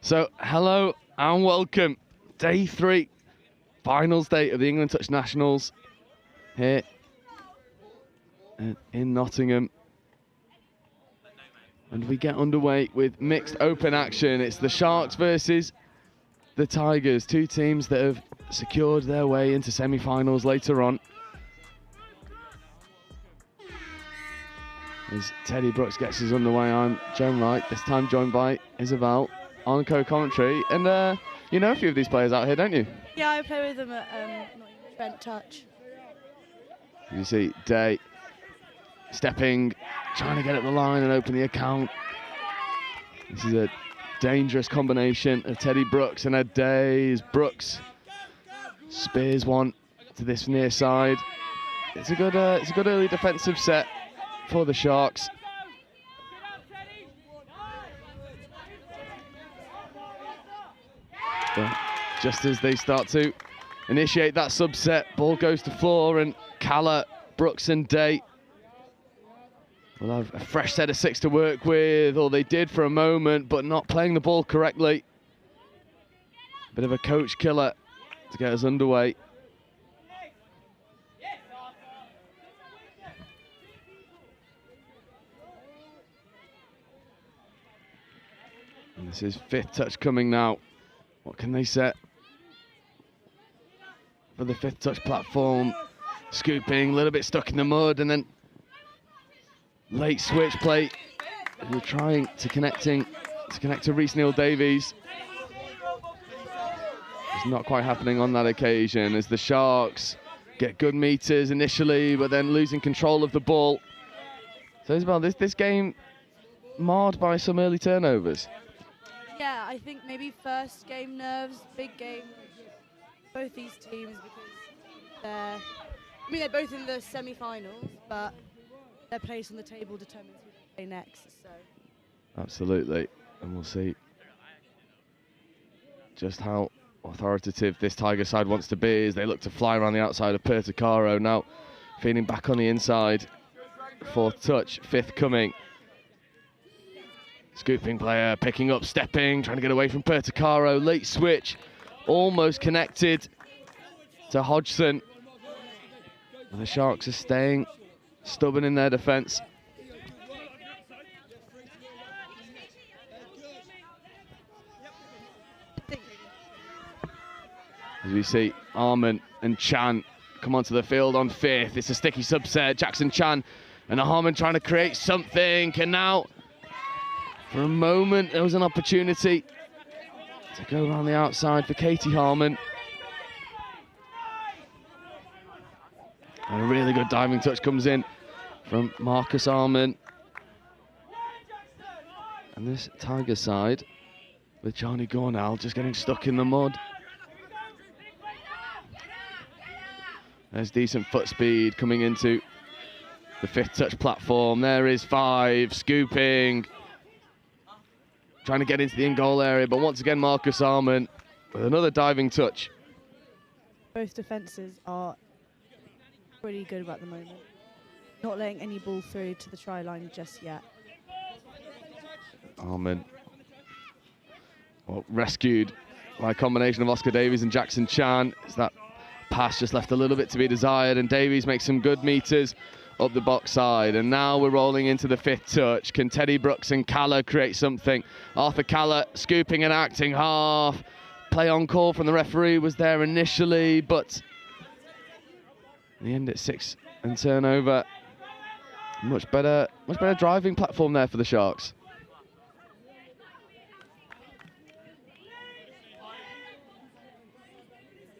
So, hello and welcome. Day 3, finals day of the England Touch Nationals here in Nottingham. And we get underway with mixed open action. It's the Sharks versus the Tigers, two teams that have secured their way into semi-finals later on. As Teddy Brooks gets us underway, I'm Joan Wright, this time joined by Isabel on co-commentary. And you know a few of these players out here, don't you? Yeah, I play with them at Nottingham Touch. You see Day stepping, trying to get up the line and open the account. This is a dangerous combination of Teddy Brooks and a Day as Brooks spears one to this near side. It's a good early defensive set for the Sharks. But just as they start to initiate that subset, ball goes to floor and Calla, Brooks and Day will have a fresh set of 6 to work with, or they did for a moment, but not playing the ball correctly. Bit of a coach killer to get us underway. And this is 5th touch coming now. What can they set for the 5th touch platform? Scooping, a little bit stuck in the mud, and then late switch play. We're trying to connect to Rhys Neal-Davies. It's not quite happening on that occasion as the Sharks get good meters initially, but then losing control of the ball. So Isabel, this game marred by some early turnovers. Yeah, I think maybe first game nerves, big game, both these teams, because they're both in the semi-finals, but their place on the table determines who they play next. So Absolutely, and we'll see just how authoritative this Tiger side wants to be as they look to fly around the outside of Pertucaro. Now feeding back on the inside, 4th touch, 5th coming. Scooping player, picking up, stepping, trying to get away from Pertucaro. Late switch, almost connected to Hodgson. And the Sharks are staying stubborn in their defence. As we see Arman and Chan come onto the field on 5th. It's a sticky subset. Jackson Chan and Harmon trying to create something. And now, for a moment, there was an opportunity to go around the outside for Katie Harmon. And a really good diving touch comes in from Marcus Arman. And this Tiger side with Johnny Gornell just getting stuck in the mud. There's decent foot speed coming into the 5th touch platform. There is 5, scooping. Trying to get into the in-goal area, but once again, Marcus Arman with another diving touch. both defences are pretty good at the moment. Not letting any ball through to the try line just yet. Arman, well, rescued by a combination of Oscar Davies and Jackson Chan. Is that pass just left a little bit to be desired, and Davies makes some good meters up the box side. And now we're rolling into the 5th touch. Can Teddy Brooks and Calla create something? Arthur Calla scooping and acting half. Play on call from the referee was there initially, but in the end it's 6 and turnover. Much better driving platform there for the Sharks.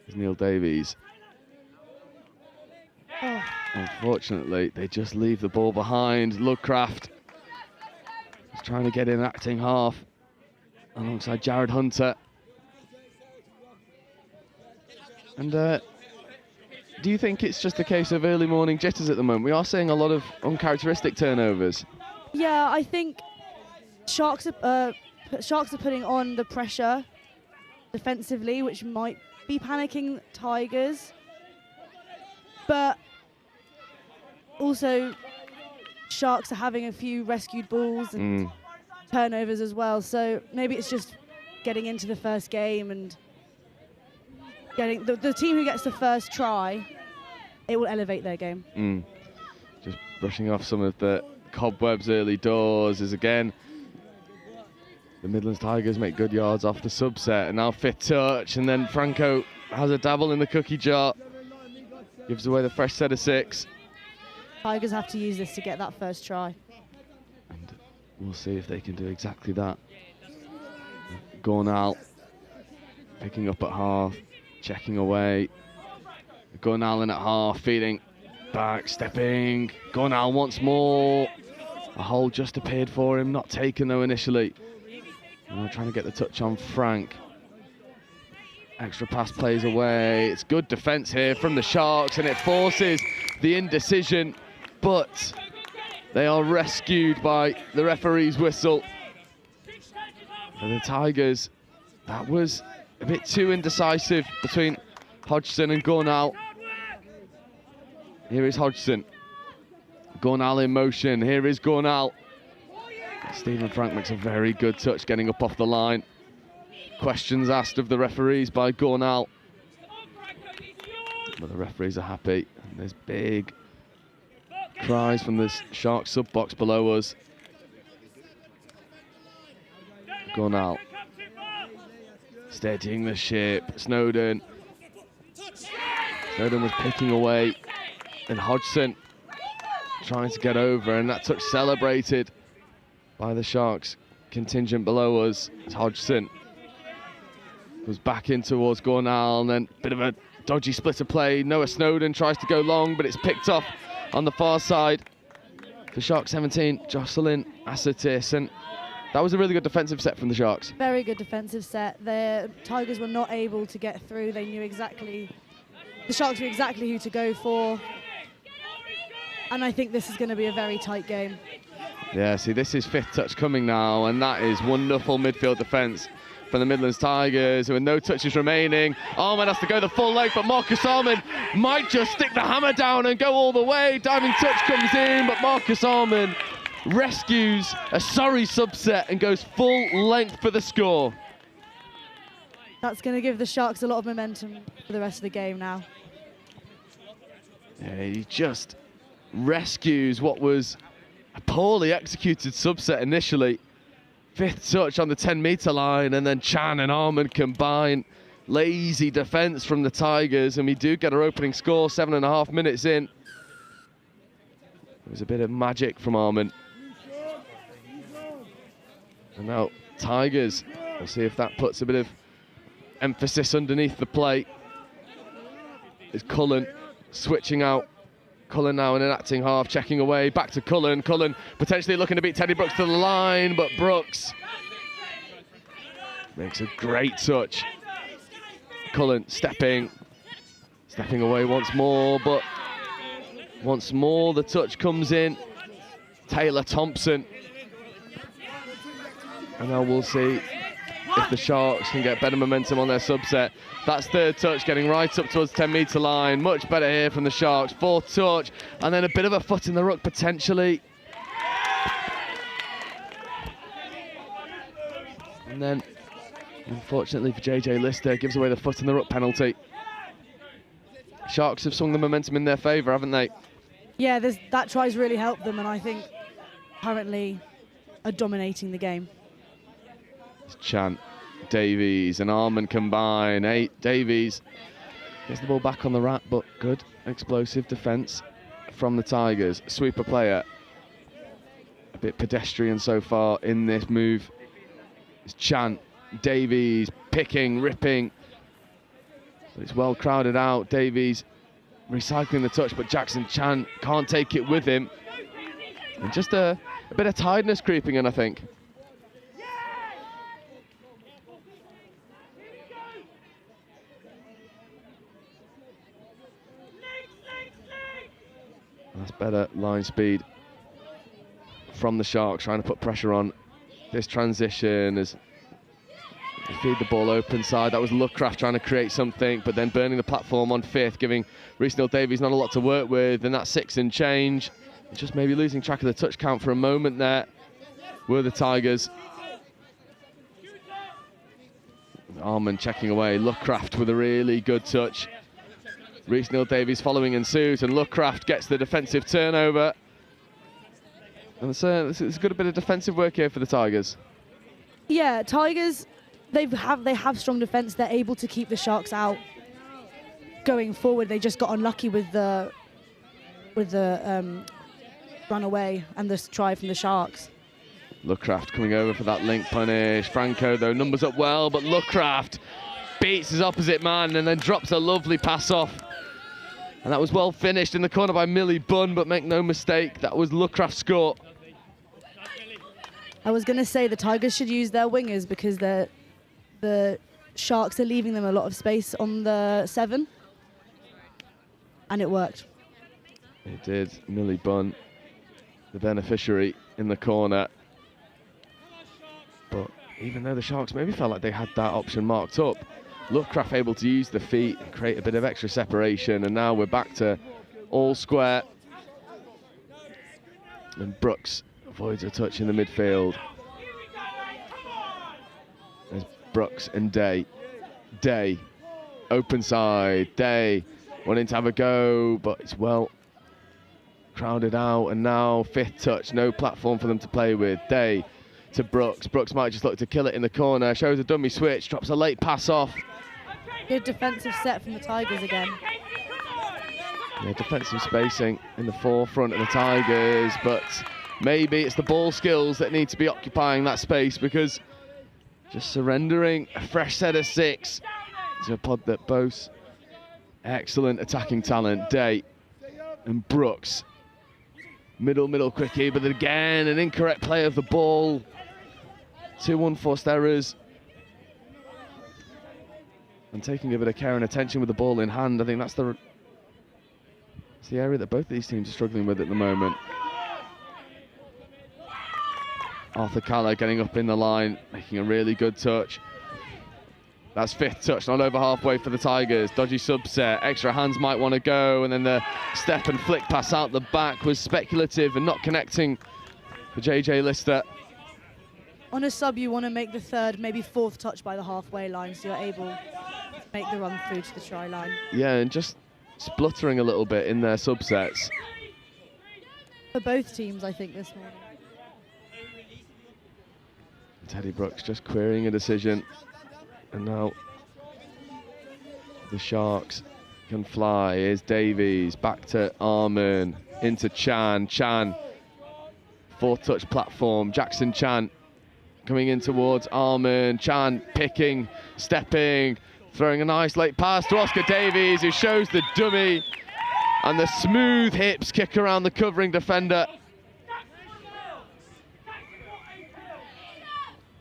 There's Neal-Davies. Oh. Unfortunately, they just leave the ball behind. Ludcraft is trying to get in acting half alongside Jared Hunter. And do you think it's just a case of early morning jitters at the moment? We are seeing a lot of uncharacteristic turnovers. Yeah, I think Sharks are putting on the pressure defensively, which might be panicking Tigers. But also, Sharks are having a few rescued balls and turnovers as well. So maybe it's just getting into the first game and getting the team who gets the first try, it will elevate their game. Just brushing off some of the cobwebs early doors as again the Midlands Tigers make good yards off the subset, and now fifth touch, and then Franco has a dabble in the cookie jar, gives away the fresh set of 6. Tigers have to use this to get that first try. And we'll see if they can do exactly that. Gornal picking up at half, checking away. Gornal in at half, feeding back, stepping. Gornal once more. A hole just appeared for him, not taken though initially. And trying to get the touch on Frank. Extra pass plays away. It's good defence here from the Sharks, and it forces the indecision, but they are rescued by the referee's whistle. For the Tigers, that was a bit too indecisive between Hodgson and Gornal. Here is Hodgson. Gornal in motion. Here is Gornal. Stephen Frank makes a very good touch getting up off the line. Questions asked of the referees by Gornal. But the referees are happy. And there's big cries from the Sharks sub-box below us. Gornal steadying the ship. Snowden was picking away. And Hodgson trying to get over, and that touch celebrated by the Sharks contingent below us. As Hodgson was back in towards Gornal, and then a bit of a dodgy split of play. Noah Snowden tries to go long, but it's picked off on the far side. The Sharks 17, Jocelyn Asatis, and that was a really good defensive set from the Sharks. Very good defensive set. The Tigers were not able to get through. They knew exactly, the Sharks knew exactly who to go for. And I think this is going to be a very tight game. Yeah, see, this is fifth touch coming now, and that is wonderful midfield defence for the Midlands Tigers, with no touches remaining. Arman has to go the full length, but Marcus Arman might just stick the hammer down and go all the way. Diving touch comes in, but Marcus Arman rescues a sorry subset and goes full length for the score. That's going to give the Sharks a lot of momentum for the rest of the game now. Yeah, he just rescues what was a poorly executed subset initially. Fifth touch on the 10-metre line, and then Chan and Arman combine. Lazy defence from the Tigers, and we do get our opening score 7.5 minutes in. It was a bit of magic from Arman. And now Tigers, we'll see if that puts a bit of emphasis underneath the play. Is Cullen switching out. Cullen now in an acting half, checking away, back to Cullen. Cullen potentially looking to beat Teddy Brooks to the line, but Brooks makes a great touch. Cullen stepping away once more, but once more the touch comes in. Taylor Thompson. And now we'll see if the Sharks can get better momentum on their subset. That's third touch, getting right up towards the 10-metre line. Much better here from the Sharks. Fourth touch, and then a bit of a foot in the ruck potentially. And then, unfortunately for JJ Lister, gives away the foot in the ruck penalty. Sharks have swung the momentum in their favour, haven't they? Yeah, that try's really helped them, and I think currently are dominating the game. Chan, Davies and Arman combine. Davies gets the ball back on the rack, but good explosive defence from the Tigers. Sweeper player, a bit pedestrian so far in this move. It's Chan, Davies picking, ripping, but it's well crowded out. Davies recycling the touch, but Jackson Chan can't take it with him. And just a bit of tiredness creeping in, I think. That's better line speed from the Sharks, trying to put pressure on this transition as they feed the ball open side. That was Lookcraft trying to create something, but then burning the platform on fifth, giving Reese Davies not a lot to work with, and that's 6 and change. Just maybe losing track of the touch count for a moment there were the Tigers. Armand checking away. Lookcraft with a really good touch. Rhys Neil-Davies following in suit, and Lookcraft gets the defensive turnover. And it's got a bit of defensive work here for the Tigers. Yeah, Tigers, they have strong defence. They're able to keep the Sharks out going forward. They just got unlucky with the run away and the try from the Sharks. Lookcraft coming over for that link punish. Franco, though, numbers up well, but Lookcraft beats his opposite man and then drops a lovely pass off. And that was well finished in the corner by Millie Bunn, but make no mistake, that was Lookcraft's score. I was going to say the Tigers should use their wingers because the Sharks are leaving them a lot of space on the 7. And it worked. It did. Millie Bunn, the beneficiary in the corner. But even though the Sharks maybe felt like they had that option marked up, Lookcraft able to use the feet and create a bit of extra separation, and now we're back to all square. And Brooks avoids a touch in the midfield. There's Brooks and Day. Day, open side. Day wanting to have a go, but it's well crowded out, and now 5th touch, no platform for them to play with. Day to Brooks. Brooks might just look to kill it in the corner, shows a dummy switch, drops a late pass off. Good defensive set from the Tigers again. Yeah, defensive spacing in the forefront of the Tigers, but maybe it's the ball skills that need to be occupying that space, because just surrendering a fresh set of 6 to a pod that boasts excellent attacking talent. Day and Brooks. Middle quickie, but again, an incorrect play of the ball. 2 unforced errors. And taking a bit of care and attention with the ball in hand, I think that's the area that both of these teams are struggling with at the moment. Arthur Calla getting up in the line, making a really good touch. That's 5th touch, not over halfway for the Tigers. Dodgy subset, extra hands might want to go, and then the step and flick pass out the back was speculative and not connecting for JJ Lister. On a sub, you want to make the 3rd, maybe 4th touch by the halfway line, so you're able to make the run through to the try line. Yeah, and just spluttering a little bit in their subsets. For both teams, I think, this morning. Teddy Brooks just querying a decision. And now the Sharks can fly. Here's Davies, back to Arman, into Chan. Chan, 4th touch platform. Jackson Chan coming in towards Arman. Chan picking, stepping, throwing a nice late pass to Oscar Davies, who shows the dummy. And the smooth hips kick around the covering defender.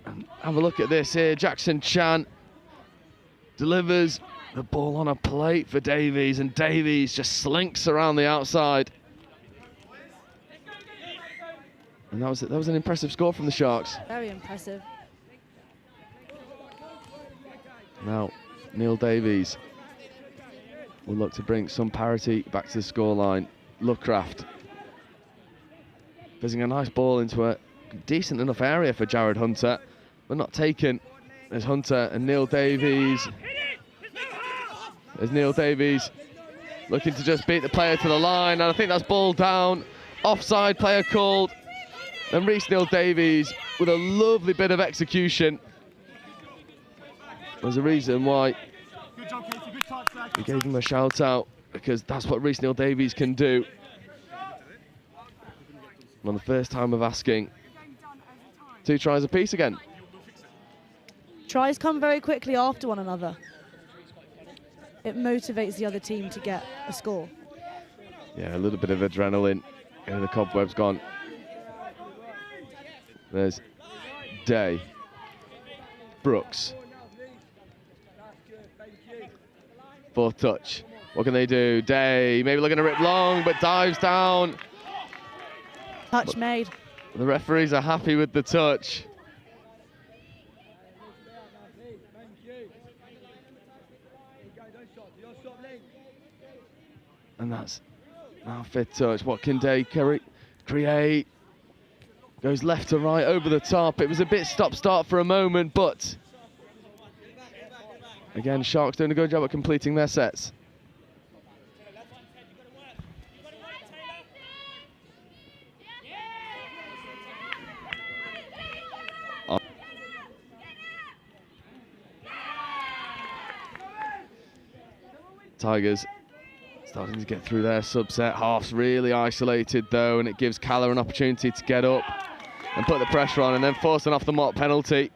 And have a look at this here. Jackson Chan delivers the ball on a plate for Davies, and Davies just slinks around the outside. And that was an impressive score from the Sharks. Very impressive. Now, Neil-Davies will look to bring some parity back to the scoreline. Lookcraft fizzing a nice ball into a decent enough area for Jared Hunter, but not taken. There's Hunter and Neil-Davies. There's Neil-Davies looking to just beat the player to the line, and I think that's ball down. Offside player called. And Rhys Neil-Davies with a lovely bit of execution. There's a reason why we gave him a shout out, because that's what Rhys Neil-Davies can do. On the first time of asking, 2 tries apiece again. Tries come very quickly after one another. It motivates the other team to get a score. Yeah, a little bit of adrenaline, and the cobweb's gone. There's Day. Brooks. 4th touch. What can they do? Day, maybe looking to rip long, but dives down. Touch made. The referees are happy with the touch. And that's now 5th touch. What can Day create? Goes left to right, over the top. It was a bit stop-start for a moment, but Again, Sharks doing a good job at completing their sets. Tigers starting to get through their subset. Half's really isolated though, and it gives Calla an opportunity to get up and put the pressure on, and then forcing off the mock penalty.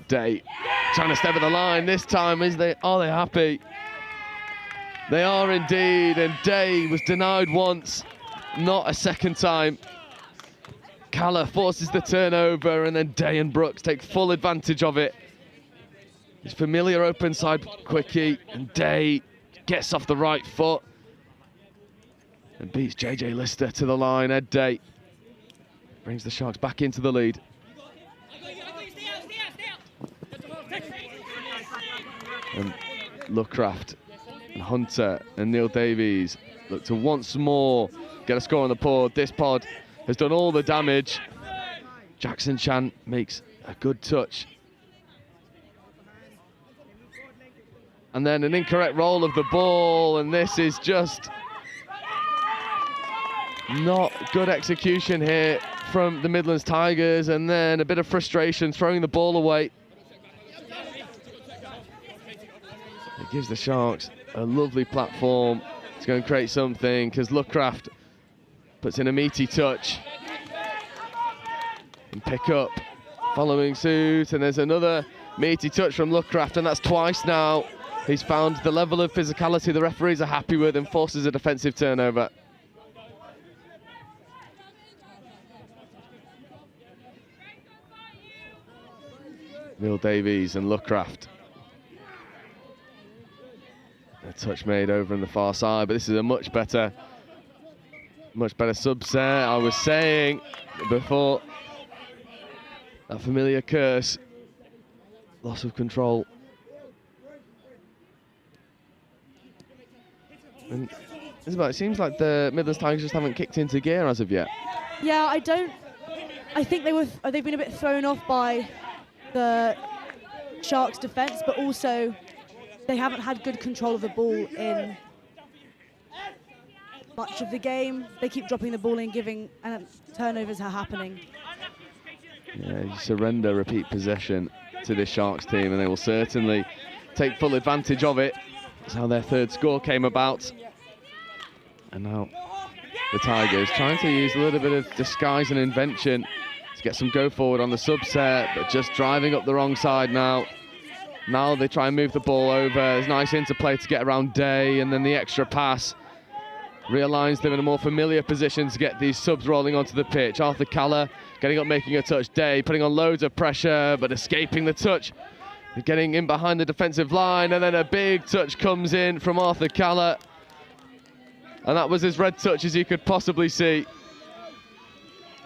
Day trying to step at the line this time. Are they happy? They are indeed, and Day was denied once, not a second time. Calla forces the turnover, and then Day and Brooks take full advantage of it. His familiar open side quickie, and Day gets off the right foot and beats JJ Lister to the line. Ed Day brings the Sharks back into the lead. And Lookcraft and Hunter and Neil Davies look to once more get a score on the board. This pod has done all the damage. Jackson Chan makes a good touch. And then an incorrect roll of the ball, and this is just not good execution here from the Midlands Tigers, and then a bit of frustration throwing the ball away. It gives the Sharks a lovely platform to go and create something, because Lookcraft puts in a meaty touch and pick up following suit, and there's another meaty touch from Lookcraft, and that's twice now. He's found the level of physicality the referees are happy with and forces a defensive turnover. Neil Davies and Lookcraft. A touch made over on the far side, but this is a much better subset. I was saying before, that familiar curse, loss of control. And Isabel, it seems like the Midlands Tigers just haven't kicked into gear as of yet. Yeah, I think they've been a bit thrown off by the Sharks' defence, but also they haven't had good control of the ball in much of the game. They keep dropping the ball in, and turnovers are happening. Yeah, you surrender repeat possession to this Sharks team, and they will certainly take full advantage of it. That's how their third score came about. And now the Tigers trying to use a little bit of disguise and invention to get some go forward on the subset, but just driving up the wrong side now. Now they try and move the ball over. There's nice interplay to get around Day, and then the extra pass realigns them in a more familiar position to get these subs rolling onto the pitch. Arthur Calla getting up, making a touch. Day putting on loads of pressure, but escaping the touch. Getting in behind the defensive line, and then a big touch comes in from Arthur Calla. And that was as red touch as you could possibly see.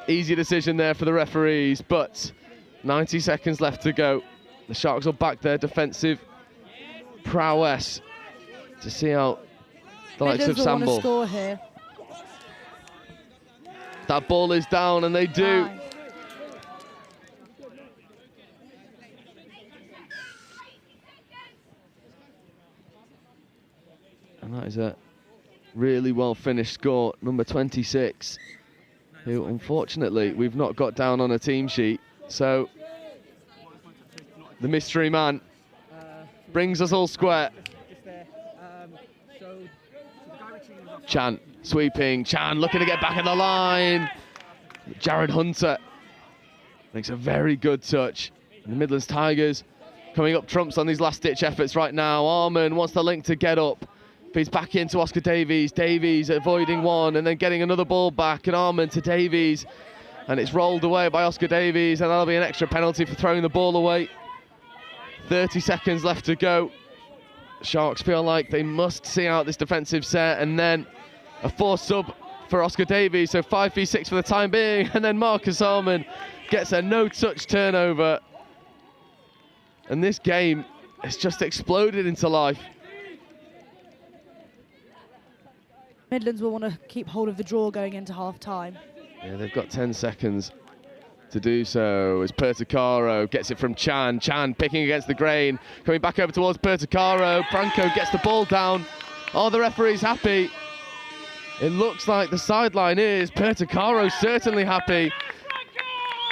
Easy decision there for the referees, but 90 seconds left to go. The Sharks will back their defensive prowess to see out the likes of Samble. Score here. That ball is down, and they do. Nice. And that is a really well finished score. Number 26, who unfortunately we've not got down on a team sheet. So the mystery man brings us all square. Chan sweeping, Chan looking to get back in the line. Jared Hunter makes a very good touch. And the Midlands Tigers coming up trumps on these last ditch efforts right now. Arman wants the link to get up. Feeds back into Oscar Davies. Davies avoiding one and then getting another ball back, and Arman to Davies. And it's rolled away by Oscar Davies, and that'll be an extra penalty for throwing the ball away. 30 seconds left to go. Sharks feel like they must see out this defensive set, and then a forced sub for Oscar Davies, so 5v6 for the time being, and then Marcus Harmon gets a no-touch turnover. And this game has just exploded into life. Midlands will want to keep hold of the draw going into half-time. Yeah, they've got 10 seconds to do so as Pertucaro gets it from Chan. Chan picking against the grain, coming back over towards Pertucaro. Franco gets the ball down. Oh, the referee's happy. It looks like the sideline is. Pertucaro's certainly happy.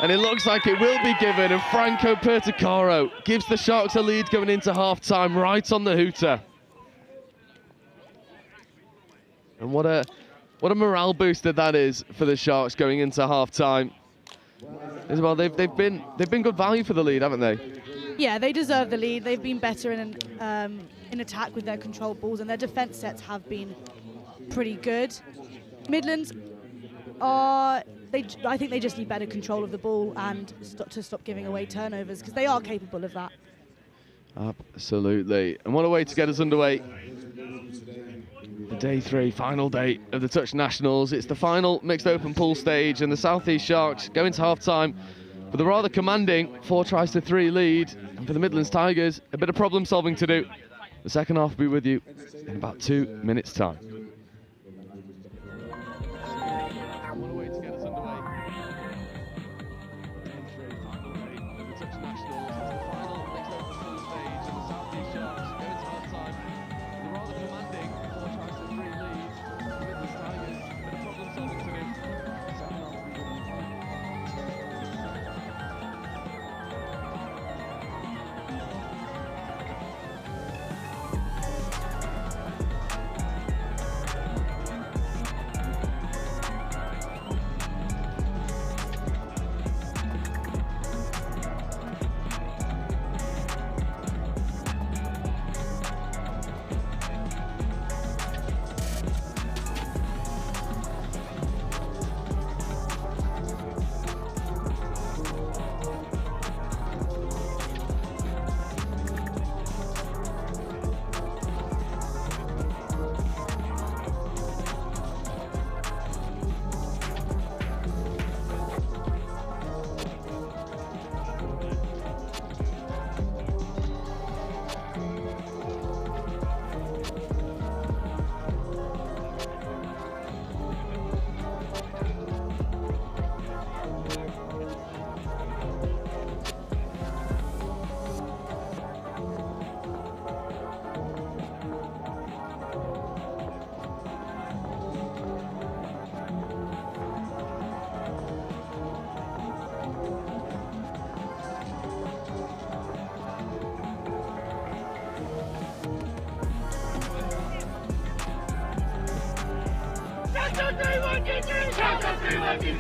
And it looks like it will be given, and Franco Pertucaro gives the Sharks a lead going into half-time right on the hooter. And what a morale booster that is for the Sharks going into half-time. Isabel, they've been good value for the lead, haven't they? Yeah, they deserve the lead. They've been better in attack with their controlled balls, and their defence sets have been pretty good. Midlands are, I think they just need better control of the ball and to stop giving away turnovers, because they are capable of that. Absolutely. And what a way to get us underway. The day 3, final day of the Touch Nationals. It's the final mixed open pool stage, and the South East Sharks go into half-time with a rather commanding 4-3 lead. And for the Midlands Tigers, a bit of problem solving to do. The second half will be with you in about 2 minutes' time. What a way to get us underway. Day 3, final day of the Touch Nationals. It's the final mixed open pool stage, and the South East Sharks go into half-time with a rather commanding 4-3 lead. The Midlands Tigers, a bit of problem solving to do. The second half will be with you.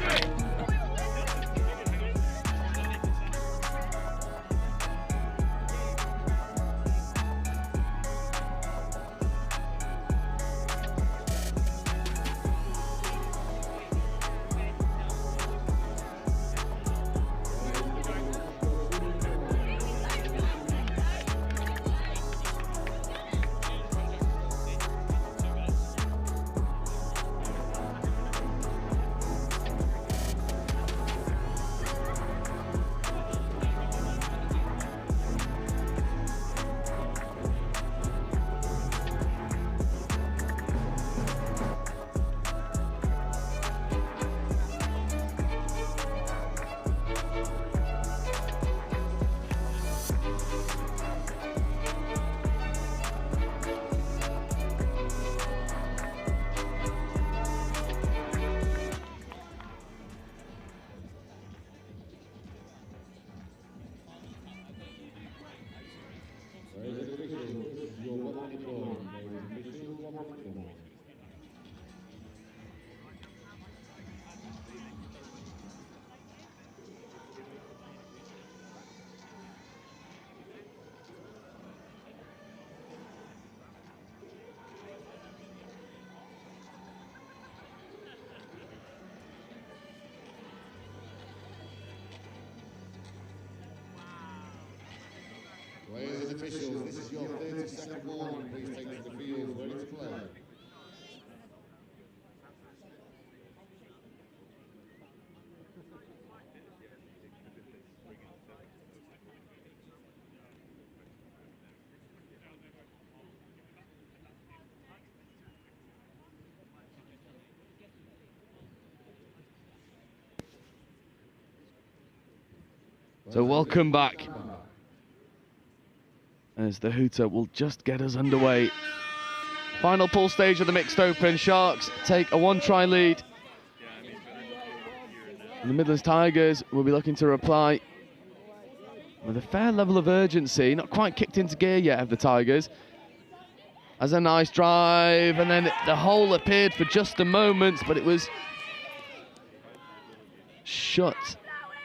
Players and officials, this is your 30-second warning. Please take to the field, ready to play. So welcome back, as the hooter will just get us underway. Final pool stage of the mixed open. Sharks take a 1-try lead. And the Midlands Tigers will be looking to reply with a fair level of urgency. Not quite kicked into gear yet of the Tigers. As a nice drive, and then the hole appeared for just a moment, but it was shut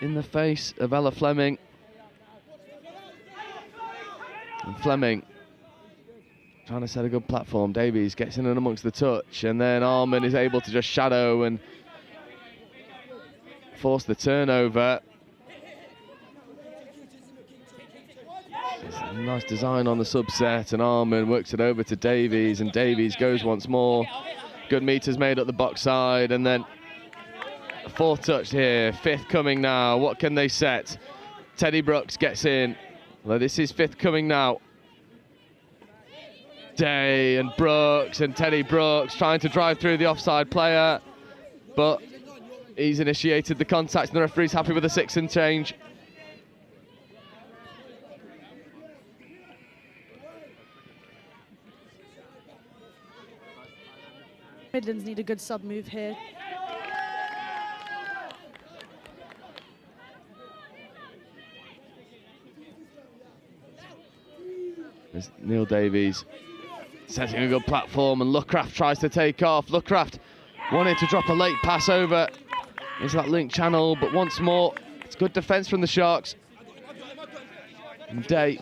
in the face of Ella Fleming. And Fleming trying to set a good platform. Davies gets in and amongst the touch, and then Arman is able to just shadow and force the turnover. It's a nice design on the subset, and Arman works it over to Davies, and Davies goes once more. Good meters made at the box side, and then a fourth touch here, fifth coming now. What can they set? Teddy Brooks gets in. Well, this is fifth coming now. Day and Brooks, and Teddy Brooks trying to drive through the offside player, but he's initiated the contact, and the referee's happy with the 6 and change. Midlands need a good sub move here. There's Neil Davies setting a good platform, and Luckraft tries to take off. Luckraft wanted to drop a late pass over into that link channel, but once more, it's good defence from the Sharks. And Day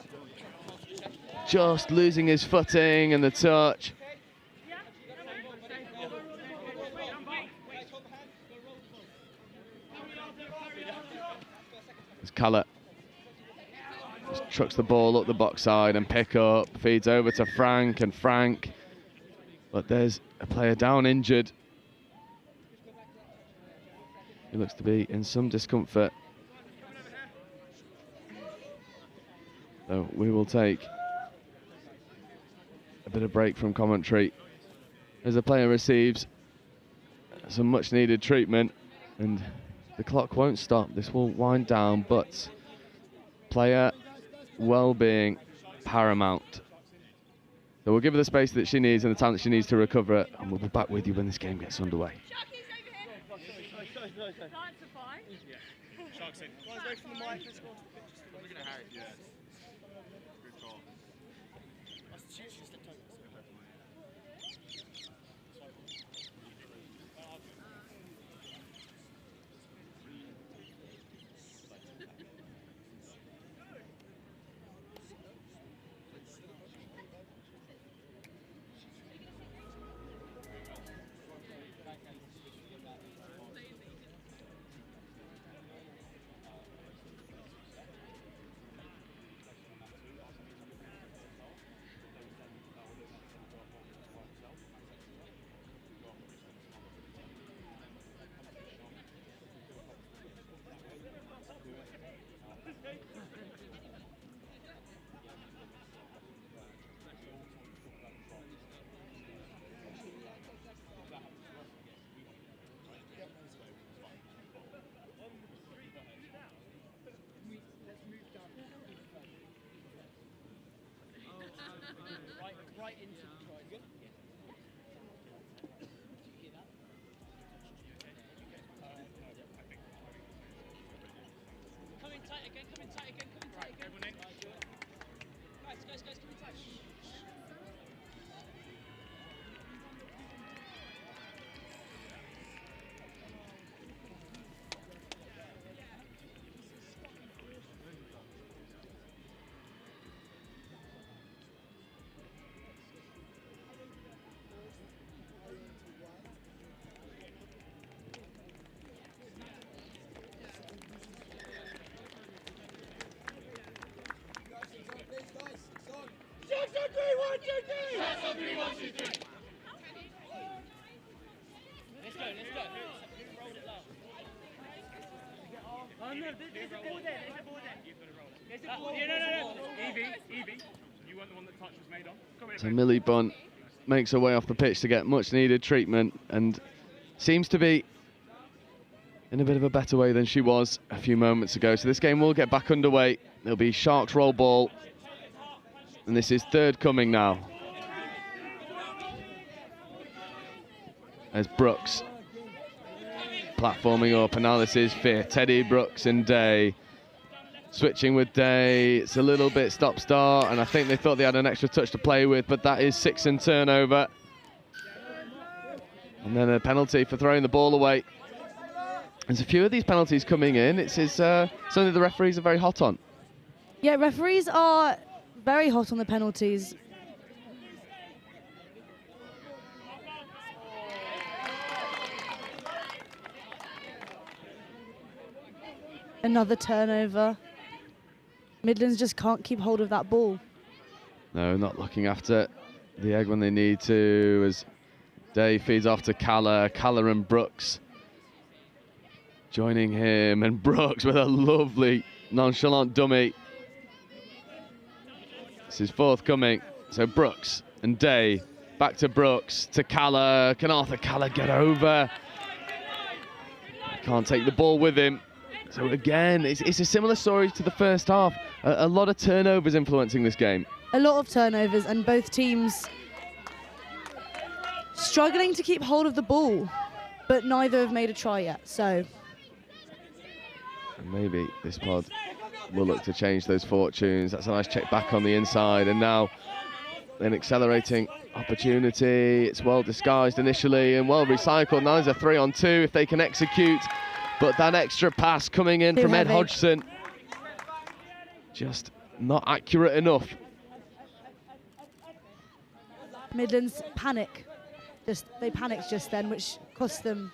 just losing his footing and the touch. As Callett just trucks the ball up the box side and pick up, feeds over to Frank, and Frank, but there's a player down injured. He looks to be in some discomfort. So we will take a bit of break from commentary as the player receives some much needed treatment, and the clock won't stop. This will wind down, but player well-being paramount. So we'll give her the space that she needs and the time that she needs to recover, and we'll be back with you when this game gets underway. So Millie Bunt makes her way off the pitch to get much needed treatment, and seems to be in a bit of a better way than she was a few moments ago. So this game will get back underway. It'll be Sharks roll ball. And this is third coming now. As Brooks platforming up, and now this is fifth. Teddy, Brooks and Day. Switching with Day. It's a little bit stop-start, and I think they thought they had an extra touch to play with, but that is Sixon turnover. And then a penalty for throwing the ball away. There's a few of these penalties coming in. It's something the referees are very hot on. Yeah, referees are very hot on the penalties. Another turnover. Midlands just can't keep hold of that ball. No, not looking after the egg when they need to, as Day feeds off to Calla and Brooks joining him, and Brooks with a lovely nonchalant dummy. This is forthcoming. So Brooks and Day, back to Brooks, to Calla. Can Arthur Calla get over? Can't take the ball with him. So again, it's a similar story to the first half. A lot of turnovers influencing this game. A lot of turnovers, and both teams struggling to keep hold of the ball, but neither have made a try yet, so. And maybe this pod will look to change those fortunes. That's a nice check back on the inside, and now an accelerating opportunity. It's well disguised initially and well recycled. Now there's a 3-on-2 if they can execute. But that extra pass coming in from Ed Hodgson, just not accurate enough. Midlands panic. They panicked just then, which cost them.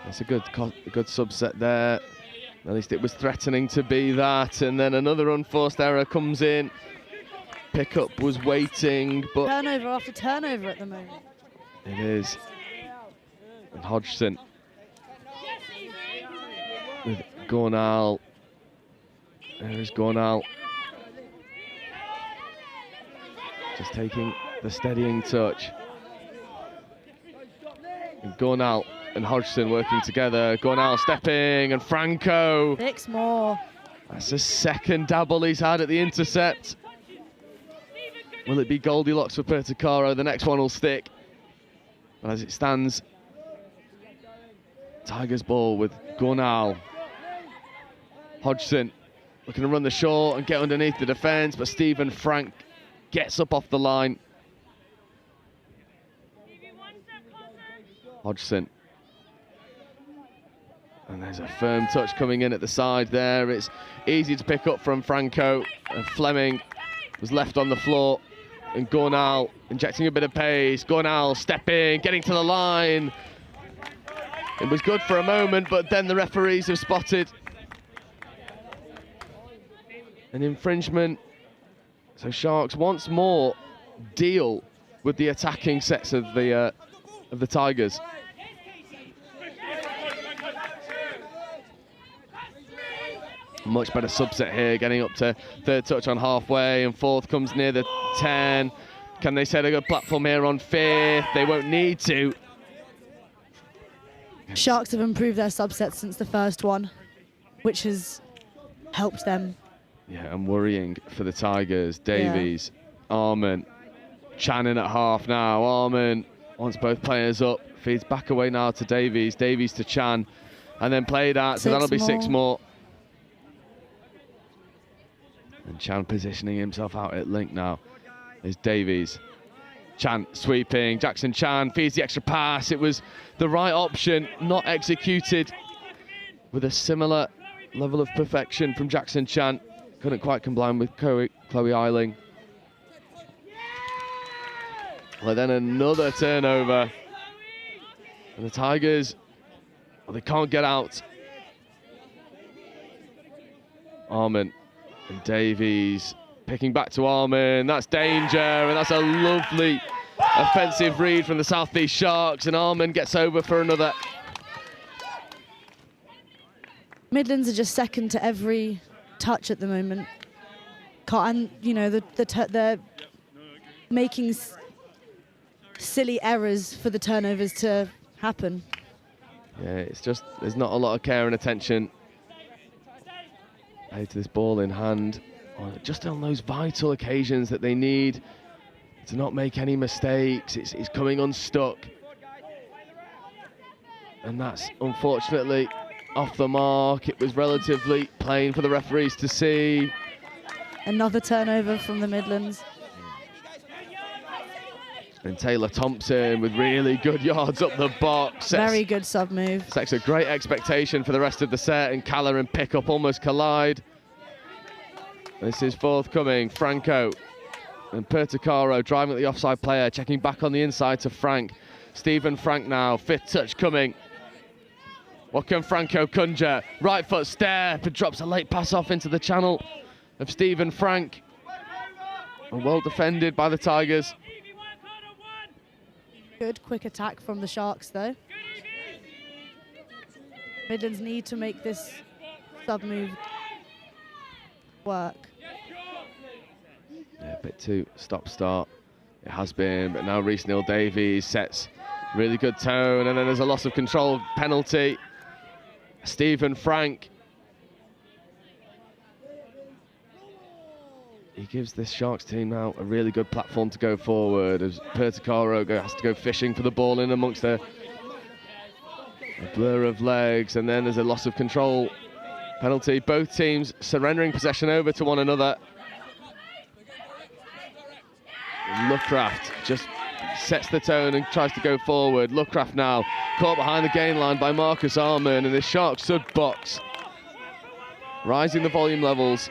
It's a good subset there. At least it was threatening to be that. And then another unforced error comes in. Pickup was waiting, but Turnover after turnover at the moment. It is. And Hodgson with Gornal. There is Gornal. Just taking the steadying touch. And Gornal and Hodgson working together. Gornal stepping, and Franco. 6 more. That's the second dabble he's had at the intercept. Will it be Goldilocks for Perticaro? The next one will stick. But as it stands, Tigers ball with Gornal. Hodgson looking to run the short and get underneath the defence, but Stephen Frank gets up off the line. Hodgson. And there's a firm touch coming in at the side there. It's easy to pick up from Franco. And Fleming was left on the floor. And Gornal injecting a bit of pace. Gornal stepping, getting to the line. It was good for a moment, but then the referees have spotted an infringement. So Sharks once more deal with the attacking sets of the Tigers. Much better subset here, getting up to third touch on halfway, and fourth comes near the 10. Can they set a good platform here on fifth? They won't need to. Sharks have improved their subsets since the first one, which has helped them. Yeah, and worrying for the Tigers. Davies, Arman, Channon at half now. Arman wants both players up, feeds back away now to Davies. Davies to Chan, and then played out, so that'll be 6 more. And Chan positioning himself out at link now is Davies. Chan sweeping, Jackson Chan feeds the extra pass. It was the right option, not executed with a similar level of perfection from Jackson Chan. Couldn't quite combine with Chloe Eiling. Well, then another turnover. And the Tigers, well, they can't get out. Arman and Davies picking back to Arman. That's danger, and that's a lovely offensive read from the South East Sharks, and Arman gets over for another. Midlands are just second to every touch at the moment. And, you know, they're making silly errors for the turnovers to happen. Yeah, it's just, there's not a lot of care and attention paid to this ball in hand, just on those vital occasions that they need to not make any mistakes. It's coming unstuck. And that's unfortunately off the mark. It was relatively plain for the referees to see. Another turnover from the Midlands. And Taylor Thompson with really good yards up the box. Very good sub move. Sets a great expectation for the rest of the set, and Caller and Pickup almost collide. This is forthcoming. Franco and Perticaro driving at the offside player, checking back on the inside to Frank. Stephen Frank now, fifth touch coming. What can Franco conjure? Right foot step, and drops a late pass off into the channel of Stephen Frank. And well defended by the Tigers. Good quick attack from the Sharks though. Midlands need to make this sub move work. Yeah, a bit too stop-start. It has been, but now Reece Neal-Davies sets really good tone, and then there's a loss of control penalty. Stephen Frank. He gives this Sharks team now a really good platform to go forward, as Perticaro has to go fishing for the ball in amongst a blur of legs, and then there's a loss of control penalty. Both teams surrendering possession over to one another. Lookcraft just sets the tone and tries to go forward. Lookcraft now caught behind the gain line by Marcus Arman, and the Sharks sud box, rising the volume levels.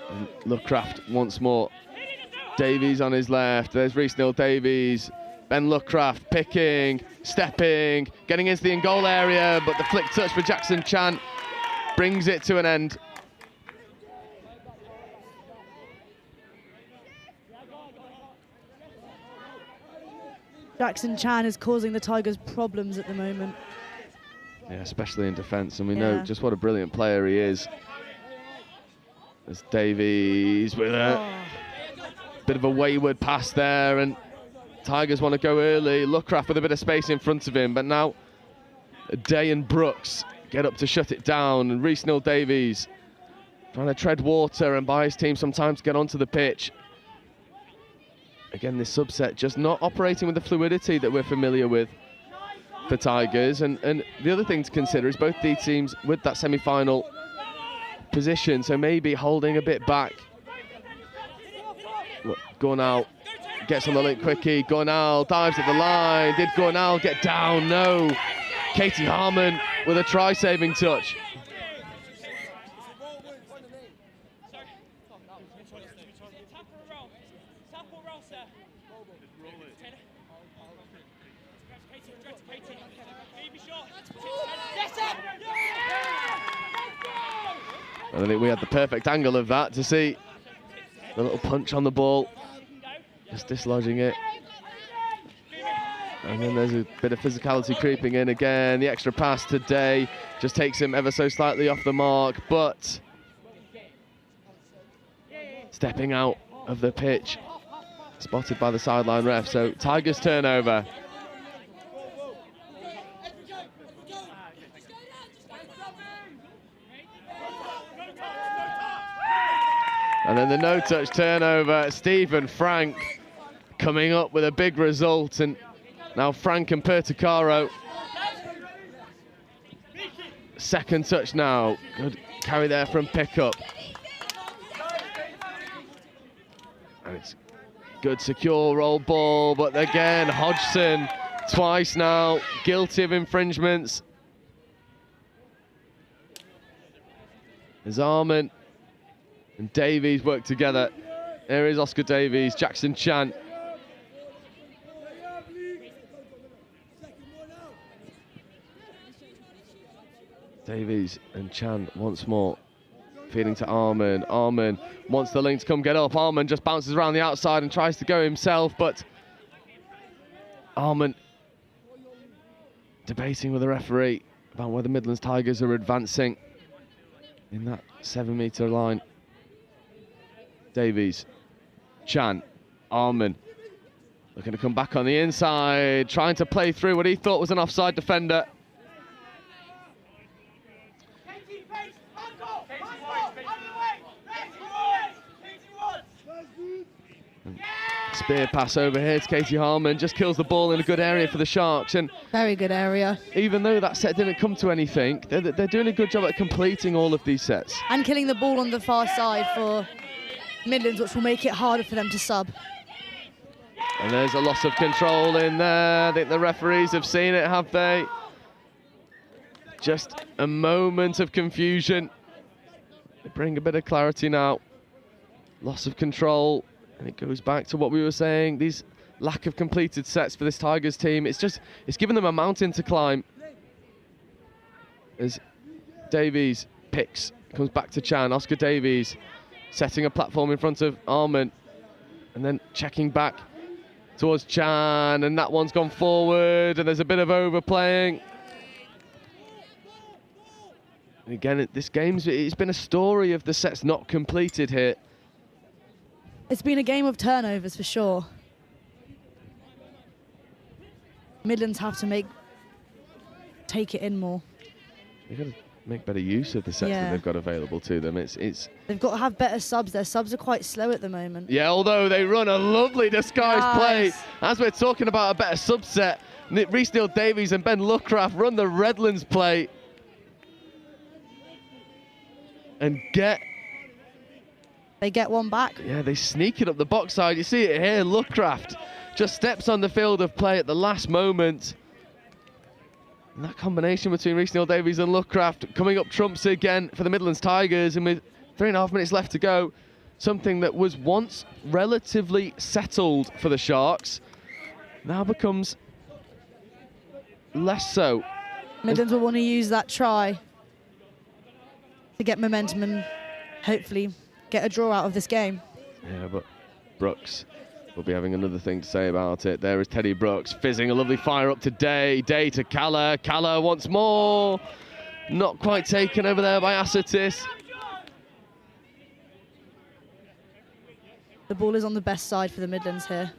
And Lookcraft once more. Davies on his left. There's Reece Neal-Davies. Ben Lookcraft picking, stepping, getting into the in-goal area, but the flick touch for Jackson Chan brings it to an end. Jackson Chan is causing the Tigers problems at the moment. Yeah, especially in defence, and we know just what a brilliant player he is. There's Davies with a bit of a wayward pass there, and Tigers want to go early. Lookcraft with a bit of space in front of him, but now Day and Brooks get up to shut it down, and Reece Neal-Davies trying to tread water and buy his team some time to get onto the pitch. Again, this subset just not operating with the fluidity that we're familiar with for Tigers. And the other thing to consider is both these teams with that semi-final position, so maybe holding a bit back. Look, Gornal gets on the link quickly. Gornal dives at the line. Did Gornal get down? No. Katie Harmon with a try-saving touch. I think we had the perfect angle of that to see the little punch on the ball, just dislodging it. And then there's a bit of physicality creeping in again. The extra pass today just takes him ever so slightly off the mark, but stepping out of the pitch, spotted by the sideline ref. So Tigers turnover. And then the no-touch turnover. Stephen Frank coming up with a big result, and now Frank and Perticaro. Second touch now. Good carry there from Pickup. And it's good secure roll ball, but again Hodgson twice now guilty of infringements. As Arman and Davies work together. There is Oscar Davies, Jackson Chan. Davies and Chan once more. Feeding to Arman. Arman wants the link to come get up. Arman just bounces around the outside and tries to go himself, but Arman debating with the referee about whether Midlands Tigers are advancing in that 7-metre line. Davies, Chan, Arman. Looking to come back on the inside, trying to play through what he thought was an offside defender. Spear pass over here to Katie Harmon, just kills the ball in a good area for the Sharks. And very good area. Even though that set didn't come to anything, they're doing a good job at completing all of these sets. And killing the ball on the far side for Midlands, which will make it harder for them to sub. And there's a loss of control in there. I think the referees have seen it, have they? Just a moment of confusion. They bring a bit of clarity now. Loss of control. And it goes back to what we were saying, these lack of completed sets for this Tigers team. It's given them a mountain to climb. As Davies picks, comes back to Chan, Oscar Davies setting a platform in front of Arman and then checking back towards Chan, and that one's gone forward and there's a bit of overplaying. And again, this game's, it's been a story of the sets not completed here. It's been a game of turnovers for sure. Midlands have to take it in more. They've got to make better use of the sets that they've got available to them. They've got to have better subs. Their subs are quite slow at the moment. Yeah, although they run a lovely disguised play. As we're talking about a better subset, Rhys Neal-Davies and Ben Luckraft run the Redlands play and they get one back. Yeah, they sneak it up the box side. You see it here, Luckraft just steps on the field of play at the last moment. And that combination between Rhys Neal-Davies and Luckraft coming up trumps again for the Midlands Tigers, and with 3.5 minutes left to go, something that was once relatively settled for the Sharks now becomes less so. Midlands will want to use that try to get momentum and hopefully get a draw out of this game. Yeah, but Brooks will be having another thing to say about it. There is Teddy Brooks fizzing a lovely fire up to Day to Calla. Calla once more. Not quite taken over there by Asatis. The ball is on the best side for the Midlands here.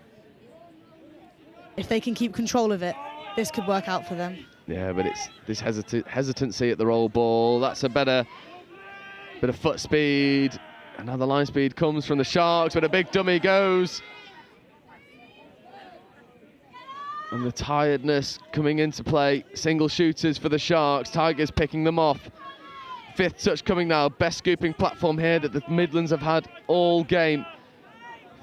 If they can keep control of it, this could work out for them. Yeah, but it's this hesitancy at the roll ball. That's a better bit of foot speed. And now the line speed comes from the Sharks, but a big dummy goes. And the tiredness coming into play. Single shooters for the Sharks. Tigers picking them off. Fifth touch coming now. Best scooping platform here that the Midlands have had all game.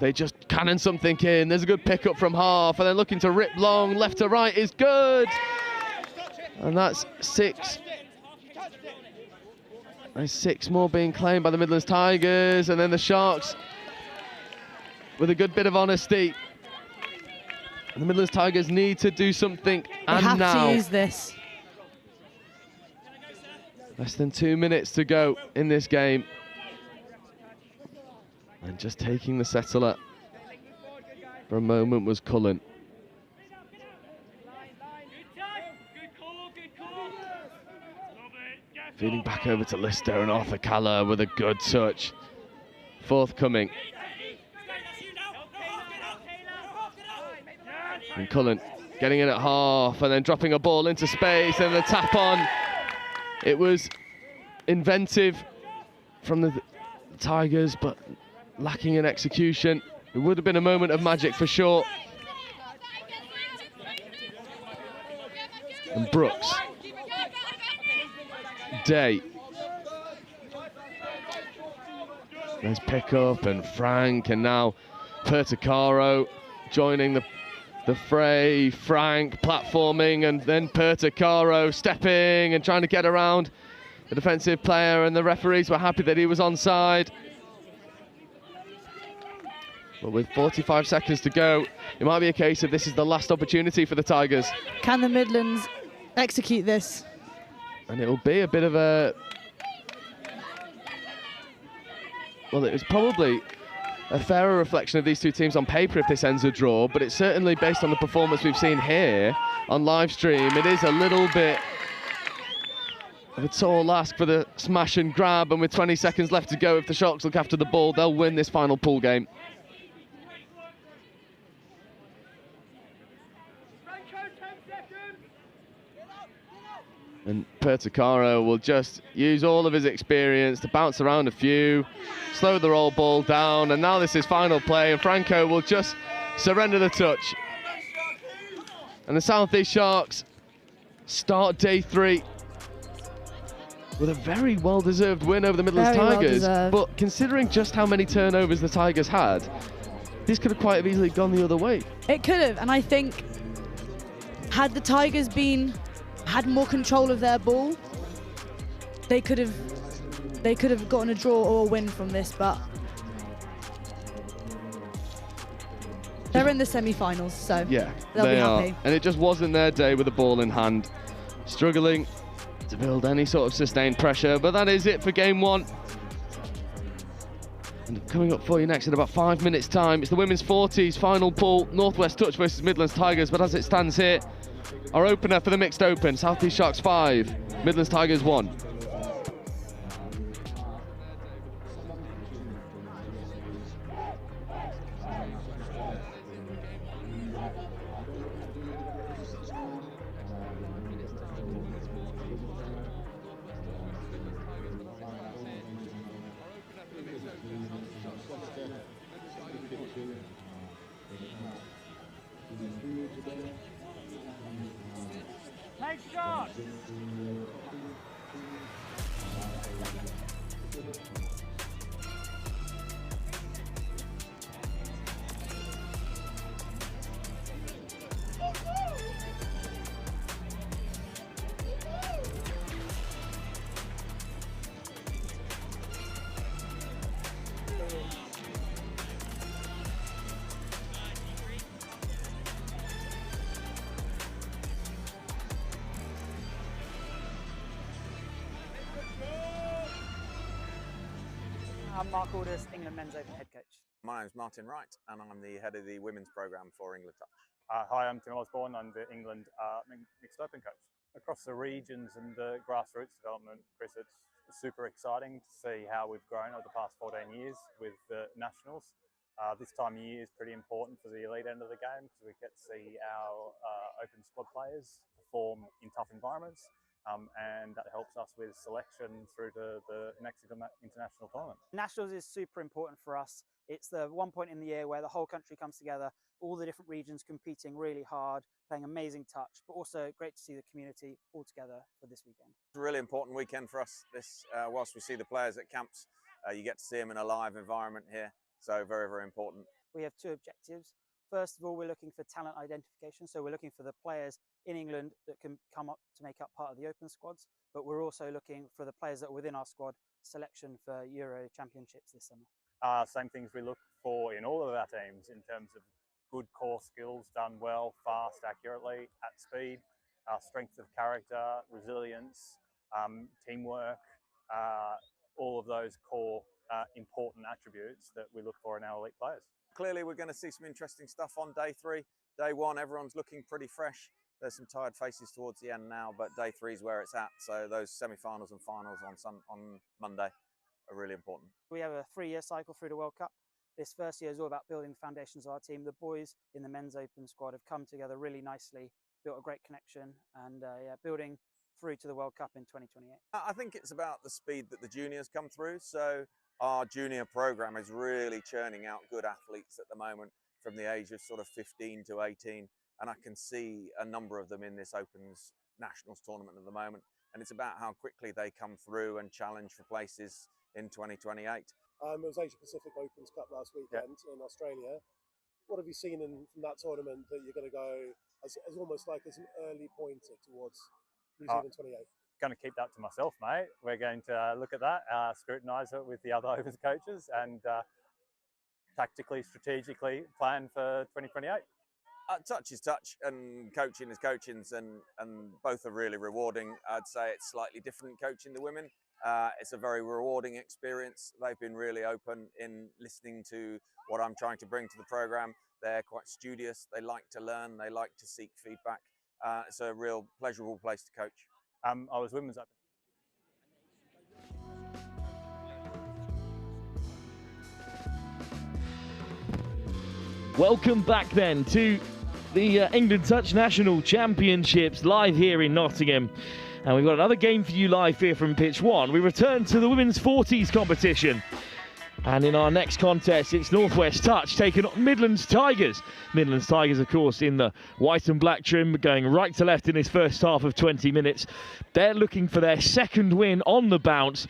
They just cannon something in. There's a good pickup from half. And then looking to rip long. Left to right is good. And that's 6. There's 6 more being claimed by the Midlands Tigers, and then the Sharks with a good bit of honesty. And the Midlands Tigers need to do something, and now. They have to use this. Less than 2 minutes to go in this game. And just taking the settler for a moment was Cullen. Feeding back over to Lister, and Arthur Calla with a good touch. Forthcoming. And Cullen getting in at half and then dropping a ball into space and the tap on. It was inventive from the Tigers, but lacking in execution. It would have been a moment of magic for sure. And Brooks. Day. There's pickup and Frank, and now Perticaro joining the fray. Frank platforming, and then Perticaro stepping and trying to get around the defensive player, and the referees were happy that he was onside. But with 45 seconds to go, it might be a case of this is the last opportunity for the Tigers. Can the Midlands execute this? And it'll be a bit of a... Well, it was probably a fairer reflection of these two teams on paper if this ends a draw, but it's certainly based on the performance we've seen here on live stream. It is a little bit of a tall ask for the smash and grab, and with 20 seconds left to go, if the Sharks look after the ball, they'll win this final pool game. And Pertucaro will just use all of his experience to bounce around a few, slow the roll ball down, and now this is final play, and Franco will just surrender the touch. And the South East Sharks start day 3 with a very well-deserved win over the Midlands Tigers. But considering just how many turnovers the Tigers had, this could have quite have easily gone the other way. It could have, and I think had the Tigers had more control of their ball, they could have gotten a draw or a win from this, but they're in the semi-finals, so yeah, they'll be happy. And it just wasn't their day with the ball in hand. Struggling to build any sort of sustained pressure, but that is it for game 1. And coming up for you next in about 5 minutes' time, it's the women's 40s final pool, Northwest Touch versus Midlands Tigers. But as it stands here, our opener for the mixed open, South East Sharks 5, Midlands Tigers 1. Nice shot! I'm Mark Alders, England Men's Open head coach. My name's Martin Wright, and I'm the head of the women's programme for England Touch. Hi, I'm Tim Osborne. I'm the England Mixed Open coach. Across the regions and the grassroots development, Chris, it's super exciting to see how we've grown over the past 14 years with the nationals. This time of year is pretty important for the elite end of the game because we get to see our open squad players perform in tough environments. And that helps us with selection through to the next international tournament. Nationals is super important for us. It's the one point in the year where the whole country comes together, all the different regions competing really hard, playing amazing touch, but also great to see the community all together for this weekend. It's a really important weekend for us. This, whilst we see the players at camps, you get to see them in a live environment here. So very, very important. We have 2 objectives. First of all, we're looking for talent identification. So we're looking for the players in England that can come up to make up part of the open squads. But we're also looking for the players that are within our squad selection for Euro Championships this summer. Same things we look for in all of our teams in terms of good core skills done well, fast, accurately, at speed, strength of character, resilience, teamwork, all of those core important attributes that we look for in our elite players. Clearly, we're going to see some interesting stuff on day 3. Day 1, everyone's looking pretty fresh. There's some tired faces towards the end now, but day 3 is where it's at. So those semi-finals and finals on Monday are really important. We have a 3-year cycle through the World Cup. This first year is all about building the foundations of our team. The boys in the men's open squad have come together really nicely, built a great connection, and building through to the World Cup in 2028. I think it's about the speed that the juniors come through. So our junior program is really churning out good athletes at the moment from the age of sort of 15 to 18. And I can see a number of them in this Opens Nationals tournament at the moment. And it's about how quickly they come through and challenge for places in 2028. It was Asia Pacific Opens Cup last weekend in Australia. What have you seen from that tournament that you're going to go as almost like as an early pointer towards New Zealand 28? Going to keep that to myself, mate. We're going to look at that, scrutinise it with the other Opens coaches, and tactically, strategically plan for 2028. Touch is touch, and coaching is coaching, and both are really rewarding. I'd say it's slightly different coaching the women. It's a very rewarding experience. They've been really open in listening to what I'm trying to bring to the program. They're quite studious. They like to learn. They like to seek feedback. It's a real pleasurable place to coach. I was women's open. Welcome back then to the England Touch National Championships live here in Nottingham. And we've got another game for you live here from pitch 1. We return to the women's 40s competition. And in our next contest, it's Northwest Touch taking on Midlands Tigers. Midlands Tigers, of course, in the white and black trim, going right to left in this first half of 20 minutes. They're looking for their second win on the bounce.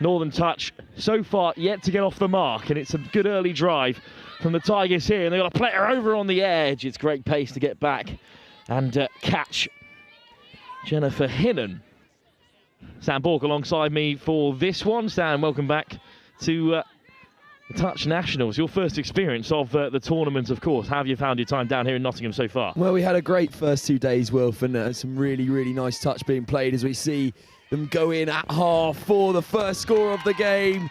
Northern Touch, so far, yet to get off the mark. And it's a good early drive from the Tigers here. And they've got a player over on the edge. It's great pace to get back and catch Jennifer Hinnon. Stan Bork alongside me for this one. Stan, welcome back to the Touch Nationals. Your first experience of the tournament, of course. How have you found your time down here in Nottingham so far? Well, we had a great first 2 days, Wilf, and some really, really nice touch being played as we see them go in at half for the first score of the game.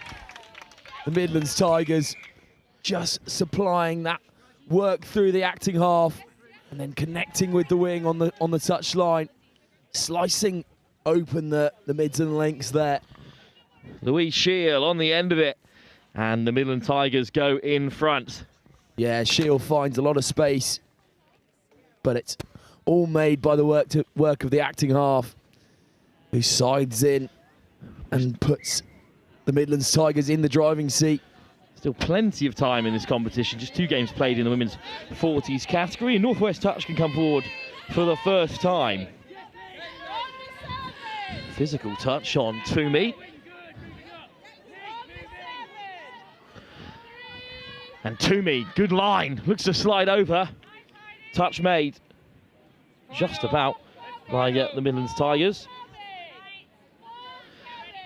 The Midlands Tigers just supplying that work through the acting half and then connecting with the wing on the touch line, slicing open the mids and lengths there. Louise Shield on the end of it, and the Midland Tigers go in front. Yeah, Shield finds a lot of space, but it's all made by the work of the acting half, who sides in and puts the Midlands Tigers in the driving seat. Still plenty of time in this competition, just 2 games played in the women's 40s category, and Northwest Touch can come forward for the first time. Physical touch on Toomey. And Toomey, good line, looks to slide over. Touch made just about by the Midlands Tigers.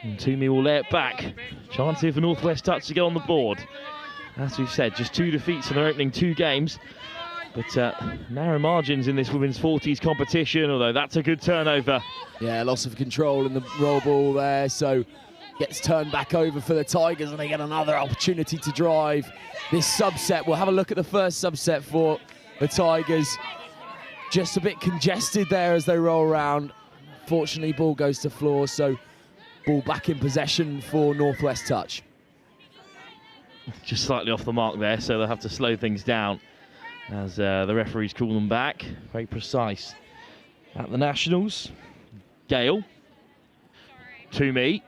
And Toomey will lay it back. Chance here for Northwest Touch to get on the board. As we've said, just 2 defeats in their opening 2 games. But narrow margins in this women's 40s competition, although that's a good turnover. Yeah, loss of control in the roll ball there, so gets turned back over for the Tigers and they get another opportunity to drive this subset. We'll have a look at the first subset for the Tigers. Just a bit congested there as they roll around. Fortunately, ball goes to floor, so ball back in possession for Northwest Touch. Just slightly off the mark there, so they'll have to slow things down as the referees call them back. Very precise at the Nationals. Gale. Toomey.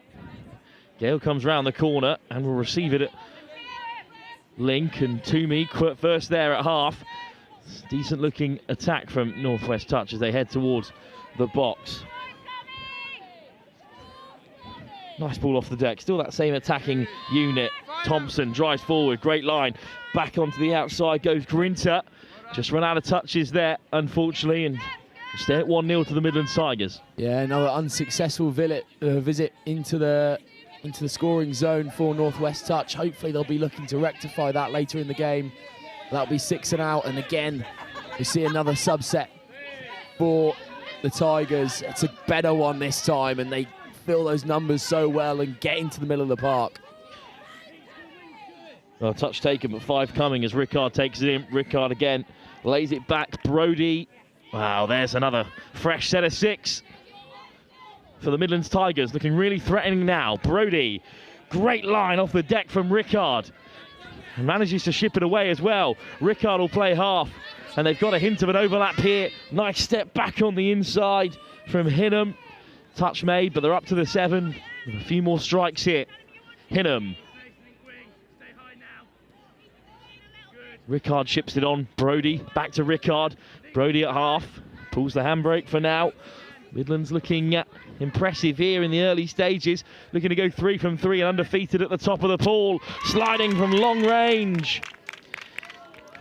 Gale comes round the corner and will receive it at Link, and Toomey first there at half. Decent looking attack from Northwest Touch as they head towards the box. Nice ball off the deck, still that same attacking unit. Thompson drives forward, great line. Back onto the outside goes Grinter. Just run out of touches there, unfortunately, and stay at 1-0 to the Midlands Tigers. Yeah, another unsuccessful visit into the scoring zone for Northwest Touch. Hopefully they'll be looking to rectify that later in the game. That'll be 6 and out, and again, we see another subset for the Tigers. It's a better one this time, and they fill those numbers so well and get into the middle of the park. Well, touch taken, but 5 coming as Rickard takes it in. Rickard again lays it back. Brody. Wow, there's another fresh set of 6 for the Midlands Tigers, looking really threatening now. Brody, great line off the deck from Rickard. And manages to ship it away as well. Rickard will play half, and they've got a hint of an overlap here. Nice step back on the inside from Hinham. Touch made, but they're up to the 7. With a few more strikes here. Hinham. Rickard ships it on. Brody, back to Rickard. Brody at half. Pulls the handbrake for now. Midlands looking impressive here in the early stages. Looking to go 3 from 3 and undefeated at the top of the pool. Sliding from long range.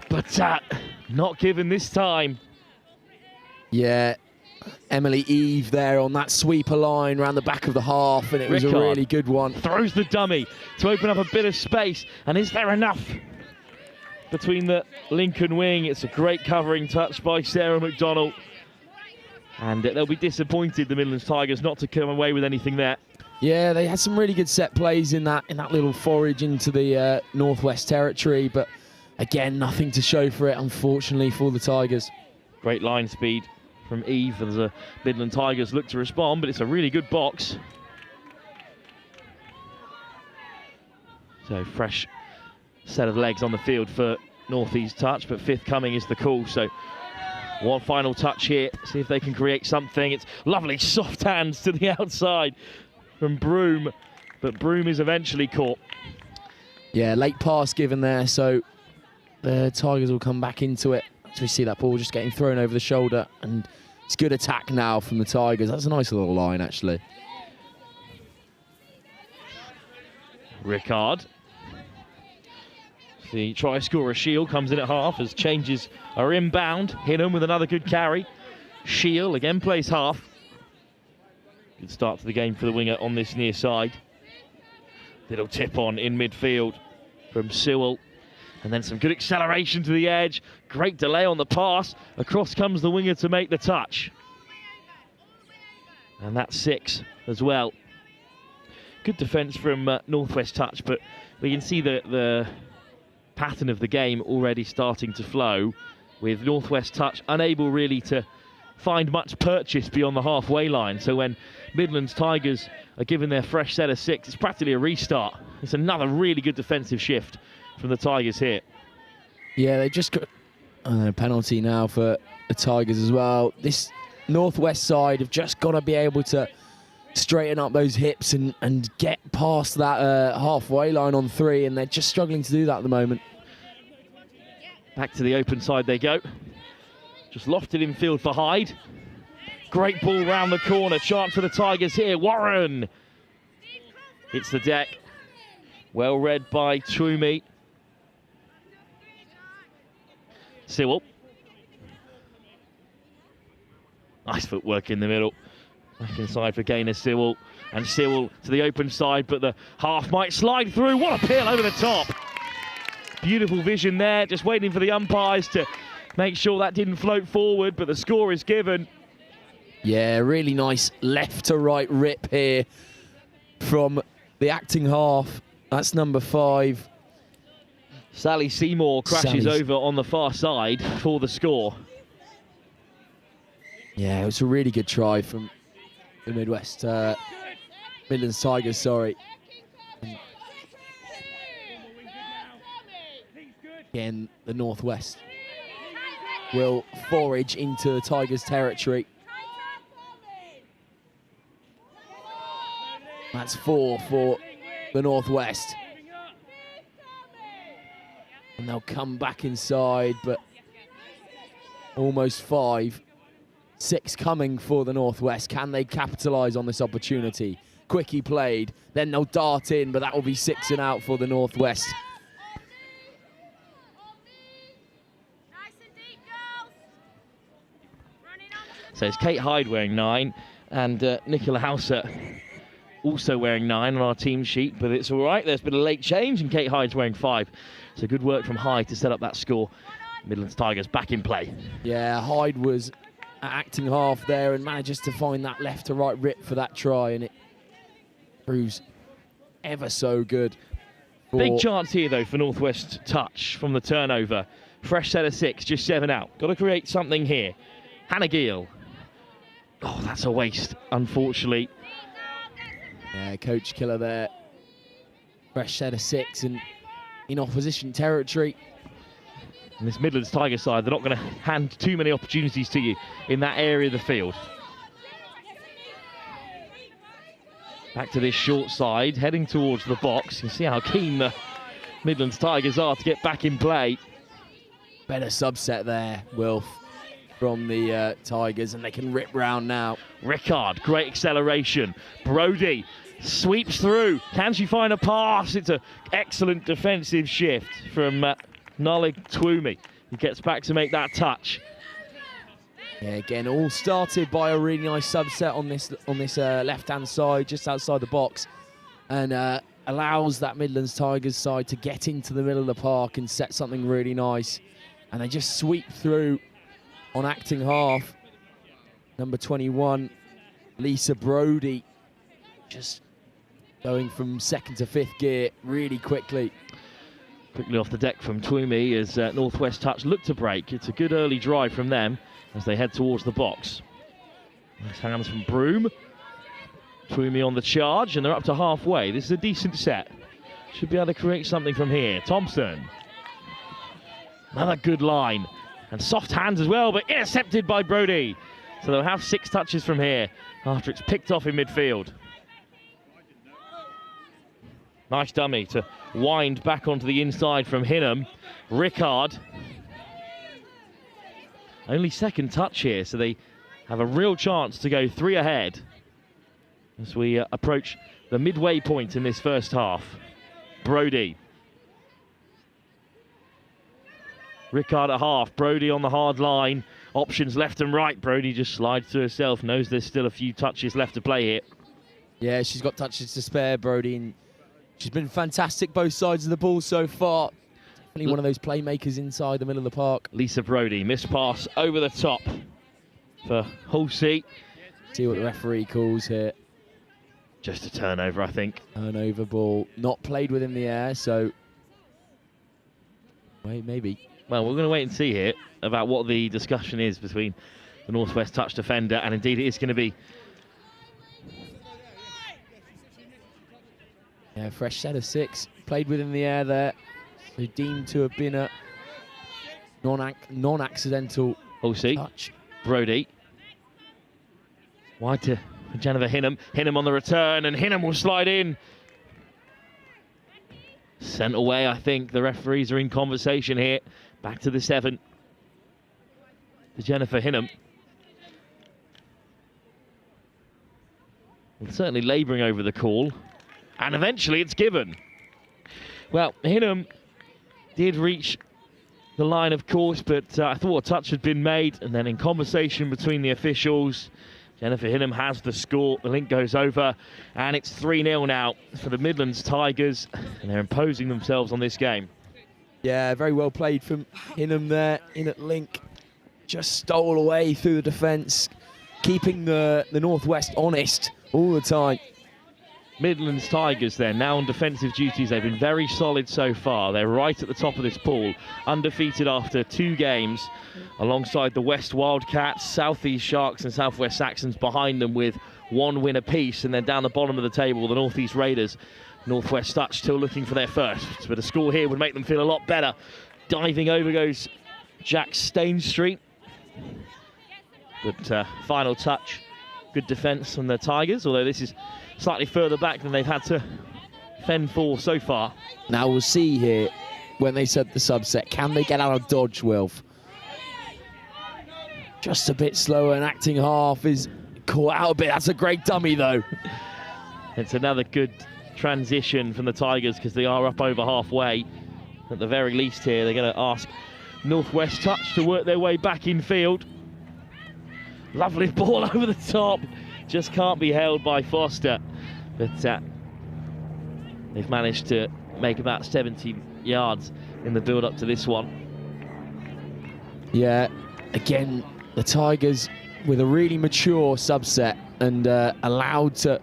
But not given this time. Yeah, Emily Eve there on that sweeper line around the back of the half, and it was a really good one. Throws the dummy to open up a bit of space. And is there enough between the Lincoln wing? It's a great covering touch by Sarah McDonald. And they'll be disappointed, the Midlands Tigers, not to come away with anything there. Yeah, they had some really good set plays in that little forage into the Northwest territory, but again, nothing to show for it, unfortunately, for the Tigers. Great line speed from Eve as the Midland Tigers look to respond, but it's a really good box. So fresh set of legs on the field for Northeast Touch, but 5th coming is the call. So One final touch here, see if they can create something. It's lovely soft hands to the outside from Broom, but Broom is eventually caught. Yeah, late pass given there, so the Tigers will come back into it. So we see that ball just getting thrown over the shoulder, and it's good attack now from the Tigers. That's a nice little line, actually. Rickard. The try scorer Shield comes in at half as changes are inbound. Hinham with another good carry. Shield again plays half. Good start to the game for the winger on this near side. Little tip on in midfield from Sewell. And then some good acceleration to the edge. Great delay on the pass. Across comes the winger to make the touch. And that's 6 as well. Good defence from Northwest Touch, but we can see the pattern of the game already starting to flow, with Northwest Touch unable really to find much purchase beyond the halfway line. So when Midlands Tigers are given their fresh set of 6, it's practically a restart. It's another really good defensive shift from the Tigers here. Yeah, they just got a penalty now for the Tigers as well. This Northwest side have just got to be able to straighten up those hips and get past that halfway line on 3, and they're just struggling to do that at the moment. Back to the open side they go. Just lofted in field for Hyde. Great ball round the corner. Chance for the Tigers here. Warren hits the deck. Well read by Twomey. Sewell. Nice footwork in the middle. Back inside for Gaynor Sewell. And Sewell to the open side, but the half might slide through. What a peel over the top. Beautiful vision there, just waiting for the umpires to make sure that didn't float forward, but the score is given. Yeah, really nice left to right rip here from the acting half. That's number 5. Sally Seymour crashes over on the far side for the score. Yeah, it was a really good try from the Midlands Tigers, sorry. Again, the Northwest will forage into the Tigers' territory. That's 4 for the Northwest. And they'll come back inside, but almost 5. 6 coming for the Northwest. Can they capitalise on this opportunity? Quickie played, then they'll dart in, but that will be 6 and out for the Northwest. So it's Kate Hyde wearing 9 and Nicola Hauser also wearing 9 on our team sheet, but it's all right. There's been a late change and Kate Hyde's wearing 5. So good work from Hyde to set up that score. Midlands Tigers back in play. Yeah, Hyde was acting half there and manages to find that left to right rip for that try, and it proves ever so good. Big chance here though for Northwest Touch from the turnover. Fresh set of 6, just 7 out. Got to create something here. Hannah Gill. Oh, that's a waste, unfortunately. Yeah, coach killer there. Fresh set of 6 and in opposition territory. And this Midlands Tiger side, they're not going to hand too many opportunities to you in that area of the field. Back to this short side, heading towards the box. You see how keen the Midlands Tigers are to get back in play. Better subset there, Wilf, from the Tigers, and they can rip round now. Rickard, great acceleration. Brody sweeps through. Can she find a pass? It's an excellent defensive shift from Nolig Twomey, who gets back to make that touch. Yeah, again, all started by a really nice subset on this left-hand side, just outside the box, and allows that Midlands Tigers side to get into the middle of the park and set something really nice. And they just sweep through on acting half. Number 21, Lisa Brody, just going from 2nd to 5th gear really quickly. Quickly off the deck from Twomey as Northwest Touch look to break. It's a good early drive from them as they head towards the box. Nice hands from Broom. Twomey on the charge, and they're up to halfway. This is a decent set. Should be able to create something from here. Thompson. Another good line. And soft hands as well, but intercepted by Brody. So they'll have 6 touches from here after it's picked off in midfield. Nice dummy to wind back onto the inside from Hinham. Rickard. Only second touch here, so they have a real chance to go 3 ahead as we approach the midway point in this first half. Brody. Rickard at half, Brody on the hard line. Options left and right. Brody just slides to herself, knows there's still a few touches left to play here. Yeah, she's got touches to spare, Brody, and she's been fantastic both sides of the ball so far. Definitely one of those playmakers inside the middle of the park. Lisa Brody, missed pass over the top for Hulsey. See what the referee calls here. Just a turnover, I think. Turnover ball, not played within the air, so wait, maybe. Well, we're going to wait and see here about what the discussion is between the Northwest touch defender, and indeed it is going to be. Yeah, fresh set of 6. Played within the air there. So deemed to have been a non-accidental touch. Brody. Wide to Jennifer Hinham. Hinham on the return, and Hinham will slide in. Sent away, I think. The referees are in conversation here. Back to the 7. To Jennifer Hinham. Well, certainly labouring over the call. And eventually it's given. Well, Hinham did reach the line, of course, but I thought a touch had been made. And then in conversation between the officials, Jennifer Hinham has the score. The link goes over, and it's 3-0 now for the Midlands Tigers, and they're imposing themselves on this game. Yeah, very well played from Hinham there, in at link. Just stole away through the defence, keeping the Northwest honest all the time. Midlands Tigers then, now on defensive duties. They've been very solid so far. They're right at the top of this pool, undefeated after 2 games, alongside the West Wildcats, South East Sharks and South West Saxons behind them with 1 win apiece. And then down the bottom of the table, the North East Raiders, Northwest Touch still looking for their first. But a score here would make them feel a lot better. Diving over goes Jack Stainstreet. Good final touch. Good defence from the Tigers, although this is slightly further back than they've had to fend for so far. Now we'll see here when they set the subset. Can they get out of dodge, Wilf? Just a bit slower, and acting half is caught out a bit. That's a great dummy, though. It's another good transition from the Tigers because they are up over halfway. At the very least here, they're going to ask Northwest Touch to work their way back in field. Lovely ball over the top. Just can't be held by Foster. But they've managed to make about 70 yards in the build-up to this one. Yeah, again, the Tigers with a really mature subset and allowed to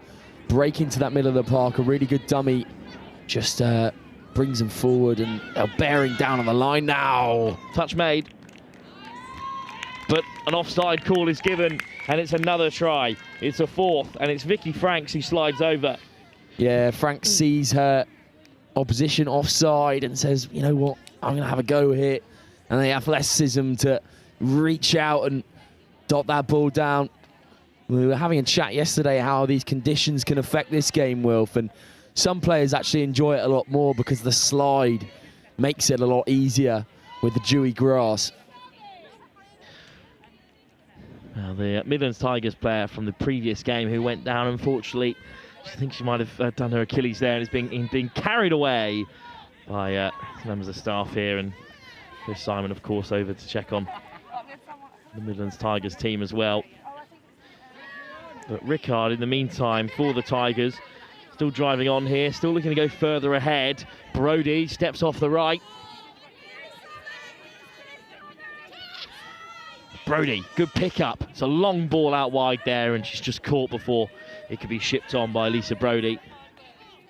break into that middle of the park. A really good dummy just brings them forward, and they're bearing down on the line now. Touch made. But an offside call is given, and it's another try. It's a 4th, and it's Vicky Franks who slides over. Yeah, Franks sees her opposition offside and says, you know what, I'm going to have a go here. And the athleticism to reach out and dot that ball down. We were having a chat yesterday how these conditions can affect this game, Wilf, and some players actually enjoy it a lot more because the slide makes it a lot easier with the dewy grass. Now, the Midlands Tigers player from the previous game who went down, unfortunately, I think she might have done her Achilles there and is being carried away by members of staff here, and Chris Simon, of course, over to check on the Midlands Tigers team as well. But Rickard, in the meantime, for the Tigers, still driving on here, still looking to go further ahead. Brody steps off the right. Brody, good pickup. It's a long ball out wide there, and she's just caught before it could be shipped on by Lisa Brody.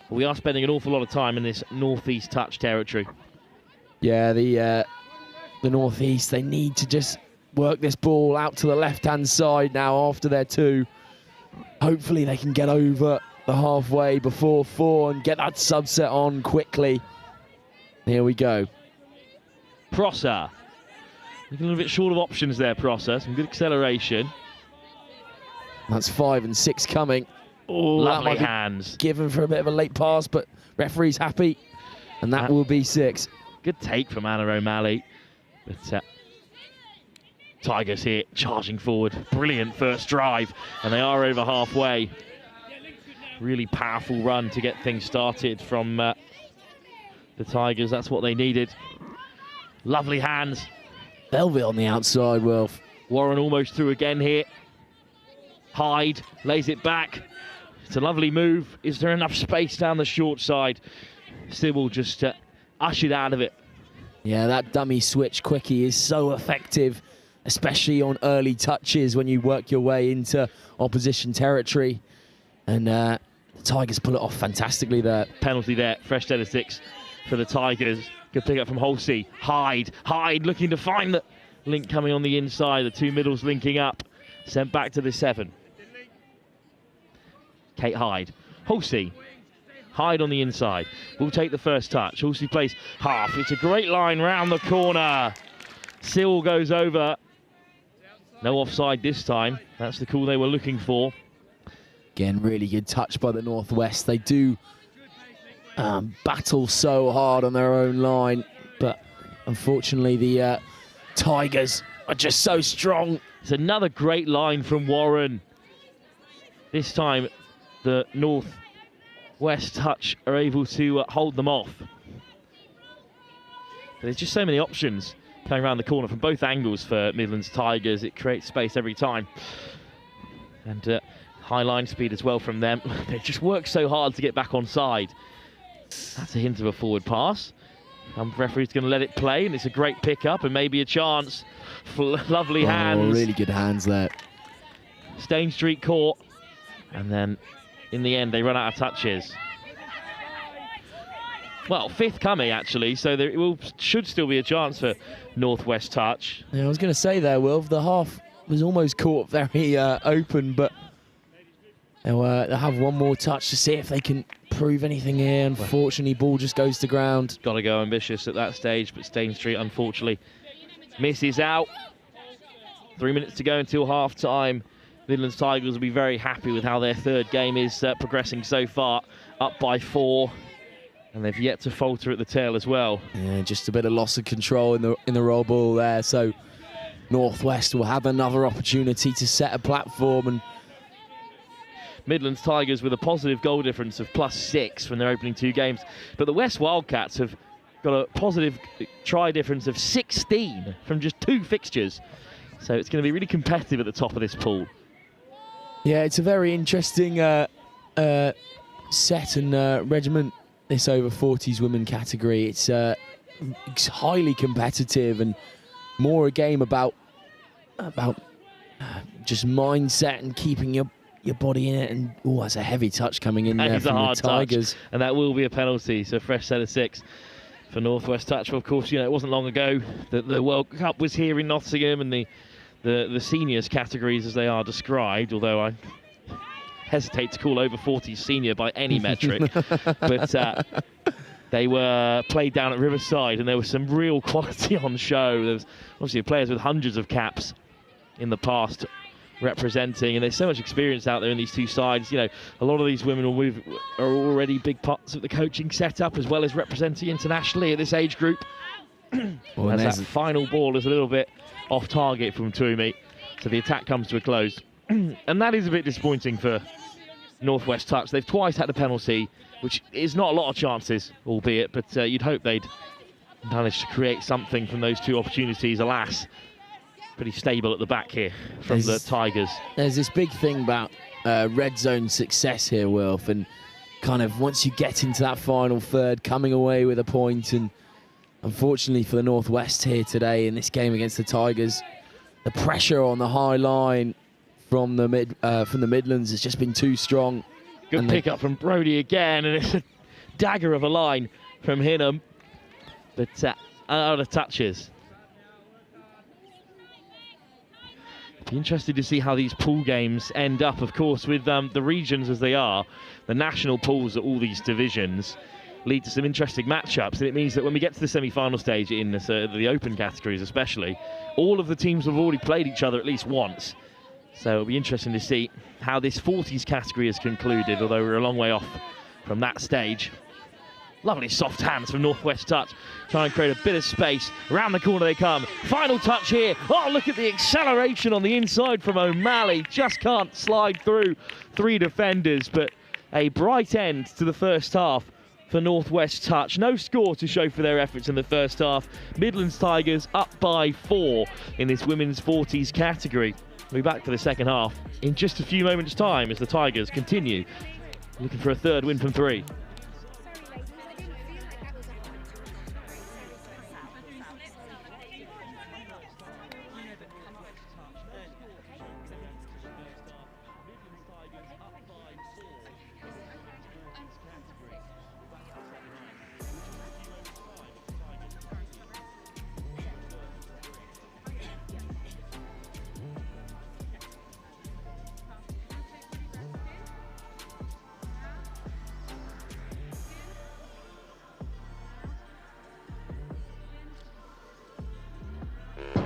But we are spending an awful lot of time in this Northeast Touch territory. Yeah, the Northeast, they need to just work this ball out to the left-hand side now after their 2. Hopefully they can get over the halfway before 4 and get that subset on quickly. Here we go. Prosser. Looking a little bit short of options there, Prosser. Some good acceleration. That's 5 and 6 coming. Oh, lovely lovely hands. Given for a bit of a late pass, but referee's happy. And that will be 6. Good take from Anna O'Malley. But Tigers here charging forward. Brilliant first drive. And they are over halfway. Really powerful run to get things started from the Tigers. That's what they needed. Lovely hands. Velvet on the outside, Wilf. Warren almost through again here. Hyde lays it back. It's a lovely move. Is there enough space down the short side? Sybil just ushered out of it. Yeah, that dummy switch quickie is so effective, especially on early touches when you work your way into opposition territory. And the Tigers pull it off fantastically there. Penalty there, fresh set of 6 for the Tigers. Good pick up from Halsey. Hyde looking to find the link coming on the inside. The two middles linking up. Sent back to the 7. Kate Hyde. Halsey. Hyde on the inside. Will take the first touch. Halsey plays half. It's a great line round the corner. Sill goes over. No offside this time. That's the call they were looking for. Again, really good touch by the Northwest. They do battle so hard on their own line, but unfortunately the Tigers are just so strong. It's another great line from Warren. This time the Northwest touch are able to hold them off. But there's just so many options coming around the corner from both angles for Midlands Tigers. It creates space every time. And high line speed as well from them. They just work so hard to get back on side. That's a hint of a forward pass. Referee's going to let it play, and it's a great pick-up and maybe a chance for lovely hands. Really good hands there. Stain Street caught, and then in the end they run out of touches. Well, 5th coming actually, so there should still be a chance for Northwest touch. Yeah, I was going to say there, Wilf, the half was almost caught very open, but they'll have one more touch to see if they can prove anything here. Unfortunately, ball just goes to ground. Got to go ambitious at that stage, but Stain Street unfortunately misses out. 3 minutes to go until half-time. Midlands Tigers will be very happy with how their 3rd game is progressing so far, up by 4, and they've yet to falter at the tail as well. Yeah, just a bit of loss of control in the roll ball there, so Northwest will have another opportunity to set a platform. And Midlands Tigers with a positive goal difference of +6 from their opening 2 games, but the West Wildcats have got a positive try difference of 16 from just 2 fixtures, so it's going to be really competitive at the top of this pool. Yeah, it's a very interesting set and regiment, this over 40s women category. It's highly competitive and more a game about just mindset and keeping your body in it. And that's a heavy touch coming in there from the Tigers. Touch, and that will be a penalty, so fresh set of 6 for Northwest touch. Well, of course, you know, it wasn't long ago that the World Cup was here in Nottingham, and the seniors categories as they are described, although I hesitate to call over 40 senior by any metric, but they were played down at Riverside, and there was some real quality on show. There was obviously players with hundreds of caps in the past representing, and there's so much experience out there in these two sides. You know, a lot of these women are already big parts of the coaching setup, as well as representing internationally at this age group. Well, as that final ball is a little bit off target from Toomey, so the attack comes to a close. And that is a bit disappointing for Northwest touch. They've twice had a penalty, which is not a lot of chances, albeit, but you'd hope they'd manage to create something from those 2 opportunities. Alas, pretty stable at the back here from the Tigers. There's this big thing about red zone success here, Wilf, and kind of once you get into that final third, coming away with a point. And unfortunately for the Northwest here today in this game against the Tigers, the pressure on the high line from the Midlands has just been too strong. Good pick up from Brody again, and it's a dagger of a line from Hinham, but out of touches. Be interested to see how these pool games end up, of course, with the regions as they are, the national pools at all these divisions. lead to some interesting matchups, and it means that when we get to the semi-final stage in the open categories especially, all of the teams have already played each other at least once. So it'll be interesting to see how this 40s category is concluded, although we're a long way off from that stage. Lovely soft hands from Northwest Touch, trying to create a bit of space. Around the corner they come. Final touch here. Oh, look at the acceleration on the inside from O'Malley. Just can't slide through 3 defenders, but a bright end to the first half for Northwest Touch. No score to show for their efforts in the first half. Midlands Tigers up by 4 in this women's 40s category. We'll be back for the second half in just a few moments' time as the Tigers continue looking for a third win from 3.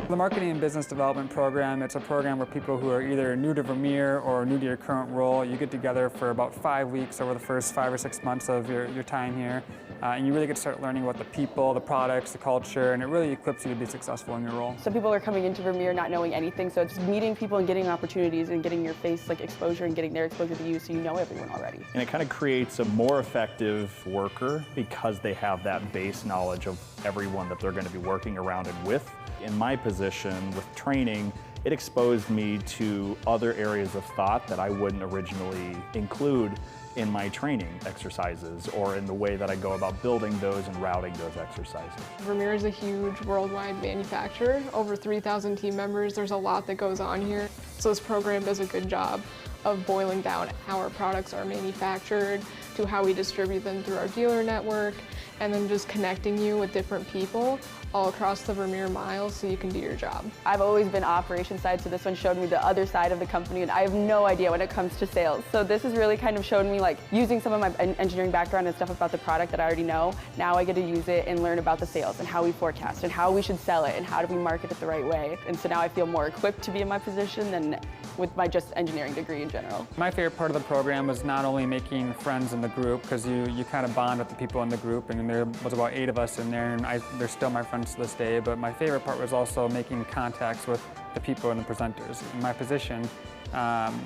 The Marketing and Business Development Program, it's a program where people who are either new to Vermeer or new to your current role, you get together for about 5 weeks over the first 5 or 6 months of your time here. And you really get to start learning about the people, the products, the culture, and it really equips you to be successful in your role. Some people are coming into Vermeer not knowing anything, so it's meeting people and getting opportunities and getting your face exposure and getting their exposure to you so you know everyone already. And it kind of creates a more effective worker because they have that base knowledge of everyone that they're going to be working around and with. In my position with training, it exposed me to other areas of thought that I wouldn't originally include in my training exercises or in the way that I go about building those and routing those exercises. Vermeer is a huge worldwide manufacturer, over 3,000 team members. There's a lot that goes on here. So this program does a good job of boiling down how our products are manufactured to how we distribute them through our dealer network, and then just connecting you with different people all across the Vermeer miles so you can do your job. I've always been operations side, so this one showed me the other side of the company, and I have no idea when it comes to sales. So this has really kind of shown me using some of my engineering background and stuff about the product that I already know. Now I get to use it and learn about the sales and how we forecast and how we should sell it and how do we market it the right way. And so now I feel more equipped to be in my position than with my just engineering degree in general. My favorite part of the program was not only making friends in the group, because you kind of bond with the people in the group, and there was about 8 of us in there, and they're still my friends to this day, but my favorite part was also making contacts with the people and the presenters. In my position,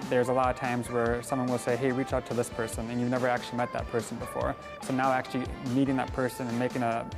there's a lot of times where someone will say, hey, reach out to this person, and you've never actually met that person before. So now actually meeting that person and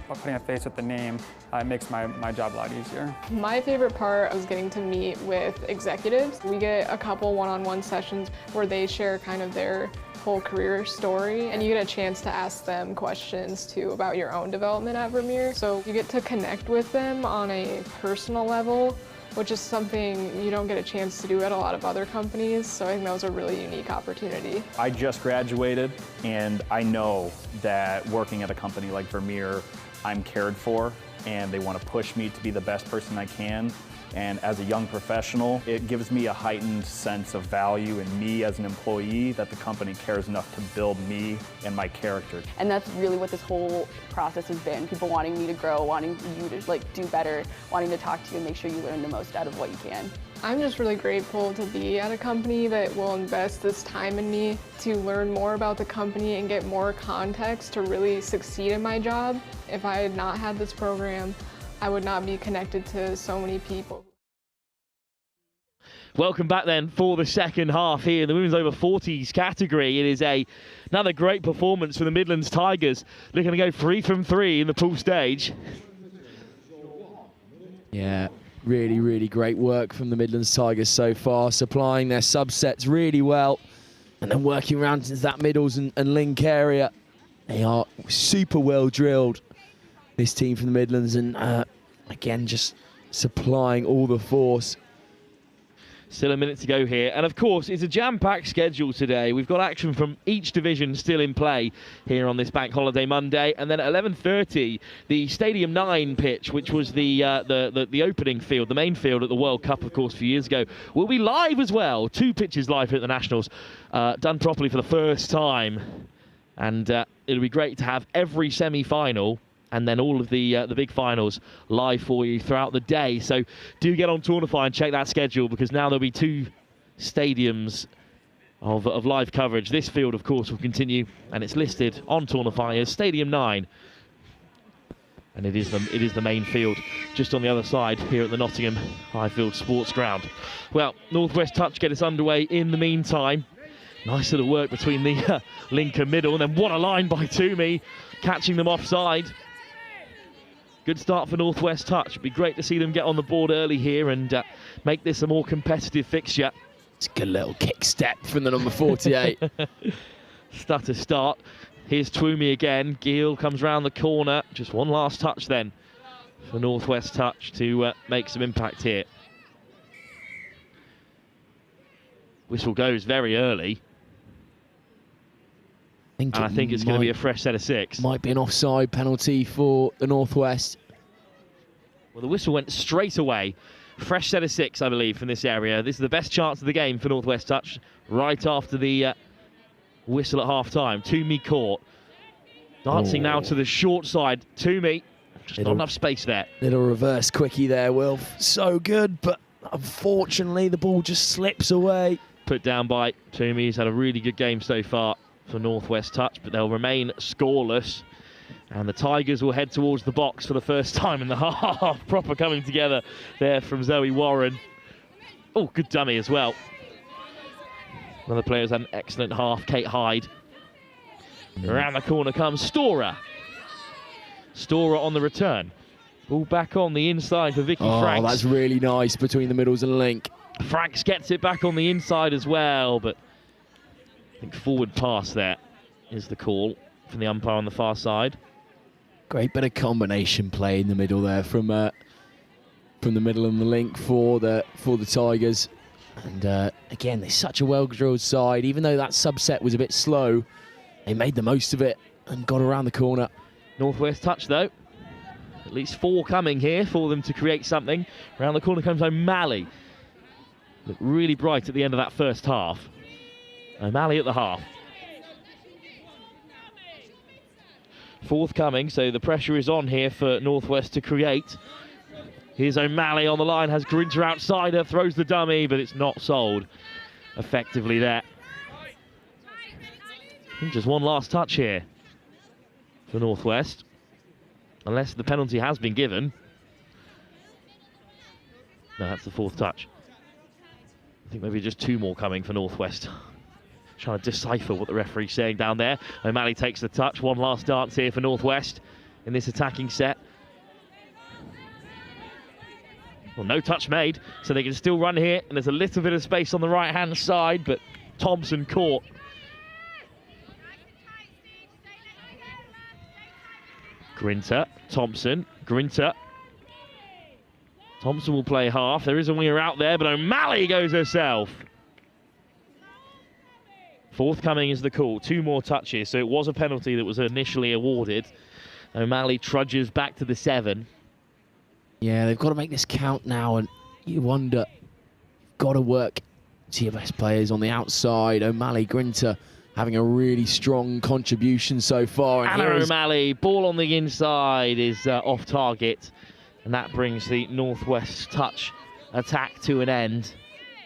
putting a face with the name, it makes my job a lot easier. My favorite part was getting to meet with executives. We get a couple one-on-one sessions where they share kind of their whole career story, and you get a chance to ask them questions too about your own development at Vermeer. So you get to connect with them on a personal level, which is something you don't get a chance to do at a lot of other companies. So I think that was a really unique opportunity. I just graduated, and I know that working at a company like Vermeer, I'm cared for, and they want to push me to be the best person I can. And as a young professional, it gives me a heightened sense of value in me as an employee, that the company cares enough to build me and my character. And that's really what this whole process has been. People wanting me to grow, wanting you to do better, wanting to talk to you and make sure you learn the most out of what you can. I'm just really grateful to be at a company that will invest this time in me to learn more about the company and get more context to really succeed in my job. If I had not had this program, I would not be connected to so many people. Welcome back then for the second half here in the women's over 40s category. It is another great performance for the Midlands Tigers, looking to go 3 from 3 in the pool stage. Yeah, really, really great work from the Midlands Tigers so far, supplying their subsets really well and then working around into that middles and link area. They are super well drilled, this team from the Midlands, and again, just supplying all the force. Still a minute to go here, and of course it's a jam-packed schedule today. We've got action from each division still in play here on this Bank Holiday Monday, and then at 11:30 the Stadium 9 pitch, which was the opening field, the main field at the World Cup, of course, a few years ago, will be live as well. 2 pitches live at the Nationals, done properly for the first time, and it'll be great to have every semi-final and then all of the big finals live for you throughout the day. So do get on Tournify and check that schedule, because now there'll be 2 stadiums of live coverage. This field, of course, will continue, and it's listed on Tournify as Stadium 9. And it is the main field just on the other side here at the Nottingham Highfield Sports Ground. Well, Northwest Touch get us underway in the meantime. Nice little work between the link and middle, and then what a line by Toomey, catching them offside. Good start for Northwest Touch. It'd be great to see them get on the board early here and make this a more competitive fixture. It's a good little kick step from the number 48. Stutter start. Here's Twomey again. Gill comes round the corner. Just one last touch then for Northwest Touch to make some impact here. Whistle goes very early. I think it's going to be a fresh set of 6. Might be an offside penalty for the Northwest. Well, the whistle went straight away. Fresh set of 6, I believe, from this area. This is the best chance of the game for Northwest Touch, right after the whistle at half-time. Toomey caught. Dancing now to the short side. Toomey, just not enough space there. Little reverse quickie there, Wilf. So good, but unfortunately the ball just slips away. Put down by Toomey. He's had a really good game so far for Northwest Touch, but they'll remain scoreless. And the Tigers will head towards the box for the first time in the half. Proper coming together there from Zoe Warren. Oh, good dummy as well. One of the players had an excellent half, Kate Hyde. Around the corner comes Storer. Storer on the return. Ball back on the inside for Vicky Franks. Oh, that's really nice between the middles and link. Franks gets it back on the inside as well, but I think forward pass there is the call from the umpire on the far side. Great bit of combination play in the middle there from the middle and the link for the Tigers. And again, they're such a well-drilled side. Even though that subset was a bit slow, they made the most of it and got around the corner. Northwest Touch, though. At least 4 coming here for them to create something. Around the corner comes O'Malley. Looked really bright at the end of that first half. O'Malley at the half. 4th coming, so the pressure is on here for Northwest to create. Here's O'Malley on the line, has Grinter outside her, throws the dummy, but it's not sold effectively there. I think just one last touch here for Northwest, unless the penalty has been given. No, that's the 4th touch. I think maybe just 2 more coming for Northwest. Trying to decipher what the referee's saying down there. O'Malley takes the touch. One last dance here for Northwest in this attacking set. Well, no touch made, so they can still run here, and there's a little bit of space on the right-hand side, but Thompson caught. Grinter, Thompson, Grinter. Thompson will play half. There is a winger out there, but O'Malley goes herself. 4th coming is the call. 2 more touches, so it was a penalty that was initially awarded. O'Malley trudges back to the 7. Yeah, they've got to make this count now, and you wonder, got to work to your best players on the outside. O'Malley, Grinter having a really strong contribution so far. And Anna O'Malley, ball on the inside is off target, and that brings the Northwest Touch attack to an end.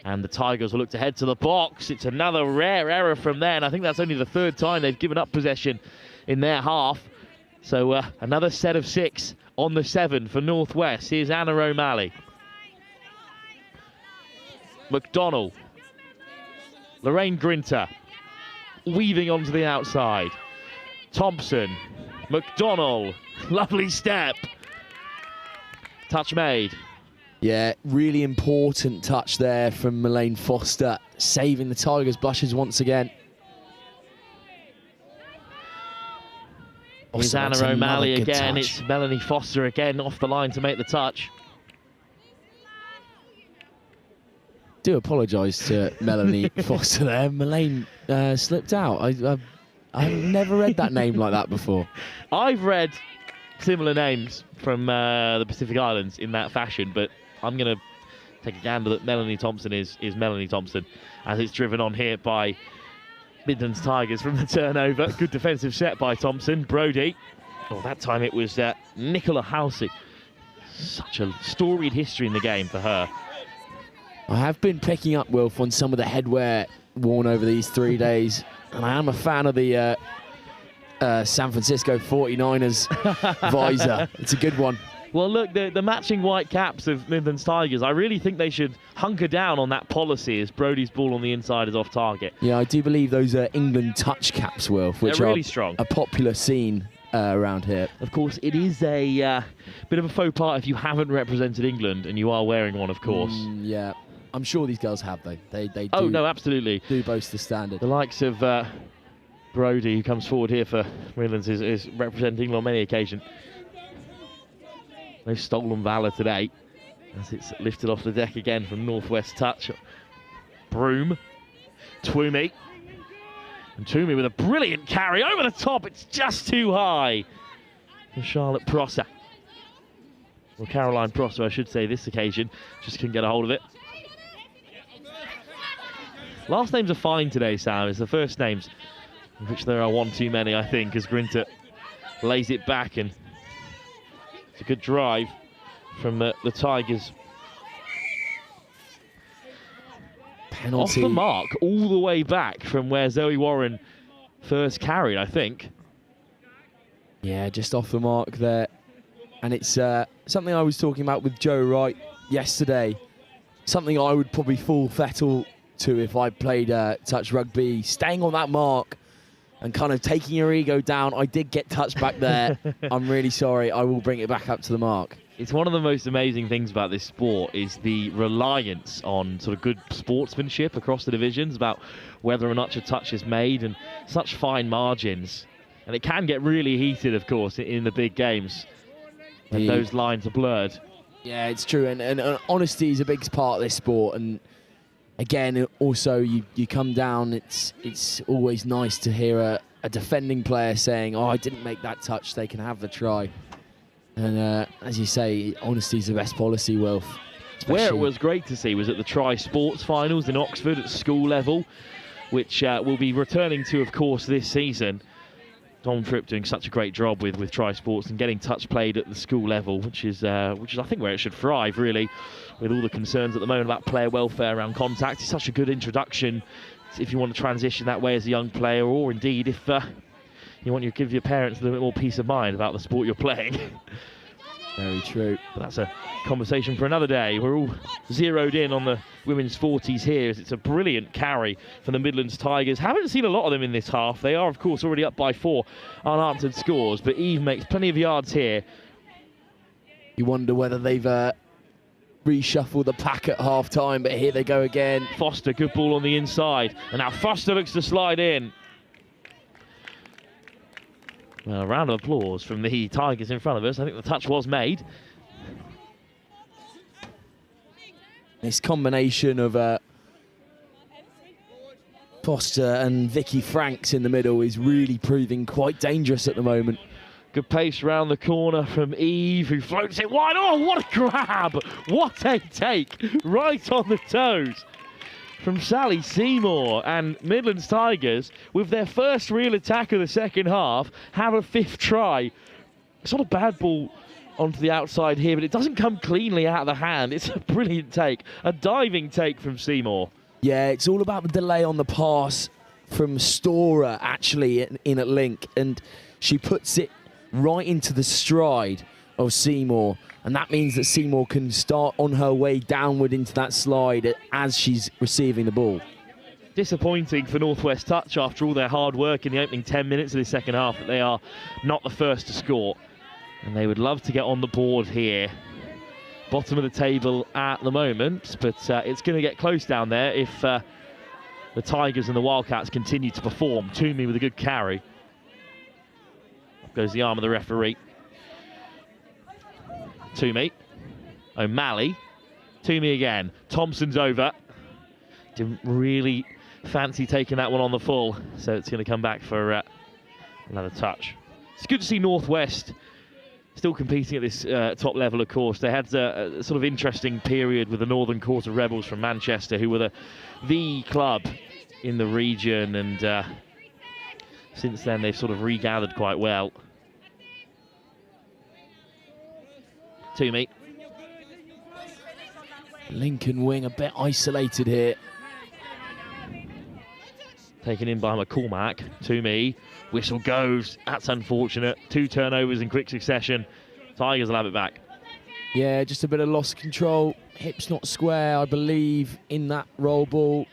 And the Tigers will look to head to the box. It's another rare error from there, and I think that's only the 3rd time they've given up possession in their half. So another set of 6 on the 7 for Northwest. Here's Anna O'Malley. McDonnell. Lorraine Grinter. Weaving onto the outside. Thompson. McDonnell. Lovely step. Touch made. Yeah, really important touch there from Melaine Foster, saving the Tigers' blushes once again. Here's Anna O'Malley again. Touch. It's Melanie Foster again off the line to make the touch. Do apologise to Melanie Foster there. Melaine slipped out. I've never read that name like that before. I've read similar names from the Pacific Islands in that fashion, but I'm going to take a gander that Melanie Thompson is Melanie Thompson, as it's driven on here by Midlands Tigers from the turnover. Good defensive set by Thompson. Brodie. Oh, that time it was Nicola Housey. Such a storied history in the game for her. I have been picking up, Wilf, on some of the headwear worn over these 3 days, and I am a fan of the San Francisco 49ers visor. It's a good one. Well, look, the matching white caps of Midlands Tigers, I really think they should hunker down on that policy as Brodie's ball on the inside is off target. Yeah, I do believe those are England touch caps, Wilf, which They're really are strong. A popular scene around here. Of course, it is a bit of a faux pas if you haven't represented England and you are wearing one, of course. Yeah, I'm sure these girls have, though. They do. Oh, no, absolutely. Do boast the standard. The likes of Brodie, who comes forward here for Midlands, is representing England on many occasions. No stolen valour today, as it's lifted off the deck again from Northwest Touch. Broom, Twomey, and Twomey with a brilliant carry over the top. It's just too high for Charlotte Prosser. Well, Caroline Prosser, I should say, this occasion, just couldn't get a hold of it. Last names are fine today, Sam. It's the first names, of which there are one too many, I think, as Grinter lays it back, and it's a good drive from the Tigers. Penalty. Off the mark, all the way back from where Zoe Warren first carried, I think. Yeah, just off the mark there. And it's something I was talking about with Joe Wright yesterday. Something I would probably fall fettle to if I played touch rugby. Staying on that mark and kind of taking your ego down. I did get touched back there. I'm really sorry. I will bring it back up to the mark. It's one of the most amazing things about this sport is the reliance on sort of good sportsmanship across the divisions about whether or not a touch is made, and such fine margins. And it can get really heated, of course, in the big games when those lines are blurred. Yeah, it's true. And honesty is a big part of this sport. And again, also, you come down, it's always nice to hear a defending player saying, oh, I didn't make that touch, they can have the try. And as you say, honesty is the best policy, Wilf. Where it was great to see was at the Tri Sports Finals in Oxford at school level, which will be returning to, of course, this season. Dom Tripp doing such a great job with Tri Sports and getting touch played at the school level, which is I think where it should thrive, really, with all the concerns at the moment about player welfare around contact. It's such a good introduction if you want to transition that way as a young player, or indeed if you want to give your parents a little bit more peace of mind about the sport you're playing. Very true. But that's a conversation for another day. We're all zeroed in on the women's 40s here, as it's a brilliant carry for the Midlands Tigers. Haven't seen a lot of them in this half. They are, of course, already up by 4 unanswered scores, but Eve makes plenty of yards here. You wonder whether they've reshuffled the pack at half-time, but here they go again. Foster, good ball on the inside, and now Foster looks to slide in. Well, a round of applause from the Tigers in front of us. I think the touch was made. This combination of Foster and Vicky Franks in the middle is really proving quite dangerous at the moment. Good pace round the corner from Eve, who floats it wide. Oh, what a grab! What a take! Right on the toes from Sally Seymour. And Midlands Tigers, with their first real attack of the second half, have a 5th try. It's not a bad ball onto the outside here, but it doesn't come cleanly out of the hand. It's a brilliant take, a diving take from Seymour. Yeah, it's all about the delay on the pass from Storer, actually, in at link, and she puts it right into the stride of Seymour, and that means that Seymour can start on her way downward into that slide as she's receiving the ball. Disappointing for Northwest Touch after all their hard work in the opening 10 minutes of the second half that they are not the first to score, and they would love to get on the board here. Bottom of the table at the moment, but it's going to get close down there if the Tigers and the Wildcats continue to perform. Toomey with a good carry. Up goes the arm of the referee. Toomey, O'Malley, Toomey again. Thompson's over. Didn't really fancy taking that one on the full, so it's going to come back for another touch. It's good to see Northwest still competing at this top level, of course. They had a sort of interesting period with the Northern Quarter Rebels from Manchester, who were the club in the region, and since then they've sort of regathered quite well. Toomey. Lincoln wing a bit isolated here. Taken in by McCormack. Toomey. Whistle goes. That's unfortunate. 2 turnovers in quick succession. Tigers will have it back. Yeah, just a bit of lost control. Hips not square, I believe, in that roll ball.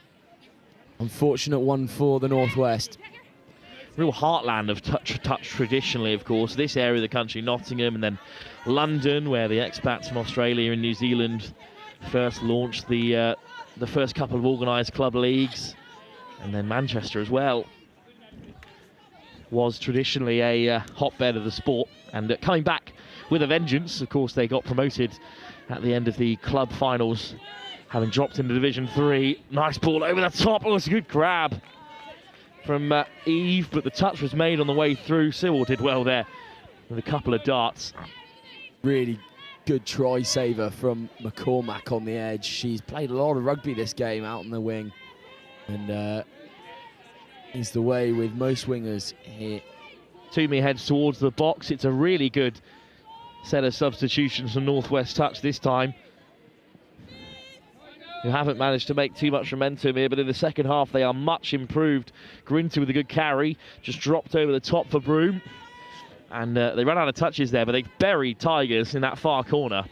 Unfortunate one for the Northwest. Real heartland of touch traditionally, of course. This area of the country, Nottingham, and then London, where the expats from Australia and New Zealand first launched the first couple of organised club leagues, and then Manchester as well was traditionally a hotbed of the sport, and coming back with a vengeance. Of course, they got promoted at the end of the club finals, having dropped into Division 3. Nice ball over the top. Oh, it's a good grab from Eve, but the touch was made on the way through. Sewell did well there with a couple of darts. Really good try saver from McCormack on the edge. She's played a lot of rugby this game out in the wing, and is the way with most wingers here. Toomey heads towards the box. It's a really good set of substitutions from Northwest Touch this time, who haven't managed to make too much momentum here, but in the second half they are much improved. Grinter with a good carry, just dropped over the top for Broom, and they ran out of touches there, but they buried Tigers in that far corner.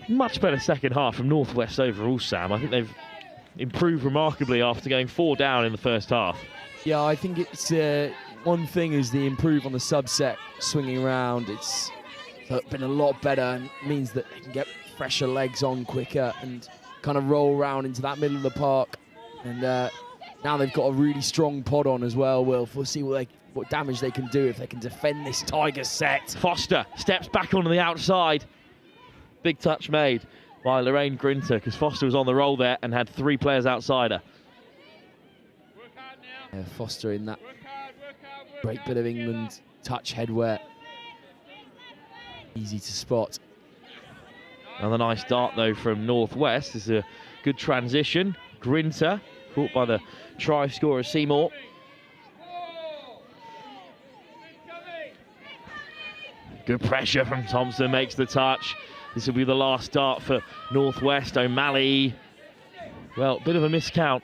Much better second half from Northwest overall, Sam. I think they've improved remarkably after going 4 down in the first half. Yeah, I think it's one thing is the improve on the subset, swinging around. It's been a lot better, and means that they can get fresher legs on quicker and kind of roll around into that middle of the park. And now they've got a really strong pod on as well, Wilf. We'll see what damage they can do if they can defend this Tiger set. Foster steps back onto the outside. Big touch made by Lorraine Grinter, because Foster was on the roll there and had 3 players outside her. Yeah, Foster in that great bit of England touch headwear. Easy to spot. Another nice dart though from Northwest. This is a good transition. Grinter caught by the try scorer Seymour. Good pressure from Thompson, makes the touch. This will be the last dart for Northwest. O'Malley, well, bit of a miscount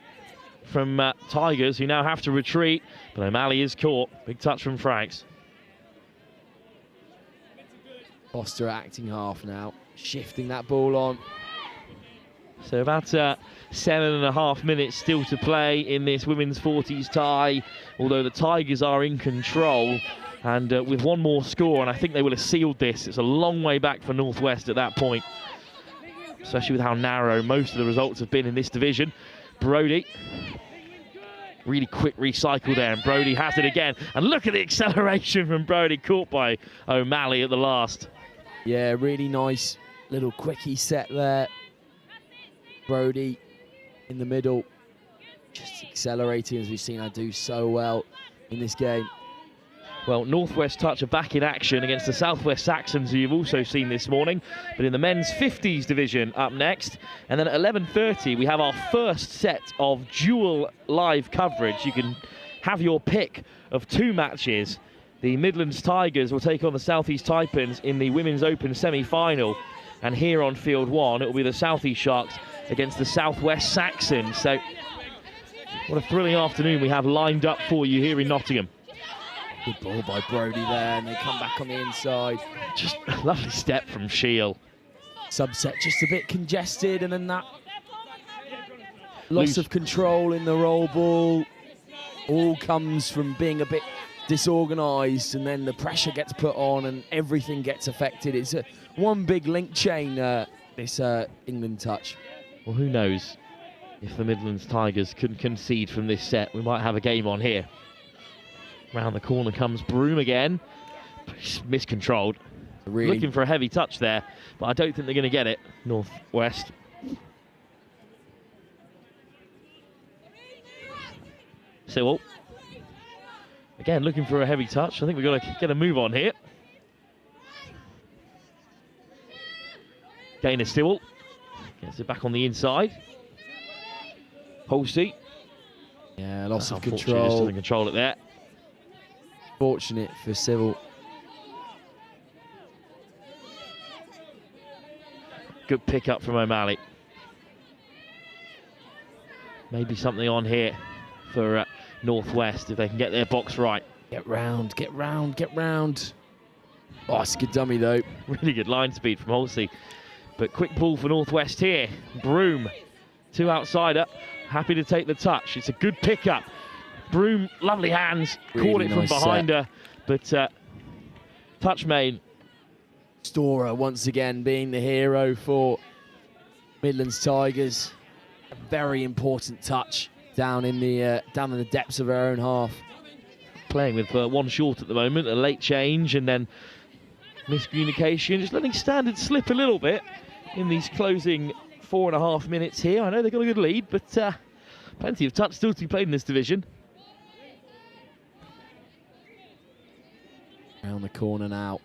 from Tigers, who now have to retreat, but O'Malley is caught. Big touch from Franks. Foster acting half now, shifting that ball on. So about 7.5 minutes still to play in this women's 40s tie, although the Tigers are in control. And with one more score, and I think they will have sealed this. It's a long way back for Northwest at that point, especially with how narrow most of the results have been in this division. Brody, really quick recycle there, and Brody has it again. And look at the acceleration from Brody, caught by O'Malley at the last. Yeah, really nice little quickie set there. Brody in the middle, just accelerating, as we've seen her do so well in this game. Well, Northwest Touch are back in action against the Southwest Saxons, who you've also seen this morning, but in the men's 50s division up next. And then at 11:30, we have our first set of dual live coverage. You can have your pick of 2 matches. The Midlands Tigers will take on the South East Taipans in the Women's Open semi-final. And here on Field 1, it will be the South East Sharks against the Southwest Saxons. So what a thrilling afternoon we have lined up for you here in Nottingham. Good ball by Brody there, and they come back on the inside. Just a lovely step from Shield. Subset just a bit congested, and then that loss of control in the roll ball all comes from being a bit disorganised, and then the pressure gets put on and everything gets affected. It's one big link chain, this England touch. Well, who knows if the Midlands Tigers can concede from this set. We might have a game on here. Round the corner comes Broom again. He's miscontrolled. Really looking for a heavy touch there, but I don't think they're going to get it. Northwest. Sewell. Again, looking for a heavy touch. I think we've got to get a move on here. Gainer Sewell. Gets it back on the inside. Holsey. Yeah, loss of Unfortunately, just control. doesn't control it there. Fortunate for Civil. Good pick up from O'Malley. Maybe something on here for Northwest if they can get their box right. Get round, get round, get round. Oh, it's a good dummy though. Really good line speed from Holsey. But quick ball for Northwest here. Broom, 2 outsider, happy to take the touch. It's a good pickup. Broom, lovely hands, Really caught it nice from behind set. her. But touch main. Storer once again being the hero for Midlands Tigers. A very important touch down in the depths of her own half. Playing with 1 short at the moment, a late change and then miscommunication, just letting standards slip a little bit in these closing 4.5 minutes here. I know they've got a good lead, but plenty of touch still to be played in this division. Around the corner now.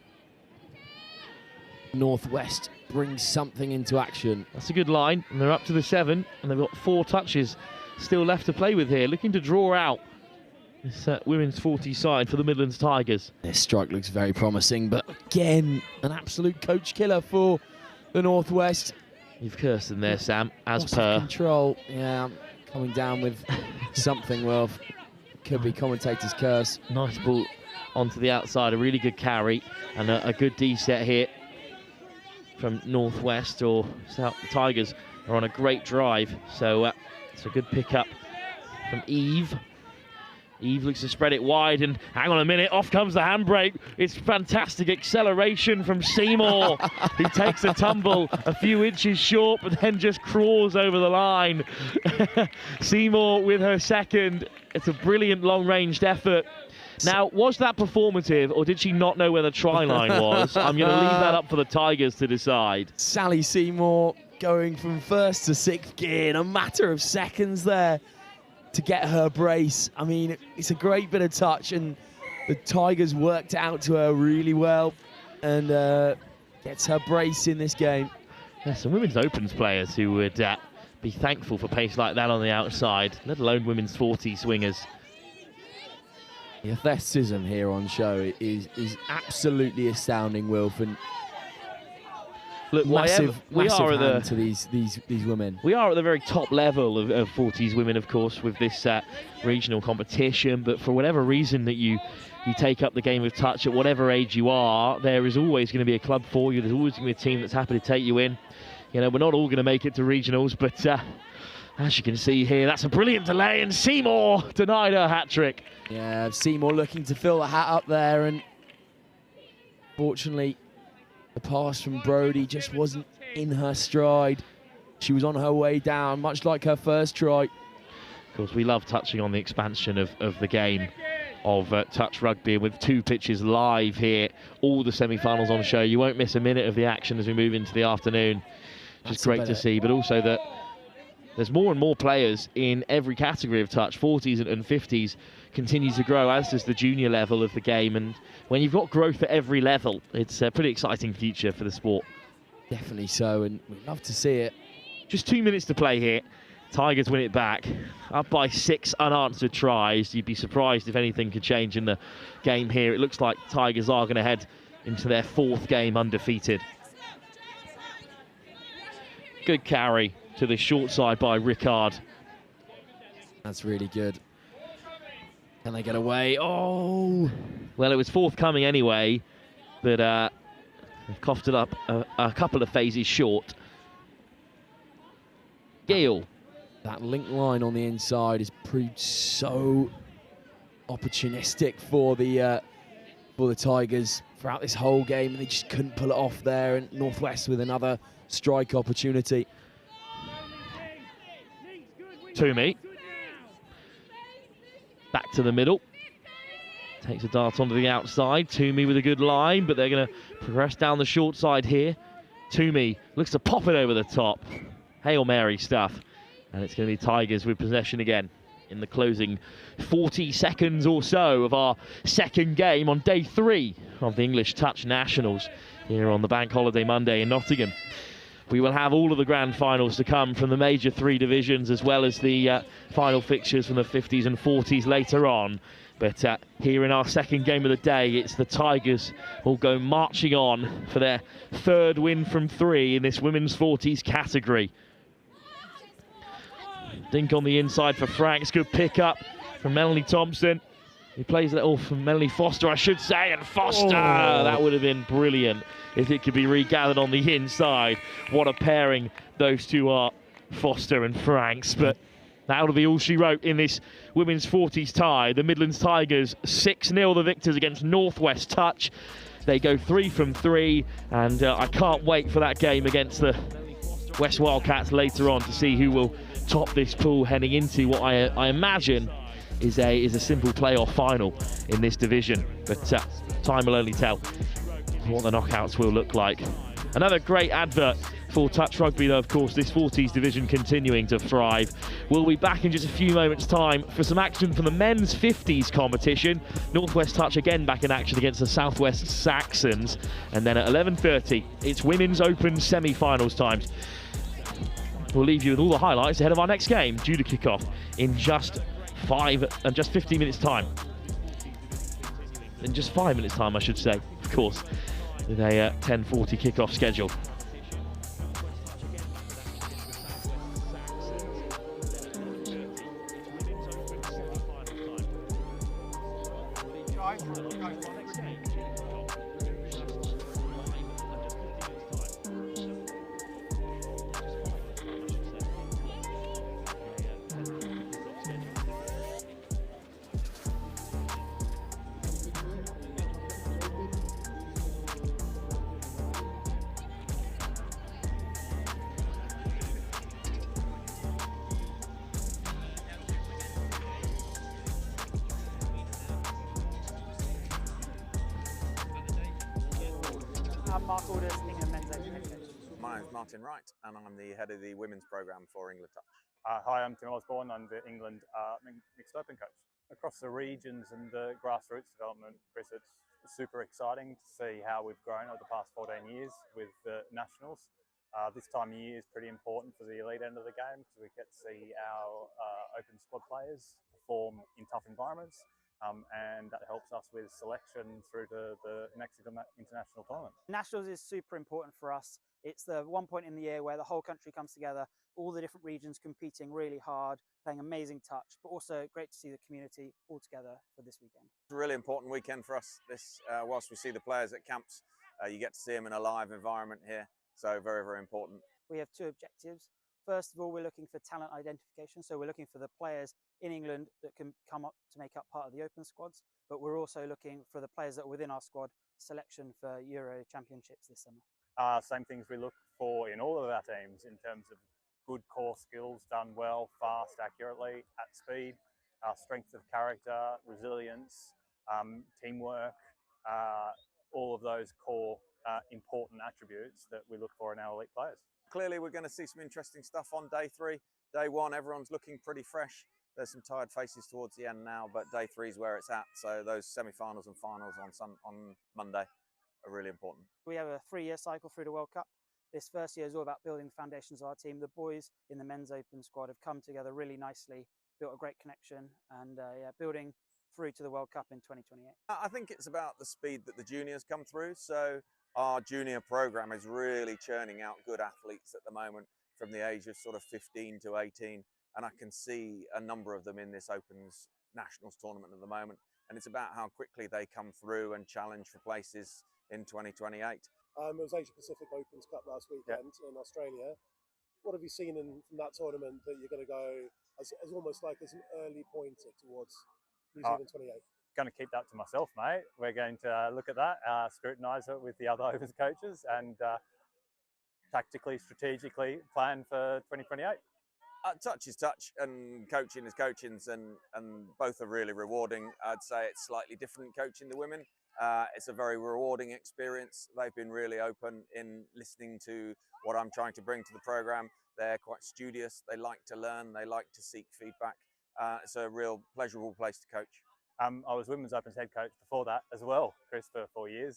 Northwest brings something into action. That's a good line, and they're up to the 7, and they've got 4 touches still left to play with here, looking to draw out this women's 40 side for the Midlands Tigers. This strike looks very promising, but again, an absolute coach killer for the Northwest. You've cursed them there, Sam, as Loss of per. control. Yeah, I'm coming down with something, well, could be commentator's curse. Nice ball onto the outside, a really good carry, and a good D set here from Northwest, or South. The Tigers are on a great drive, so it's a good pickup from Eve. Eve looks to spread it wide, and hang on a minute, off comes the handbrake. It's fantastic acceleration from Seymour, who takes a tumble a few inches short, but then just crawls over the line. Seymour with her second. It's a brilliant long-ranged effort. Now, was that performative, or did she not know where the try line was? I'm going to leave that up for the Tigers to decide. Sally Seymour going from 1st to 6th gear in a matter of seconds there to get her brace. I mean, it's a great bit of touch, and the Tigers worked out to her really well, and gets her brace in this game. There's some women's opens players who would be thankful for pace like that on the outside, let alone women's 40 swingers. The athleticism here on show is absolutely astounding, Wilf, and look, massive whatever, hand to these women. We are at the very top level of 40s women, of course, with this regional competition, but for whatever reason that you take up the game of touch at whatever age you are, there is always going to be a club for you. There's always going to be a team that's happy to take you in. You know, we're not all going to make it to regionals, but as you can see here, that's a brilliant delay, and Seymour denied her hat-trick. Yeah, Seymour looking to fill the hat up there, and fortunately, the pass from Brodie just wasn't in her stride. She was on her way down, much like her first try. Of course, we love touching on the expansion of the game of touch rugby, with 2 pitches live here, all the semi-finals on show. You won't miss a minute of the action as we move into the afternoon. Just great to see, but also that there's more and more players in every category of touch. 40s and 50s continue to grow, as does the junior level of the game. And when you've got growth at every level, it's a pretty exciting future for the sport. Definitely so, and we'd love to see it. Just 2 minutes to play here. Tigers win it back, up by 6 unanswered tries. You'd be surprised if anything could change in the game here. It looks like Tigers are going to head into their 4th game undefeated. Good carry to the short side by Rickard. That's really good. Can they get away? Oh! Well, it was forthcoming anyway, but they've coughed it up a couple of phases short. Gale. That link line on the inside has proved so opportunistic for the Tigers throughout this whole game, and they just couldn't pull it off there. And Northwest with another strike opportunity. Toomey. Back to the middle. Takes a dart onto the outside. Toomey with a good line, but they're going to progress down the short side here. Toomey looks to pop it over the top. Hail Mary stuff. And it's going to be Tigers with possession again in the closing 40 seconds or so of our 2nd game on day 3 of the English Touch Nationals here on the Bank Holiday Monday in Nottingham. We will have all of the grand finals to come from the major 3 divisions, as well as the final fixtures from the 50s and 40s later on. But here in our second game of the day, it's the Tigers will go marching on for their 3rd win from 3 in this women's 40s category. Dink on the inside for Franks. Good pick up from Melanie Thompson. He plays that off from Melanie Foster, I should say, and Foster! Oh. That would have been brilliant if it could be regathered on the inside. What a pairing those two are, Foster and Franks. But that'll be all she wrote in this women's 40s tie. The Midlands Tigers 6-0 the victors against Northwest Touch. They go 3 from 3, and I can't wait for that game against the West Wildcats later on to see who will top this pool heading into what I imagine is a simple playoff final in this division. But time will only tell what the knockouts will look like. Another great advert for touch rugby, though, of course, this 40s division continuing to thrive. We'll be back in just a few moments' time for some action from the men's 50s competition. Northwest Touch again back in action against the Southwest Saxons. And then at 11:30, it's Women's Open semi-finals times. We'll leave you with all the highlights ahead of our next game, due to kick off in just 15 minutes time. In just 5 minutes time, I should say, of course, with a 10:40 kickoff schedule. I'm Mark Alders, England men's Open head coach. My name's Martin Wright, and I'm the head of the women's programme for England Touch. Hi, I'm Tim Osborne. I'm the England mixed open coach. Across the regions and the grassroots development, Chris, it's super exciting to see how we've grown over the past 14 years with the nationals. This time of year is pretty important for the elite end of the game because we get to see our open squad players perform in tough environments. And that helps us with selection through to the next international tournament. Nationals is super important for us. It's the one point in the year where the whole country comes together, all the different regions competing really hard, playing amazing touch, but also great to see the community all together for this weekend. It's a really important weekend for us. This, whilst we see the players at camps, you get to see them in a live environment here. So very, very important. We have 2 objectives. First of all, we're looking for talent identification. So we're looking for the players in England that can come up to make up part of the open squads. But we're also looking for the players that are within our squad selection for Euro Championships this summer. Same things we look for in all of our teams in terms of good core skills done well, fast, accurately, at speed, strength of character, resilience, teamwork, all of those core important attributes that we look for in our elite players. Clearly, we're going to see some interesting stuff on day 3. Day 1, everyone's looking pretty fresh. There's some tired faces towards the end now, but day 3 is where it's at. So those semi-finals and finals on Monday are really important. We have a 3-year cycle through the World Cup. This first year is all about building the foundations of our team. The boys in the men's open squad have come together really nicely, built a great connection, and building through to the World Cup in 2028. I think it's about the speed that the juniors come through. So our junior program is really churning out good athletes at the moment from the age of sort of 15 to 18. And I can see a number of them in this Opens Nationals tournament at the moment. And it's about how quickly they come through and challenge for places in 2028. It was Asia Pacific Opens Cup last weekend in Australia. What have you seen from that tournament that you're going to go as almost like as an early pointer towards New Zealand 28? Going to keep that to myself, mate. We're going to look at that, scrutinise it with the other Opens coaches, and tactically, strategically plan for 2028. Touch is touch, and coaching is coaching, and both are really rewarding. I'd say it's slightly different coaching the women. It's a very rewarding experience. They've been really open in listening to what I'm trying to bring to the program. They're quite studious. They like to learn. They like to seek feedback. It's a real pleasurable place to coach. I was Women's Opens head coach before that as well, Chris, for 4 years,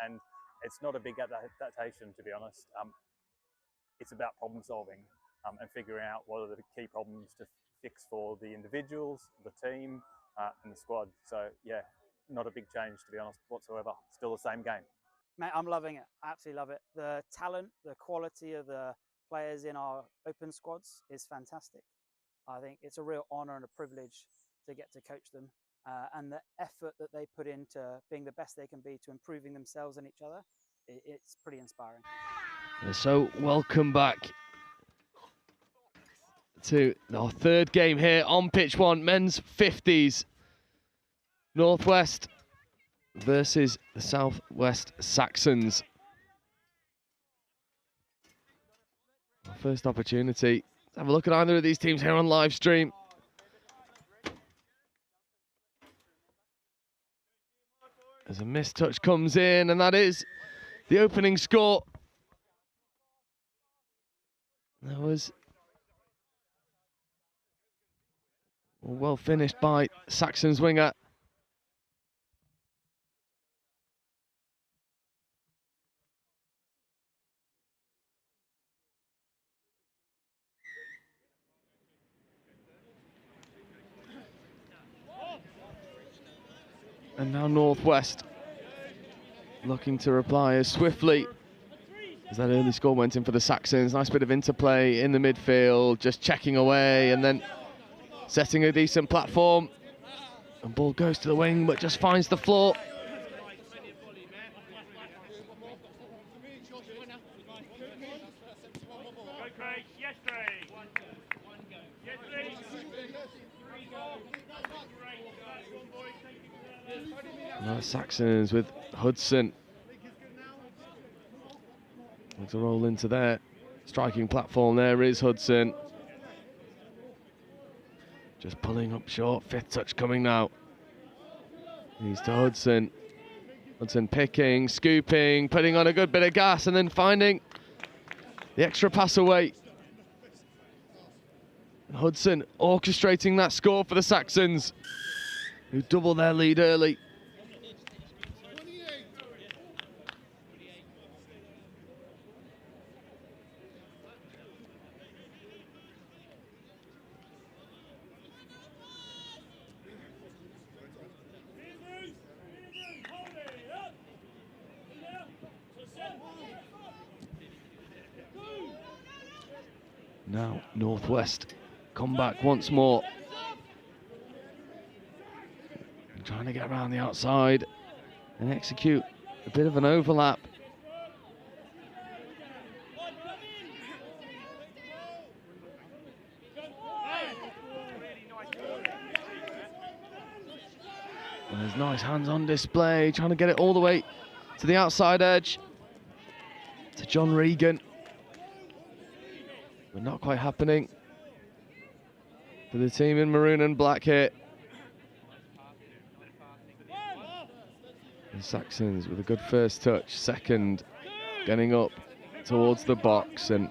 and it's not a big adaptation, to be honest. it's about problem solving and figuring out what are the key problems to fix for the individuals, the team, and the squad. So yeah, not a big change, to be honest, whatsoever. Still the same game. Mate, I'm loving it. I absolutely love it. The talent, the quality of the players in our open squads is fantastic. I think it's a real honour and a privilege to get to coach them. And the effort that they put into being the best they can be, to improving themselves and each other, it's pretty inspiring. So welcome back to our third game here on pitch 1, men's 50s. Northwest versus the Southwest Saxons. Our first opportunity. Let's have a look at either of these teams here on live stream. As a missed touch comes in, and that is the opening score. That was well finished by Saxons winger. And now Northwest looking to reply as swiftly as that early score went in for the Saxons. Nice bit of interplay in the midfield, just checking away and then setting a decent platform. And ball goes to the wing, but just finds the floor. Now Saxons with Hudson. Looks to roll into their striking platform. There is Hudson. Just pulling up short. Fifth touch coming now. He's to Hudson. Hudson picking, scooping, putting on a good bit of gas and then finding the extra pass away. Hudson orchestrating that score for the Saxons, who double their lead early. Now Northwest come back once more. Trying to get around the outside and execute a bit of an overlap. And there's nice hands on display, trying to get it all the way to the outside edge to John Regan. But not quite happening for the team in maroon and black here. The Saxons with a good first touch, second getting up towards the box, and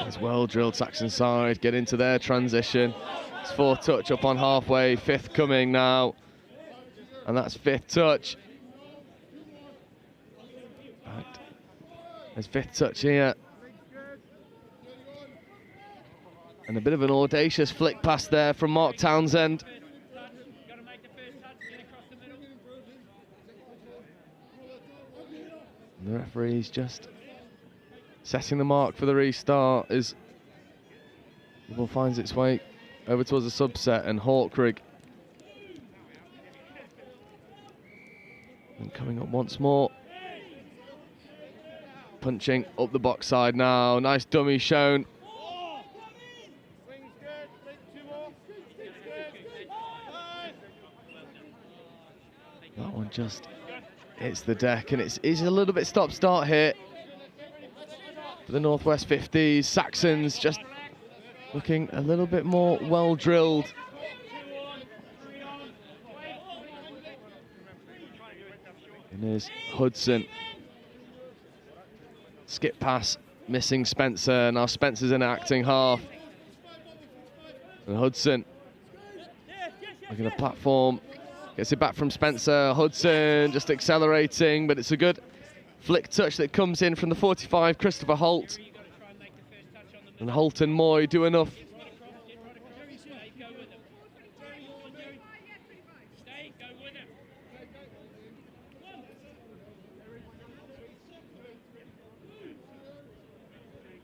it's well drilled Saxon side, get into their transition. It's fourth touch up on halfway, fifth coming now, and that's fifth touch. Right. There's fifth touch here. And a bit of an audacious flick pass there from Mark Townsend. And the referee's just setting the mark for the restart as the ball finds its way over towards the subset, and Hawkrig. And coming up once more. Punching up the box side now. Nice dummy shown. That one just hits the deck, and it's a little bit stop-start here for the Northwest 50s. Saxons just looking a little bit more well-drilled. And there's Hudson. Skip pass, missing Spencer. Now Spencer's in acting half. And Hudson looking at the platform. Gets it back from Spencer. Hudson just accelerating, but it's a good Flick touch that comes in from the 45, Christopher Holt. And Holt and Moy do enough.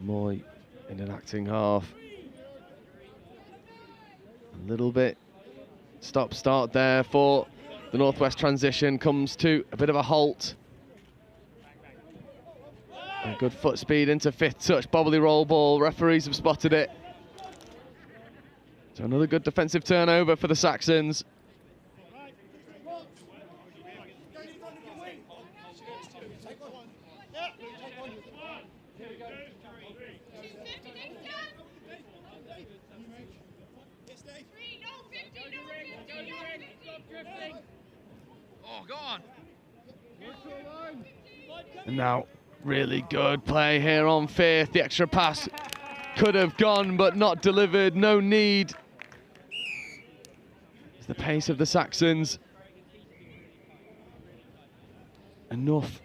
Moy in an acting half. A little bit stop-start there for the Northwest transition. Comes to a bit of a halt. A good foot speed into fifth touch. Bobbly roll ball. Referees have spotted it. So another good defensive turnover for the Saxons. And now, really good play here on fifth. The extra pass could have gone, but not delivered. No need. It's the pace of the Saxons. Enough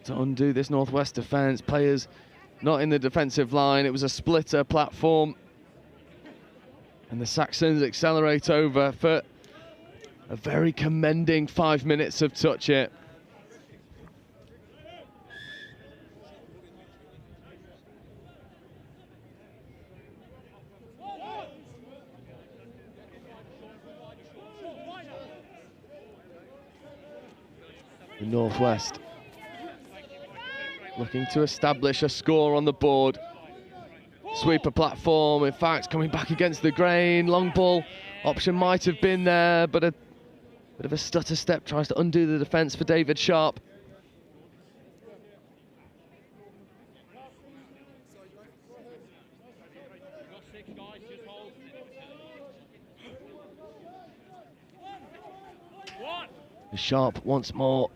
to undo this Northwest defence. Players not in the defensive line. It was a splitter platform. And the Saxons accelerate over for a very commending 5 minutes of touch here. The Northwest looking to establish a score on the board. Sweeper platform, in fact, coming back against the grain. Long ball option might have been there, but a bit of a stutter step tries to undo the defence for David Sharp. Sharp once more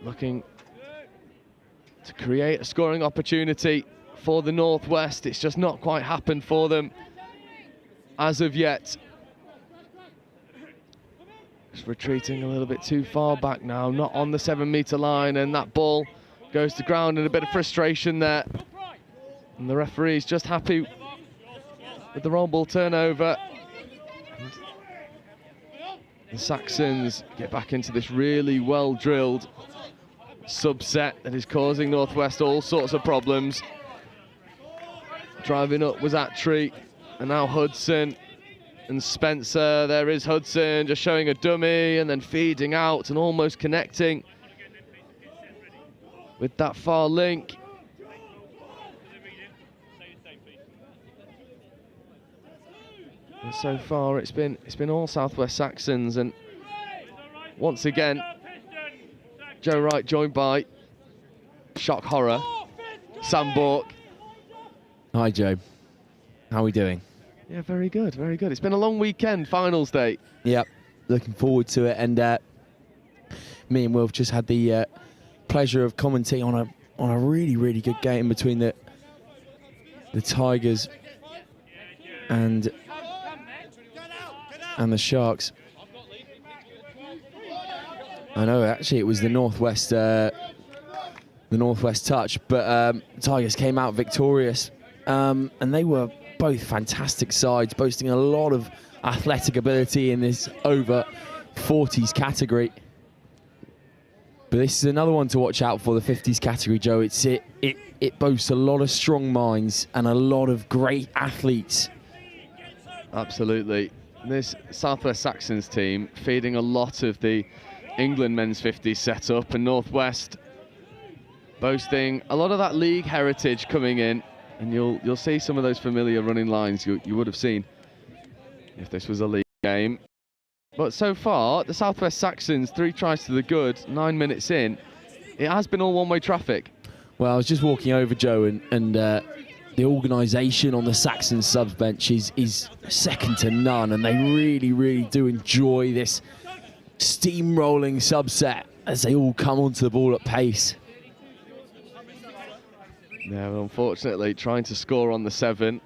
looking to create a scoring opportunity for the Northwest. It's just not quite happened for them as of yet. Just retreating a little bit too far back now, not on the 7 metre line, and that ball goes to ground in a bit of frustration there. And the referee's just happy with the roll ball turnover. And the Saxons get back into this really well-drilled subset that is causing Northwest all sorts of problems. Driving up was Attry, and now Hudson and Spencer. There is Hudson just showing a dummy and then feeding out and almost connecting with that far link. And so far it's been all Southwest Saxons, and once again Joe Wright joined by shock horror Sam Bork. Hi Joe, how are we doing? Yeah, very good, very good. It's been a long weekend, finals day. Yep, looking forward to it. And me and Will have just had the pleasure of commentating on a really good game between the Tigers and the Sharks. I know, actually, it was the Northwest touch, but Tigers came out victorious, and they were both fantastic sides, boasting a lot of athletic ability in this over 40s category. But this is another one to watch out for, the 50s category, Joe. It boasts a lot of strong minds and a lot of great athletes. Absolutely. This Southwest Saxons team feeding a lot of the England men's 50s setup, and Northwest boasting a lot of that league heritage coming in, and you'll see some of those familiar running lines you would have seen if this was a league game. But so far, the Southwest Saxons, 3 tries to the good, 9 minutes in, it has been all one-way traffic. Well, I was just walking over, Joe, and the organisation on the Saxons subs bench is second to none, and they really do enjoy this steamrolling subset as they all come onto the ball at pace. Now, unfortunately, trying to score on the 7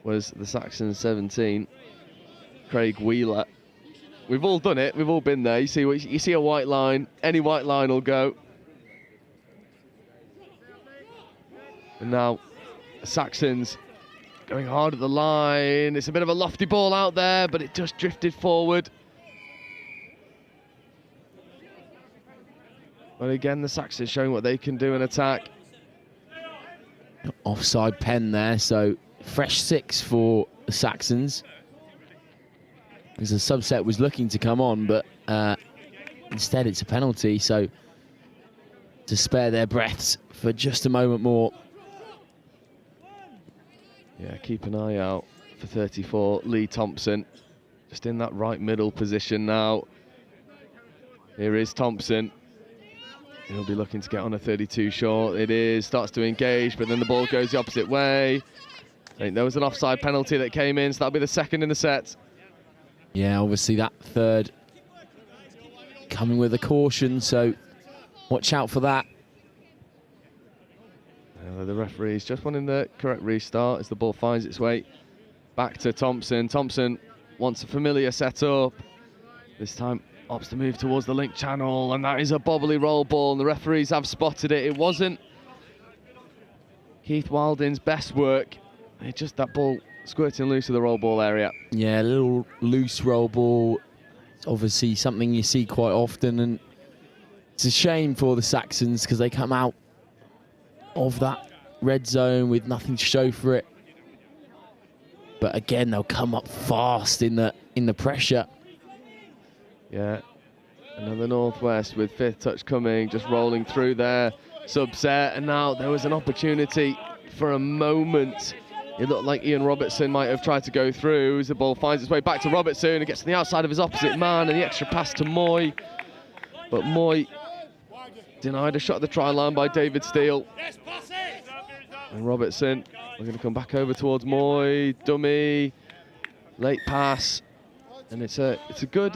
was the Saxons 17, Craig Wheeler. We've all done it. We've all been there. You see a white line. Any white line will go. And now Saxons going hard at the line. It's a bit of a lofty ball out there, but it just drifted forward. But again, the Saxons showing what they can do in attack. Offside pen there, so fresh 6 for the Saxons. Because the subset was looking to come on, but instead it's a penalty, so to spare their breaths for just a moment more. Yeah, keep an eye out for 34, Lee Thompson. Just in that right middle position now. Here is Thompson. He'll be looking to get on a 32 short. It is, starts to engage, but then the ball goes the opposite way. I think there was an offside penalty that came in, so that'll be the second in the set. Yeah, obviously that third coming with a caution, so watch out for that. The referee's just wanting the correct restart as the ball finds its way back to Thompson. Thompson wants a familiar setup. This time opts to move towards the link channel, and that is a bobbly roll ball, and the referees have spotted it. It wasn't Keith Wilding's best work. It's just that ball squirting loose of the roll ball area. Yeah, a little loose roll ball. It's obviously something you see quite often, and it's a shame for the Saxons because they come out of that red zone with nothing to show for it. But again, they'll come up fast in the pressure. Yeah, another Northwest with fifth touch coming, just rolling through their subset, and now there was an opportunity for a moment. It looked like Ian Robertson might have tried to go through as the ball finds its way back to Robertson. It gets to the outside of his opposite man, and the extra pass to Moy. But Moy denied a shot at the try line by David Steele. And Robertson, we're going to come back over towards Moy. Dummy, late pass. And it's a good,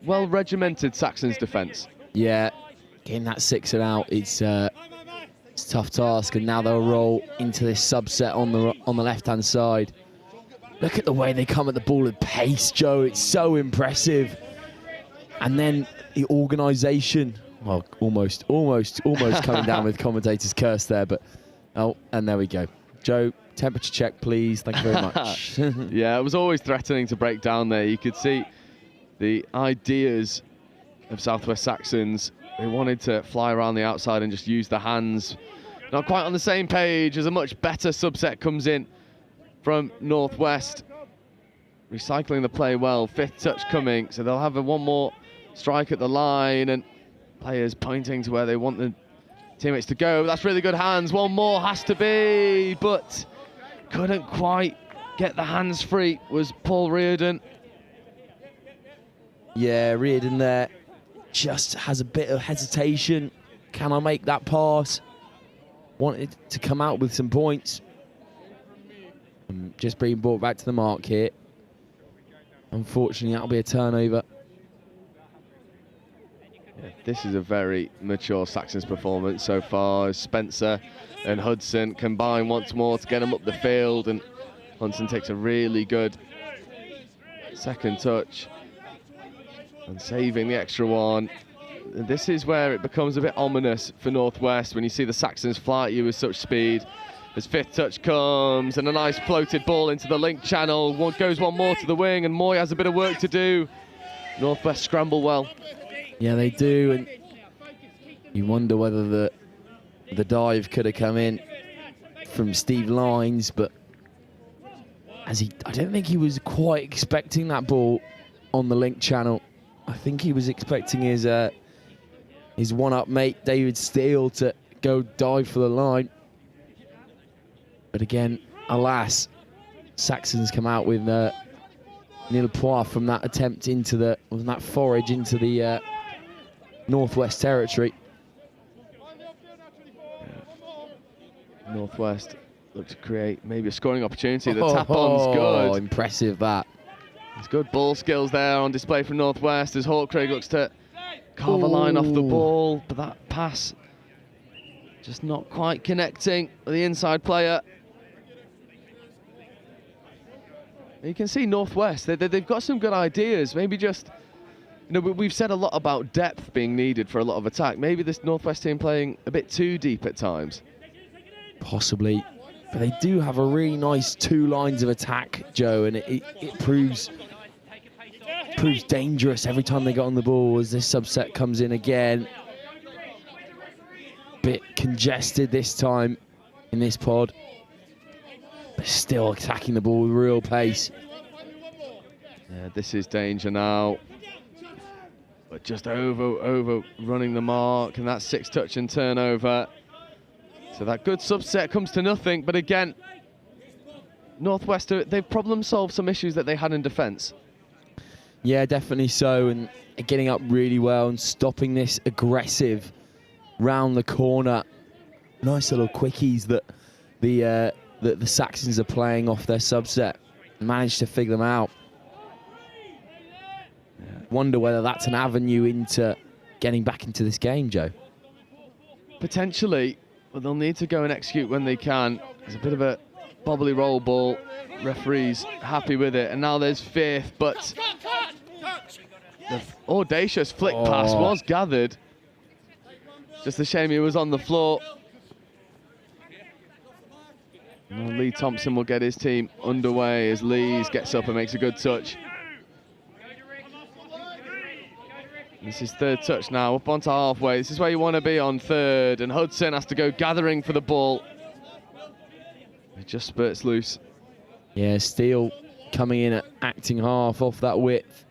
well-regimented Saxons defence. Yeah, getting that 6 and out, it's a tough task, and now they'll roll into this subset on the left-hand side. Look at the way they come at the ball with pace, Joe. It's so impressive. And then the organisation. Well, almost coming down with commentator's curse there, but oh, and there we go. Joe, temperature check, please. Thank you very much. Yeah, it was always threatening to break down there. You could see the ideas of Southwest Saxons. They wanted to fly around the outside and just use the hands. Not quite on the same page as a much better subset comes in from Northwest. Recycling the play well, fifth touch coming, so they'll have one more strike at the line, and players pointing to where they want the teammates to go. That's really good hands. One more has to be, but couldn't quite get the hands free was Paul Reardon. Yeah, Reardon there just has a bit of hesitation. Can I make that pass? Wanted to come out with some points. Just being brought back to the mark here. Unfortunately, that'll be a turnover. Yeah, this is a very mature Saxons performance so far. Spencer and Hudson combine once more to get them up the field, and Hudson takes a really good second touch and saving the extra one. And this is where it becomes a bit ominous for Northwest when you see the Saxons fly at you with such speed. As fifth touch comes, and a nice floated ball into the link channel. Goes one more to the wing, and Moy has a bit of work to do. Northwest scramble well. Yeah, they do, and you wonder whether the dive could have come in from Steve Lines, but I don't think he was quite expecting that ball on the link channel. I think he was expecting his one-up mate David Steele to go dive for the line. But again, alas, Saxons come out with nil point from that attempt into that forage into the Northwest territory. Northwest look to create maybe a scoring opportunity. The tap-on's good. Oh, impressive that. It's good ball skills there on display from Northwest as Hawkcraig looks to carve a line off the ball, but that pass just not quite connecting with the inside player. You can see Northwest, they've got some good ideas. Maybe just, we've said a lot about depth being needed for a lot of attack. Maybe this Northwest team playing a bit too deep at times. Possibly. But they do have a really nice 2 lines of attack, Joe, and it proves dangerous every time they get on the ball as this subset comes in again. Bit congested this time in this pod, but still attacking the ball with real pace. Yeah, this is danger now. But just over running the mark, and that's 6 touch and turnover. So that good subset comes to nothing, but again, Northwest, they've problem solved some issues that they had in defence. Yeah, definitely so, and getting up really well and stopping this aggressive round the corner. Nice little quickies that the Saxons are playing off their subset. Managed to figure them out. Wonder whether that's an avenue into getting back into this game, Joe. Potentially, but they'll need to go and execute when they can. It's a bit of a bobbly roll ball. Referee's happy with it, and now there's 5th, but the audacious flick pass was gathered. Just a shame he was on the floor. And Lee Thompson will get his team underway as Lees gets up and makes a good touch. This is 3rd touch now, up onto halfway. This is where you want to be on 3rd, and Hudson has to go gathering for the ball. It just spurts loose. Yeah, Steele coming in at acting half off that width.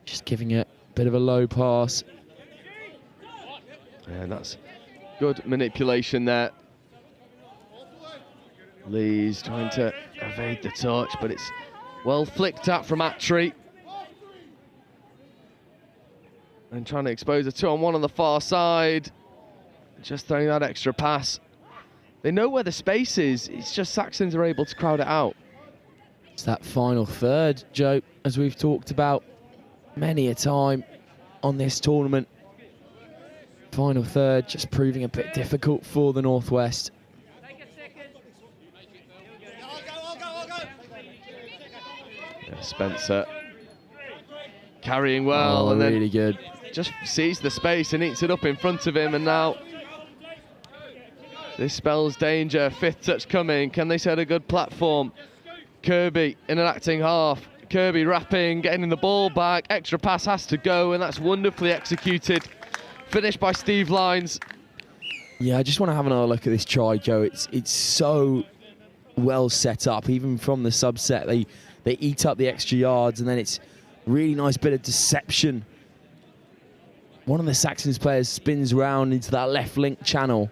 Just giving it a bit of a low pass. And that's good manipulation there. Lee's trying to evade the touch, but it's well flicked at from Attry. And trying to expose a 2-on-1 on the far side. Just throwing that extra pass. They know where the space is. It's just Saxons are able to crowd it out. It's that final third, Joe, as we've talked about many a time on this tournament. Final third just proving a bit difficult for the Northwest. Yeah, Spencer carrying well, and then really good. Just sees the space and eats it up in front of him, and now this spells danger. 5th touch coming. Can they set a good platform? Kirby in an acting half. Kirby wrapping, getting the ball back. Extra pass has to go, and that's wonderfully executed. Finished by Steve Lines. Yeah, I just want to have another look at this try, Joe. It's so well set up, even from the subset. They eat up the extra yards, and then it's really nice bit of deception. One of the Saxons players spins round into that left link channel,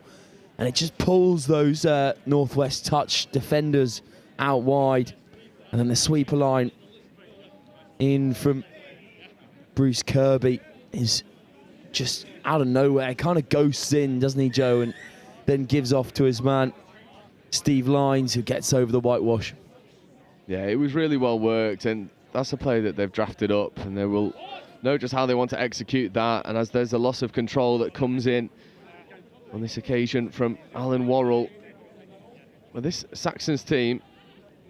and it just pulls those Northwest touch defenders out wide. And then the sweeper line in from Bruce Kirby is just out of nowhere. Kind of ghosts in, doesn't he, Joe? And then gives off to his man, Steve Lines, who gets over the whitewash. Yeah, it was really well worked, and that's a play that they've drafted up, and they will know just how they want to execute that. And as there's a loss of control that comes in on this occasion from Alan Worrell, well, this Saxons team,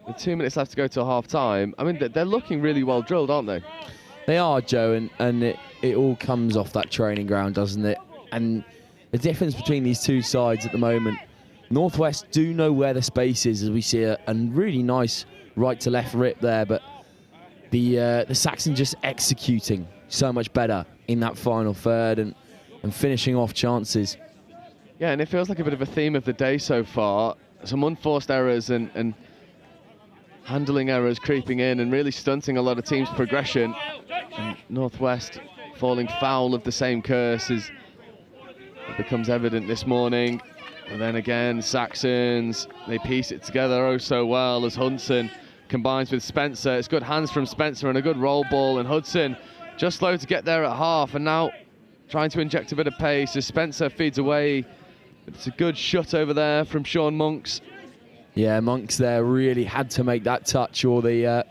with 2 minutes left to go to half-time, I mean, they're looking really well drilled, aren't they? They are, Joe, and it all comes off that training ground, doesn't it? And the difference between these two sides at the moment, Northwest do know where the space is, as we see a really nice right-to-left rip there, but the Saxons just executing so much better in that final third and finishing off chances. Yeah, and it feels like a bit of a theme of the day so far. Some unforced errors and handling errors creeping in and really stunting a lot of teams' progression. And Northwest falling foul of the same curse as it becomes evident this morning. And then again, Saxons, they piece it together oh so well as Hudson combines with Spencer. It's good hands from Spencer and a good roll ball, and Hudson just slow to get there at half, and now trying to inject a bit of pace as Spencer feeds away. It's a good shot over there from Sean Monks. Yeah, Monks there really had to make that touch, or the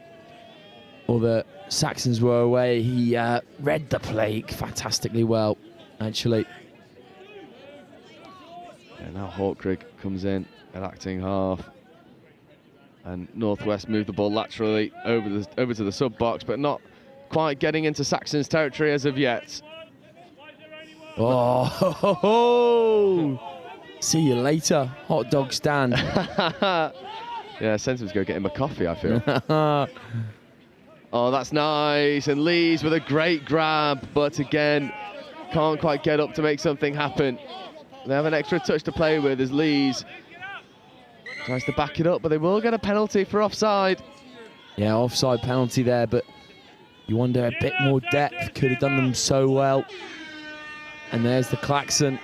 Saxons were away. He read the play fantastically well, actually. Yeah, now Hawkrig comes in at acting half, and Northwest move the ball laterally over to the sub box, but not quite getting into Saxons territory as of yet. Oh, See you later, hot dog stand. Yeah, Sensible's go get him a coffee, I feel. Oh, that's nice. And Lees with a great grab, but again, can't quite get up to make something happen. They have an extra touch to play with as Lees tries to back it up, but they will get a penalty for offside. Yeah, offside penalty there, but you wonder a bit more depth. Could have done them so well. And there's the klaxon.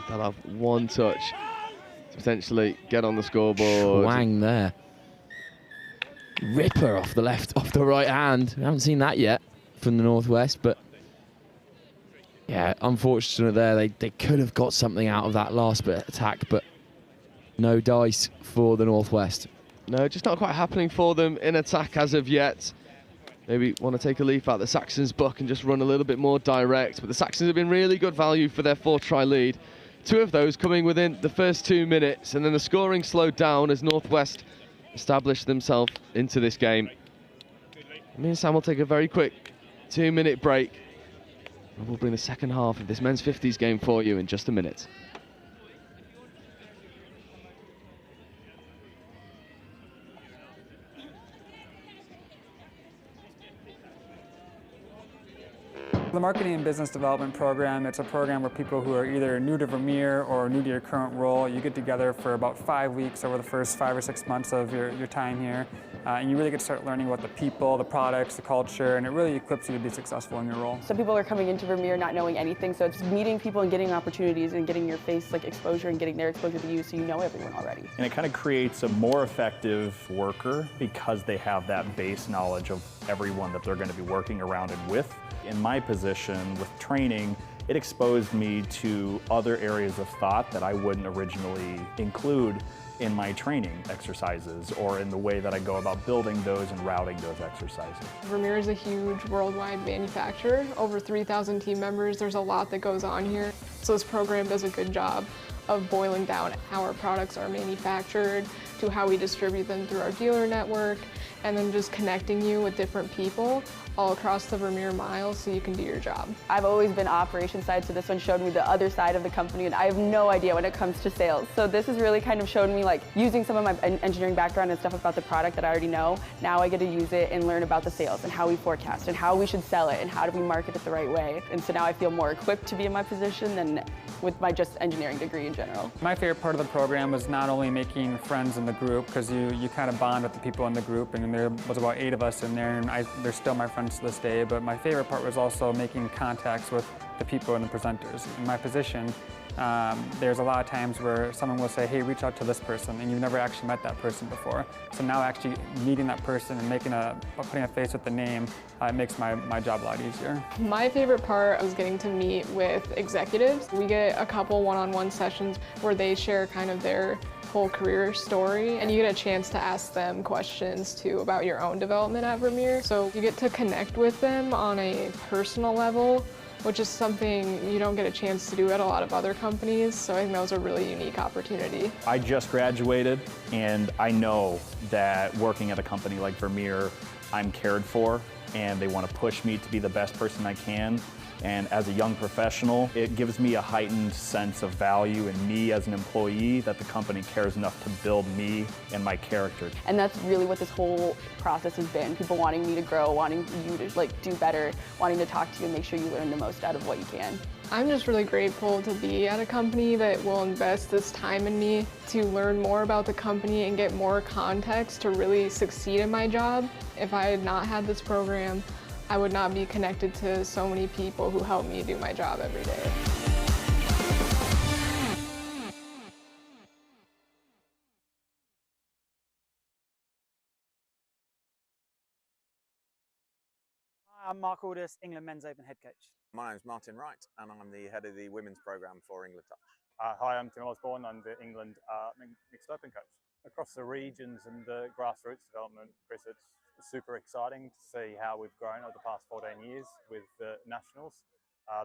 They'll have one touch to potentially get on the scoreboard. Wang there. Ripper off the left, off the right hand. We haven't seen that yet from the Northwest, but yeah, unfortunate there. They could have got something out of that last bit of attack, but no dice for the Northwest. No, just not quite happening for them in attack as of yet. Maybe want to take a leaf out the Saxons' book and just run a little bit more direct, but the Saxons have been really good value for their 4-try lead. 2 of those coming within the first 2 minutes, and then the scoring slowed down as Northwest established themselves into this game. Me and Sam will take a very quick 2-minute break, and we'll bring the second half of this men's 50s game for you in just a minute. The Marketing and Business Development Program, it's a program where people who are either new to Vermeer or new to your current role, you get together for about 5 weeks over the first 5 or 6 months of your time here. And you really get to start learning about the people, the products, the culture, and it really equips you to be successful in your role. Some people are coming into Vermeer not knowing anything, so it's meeting people and getting opportunities and getting your face exposure and getting their exposure to you so you know everyone already. And it kind of creates a more effective worker because they have that base knowledge of everyone that they're going to be working around and with. In my position with training, it exposed me to other areas of thought that I wouldn't originally include in my training exercises or in the way that I go about building those and routing those exercises. Vermeer is a huge worldwide manufacturer, over 3,000 team members. There's a lot that goes on here. So this program does a good job of boiling down how our products are manufactured to how we distribute them through our dealer network, and then just connecting you with different people all across the Vermeer miles so you can do your job. I've always been operations side, so this one showed me the other side of the company, and I have no idea when it comes to sales. So this has really kind of showed me using some of my engineering background and stuff about the product that I already know. Now I get to use it and learn about the sales and how we forecast and how we should sell it and how do we market it the right way. And so now I feel more equipped to be in my position than with my just engineering degree in general. My favorite part of the program was not only making friends in the group, because you kind of bond with the people in the group, and there was about 8 of us in there, and they're still my friends to this day, but my favorite part was also making contacts with the people and the presenters. In my position, there's a lot of times where someone will say, hey, reach out to this person, and you've never actually met that person before. So now actually meeting that person and putting a face with the name, it makes my job a lot easier. My favorite part was getting to meet with executives. We get a couple one-on-one sessions where they share kind of their whole career story, and you get a chance to ask them questions too about your own development at Vermeer. So you get to connect with them on a personal level, which is something you don't get a chance to do at a lot of other companies. So I think that was a really unique opportunity. I just graduated, and I know that working at a company like Vermeer, I'm cared for, and they want to push me to be the best person I can. And as a young professional, it gives me a heightened sense of value in me as an employee, that the company cares enough to build me and my character. And that's really what this whole process has been. People wanting me to grow, wanting you to do better, wanting to talk to you and make sure you learn the most out of what you can. I'm just really grateful to be at a company that will invest this time in me to learn more about the company and get more context to really succeed in my job. If I had not had this program, I would not be connected to so many people who help me do my job every day. I'm Mark Aldous, England Men's Open head coach. My name's Martin Wright, and I'm the head of the women's program for England Touch. Hi, I'm Tim Osborne. I'm the England mixed open coach. Across the regions and the grassroots development, Chris, it's super exciting to see how we've grown over the past 14 years with the nationals.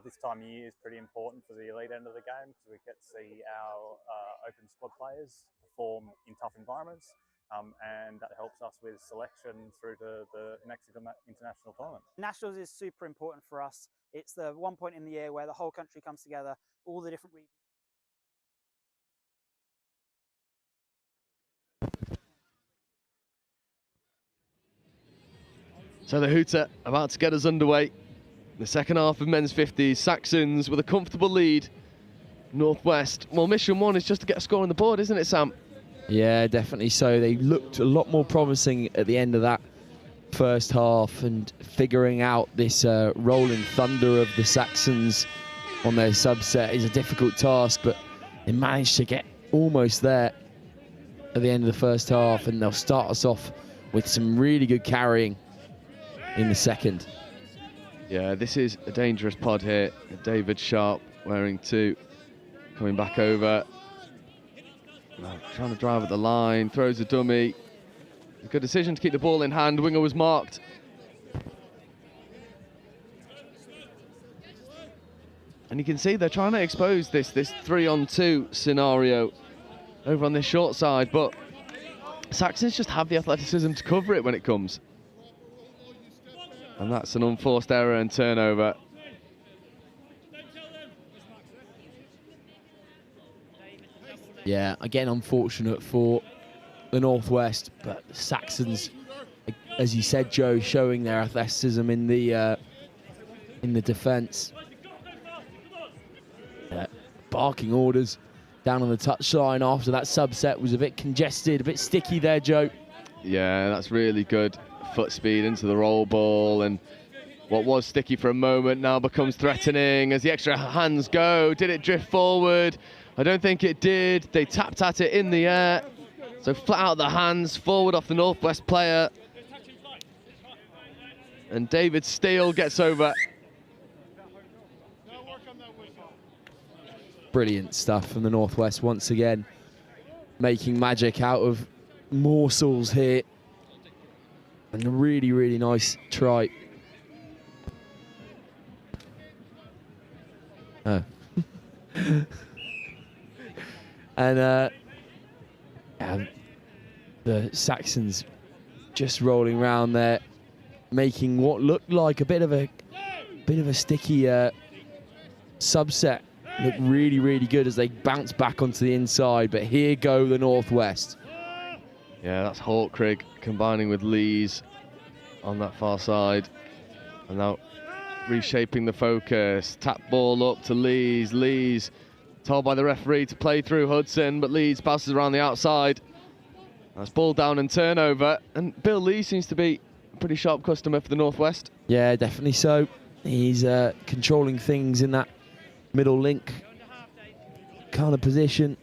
This time of year is pretty important for the elite end of the game because we get to see our open squad players perform in tough environments, and that helps us with selection through to the next international tournament. Nationals is super important for us. It's the one point in the year where the whole country comes together, all the different regions. So the hooter about to get us underway. The second half of men's 50s. Saxons with a comfortable lead. Northwest. Well, mission one is just to get a score on the board, isn't it, Sam? Yeah, definitely so. They looked a lot more promising at the end of that first half, and figuring out this rolling thunder of the Saxons on their subset is a difficult task, but they managed to get almost there at the end of the first half, and they'll start us off with some really good carrying in the second. Yeah, this is a dangerous pod here. David Sharp wearing 2, coming back over. Trying to drive at the line, throws a dummy. A good decision to keep the ball in hand. Winger was marked. And you can see they're trying to expose this 3-on-2 scenario over on this short side, but Saxons just have the athleticism to cover it when it comes. And that's an unforced error and turnover. Yeah, again, unfortunate for the Northwest, but the Saxons, as you said, Joe, showing their athleticism in the defence. Barking orders down on the touchline after that subset was a bit congested, a bit sticky there, Joe. Yeah, that's really good foot speed into the roll ball, and what was sticky for a moment now becomes threatening as the extra hands go. Did it drift forward? I don't think it did. They tapped at it in the air. So flat out the hands, forward off the Northwest player. And David Steele gets over. Brilliant stuff from the Northwest once again, making magic out of morsels here. And a really, really nice try. Oh. And the Saxons just rolling around there, making what looked like a bit of a sticky subset look really, really good as they bounce back onto the inside. But here go the Northwest. Yeah, that's Hawkrig combining with Lees on that far side. And now reshaping the focus. Tap ball up to Lees. Lees told by the referee to play through Hudson, but Lees passes around the outside. That's ball down and turnover. And Bill Lee seems to be a pretty sharp customer for the Northwest. Yeah, definitely so. He's controlling things in that middle link kind of position.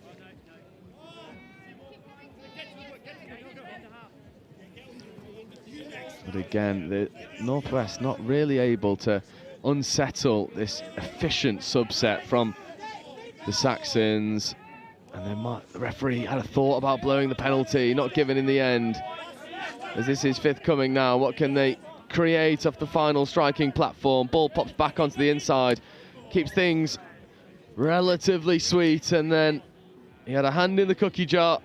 But again, the Northwest not really able to unsettle this efficient subset from the Saxons. And then the referee had a thought about blowing the penalty, not given in the end. As this is fifth coming now, what can they create off the final striking platform? Ball pops back onto the inside, keeps things relatively sweet, and then he had a hand in the cookie jar.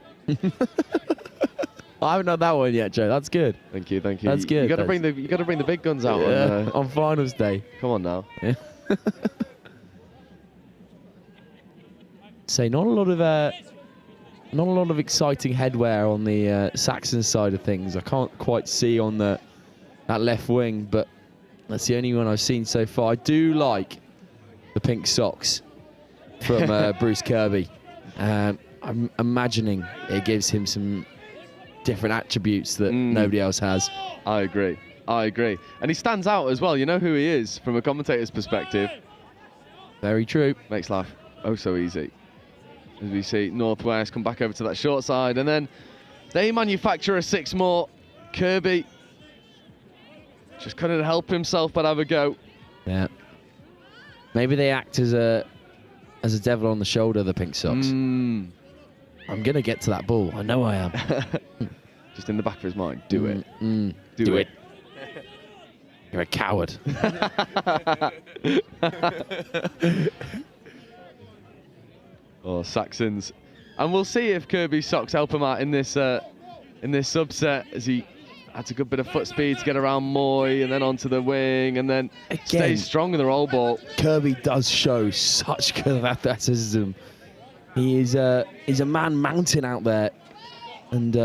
I haven't done that one yet, Joe. That's good. Thank you, thank you. That's good. You got to bring the big guns out on finals day. Come on now. Yeah. Say not a lot of exciting headwear on the Saxon side of things. I can't quite see on that left wing, but that's the only one I've seen so far. I do like the pink socks from Bruce Kirby. I'm imagining it gives him some different attributes that nobody else has. I agree. And he stands out as well. You know who he is from a commentator's perspective. Very true. Makes life oh so easy. As we see Northwest come back over to that short side, and then they manufacture a 6 more. Kirby just couldn't help himself but have a go. Yeah. Maybe they act as a devil on the shoulder, the pink socks. I'm gonna get to that ball. I know I am. Just in the back of his mind. Do it. Do it. You're a coward. Oh, Saxons. And we'll see if Kirby's socks help him out in this in this subset as he had a good bit of foot speed to get around Moy and then onto the wing and then stays strong in the roll ball. Kirby does show such good athleticism. He's a man mountain out there, and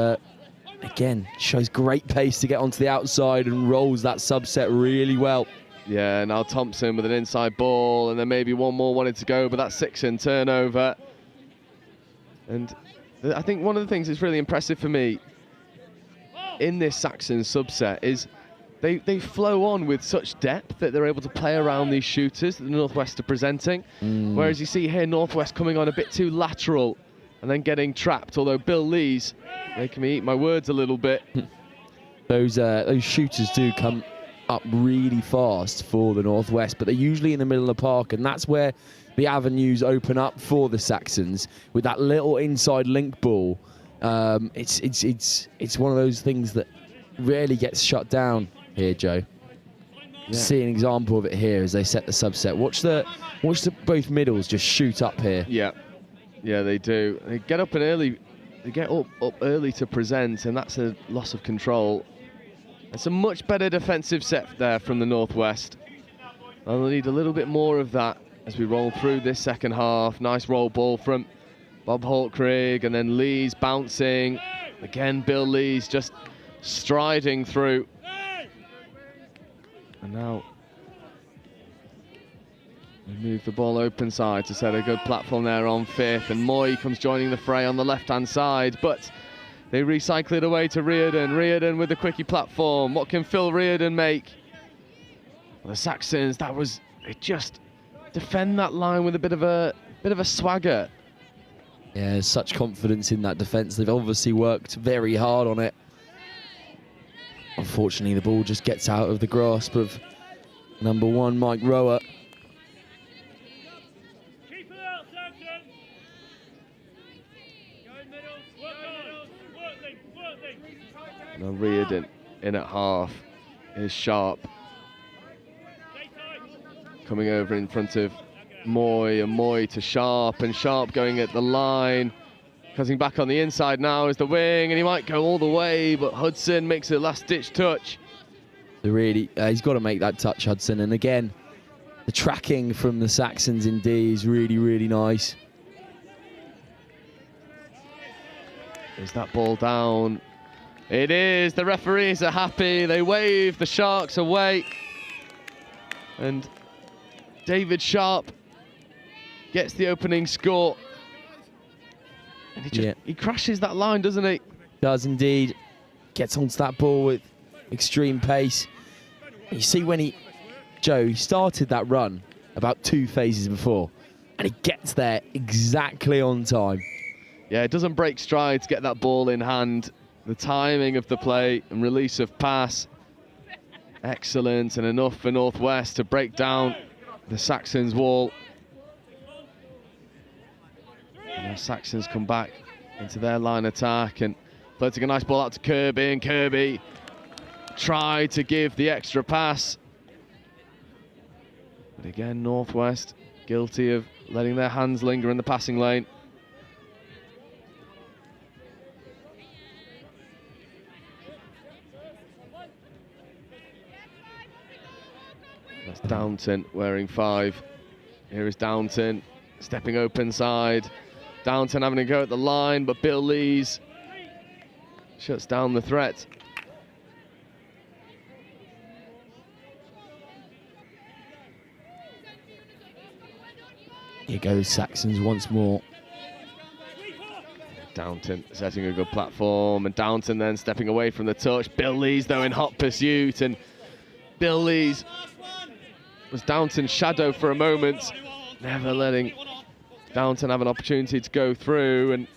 again shows great pace to get onto the outside and rolls that subset really well. Yeah, now Thompson with an inside ball, and then maybe one more wanted to go, but that's Saxon turnover. And I think one of the things that's really impressive for me in this Saxon subset is they flow on with such depth that they're able to play around these shooters that the Northwest are presenting. Whereas you see here Northwest coming on a bit too lateral and then getting trapped, although Bill Lee's making me eat my words a little bit. Those shooters do come up really fast for the Northwest, but they're usually in the middle of the park, and that's where the avenues open up for the Saxons with that little inside link ball. It's one of those things that rarely gets shut down here, Joe. Yeah. See an example of it here as they set the subset. Watch the both middles just shoot up here. Yeah, they do. They get up and early. They get up early to present, and that's a loss of control. It's a much better defensive set there from the Northwest. They'll need a little bit more of that as we roll through this second half. Nice roll ball from Bob Haltcraig, and then Lee's bouncing. Again, Bill Lee's just striding through. And now we move the ball open side to set a good platform there on fifth, and Moy comes joining the fray on the left-hand side, but they recycle it away to Reardon. Reardon with the quickie platform. What can Phil Reardon make? Well, the Saxons, they just defend that line with a bit of a swagger. Yeah, such confidence in that defence. They've obviously worked very hard on it. Unfortunately, the ball just gets out of the grasp of number 1, Mike Rower. Now Reardon in at half is Sharp. Coming over in front of Moy, and Moy to Sharp, and Sharp going at the line. Cutting back on the inside now is the wing, and he might go all the way, but Hudson makes a last-ditch touch. Really, he's got to make that touch, Hudson. And again, the tracking from the Saxons in D is really, really nice. Is that ball down? It is. The referees are happy. They wave the Sharks away. And David Sharp gets the opening score. And he crashes that line, doesn't he? Does indeed. Gets onto that ball with extreme pace. You see when he started that run about 2 phases before, and he gets there exactly on time. Yeah, it doesn't break stride to get that ball in hand. The timing of the play and release of pass, excellent, and enough for Northwest to break down the Saxons' wall. And the Saxons come back into their line attack and floating a nice ball out to Kirby, and Kirby tried to give the extra pass. But again, Northwest guilty of letting their hands linger in the passing lane. That's Downton wearing 5. Here is Downton stepping open side. Downton having a go at the line, but Bill Lees shuts down the threat. Here goes Saxons once more. Downton setting a good platform, and Downton then stepping away from the touch. Bill Lees, though, in hot pursuit, and Bill Lees was Downton's shadow for a moment, never letting Downton have an opportunity to go through. And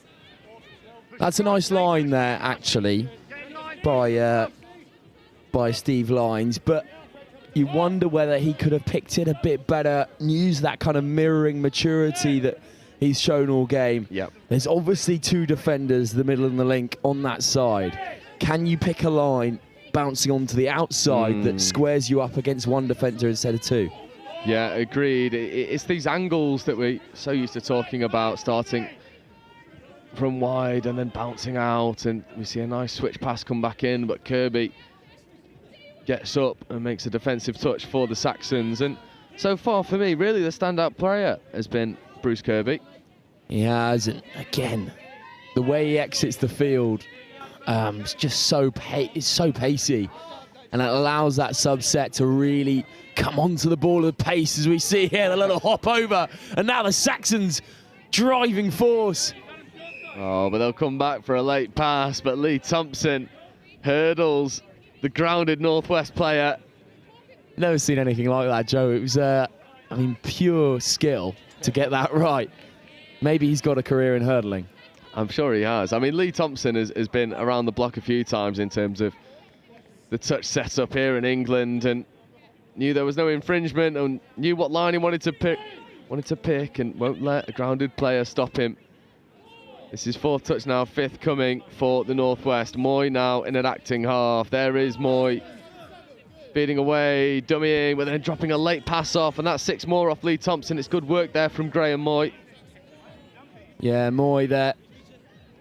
that's a nice line there, actually, by Steve Lines, but you wonder whether he could have picked it a bit better and used that kind of mirroring maturity that he's shown all game. Yep. There's obviously 2 defenders, the middle and the link, on that side. Can you pick a line bouncing onto the outside that squares you up against 1 defender instead of 2? Yeah, agreed. It's these angles that we're so used to talking about, starting from wide and then bouncing out, and we see a nice switch pass come back in, but Kirby gets up and makes a defensive touch for the Saxons. And so far for me, really the standout player has been Bruce Kirby. He has, and again, the way he exits the field, it's just it's so pacey, and it allows that subset to really come onto the ball with pace, as we see here, the little hop over, and now the Saxons driving force. Oh, but they'll come back for a late pass, but Lee Thompson hurdles the grounded Northwest player. Never seen anything like that, Joe. It was, I mean, pure skill to get that right. Maybe he's got a career in hurdling. I'm sure he has. I mean, Lee Thompson has been around the block a few times in terms of the touch setup here in England, and knew there was no infringement and knew what line he wanted to pick and won't let a grounded player stop him. This is fourth touch now, fifth coming for the Northwest. Moy now in an acting half. There is Moy beating away, dummying, but then dropping a late pass off, and that's 6 more off Lee Thompson. It's good work there from Graham Moy. Yeah, Moy there.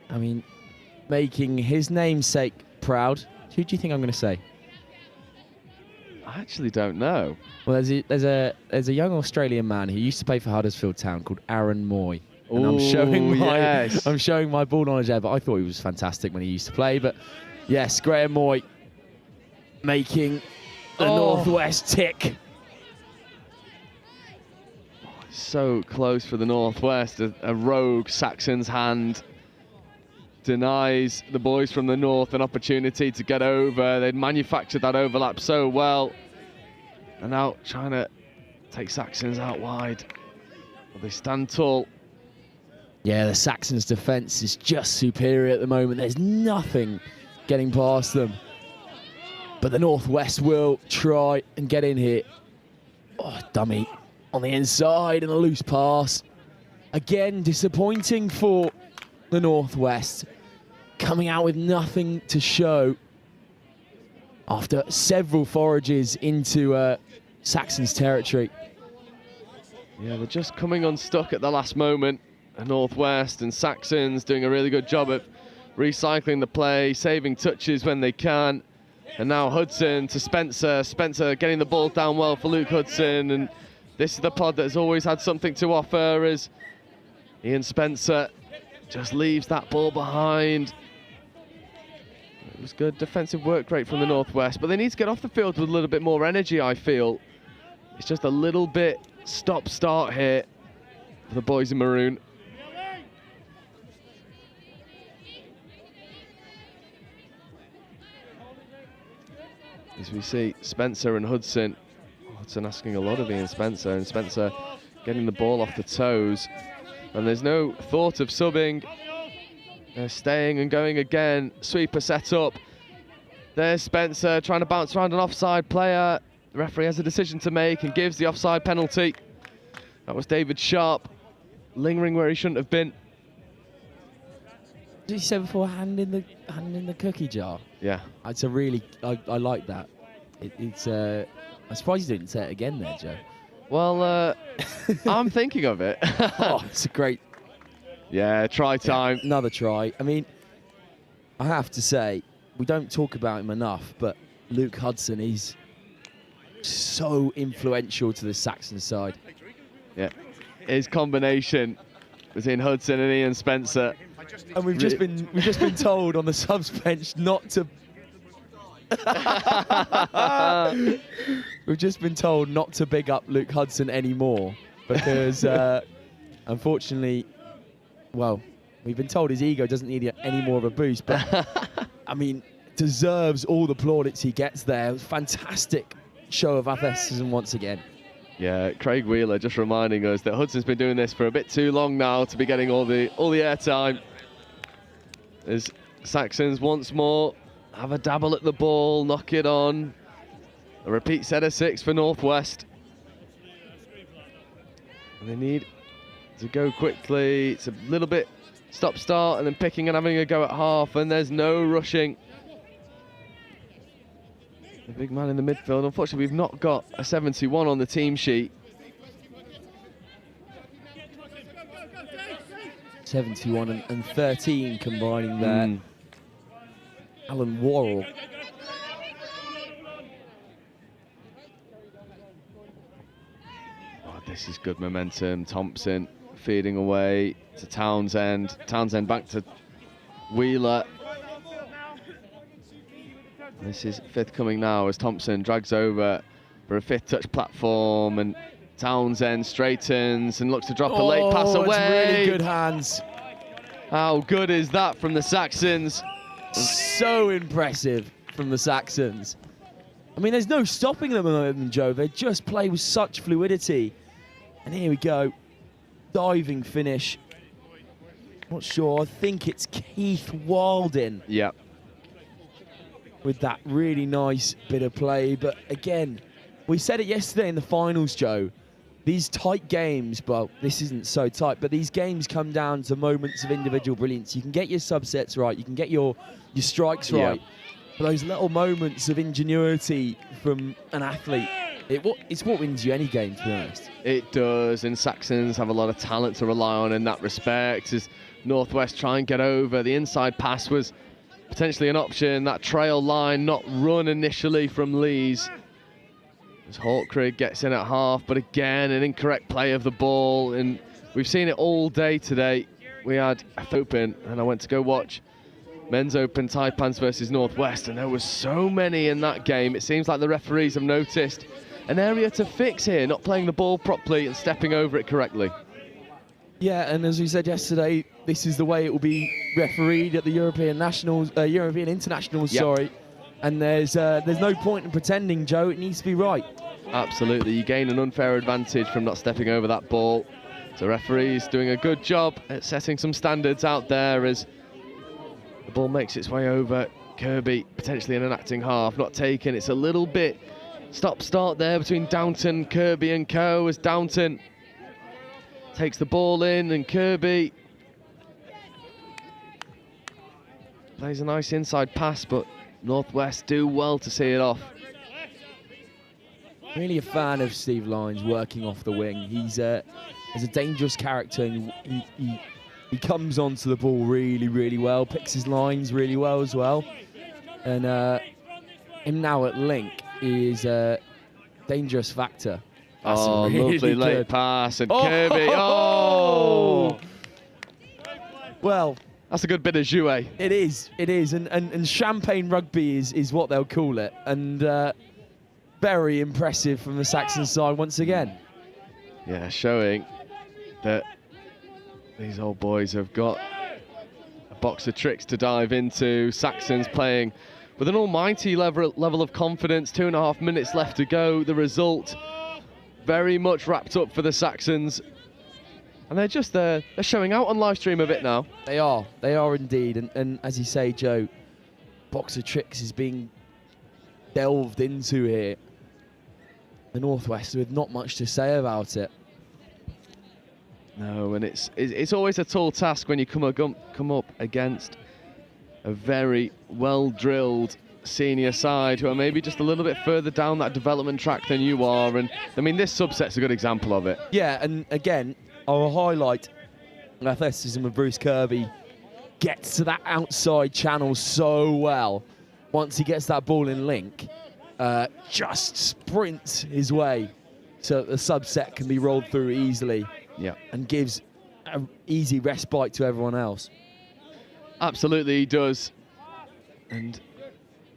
I mean, making his namesake proud. Who do you think I'm going to say? I actually don't know. Well, there's a young Australian man who used to play for Huddersfield Town called Aaron Moy. And I'm showing my ball knowledge there, but I thought he was fantastic when he used to play. But yes, Graham Moy making the Northwest tick. So close for the Northwest. A rogue Saxons hand denies the boys from the North an opportunity to get over. They'd manufactured that overlap so well. And now trying to take Saxons out wide. Well, they stand tall. Yeah, the Saxons' defence is just superior at the moment. There's nothing getting past them. But the Northwest will try and get in here. Oh, dummy on the inside and a loose pass. Again, disappointing for the Northwest. Coming out with nothing to show after several forages into Saxons' territory. Yeah, they're just coming unstuck at the last moment. The Northwest and Saxons doing a really good job of recycling the play, saving touches when they can. And now Hudson to Spencer. Spencer getting the ball down well for Luke Hudson. And this is the pod that has always had something to offer, as Ian Spencer just leaves that ball behind. It was good defensive work rate from the Northwest, but they need to get off the field with a little bit more energy, I feel. It's just a little bit stop-start here for the boys in maroon. As we see Spencer and Hudson. Hudson asking a lot of Ian Spencer, and Spencer getting the ball off the toes. And there's no thought of subbing. They're staying and going again. Sweeper set up. There's Spencer trying to bounce around an offside player. The referee has a decision to make and gives the offside penalty. That was David Sharp, lingering where he shouldn't have been. Did you say before, hand in the cookie jar? Yeah. It's a really, I like that. It's I'm surprised you didn't say it again there, Joe. Well, I'm thinking of it. Oh, it's a great... Yeah, try time. Yeah, another try. I mean, I have to say, we don't talk about him enough, but Luke Hudson is so influential to the Saxon side. Yeah, his combination between Hudson and Ian Spencer. And we've just been told on the subs bench not to. We've just been told not to big up Luke Hudson anymore because, unfortunately, well, we've been told his ego doesn't need any more of a boost. But I mean, deserves all the plaudits he gets there. It was a fantastic show of athleticism once again. Yeah, Craig Wheeler just reminding us that Hudson's been doing this for a bit too long now to be getting all the airtime. As Saxons once more have a dabble at the ball, knock it on. A repeat set of 6 for Northwest. And they need to go quickly. It's a little bit stop-start and then picking and having a go at half, and there's no rushing. The big man in the midfield. Unfortunately, we've not got a 71 on the team sheet. 71 and 13 combining there. Alan Worrell. Oh, this is good momentum. Thompson feeding away to Townsend. Townsend back to Wheeler. This is fifth coming now as Thompson drags over for a fifth touch platform, and Townsend straightens and looks to drop a late pass away. It's really good hands. How good is that from the Saxons? So impressive from the Saxons. I mean, there's no stopping them at the moment, Joe. They just play with such fluidity. And here we go. Diving finish. Not sure. I think it's Keith Wilding. Yeah. With that really nice bit of play. But again, we said it yesterday in the finals, Joe. These tight games, well, this isn't so tight, but these games come down to moments of individual brilliance. You can get your subsets right, you can get your strikes right, but those little moments of ingenuity from an athlete, it's what wins you any game, to be honest. It does, and Saxons have a lot of talent to rely on in that respect as Northwest try and get over. The inside pass was potentially an option. That trail line not run initially from Lees. As Hawkrid gets in at half, but again, an incorrect play of the ball, and we've seen it all day today. We had Open, and I went to go watch Men's Open Taipans versus Northwest, and there were so many in that game. It seems like the referees have noticed an area to fix here, not playing the ball properly and stepping over it correctly. Yeah, and as we said yesterday, this is the way it will be refereed at the European Nationals, European Internationals, sorry. And there's no point in pretending, Joe. It needs to be right. Absolutely. You gain an unfair advantage from not stepping over that ball. So referees doing a good job at setting some standards out there as the ball makes its way over. Kirby potentially in an acting half, not taken. It's a little bit stop-start there between Downton, Kirby and Co. as Downton takes the ball in, and Kirby plays a nice inside pass, but Northwest do well to see it off. Really a fan of Steve Lyons working off the wing. He's a dangerous character, and he comes onto the ball really, really well, picks his lines really well as well. And him now at link is a dangerous factor. That's really lovely good late pass, and Kirby, oh! Well, that's a good bit of jouet. It is, and champagne rugby is what they'll call it, and very impressive from the Saxon side once again. Yeah, showing that these old boys have got a box of tricks to dive into. Saxons playing with an almighty level of confidence. 2.5 minutes left to go. The result very much wrapped up for the Saxons. And they're showing out on live stream a bit now. They are indeed. And as you say, Joe, box of tricks is being delved into here. The Northwest with not much to say about it. No, and it's always a tall task when you come up against a very well-drilled senior side who are maybe just a little bit further down that development track than you are. And I mean, this subset's a good example of it. Yeah, and again, I'll highlight the athleticism of Bruce Kirby. Gets to that outside channel so well. Once he gets that ball in link, just sprints his way so that the subset can be rolled through easily. Yeah, and gives an easy respite to everyone else. Absolutely, he does. And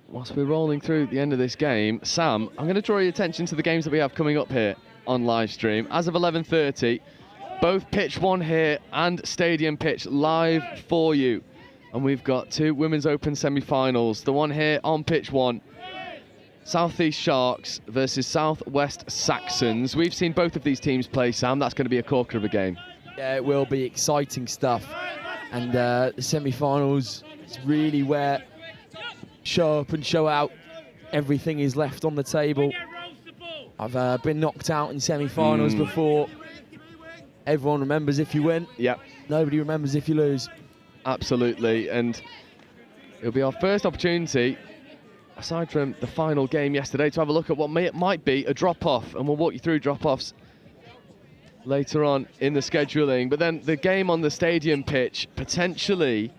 whilst we're rolling through the end of this game, Sam, I'm going to draw your attention to the games that we have coming up here on live stream. As of 11:30, both pitch 1 here and stadium pitch live for you. And we've got 2 Women's Open semi-finals. The one here on pitch 1, Southeast Sharks versus Southwest Saxons. We've seen both of these teams play, Sam. That's going to be a corker of a game. Yeah, it will be exciting stuff. And the semi-finals is really where show up and show out. Everything is left on the table. I've been knocked out in semi-finals before. Everyone remembers if you win. Yep. Nobody remembers if you lose. Absolutely. And it'll be our first opportunity, aside from the final game yesterday, to have a look at what might be a drop-off, and we'll walk you through drop-offs later on in the scheduling. But then the game on the stadium pitch, potentially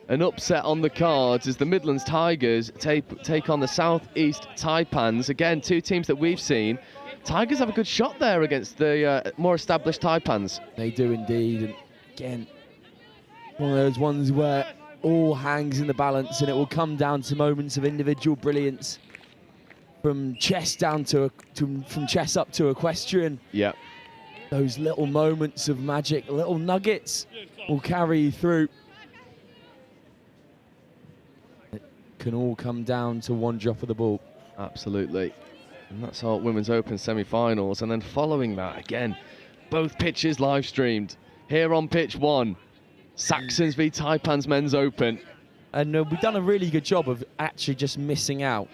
an upset on the cards as the Midlands Tigers take on the South East Taipans. Again, two teams that we've seen. Tigers have a good shot there against the more established Taipans. They do indeed. And again, one of those ones where all hangs in the balance and it will come down to moments of individual brilliance. From chess down from chess up to equestrian. Yeah. Those little moments of magic, little nuggets will carry you through. It can all come down to one drop of the ball. Absolutely. And that's our Women's Open semi-finals. And then following that, again, both pitches live streamed. Here on pitch 1, Saxons v Taipans Men's Open. And we've done a really good job of actually just missing out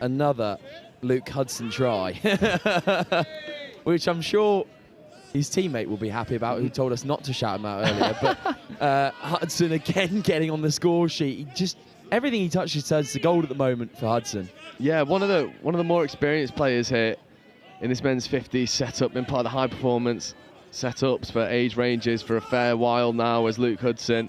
another Luke Hudson try, which I'm sure his teammate will be happy about, who told us not to shout him out earlier. But Hudson again getting on the score sheet. Everything he touches turns to gold at the moment for Hudson. Yeah, one of the more experienced players here in this men's 50s setup, been part of the high performance setups for age ranges for a fair while now as Luke Hudson.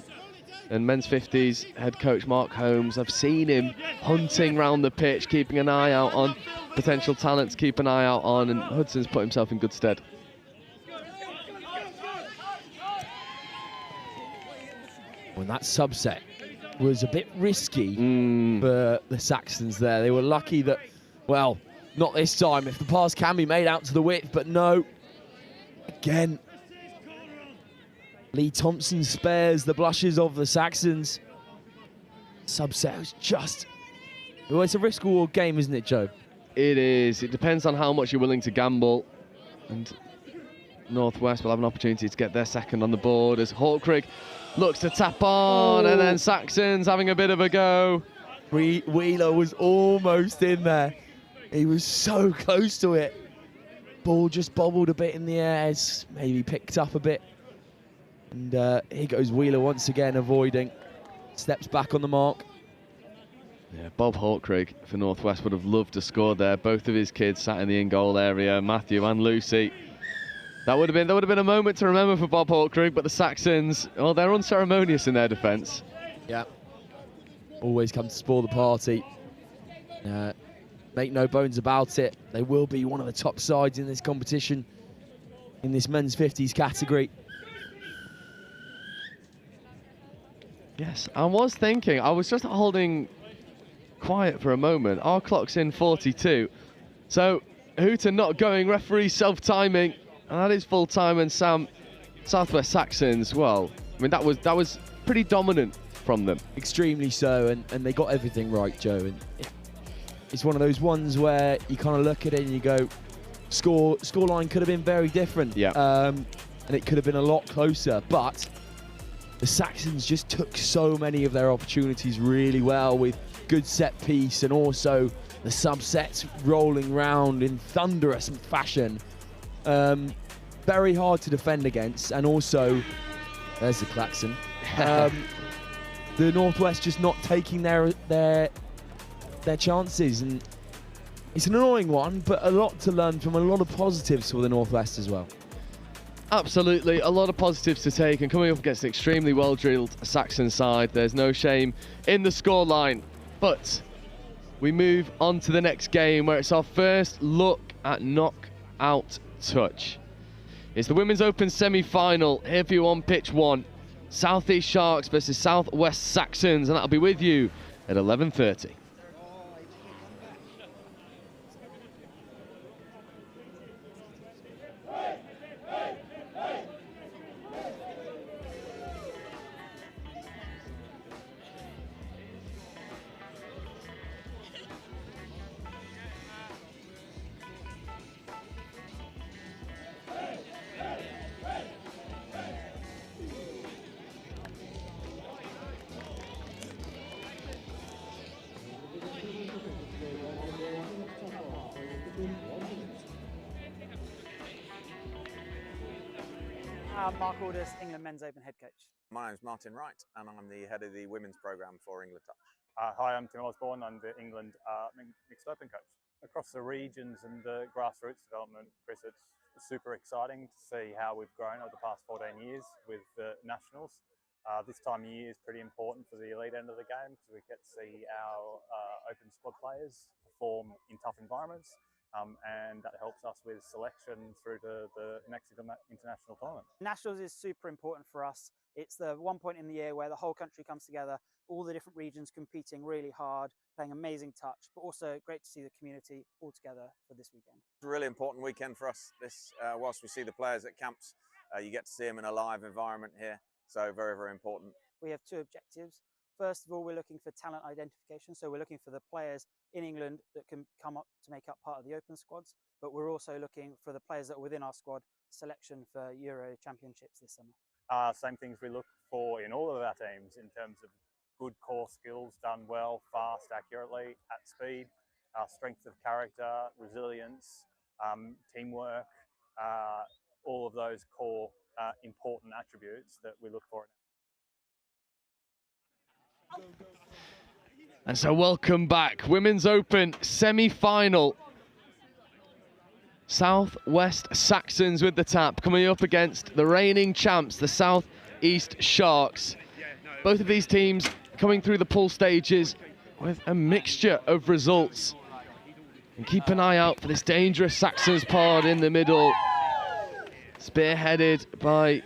And men's 50s head coach Mark Holmes, I've seen him hunting round the pitch, keeping an eye out on potential talent to keep an eye out on, and Hudson's put himself in good stead. Well, that subset was a bit risky for the Saxons there. They were lucky that, well, not this time, if the pass can be made out to the width, but no. Again, Lee Thompson spares the blushes of the Saxons. Subset was well, it's a risk-reward game, isn't it, Joe? It is. It depends on how much you're willing to gamble. And Northwest will have an opportunity to get their second on the board as Hawkrigg looks to tap on, and then Saxons having a bit of a go. Wheeler was almost in there. He was so close to it. Ball just bobbled a bit in the air, maybe picked up a bit. And here goes Wheeler once again, avoiding. Steps back on the mark. Yeah, Bob Hawkrigg for Northwest would have loved to score there. Both of his kids sat in the in-goal area, Matthew and Lucy. That would have been a moment to remember for Bob Hawkrigg, but the Saxons, well, they're unceremonious in their defence. Yeah. Always come to spoil the party. Make no bones about it. They will be one of the top sides in this competition, in this men's 50s category. Yes, I was thinking, I was just holding quiet for a moment. Our clock's in 42. So, Hooter not going, referee self-timing, and that is full time. And Sam, Southwest Saxons, well, I mean, that was pretty dominant from them. Extremely so, and they got everything right, Joe. And it's one of those ones where you kind of look at it and you go, scoreline could have been very different. Yeah. And it could have been a lot closer, but the Saxons just took so many of their opportunities really well with good set piece, and also the subsets rolling round in thunderous fashion. Very hard to defend against, and also, there's the klaxon. The Northwest just not taking their chances, and it's an annoying one, but a lot to learn from, a lot of positives for the Northwest as well. Absolutely, a lot of positives to take, and coming up against an extremely well-drilled Saxon side, there's no shame in the scoreline. But we move on to the next game, where it's our first look at knockout touch. It's the Women's Open semi-final, here for you on pitch 1. South East Sharks versus Southwest Saxons, and that'll be with you at 11:30. Mark Aldous, England Men's Open head coach. My name's Martin Wright, and I'm the head of the women's programme for England Touch. Hi, I'm Tim Osborne. I'm the England Mixed Open coach. across the regions and the grassroots development, Chris, it's super exciting to see how we've grown over the past 14 years with the nationals. This time of year is pretty important for the elite end of the game because we get to see our open squad players perform in tough environments, and that helps us with selection through to the next international tournament. Nationals is super important for us. It's the one point in the year where the whole country comes together, all the different regions competing really hard, playing amazing touch, but also great to see the community all together for this weekend. It's a really important weekend for us. This, whilst we see the players at camps, you get to see them in a live environment here. So very, very important. We have two objectives. First of all, we're looking for talent identification. So we're looking for the players in England that can come up to make up part of the open squads, but we're also looking for the players that are within our squad selection for Euro Championships this summer. Same things we look for in all of our teams in terms of good core skills done well, fast, accurately, at speed, strength of character, resilience, teamwork, all of those core important attributes that we look for. And so welcome back. Women's Open semi-final. Southwest Saxons with the tap, coming up against the reigning champs, the South East Sharks. Both of these teams coming through the pool stages with a mixture of results. And keep an eye out for this dangerous Saxons pod in the middle, spearheaded by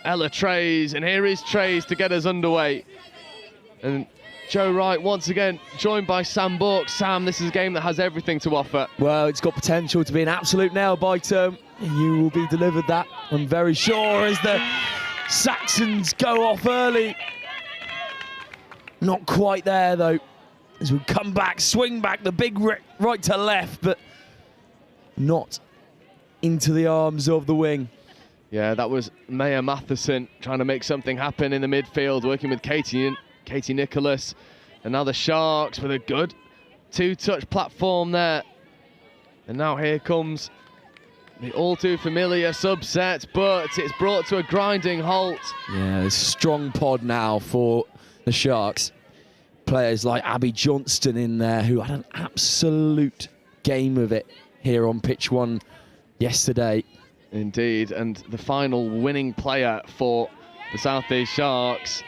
Ella Trays. And here is Trays to get us underway. And Joe Wright once again joined by Sam Bourke. Sam, this is a game that has everything to offer. Well, it's got potential to be an absolute nail-biter. You will be delivered that, I'm very sure, as the Saxons go off early. Not quite there, though, as we come back, swing back, the big right to left, but not into the arms of the wing. Yeah, that was Maya Matheson trying to make something happen in the midfield, working with Katie Nicholas. And now the Sharks with a good two-touch platform there. And now here comes the all too familiar subset, but it's brought to a grinding halt. Yeah, there's a strong pod now for the Sharks. Players like Abby Johnston in there, who had an absolute game of it here on pitch one yesterday. Indeed, and the final winning player for the South East Sharks.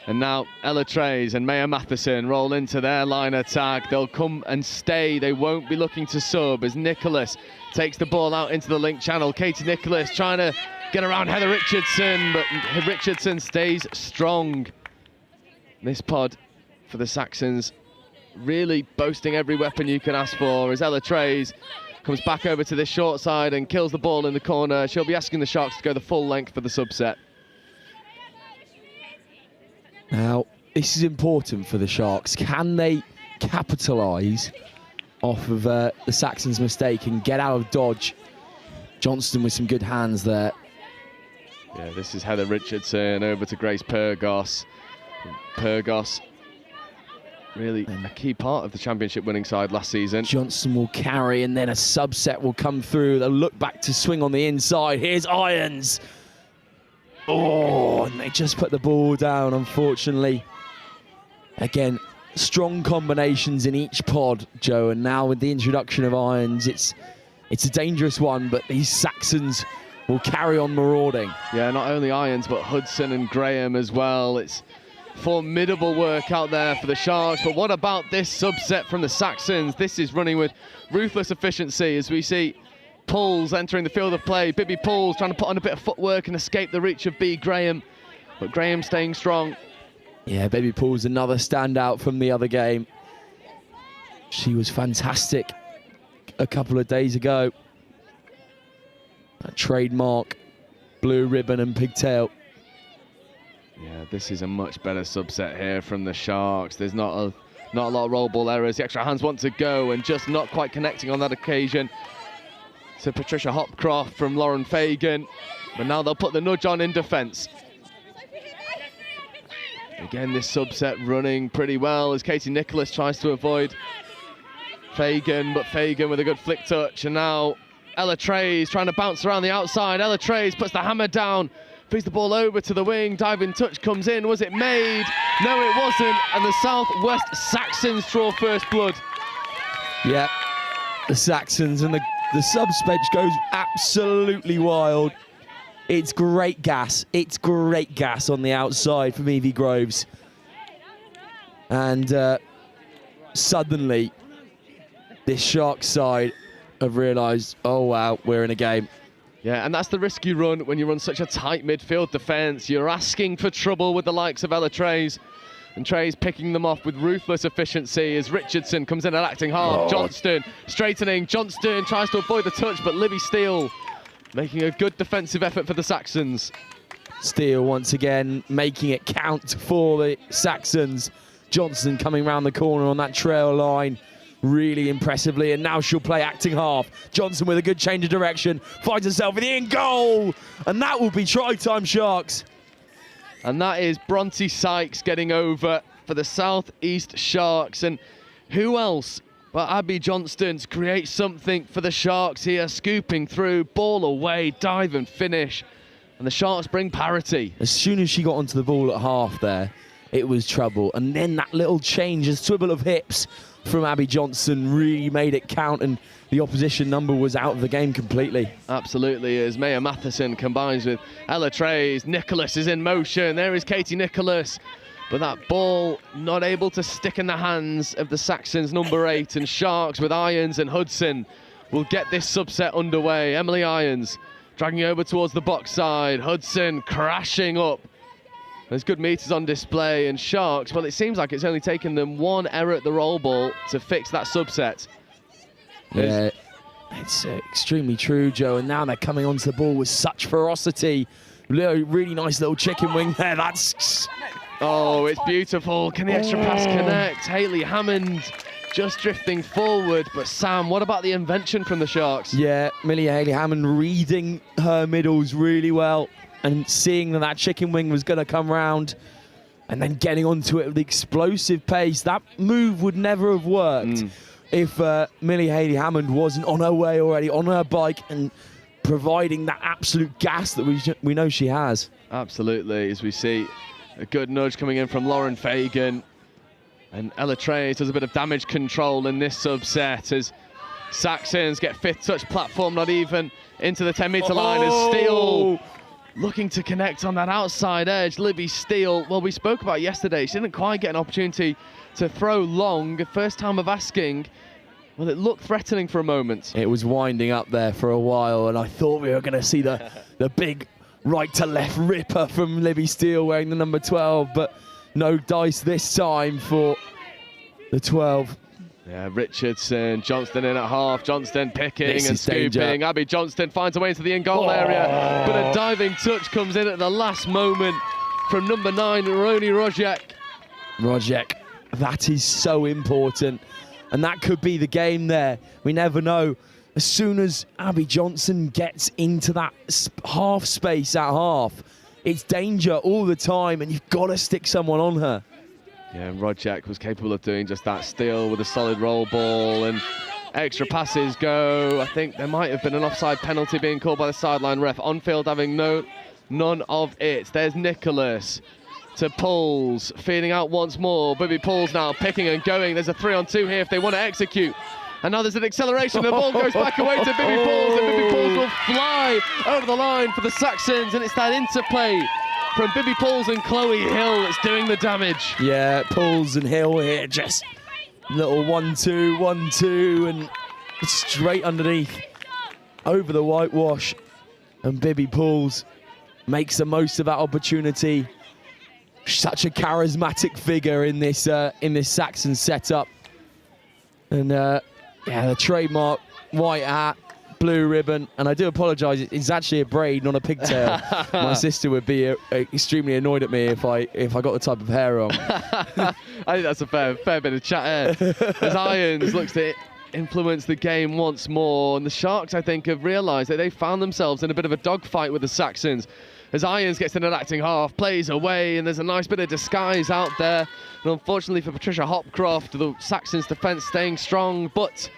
And now Ella Trays and Maya Matheson roll into their line attack. They'll come and stay. They won't be looking to sub as Nicholas takes the ball out into the link channel. Katie Nicholas trying to get around Heather Richardson, but Richardson stays strong. This pod for the Saxons really boasting every weapon you can ask for as Ella Trays comes back over to this short side and kills the ball in the corner. She'll be asking the Sharks to go the full length for the subset. Now, this is important for the Sharks. Can they capitalise off of the Saxons' mistake and get out of dodge? Johnston with some good hands there. Yeah, this is Heather Richardson over to Grace Pyrgos. Pyrgos, really a key part of the championship winning side last season. Johnston will carry and then a subset will come through. They'll look back to swing on the inside. Here's Irons. Oh, and they just put the ball down, unfortunately. Again, strong combinations in each pod, Joe, and now with the introduction of Irons, it's a dangerous one, but these Saxons will carry on marauding. Yeah, not only Irons, but Hudson and Graham as well. It's formidable work out there for the Sharks, but what about this subset from the Saxons? This is running with ruthless efficiency as we see Pulls entering the field of play. Bibby Pulls trying to put on a bit of footwork and escape the reach of B. Graham, but Graham staying strong. Yeah, Bibby Pulls, another standout from the other game. She was fantastic a couple of days ago. That trademark blue ribbon and pigtail. Yeah, this is a much better subset here from the Sharks. There's not a lot of roll ball errors. The extra hands want to go and just not quite connecting on that occasion. So Patricia Hopcroft from Lauren Fagan, but now they'll put the nudge on in defence. Again, this subset running pretty well as Katie Nicholas tries to avoid Fagan, but Fagan with a good flick touch. And now Ella Trays trying to bounce around the outside. Ella Trays puts the hammer down, feeds the ball over to the wing. Diving touch comes in. Was it made? No, it wasn't. And the Southwest Saxons draw first blood. Yeah, the Saxons, and the subs bench goes absolutely wild. It's great gas. It's great gas on the outside from Evie Groves. And suddenly, this Sharks side have realised, oh wow, we're in a game. Yeah, and that's the risk you run when you run such a tight midfield defence. You're asking for trouble with the likes of Ella Trays. And Trays picking them off with ruthless efficiency as Richardson comes in at acting half. Johnston straightening. Johnston tries to avoid the touch, but Libby Steele making a good defensive effort for the Saxons. Steele once again making it count for the Saxons. Johnson coming round the corner on that trail line really impressively, and now she'll play acting half. Johnson with a good change of direction, finds herself in the in goal, and that will be try time, Sharks. And that is Bronte Sykes getting over for the South East Sharks. And who else but Abby Johnston to create something for the Sharks here, scooping through, ball away, dive and finish. And the Sharks bring parity. As soon as she got onto the ball at half there, it was trouble. And then that little change, a swivel of hips from Abby Johnson really made it count, and the opposition number was out of the game completely. Absolutely, as Maya Matheson combines with Ella Trays. Nicholas is in motion. There is Katie Nicholas. But that ball not able to stick in the hands of the Saxons number 8, and Sharks with Irons and Hudson will get this subset underway. Emily Irons dragging over towards the box side. Hudson crashing up. There's good meters on display, and Sharks, well, it seems like it's only taken them one error at the roll ball to fix that subset. Yeah, it's extremely true, Joe, and now they're coming onto the ball with such ferocity. Really nice little chicken wing there. That's... Oh, it's beautiful. Can the extra pass connect? Hayley Hammond just drifting forward, but Sam, what about the invention from the Sharks? Yeah, Hayley Hammond reading her middles really well, and seeing that chicken wing was going to come round, and then getting onto it with explosive pace. That move would never have worked if Millie Hayley Hammond wasn't on her way already, on her bike, and providing that absolute gas that we know she has. Absolutely, as we see a good nudge coming in from Lauren Fagan. And Ella Trays does a bit of damage control in this subset as Saxons get fifth touch platform, not even into the 10-metre line, as Steele looking to connect on that outside edge. Libby Steele, well, we spoke about yesterday, she didn't quite get an opportunity to throw long. First time of asking, well, it looked threatening for a moment. It was winding up there for a while, and I thought we were going to see the big right to left ripper from Libby Steele wearing the number 12, but no dice this time for the 12. Yeah, Richardson, Johnston in at half, Johnston picking and scooping. Danger. Abby Johnston finds a way into the in-goal area, but a diving touch comes in at the last moment from number 9, Roni Rojek, that is so important, and that could be the game there. We never know. As soon as Abby Johnson gets into that half space at half, it's danger all the time, and you've got to stick someone on her. Yeah, and Rodjak was capable of doing just that. Steele with a solid roll ball, and extra passes go. I think there might have been an offside penalty being called by the sideline ref. On-field having none of it. There's Nicholas to Pulls, feeding out once more. Bibby Pulls now picking and going. There's a 3-on-2 here if they want to execute. And now there's an acceleration. The ball goes back away to Bibby Pulls, and Bibby Pulls will fly over the line for the Saxons, and it's that interplay from Bibby Pulls and Chloe Hill that's doing the damage. Yeah, Pulls and Hill here, just little 1-2, 1-2, and straight underneath over the whitewash. And Bibby Pulls makes the most of that opportunity. Such a charismatic figure in this Saxon setup. And yeah, the trademark white hat, blue ribbon, and I do apologise, it's actually a braid, not a pigtail. My sister would be extremely annoyed at me if I got the type of hair on. I think that's a fair bit of chat here. As Irons looks to influence the game once more, and the Sharks, I think, have realised that they found themselves in a bit of a dogfight with the Saxons. As Irons gets in an acting half, plays away, and there's a nice bit of disguise out there. And unfortunately for Patricia Hopcroft, the Saxons' defence staying strong, but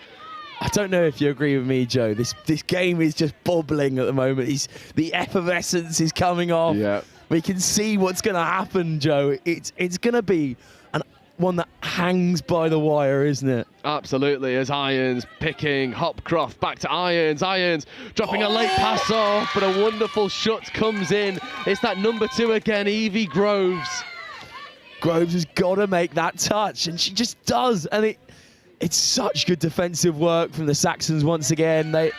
I don't know if you agree with me, Joe. This game is just bubbling at the moment. The effervescence is coming off. Yeah. We can see what's going to happen, Joe. It's going to be an one that hangs by the wire, isn't it? Absolutely, as Irons picking, Hopcroft back to Irons. Irons dropping a late pass off, but a wonderful shot comes in. It's that number 2 again, Evie Groves. Groves has got to make that touch, and she just does. And it's such good defensive work from the Saxons once again. They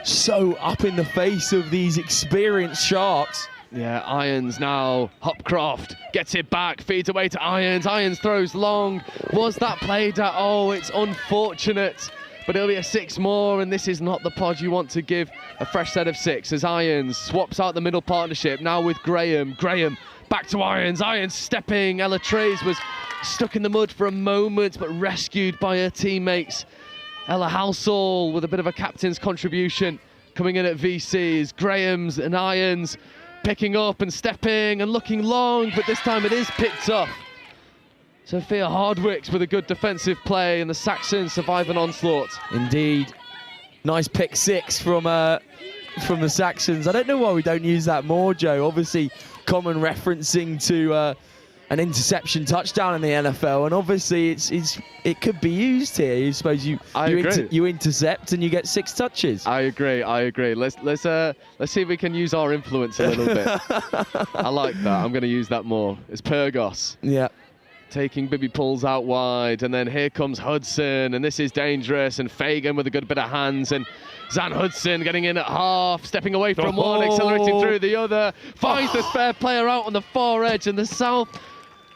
so up in the face of these experienced Sharks. Yeah, Irons now. Hopcroft gets it back, feeds away to Irons. Irons throws long. Was that played at? Oh, it's unfortunate. But it'll be a 6 more, and this is not the pod you want to give a fresh set of 6 as Irons swaps out the middle partnership now with Graham. Graham back to Irons. Irons stepping. Ella Trays was stuck in the mud for a moment, but rescued by her teammates. Ella Halsall with a bit of a captain's contribution coming in at VCs. Graham's and Irons picking up and stepping and looking long, but this time it is picked up. Sophia Hardwicks with a good defensive play, and the Saxons survive an onslaught. Indeed. Nice pick 6 from the Saxons. I don't know why we don't use that more, Joe. Obviously, common referencing to an interception touchdown in the NFL, and obviously it could be used here. You suppose you intercept and you get 6 touches. I agree. Let's see if we can use our influence a little bit. I like that. I'm going to use that more. It's Pyrgos. Yeah. Taking Bibby pulls out wide, and then here comes Hudson, and this is dangerous, and Fagan with a good bit of hands, and Zan Hudson getting in at half, stepping away from one, accelerating through the other, finds the spare player out on the far edge, and the South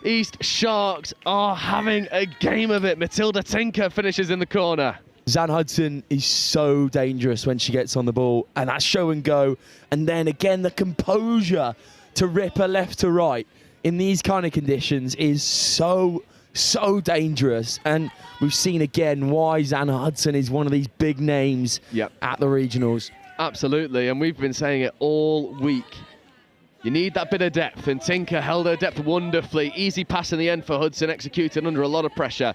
East Sharks are having a game of it. Matilda Tinker finishes in the corner. Zan Hudson is so dangerous when she gets on the ball, and that show and go, and then again the composure to rip her left to right in these kind of conditions is so dangerous. And we've seen again why Zan Hudson is one of these big names at the regionals. Absolutely, and we've been saying it all week. You need that bit of depth, and Tinker held her depth wonderfully. Easy pass in the end for Hudson, executed under a lot of pressure.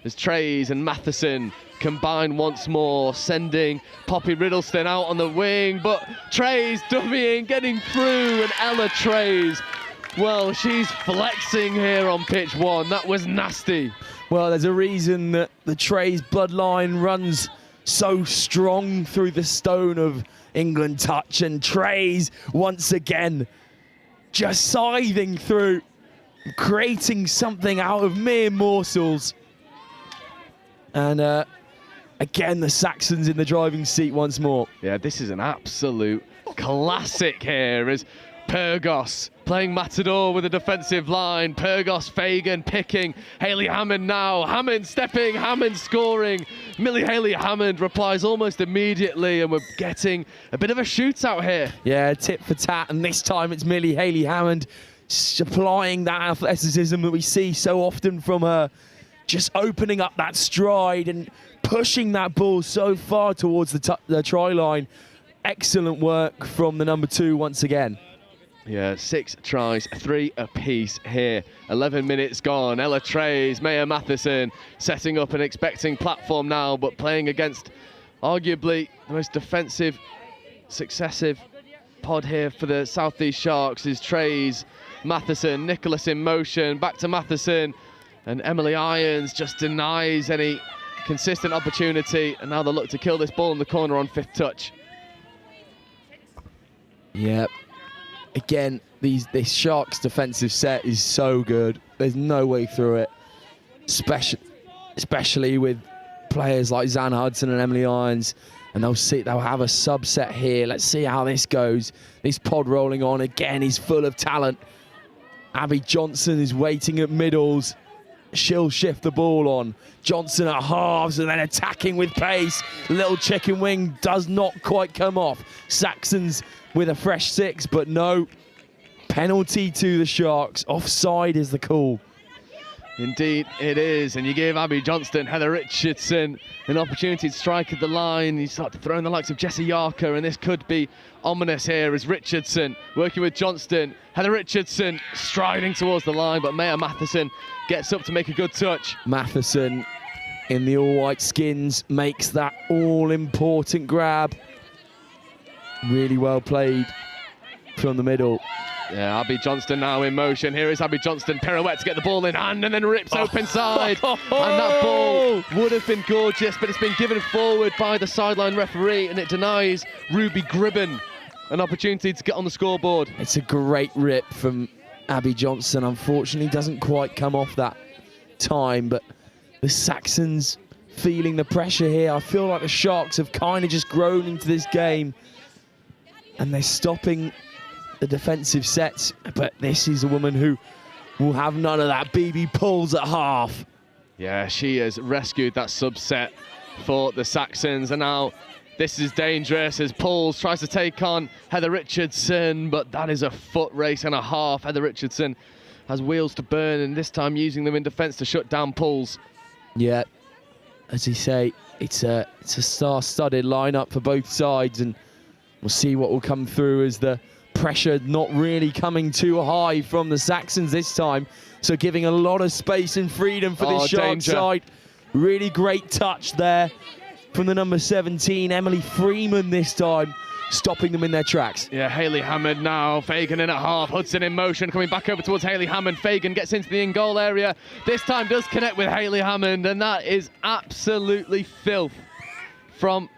As Trays and Matheson combine once more, sending Poppy Riddleston out on the wing, but Trays dummying, getting through, and Ella Trays, well, she's flexing here on pitch 1. That was nasty. Well, there's a reason that the Trays bloodline runs so strong through the stone of England touch, and Trays once again just scything through, creating something out of mere morsels. And again, the Saxons in the driving seat once more. Yeah, this is an absolute classic here as Pyrgos playing Matador with a defensive line. Pyrgos, Fagan picking. Hayley Hammond now. Hammond stepping. Hammond scoring. Millie Hayley Hammond replies almost immediately, and we're getting a bit of a shootout here. Yeah, tit for tat, and this time it's Millie Hayley Hammond supplying that athleticism that we see so often from her, just opening up that stride and pushing that ball so far towards the try line. Excellent work from the number 2 once again. Yeah, 6 tries, 3 apiece here. 11 minutes gone. Ella Trays, Maya Matheson setting up an expecting platform now, but playing against arguably the most defensive, successive pod here for the South East Sharks is Trays, Matheson, Nicholas in motion, back to Matheson, and Emily Irons just denies any consistent opportunity, and now they look to kill this ball in the corner on 5th touch. Yep. Again, this Sharks defensive set is so good. There's no way through it, especially with players like Zan Hudson and Emily Irons. And they'll have a subset here. Let's see how this goes. This pod rolling on again is full of talent. Abby Johnson is waiting at middles. She'll shift the ball on. Johnson at halves and then attacking with pace. Little chicken wing does not quite come off. Saxons with a fresh 6, but no. Penalty to the Sharks. Offside is the call. Indeed it is, and you give Abby Johnston, Heather Richardson an opportunity to strike at the line. You start to throw in the likes of Jessie Yarker, and this could be ominous here as Richardson working with Johnston. Heather Richardson striding towards the line, but Maya Matheson gets up to make a good touch. Matheson in the all-white skins makes that all-important grab. Really well played from the middle. Yeah, Abby Johnston now in motion. Here is Abby Johnston, pirouette to get the ball in hand and then rips open side. And that ball would have been gorgeous, but it's been given forward by the sideline referee and it denies Ruby Gribben an opportunity to get on the scoreboard. It's a great rip from Abby Johnston. Unfortunately, doesn't quite come off that time, but the Saxons feeling the pressure here. I feel like the Sharks have kind of just grown into this game and they're stopping the defensive sets, but this is a woman who will have none of that. BB pulls at half. Yeah, she has rescued that subset for the Saxons, and now this is dangerous as Pulls tries to take on Heather Richardson, but that is a foot race and a half. Heather Richardson has wheels to burn, and this time using them in defence to shut down Pulls. Yeah, as you say, it's a star-studded lineup for both sides, and we'll see what will come through as the pressure not really coming too high from the Saxons this time, so giving a lot of space and freedom for this Shark side. Really great touch there from the number 17, Emily Freeman this time, stopping them in their tracks. Yeah, Hayley Hammond now, Fagan in at half, Hudson in motion, coming back over towards Hayley Hammond. Fagan gets into the in-goal area, this time does connect with Hayley Hammond, and that is absolutely filth from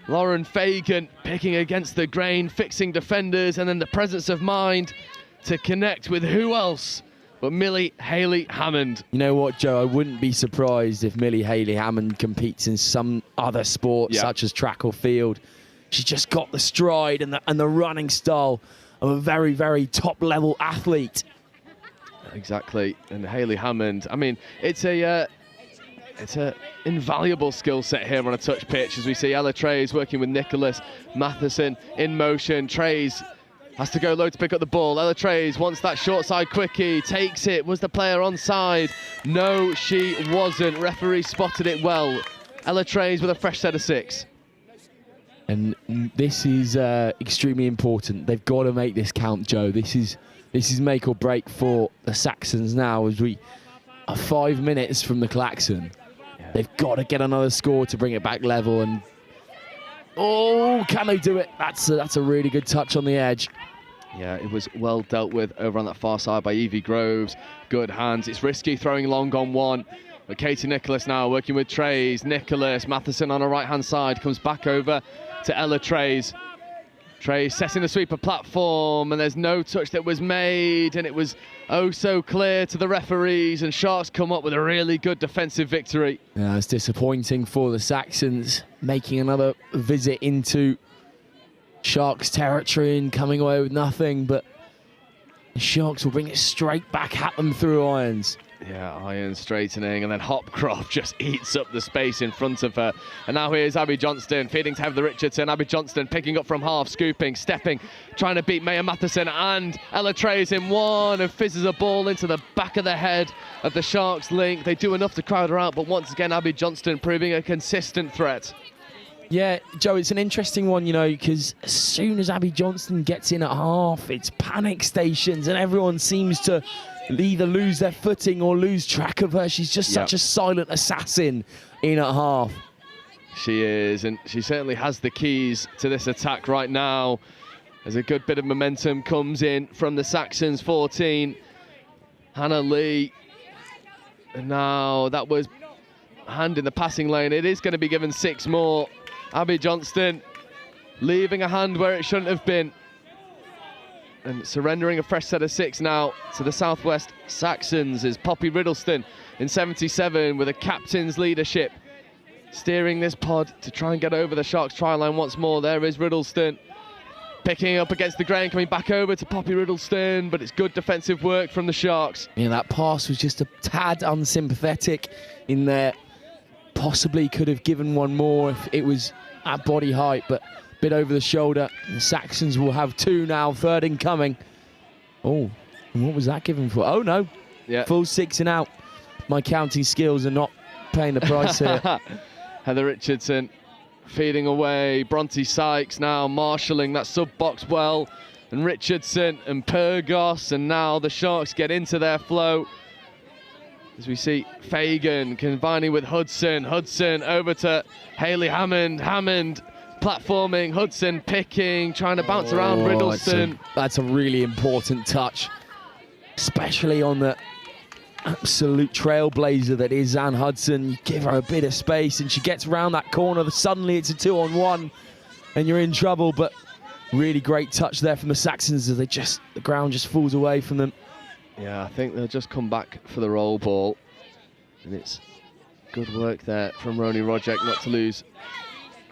Lauren Fagan, picking against the grain, fixing defenders, and then the presence of mind to connect with who else but Millie Hayley Hammond. You know what, Joe? I wouldn't be surprised if Millie Hayley Hammond competes in some other sport, such as track or field. She's just got the stride and the running style of a very, very top-level athlete. Exactly, and Hayley Hammond, I mean, it's an invaluable skill set here on a touch pitch as we see Ella Trays working with Nicholas Matheson in motion. Trays has to go low to pick up the ball. Ella Trays wants that short side quickie, takes it. Was the player onside? No, she wasn't. Referee spotted it well. Ella Trays with a fresh set of 6. And this is extremely important. They've got to make this count, Joe. This is make or break for the Saxons now as we are 5 minutes from the klaxon. They've got to get another score to bring it back level, and oh, can they do it? That's a really good touch on the edge. Yeah, it was well dealt with over on that far side by Evie Groves. Good hands. It's risky throwing long on one. But Katie Nicholas now working with Trays. Nicholas, Matheson on the right-hand side, comes back over to Ella Trays. Trays setting the sweeper platform, and there's no touch that was made, and it was oh so clear to the referees, and Sharks come up with a really good defensive victory. Yeah, it's disappointing for the Saxons, making another visit into Sharks territory and coming away with nothing, but the Sharks will bring it straight back at them through irons. Yeah, iron straightening, and then Hopcroft just eats up the space in front of her. And now here's Abby Johnston feeding to Heather Richardson. Abby Johnston picking up from half, scooping, stepping, trying to beat Maya Matheson, and Ella Trays in one and fizzes a ball into the back of the head of the Sharks link. They do enough to crowd her out, but once again Abby Johnston proving a consistent threat. Yeah, Joe, it's an interesting one, you know, because as soon as Abby Johnston gets in at half, it's panic stations and everyone seems to either lose their footing or lose track of her. She's just such a silent assassin in at half. She is, and she certainly has the keys to this attack right now as a good bit of momentum comes in from the Saxons. 14, Hannah Lee. And now that was hand in the passing lane. It is going to be given 6 more. Abby Johnston leaving a hand where it shouldn't have been, and surrendering a fresh set of 6 now to the Southwest Saxons is Poppy Riddleston in 77 with a captain's leadership, steering this pod to try and get over the Sharks try line once more. There is Riddleston picking up against the grain, coming back over to Poppy Riddleston, but it's good defensive work from the Sharks. Yeah, that pass was just a tad unsympathetic in there. Possibly could have given one more if it was at body height, but a bit over the shoulder. The Saxons will have 2 now, 3rd incoming. Oh, and what was that given for? Oh no, full 6 and out. My counting skills are not paying the price here. Heather Richardson feeding away. Bronte Sykes now marshalling that sub-box well. And Richardson and Purgos, and now the Sharks get into their flow. As we see Fagan combining with Hudson. Hudson over to Hayley Hammond. Hammond platforming, Hudson picking, trying to bounce around Riddleston. That's a really important touch, especially on the absolute trailblazer that is Zan Hudson. You give her a bit of space and she gets around that corner. Suddenly it's a 2-on-1 and you're in trouble, but really great touch there from the Saxons as the ground just falls away from them. Yeah, I think they'll just come back for the roll ball. And it's good work there from Roni Rodjek not to lose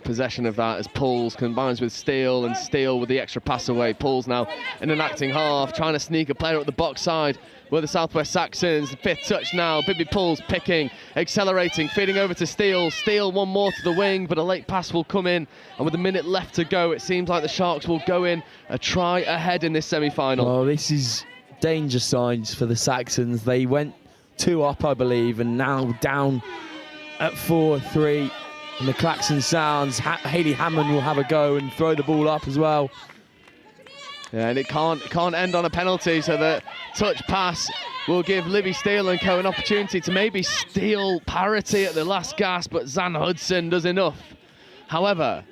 possession of that as Pulls combines with Steele, and Steele with the extra pass away. Pulls now in an acting half, trying to sneak a player up the box side with the Southwest Saxons. The 5th touch now, Bibby Pulls picking, accelerating, feeding over to Steele. Steele one more to the wing, but a late pass will come in, and with a minute left to go, it seems like the Sharks will go in a try ahead in this semi-final. Well, this is danger signs for the Saxons. They went 2 up, I believe, and now down at 4-3. And the klaxon sounds. Hayley Hammond will have a go and throw the ball up as well. Yeah, and it can't end on a penalty, so the touch pass will give Libby Steele and co an opportunity to maybe steal parity at the last gasp, but Zan Hudson does enough. However,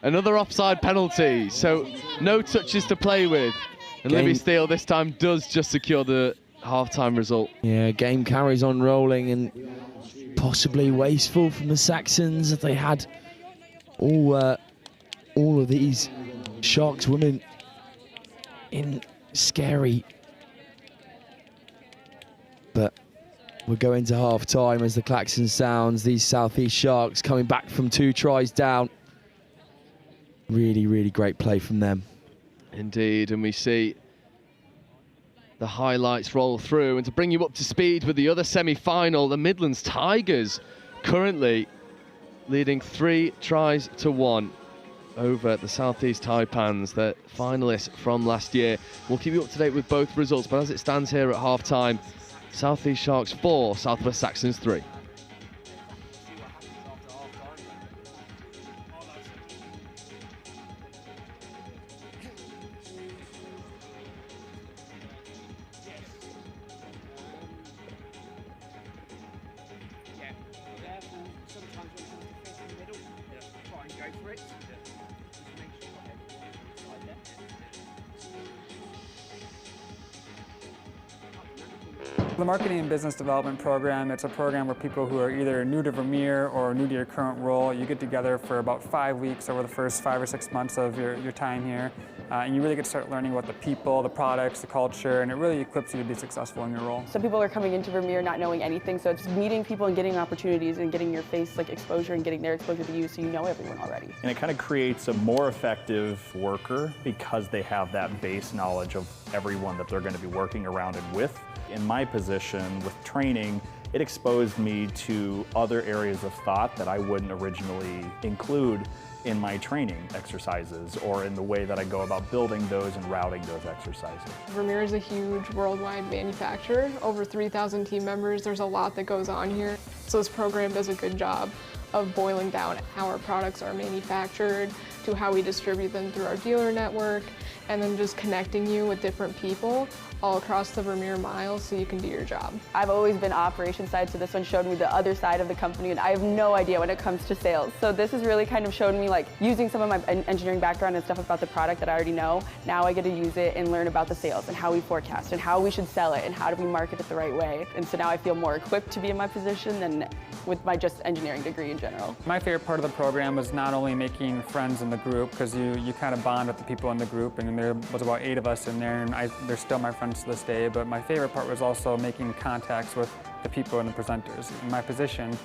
another offside penalty, so no touches to play with. And Libby Steele this time does just secure the half-time result. Yeah, game carries on rolling, and possibly wasteful from the Saxons if they had all of these Sharks women in scary. But we're going to half-time as the klaxon sounds. These Southeast Sharks coming back from 2 tries down. Really, really great play from them. Indeed, and we see the highlights roll through. And to bring you up to speed with the other semi-final, the Midlands Tigers currently leading 3 tries to 1 over the Southeast Taipans, the finalists from last year. We'll keep you up to date with both results, but as it stands here at half-time, Southeast Sharks 4, Southwest Saxons 3. The Marketing and Business Development Program, it's a program where people who are either new to Vermeer or new to your current role, you get together for about 5 weeks over the first 5 or 6 months of your time here. And you really get to start learning about the people, the products, the culture, and it really equips you to be successful in your role. Some people are coming into Vermeer not knowing anything, so it's meeting people and getting opportunities and getting your face exposure and getting their exposure to you so you know everyone already. And it kind of creates a more effective worker because they have that base knowledge of everyone that they're going to be working around and with. In my position with training, it exposed me to other areas of thought that I wouldn't originally include in my training exercises or in the way that I go about building those and routing those exercises. Vermeer is a huge worldwide manufacturer, over 3,000 team members. There's a lot that goes on here. So this program does a good job of boiling down how our products are manufactured, to how we distribute them through our dealer network, and then just connecting you with different people all across the Vermeer miles so you can do your job. I've always been operations side, so this one showed me the other side of the company, and I have no idea when it comes to sales. So this has really kind of shown me using some of my engineering background and stuff about the product that I already know. Now I get to use it and learn about the sales and how we forecast and how we should sell it and how do we market it the right way. And so now I feel more equipped to be in my position than with my just engineering degree in general. My favorite part of the program was not only making friends in the group, because you kind of bond with the people in the group, and there was about 8 of us in there, and they're still my friends to this day, but my favorite part was also making contacts with the people and the presenters. In my position,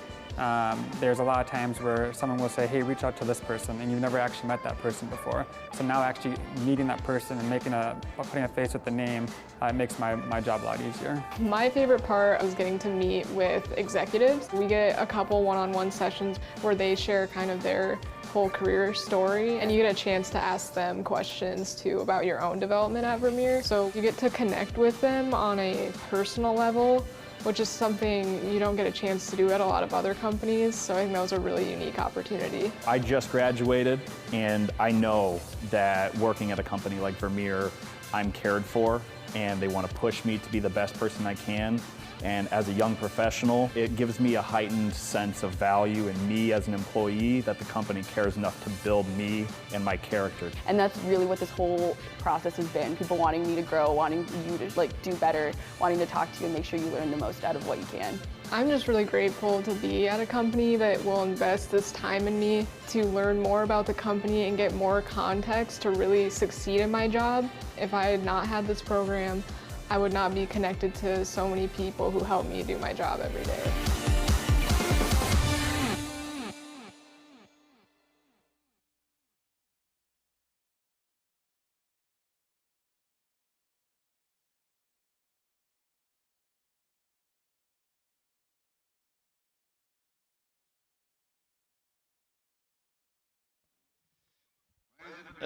there's a lot of times where someone will say, hey, reach out to this person, and you've never actually met that person before. So now actually meeting that person and putting a face with the name, it makes my job a lot easier. My favorite part was getting to meet with executives. We get a couple one-on-one sessions where they share kind of their whole career story, and you get a chance to ask them questions too about your own development at Vermeer. So you get to connect with them on a personal level, which is something you don't get a chance to do at a lot of other companies. So I think that was a really unique opportunity. I just graduated, and I know that working at a company like Vermeer, I'm cared for, and they want to push me to be the best person I can. And as a young professional, it gives me a heightened sense of value in me as an employee, that the company cares enough to build me and my character. And that's really what this whole process has been. People wanting me to grow, wanting you to like do better, wanting to talk to you and make sure you learn the most out of what you can. I'm just really grateful to be at a company that will invest this time in me to learn more about the company and get more context to really succeed in my job. If I had not had this program, I would not be connected to so many people who help me do my job every day.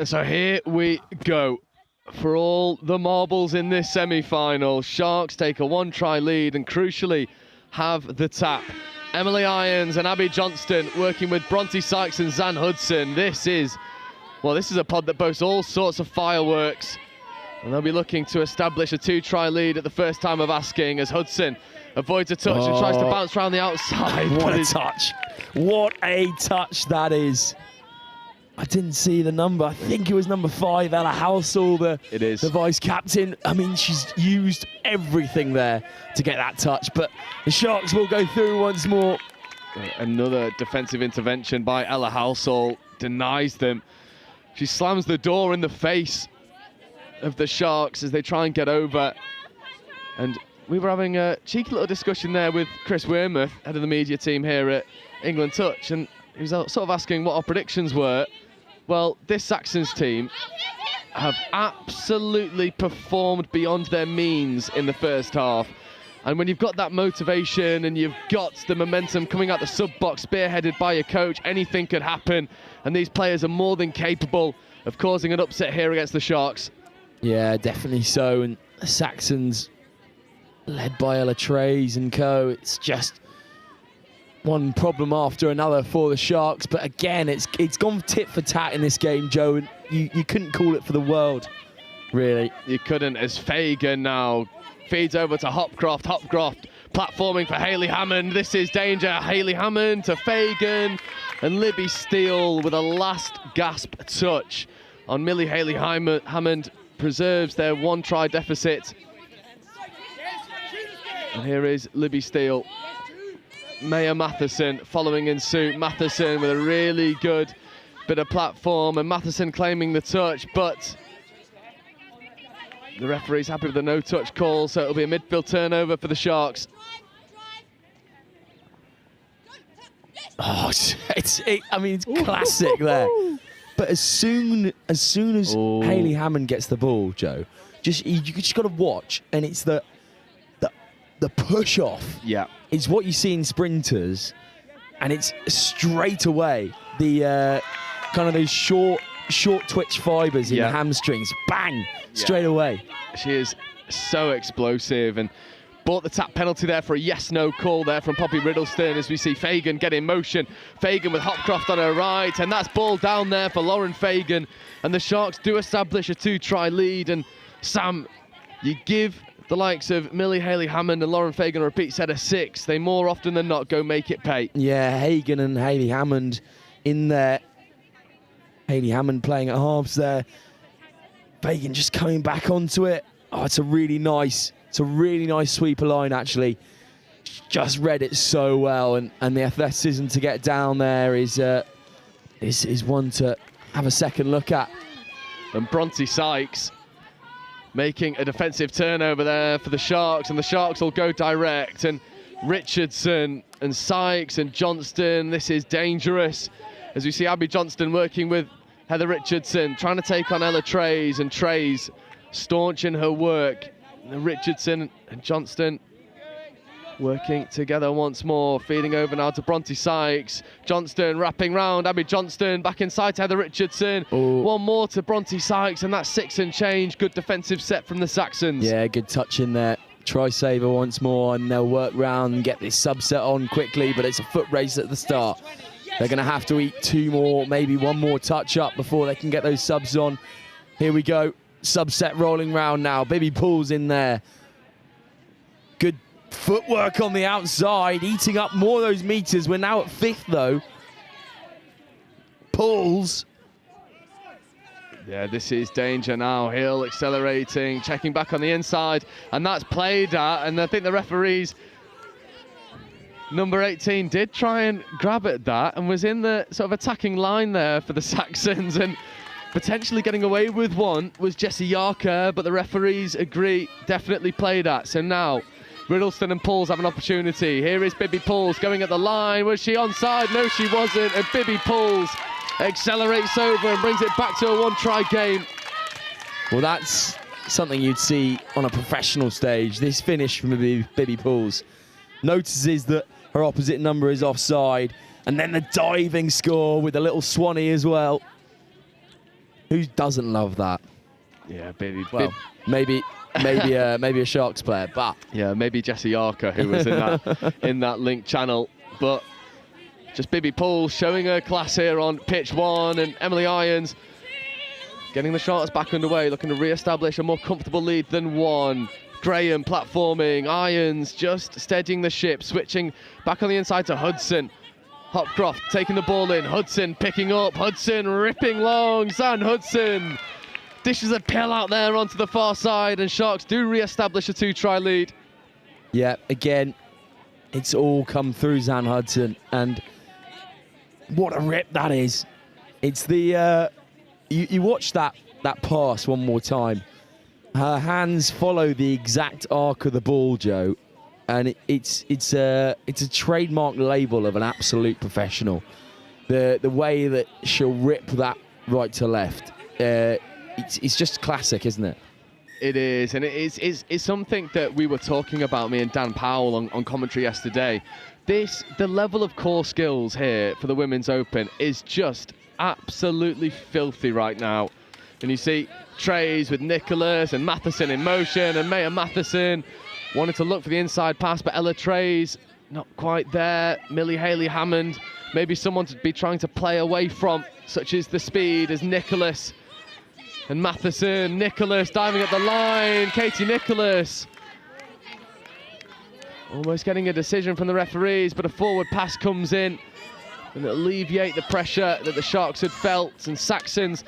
So here we go. For all the marbles in this semi-final, Sharks take a 1-try lead and crucially have the tap. Emily Irons and Abby Johnston working with Bronte Sykes and Zan Hudson. This is a pod that boasts all sorts of fireworks. And they'll be looking to establish a 2-try lead at the first time of asking as Hudson avoids a touch and tries to bounce around the outside. What a touch. What a touch that is. I didn't see the number. I think it was number 5, Ella Halsall, the vice captain. I mean, she's used everything there to get that touch, but the Sharks will go through once more. Another defensive intervention by Ella Halsall denies them. She slams the door in the face of the Sharks as they try and get over. And we were having a cheeky little discussion there with Chris Wearmouth, head of the media team here at England Touch, and he was sort of asking what our predictions were. Well, this Saxons team have absolutely performed beyond their means in the first half. And when you've got that motivation and you've got the momentum coming out the sub-box spearheaded by your coach, anything could happen. And these players are more than capable of causing an upset here against the Sharks. Yeah, definitely so. And the Saxons, led by Ella Trays and co, it's just one problem after another for the Sharks, but again, it's gone tit for tat in this game, Joe, and you couldn't call it for the world, really. You couldn't, as Fagan now feeds over to Hopcroft. Hopcroft platforming for Hayley Hammond. This is danger. Hayley Hammond to Fagan, and Libby Steele with a last gasp touch on Millie Hayley Hammond preserves their 1-try deficit. And here is Libby Steele. Maya Matheson following in suit. Matheson with a really good bit of platform, and Matheson claiming the touch, but the referee's happy with the no-touch call, so it'll be a midfield turnover for the Sharks. Oh, I mean, it's classic there. But as soon as Hayley Hammond gets the ball, Joe, you just got to watch, and it's the push off. Yeah, it's what you see in sprinters, and it's straight away the kind of those short twitch fibers in the hamstrings. Bang, straight away. She is so explosive, and bought the tap penalty there for a yes-no call there from Poppy Riddleston as we see Fagan get in motion. Fagan with Hopcroft on her right, and that's ball down there for Lauren Fagan, and the Sharks do establish a 2-try lead. And Sam, you give the likes of Millie Hayley Hammond and Lauren Fagan a repeat set of 6, they more often than not go make it pay. Yeah, Hagan and Hayley Hammond in there. Hayley Hammond playing at halves there. Fagan just coming back onto it. Oh, it's a really nice sweeper line, actually. Just read it so well, and the athleticism to get down there is one to have a second look at. And Bronte Sykes making a defensive turnover there for the Sharks, and the Sharks will go direct. And Richardson and Sykes and Johnston, this is dangerous. As we see Abby Johnston working with Heather Richardson, trying to take on Ella Trays, and Trays staunch in her work. And Richardson and Johnston working together once more, feeding over now to Bronte Sykes. Johnston wrapping round, Abby Johnston back inside to Heather Richardson. Ooh. One more to Bronte Sykes, and that's 6 and change. Good defensive set from the Saxons. Yeah, good touch in there. Try saver once more, and they'll work round and get this subset on quickly, but it's a foot race at the start. They're going to have to eat 2 more, maybe 1 more touch up before they can get those subs on. Here we go. Subset rolling round now. Bibby Poole's in there. Good Footwork on the outside, eating up more of those meters. We're now at 5th, though. Pulls. Yeah, this is danger now. Hill accelerating, checking back on the inside, and that's played at, and I think the referees, number 18, did try and grab at that and was in the sort of attacking line there for the Saxons, and potentially getting away with one was Jesse Yarker, but the referees agree, definitely played at. So now Riddleston and Pauls have an opportunity. Here is Bibby Pauls going at the line. Was she onside? No, she wasn't, and Bibby Pauls accelerates over and brings it back to a one-try game. Well, that's something you'd see on a professional stage. This finish from Bibby Pauls. Notices that her opposite number is offside, and then the diving score with a little swanny as well. Who doesn't love that? Yeah, Bibby. Well, maybe a Sharks player, but yeah, maybe Jesse Yarker, who was in that link channel, but. Just Bibby Pauls showing her class here on pitch 1, and Emily Irons getting the Sharks back underway, looking to re-establish a more comfortable lead than 1. Graham platforming, Irons just steadying the ship, switching back on the inside to Hudson. Hopcroft taking the ball in, Hudson picking up, Hudson ripping long, Zan Hudson dishes a pill out there onto the far side, and Sharks do re-establish a 2-try lead. Yeah, again, it's all come through Zan Hudson, and what a rip that is. It's the, you watch that pass one more time. Her hands follow the exact arc of the ball, Joe, and it's a trademark label of an absolute professional. The way that she'll rip that right to left, it's just classic, isn't it? It is, and it's something that we were talking about, me and Dan Powell on commentary yesterday. The level of core skills here for the Women's Open is just absolutely filthy right now. And you see Trays with Nicholas and Matheson in motion, and Maya Matheson wanted to look for the inside pass, but Ella Trays not quite there. Millie Haley Hammond, maybe someone to be trying to play away from, such as the speed as Nicholas and Matheson. Nicholas diving at the line, Katie Nicholas. Almost getting a decision from the referees, but a forward pass comes in and alleviate the pressure that the Sharks had felt, and Saxons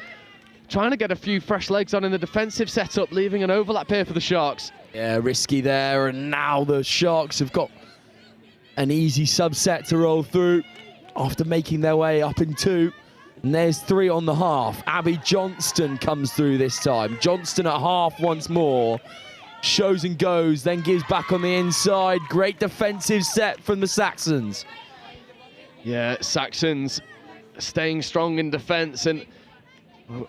trying to get a few fresh legs on in the defensive setup, leaving an overlap here for the Sharks. Yeah, risky there, and now the Sharks have got an easy subset to roll through after making their way up in 2. And there's 3 on the half. Abby Johnston comes through this time. Johnston at half once more. Shows and goes, then gives back on the inside. Great defensive set from the Saxons. Yeah, Saxons staying strong in defence, and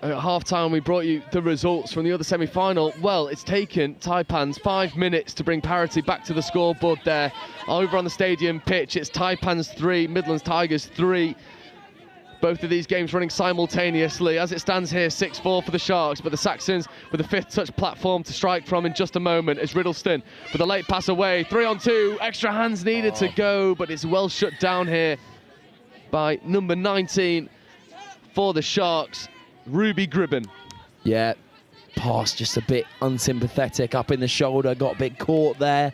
at half-time we brought you the results from the other semi-final. Well, it's taken Taipans 5 minutes to bring parity back to the scoreboard there. Over on the stadium pitch, it's Taipans 3, Midlands Tigers 3. Both of these games running simultaneously. As it stands here, 6-4 for the Sharks, but the Saxons with a 5th touch platform to strike from in just a moment as Riddleston with a late pass away. 3-on-2, extra hands needed to go, but it's well shut down here by number 19 for the Sharks, Ruby Gribben. Yeah, pass just a bit unsympathetic up in the shoulder, got a bit caught there.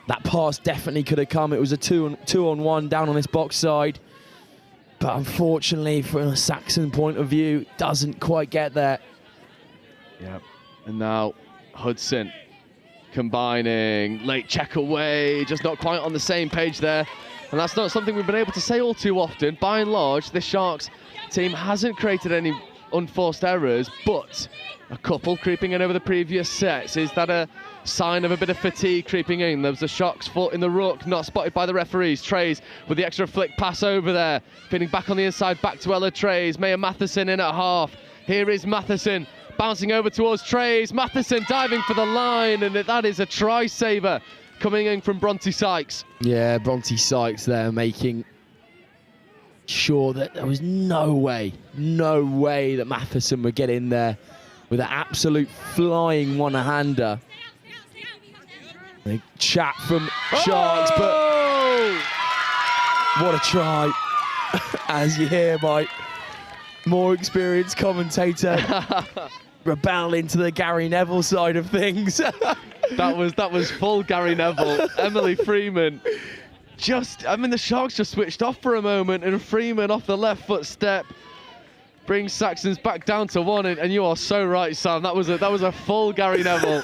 That pass definitely could have come. It was a 2-on-1 down on this box side. But unfortunately, from a Saxon point of view, doesn't quite get there. Yeah, and now Hudson combining, late check away, just not quite on the same page there. And that's not something we've been able to say all too often. By and large, the Sharks team hasn't created any unforced errors, but a couple creeping in over the previous sets. Is that a sign of a bit of fatigue creeping in? There was a Sharks foot in the ruck, not spotted by the referees. Trays with the extra flick pass over there, feeding back on the inside, back to Ella Trays. Maya Matheson in at half. Here is Matheson bouncing over towards Trays. Matheson diving for the line, and that is a try saver coming in from Bronte Sykes. Yeah, Bronte Sykes there making sure that there was no way that Matheson would get in there with an absolute flying one-hander. The chat from Sharks, but what a try, as you hear by more experienced commentator rebel into the Gary Neville side of things. That was full Gary Neville. Emily Freeman the Sharks just switched off for a moment, and Freeman off the left foot step brings Saxons back down to 1, and you are so right, Sam. That was a full Gary Neville.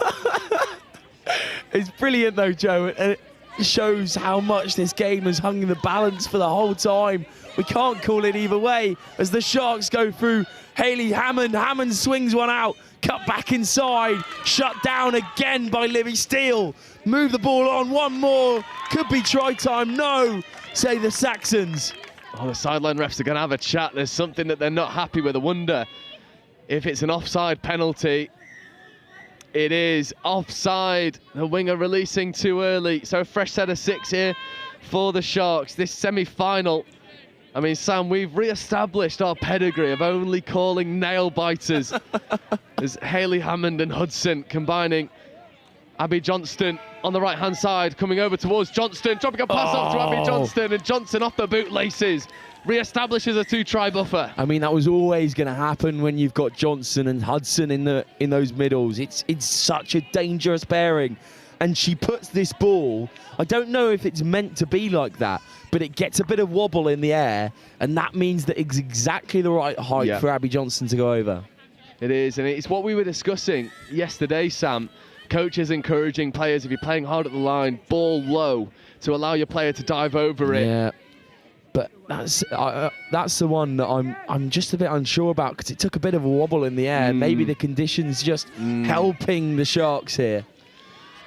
It's brilliant though, Joe, and it shows how much this game has hung in the balance for the whole time. We can't call it either way as the Sharks go through. Hayley Hammond. Hammond swings one out, cut back inside, shut down again by Livy Steele. Move the ball on, one more. Could be try time. No, say the Saxons. Oh, the sideline refs are going to have a chat. There's something that they're not happy with. I wonder if it's an offside penalty. It is offside. The winger releasing too early. So a fresh set of 6 here for the Sharks. This semi-final. I mean, Sam, we've re-established our pedigree of only calling nail biters. There's Hayley Hammond and Hudson combining. Abby Johnston on the right-hand side, coming over towards Johnston, dropping a pass off to Abby Johnston, and Johnson off the bootlaces, re-establishes a 2-try buffer. I mean, that was always going to happen when you've got Johnson and Hudson in those middles. It's such a dangerous pairing. And she puts this ball, I don't know if it's meant to be like that, but it gets a bit of wobble in the air, and that means that it's exactly the right height for Abby Johnston to go over. It is, and it's what we were discussing yesterday, Sam. Coaches encouraging players, if you're playing hard at the line, ball low, to allow your player to dive over it. Yeah, but that's the one that I'm just a bit unsure about, because it took a bit of a wobble in the air. Maybe the conditions just helping the Sharks here.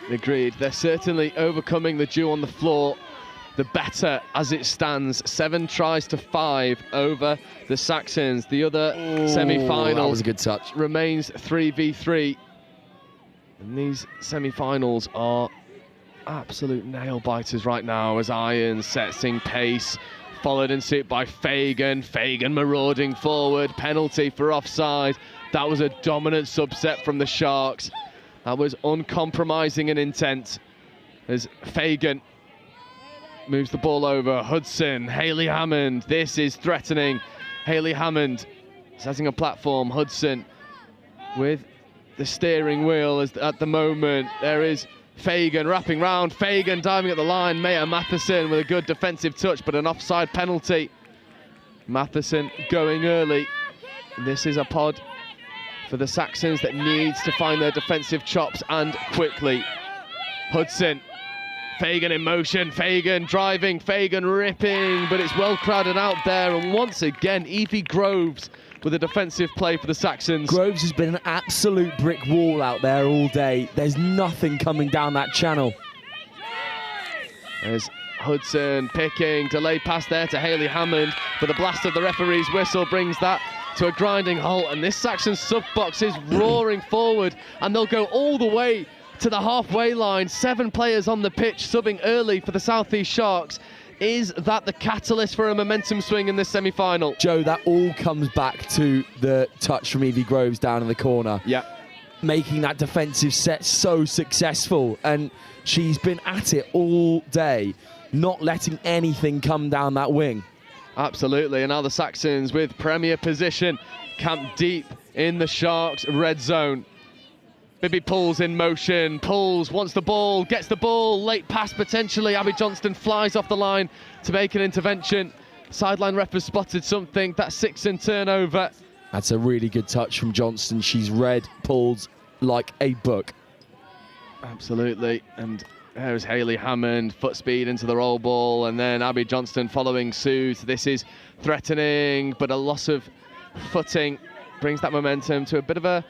Agreed. They're certainly overcoming the dew on the floor. The better as it stands. 7 tries to 5 over the Saxons. The other semi-final, that was a good touch, remains 3v3. And these semi-finals are absolute nail-biters right now as Irons setting pace, followed in suit by Fagan. Fagan marauding forward, penalty for offside. That was a dominant subset from the Sharks. That was uncompromising and intense as Fagan moves the ball over. Hudson, Hayley Hammond, this is threatening. Hayley Hammond setting a platform. Hudson with the steering wheel at the moment. There is Fagan wrapping round. Fagan diving at the line. Maya Matheson with a good defensive touch, but an offside penalty. Matheson going early. This is a pod for the Saxons that needs to find their defensive chops, and quickly. Hudson, Fagan in motion, Fagan driving, Fagan ripping, but it's well crowded out there, and once again Evie Groves with a defensive play for the Saxons. Groves has been an absolute brick wall out there all day. There's nothing coming down that channel. There's Hudson picking, delay pass there to Hayley Hammond, but the blast of the referee's whistle brings that to a grinding halt, and this Saxon sub-box is roaring forward, and they'll go all the way to the halfway line. 7 players on the pitch subbing early for the South East Sharks. Is that the catalyst for a momentum swing in this semi-final? Joe, that all comes back to the touch from Evie Groves down in the corner. Yeah. Making that defensive set so successful, and she's been at it all day, not letting anything come down that wing. Absolutely, and now the Saxons with premier position, camped deep in the Sharks' red zone. Bibby pulls in motion, pulls, wants the ball, gets the ball, late pass potentially. Abby Johnston flies off the line to make an intervention. Sideline ref has spotted something, that Saxon turnover. That's a really good touch from Johnston. She's read pulls like a book. Absolutely, and there's Hayley Hammond, foot speed into the roll ball, and then Abby Johnston following suit. This is threatening, but a loss of footing brings that momentum to a bit of a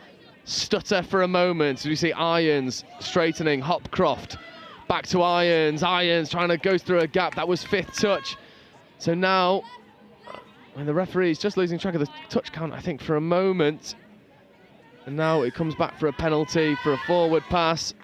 stutter for a moment. So we see Irons straightening, Hopcroft back to Irons. Irons trying to go through a gap. That was 5th touch. So now, when the referee is just losing track of the touch count, I think, for a moment. And now it comes back for a penalty for a forward pass.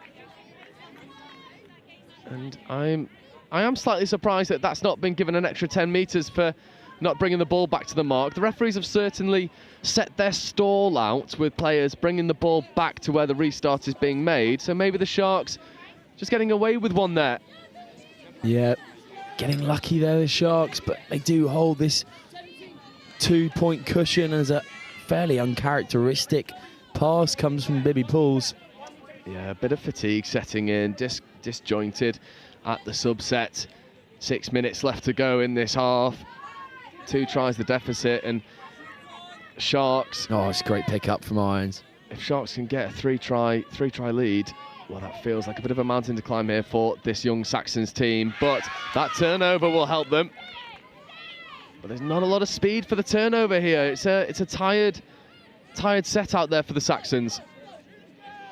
And I am slightly surprised that that's not been given an extra 10 metres for not bringing the ball back to the mark. The referees have certainly set their stall out with players bringing the ball back to where the restart is being made. So maybe the Sharks just getting away with one there. Yeah, getting lucky there, the Sharks, but they do hold this 2-point cushion as a fairly uncharacteristic pass comes from Bibby Pools. Yeah, a bit of fatigue setting in, disjointed at the subset. 6 minutes left to go in this half. 2 tries the deficit, and Sharks. Oh, it's a great pick-up from Irons. If Sharks can get a three-try lead, well, that feels like a bit of a mountain to climb here for this young Saxons team. But that turnover will help them. But there's not a lot of speed for the turnover here. It's a tired set out there for the Saxons.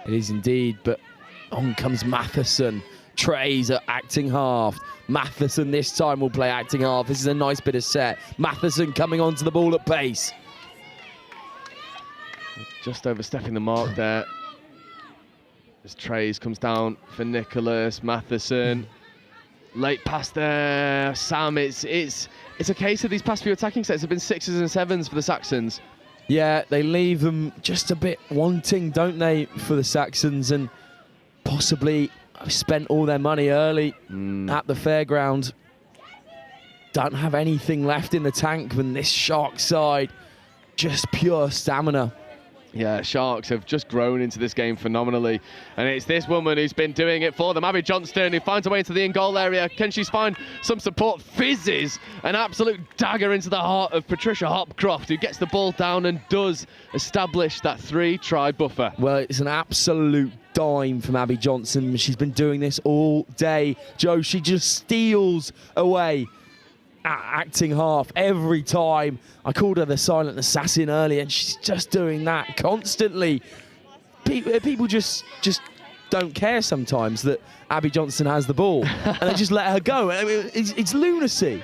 It is indeed, but on comes Matheson. Trays are acting half. Matheson this time will play acting half. This is a nice bit of set. Matheson coming onto the ball at pace. Just overstepping the mark there. As Trays comes down for Nicholas. Matheson. Late pass there. Sam, it's a case of these past few attacking sets have been 6s and 7s for the Saxons. Yeah, they leave them just a bit wanting, don't they, for the Saxons, and possibly spent all their money early at the fairground. Don't have anything left in the tank when this Sharks side, just pure stamina. Yeah, Sharks have just grown into this game phenomenally. And it's this woman who's been doing it for them, Abby Johnston, who finds her way into the in-goal area. Can she find some support? Fizzes an absolute dagger into the heart of Patricia Hopcroft, who gets the ball down and does establish that 3-try buffer. Well, it's an absolute dime from Abby Johnson. She's been doing this all day. Joe, she just steals away acting half every time. I called her the silent assassin earlier, and she's just doing that constantly. People just don't care sometimes that Abby Johnson has the ball, and they just let her go. I mean, it's lunacy.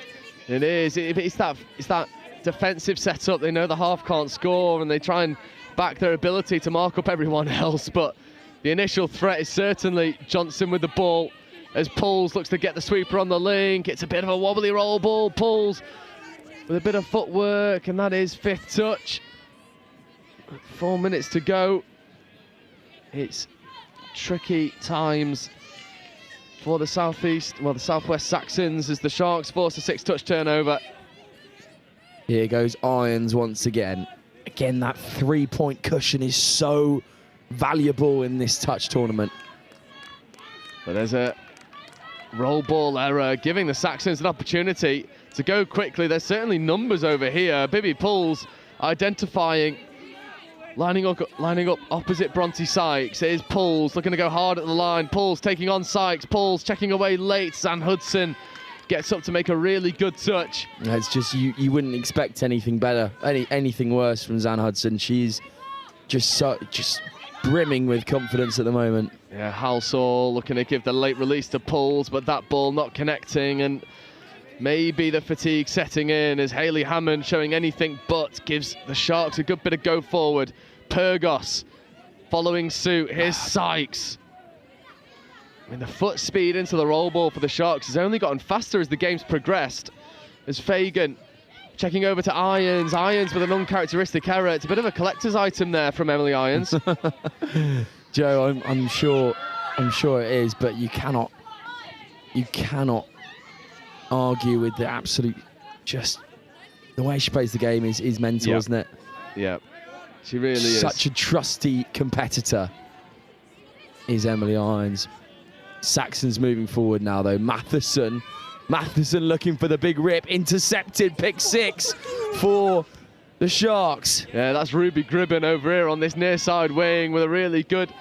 It is. It's that defensive setup. They know the half can't score, and they try and back their ability to mark up everyone else. But the initial threat is certainly Johnson with the ball, as Pools looks to get the sweeper on the link. It's a bit of a wobbly roll ball. Pools with a bit of footwork, and that is 5th touch. 4 minutes to go. It's tricky times for the Southwest Saxons, as the Sharks force a 6-touch turnover. Here goes Irons once again. Again, that 3-point cushion is so valuable in this touch tournament. But there's a roll ball error, giving the Saxons an opportunity to go quickly. There's certainly numbers over here. Bibby Pools identifying, lining up opposite Bronte Sykes. It is Pools looking to go hard at the line. Pools taking on Sykes. Pools checking away late. Zan Hudson gets up to make a really good touch. It's just you wouldn't expect anything better, anything worse from Zan Hudson. She's just brimming with confidence at the moment. Yeah, Halsall looking to give the late release to Pools, but that ball not connecting, and maybe the fatigue setting in as Hayley Hammond, showing anything but, gives the Sharks a good bit of go forward. Pyrgos following suit. Here's Sykes. I mean, the foot speed into the roll ball for the Sharks has only gotten faster as the game's progressed. As Fagan checking over to Irons. Irons with an uncharacteristic error. It's a bit of a collector's item there from Emily Irons. Joe, I'm sure it is, but you cannot argue with the absolute, just the way she plays the game is mental, isn't it? Yeah, she really is. Such a trusty competitor is Emily Irons. Saxons moving forward now though. Matheson looking for the big rip, intercepted, pick 6 for the Sharks. Yeah, that's Ruby Gribben over here on this near side wing with a really good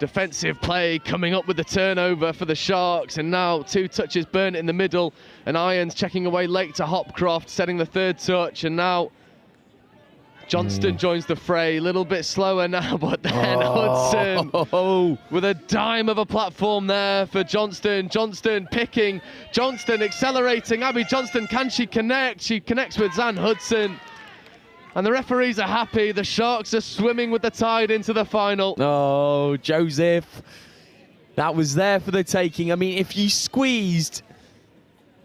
defensive play, coming up with the turnover for the Sharks, and now 2 touches burnt in the middle, and Irons checking away late to Hopcroft, setting the 3rd touch, and now Johnston joins the fray. A little bit slower now, but then Hudson with a dime of a platform there for Johnston. Johnston picking, Johnston accelerating. Abby Johnston, can she connect? She connects with Zan Hudson. And the referees are happy. The Sharks are swimming with the tide into the final. Oh, Joseph, that was there for the taking. I mean, if you squeezed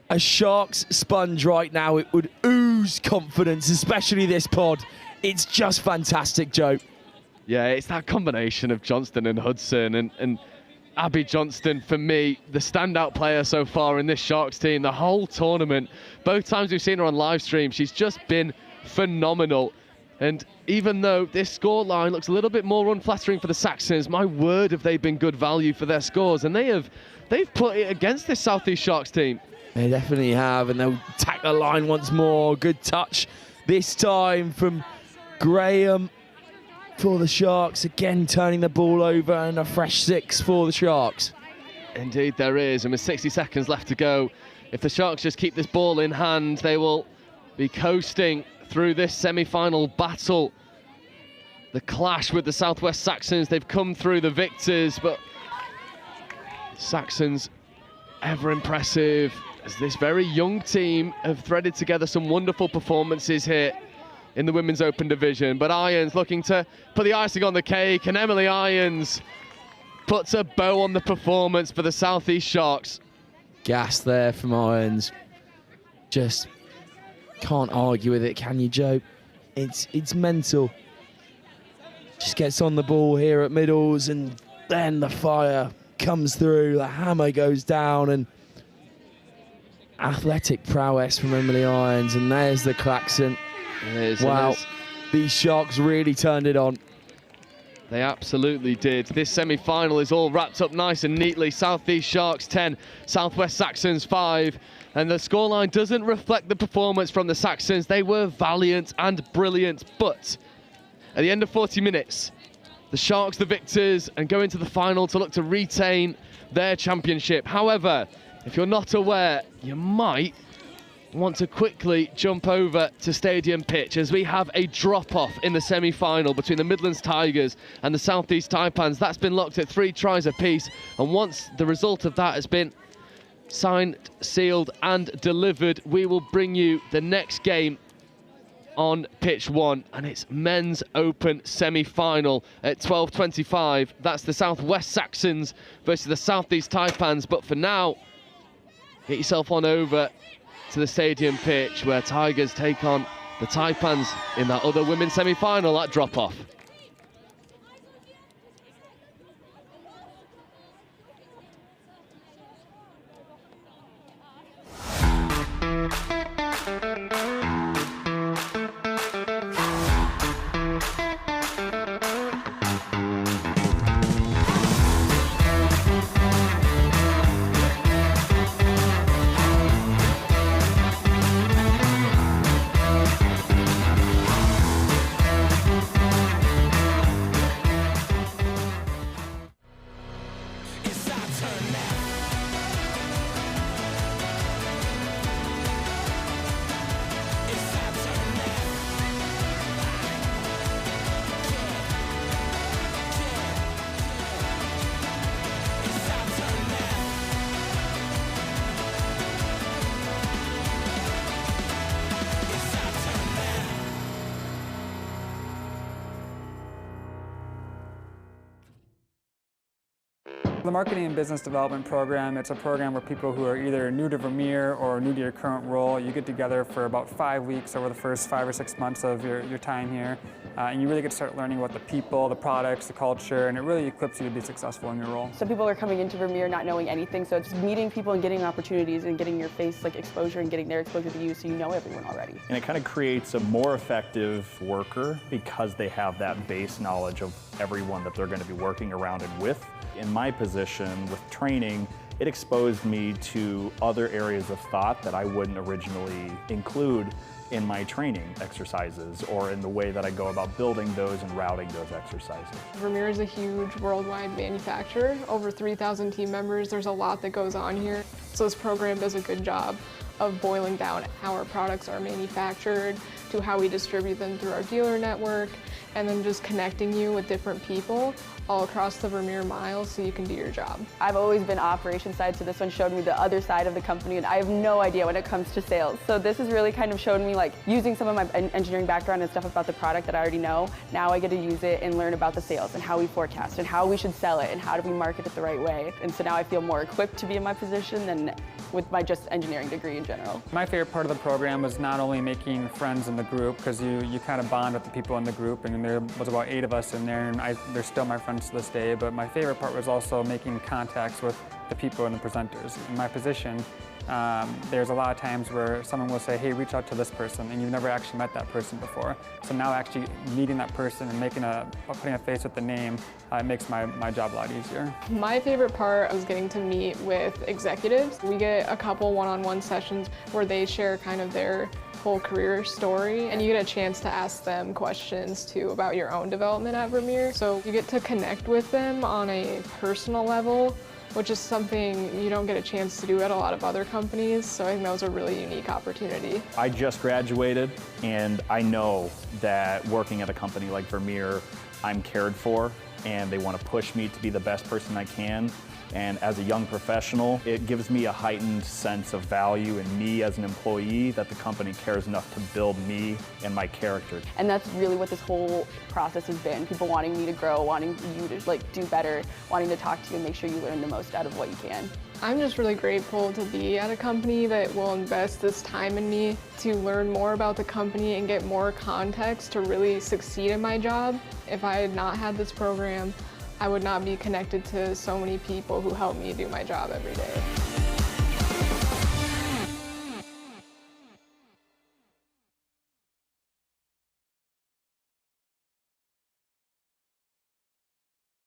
a Sharks sponge right now, it would ooze confidence, especially this pod. It's just fantastic, Joe. Yeah, it's that combination of Johnston and Hudson, and Abby Johnston, for me, the standout player so far in this Sharks team, the whole tournament. Both times we've seen her on live stream, she's just been phenomenal. And even though this scoreline looks a little bit more unflattering for the Saxons, my word, have they been good value for their scores. And they've put it against this South East Sharks team. They definitely have, and they'll tack the line once more. Good touch this time from Graham for the Sharks. Again, turning the ball over, and a fresh 6 for the Sharks. Indeed there is, and with 60 seconds left to go, if the Sharks just keep this ball in hand, they will be coasting through this semi-final battle. The clash with the Southwest Saxons, they've come through the victors, but Saxons ever impressive as this very young team have threaded together some wonderful performances here in the Women's Open division. But Irons looking to put the icing on the cake, and Emily Irons puts a bow on the performance for the South East Sharks. Gas there from Irons. Just can't argue with it, can you, Joe? It's mental. Just gets on the ball here at middles, and then the fire comes through, the hammer goes down, and athletic prowess from Emily Irons, and there's the klaxon. Wow, these Sharks really turned it on. They absolutely did. This semi-final is all wrapped up nice and neatly. South East Sharks 10, Southwest Saxons 5. And the scoreline doesn't reflect the performance from the Saxons. They were valiant and brilliant, but at the end of 40 minutes, the Sharks the victors and go into the final to look to retain their championship. However, if you're not aware, you might want to quickly jump over to Stadium Pitch as we have a drop-off in the semi-final between the Midlands Tigers and the South East Taipans. That's been locked at 3 tries apiece, and once the result of that has been signed, sealed and delivered, we will bring you the next game on Pitch 1, and it's Men's Open semi-final at 12:25. That's the Southwest Saxons versus the South East Taipans. But for now, get yourself on over to the Stadium Pitch where Tigers take on the Taipans in that other women's semi-final at drop-off. The Marketing and Business Development Program, it's a program where people who are either new to Vermeer or new to your current role, you get together for about 5 weeks over the first 5 or 6 months of your time here. And you really get to start learning about the people, the products, the culture, and it really equips you to be successful in your role. Some people are coming into Vermeer not knowing anything, so it's meeting people and getting opportunities and getting your face exposure and getting their exposure to you so you know everyone already. And it kind of creates a more effective worker because they have that base knowledge of everyone that they're going to be working around and with. In my position with training, it exposed me to other areas of thought that I wouldn't originally include in my training exercises or in the way that I go about building those and routing those exercises. Vermeer is a huge worldwide manufacturer, over 3,000 team members. There's a lot that goes on here. So this program does a good job of boiling down how our products are manufactured to how we distribute them through our dealer network, and then just connecting you with different people all across the Vermeer miles so you can do your job. I've always been operations side, so this one showed me the other side of the company, and I have no idea when it comes to sales. So this has really kind of shown me using some of my engineering background and stuff about the product that I already know. Now I get to use it and learn about the sales and how we forecast and how we should sell it and how do we market it the right way. And so now I feel more equipped to be in my position than with my just engineering degree in general. My favorite part of the program was not only making friends in the group, because you kind of bond with the people in the group, and there was about 8 of us in there, and they're still my friends to this day, but my favorite part was also making contacts with the people and the presenters. In my position, there's a lot of times where someone will say, hey, reach out to this person, and you've never actually met that person before. So now actually meeting that person and putting a face with the name, it makes my job a lot easier. My favorite part was getting to meet with executives. We get a couple one-on-one sessions where they share kind of their whole career story, and you get a chance to ask them questions too about your own development at Vermeer. So you get to connect with them on a personal level, which is something you don't get a chance to do at a lot of other companies. So I think that was a really unique opportunity. I just graduated, and I know that working at a company like Vermeer, I'm cared for, and they want to push me to be the best person I can. And as a young professional, it gives me a heightened sense of value in me as an employee, that the company cares enough to build me and my character. And that's really what this whole process has been. People wanting me to grow, wanting you to do better, wanting to talk to you and make sure you learn the most out of what you can. I'm just really grateful to be at a company that will invest this time in me to learn more about the company and get more context to really succeed in my job. If I had not had this program, I would not be connected to so many people who help me do my job every day.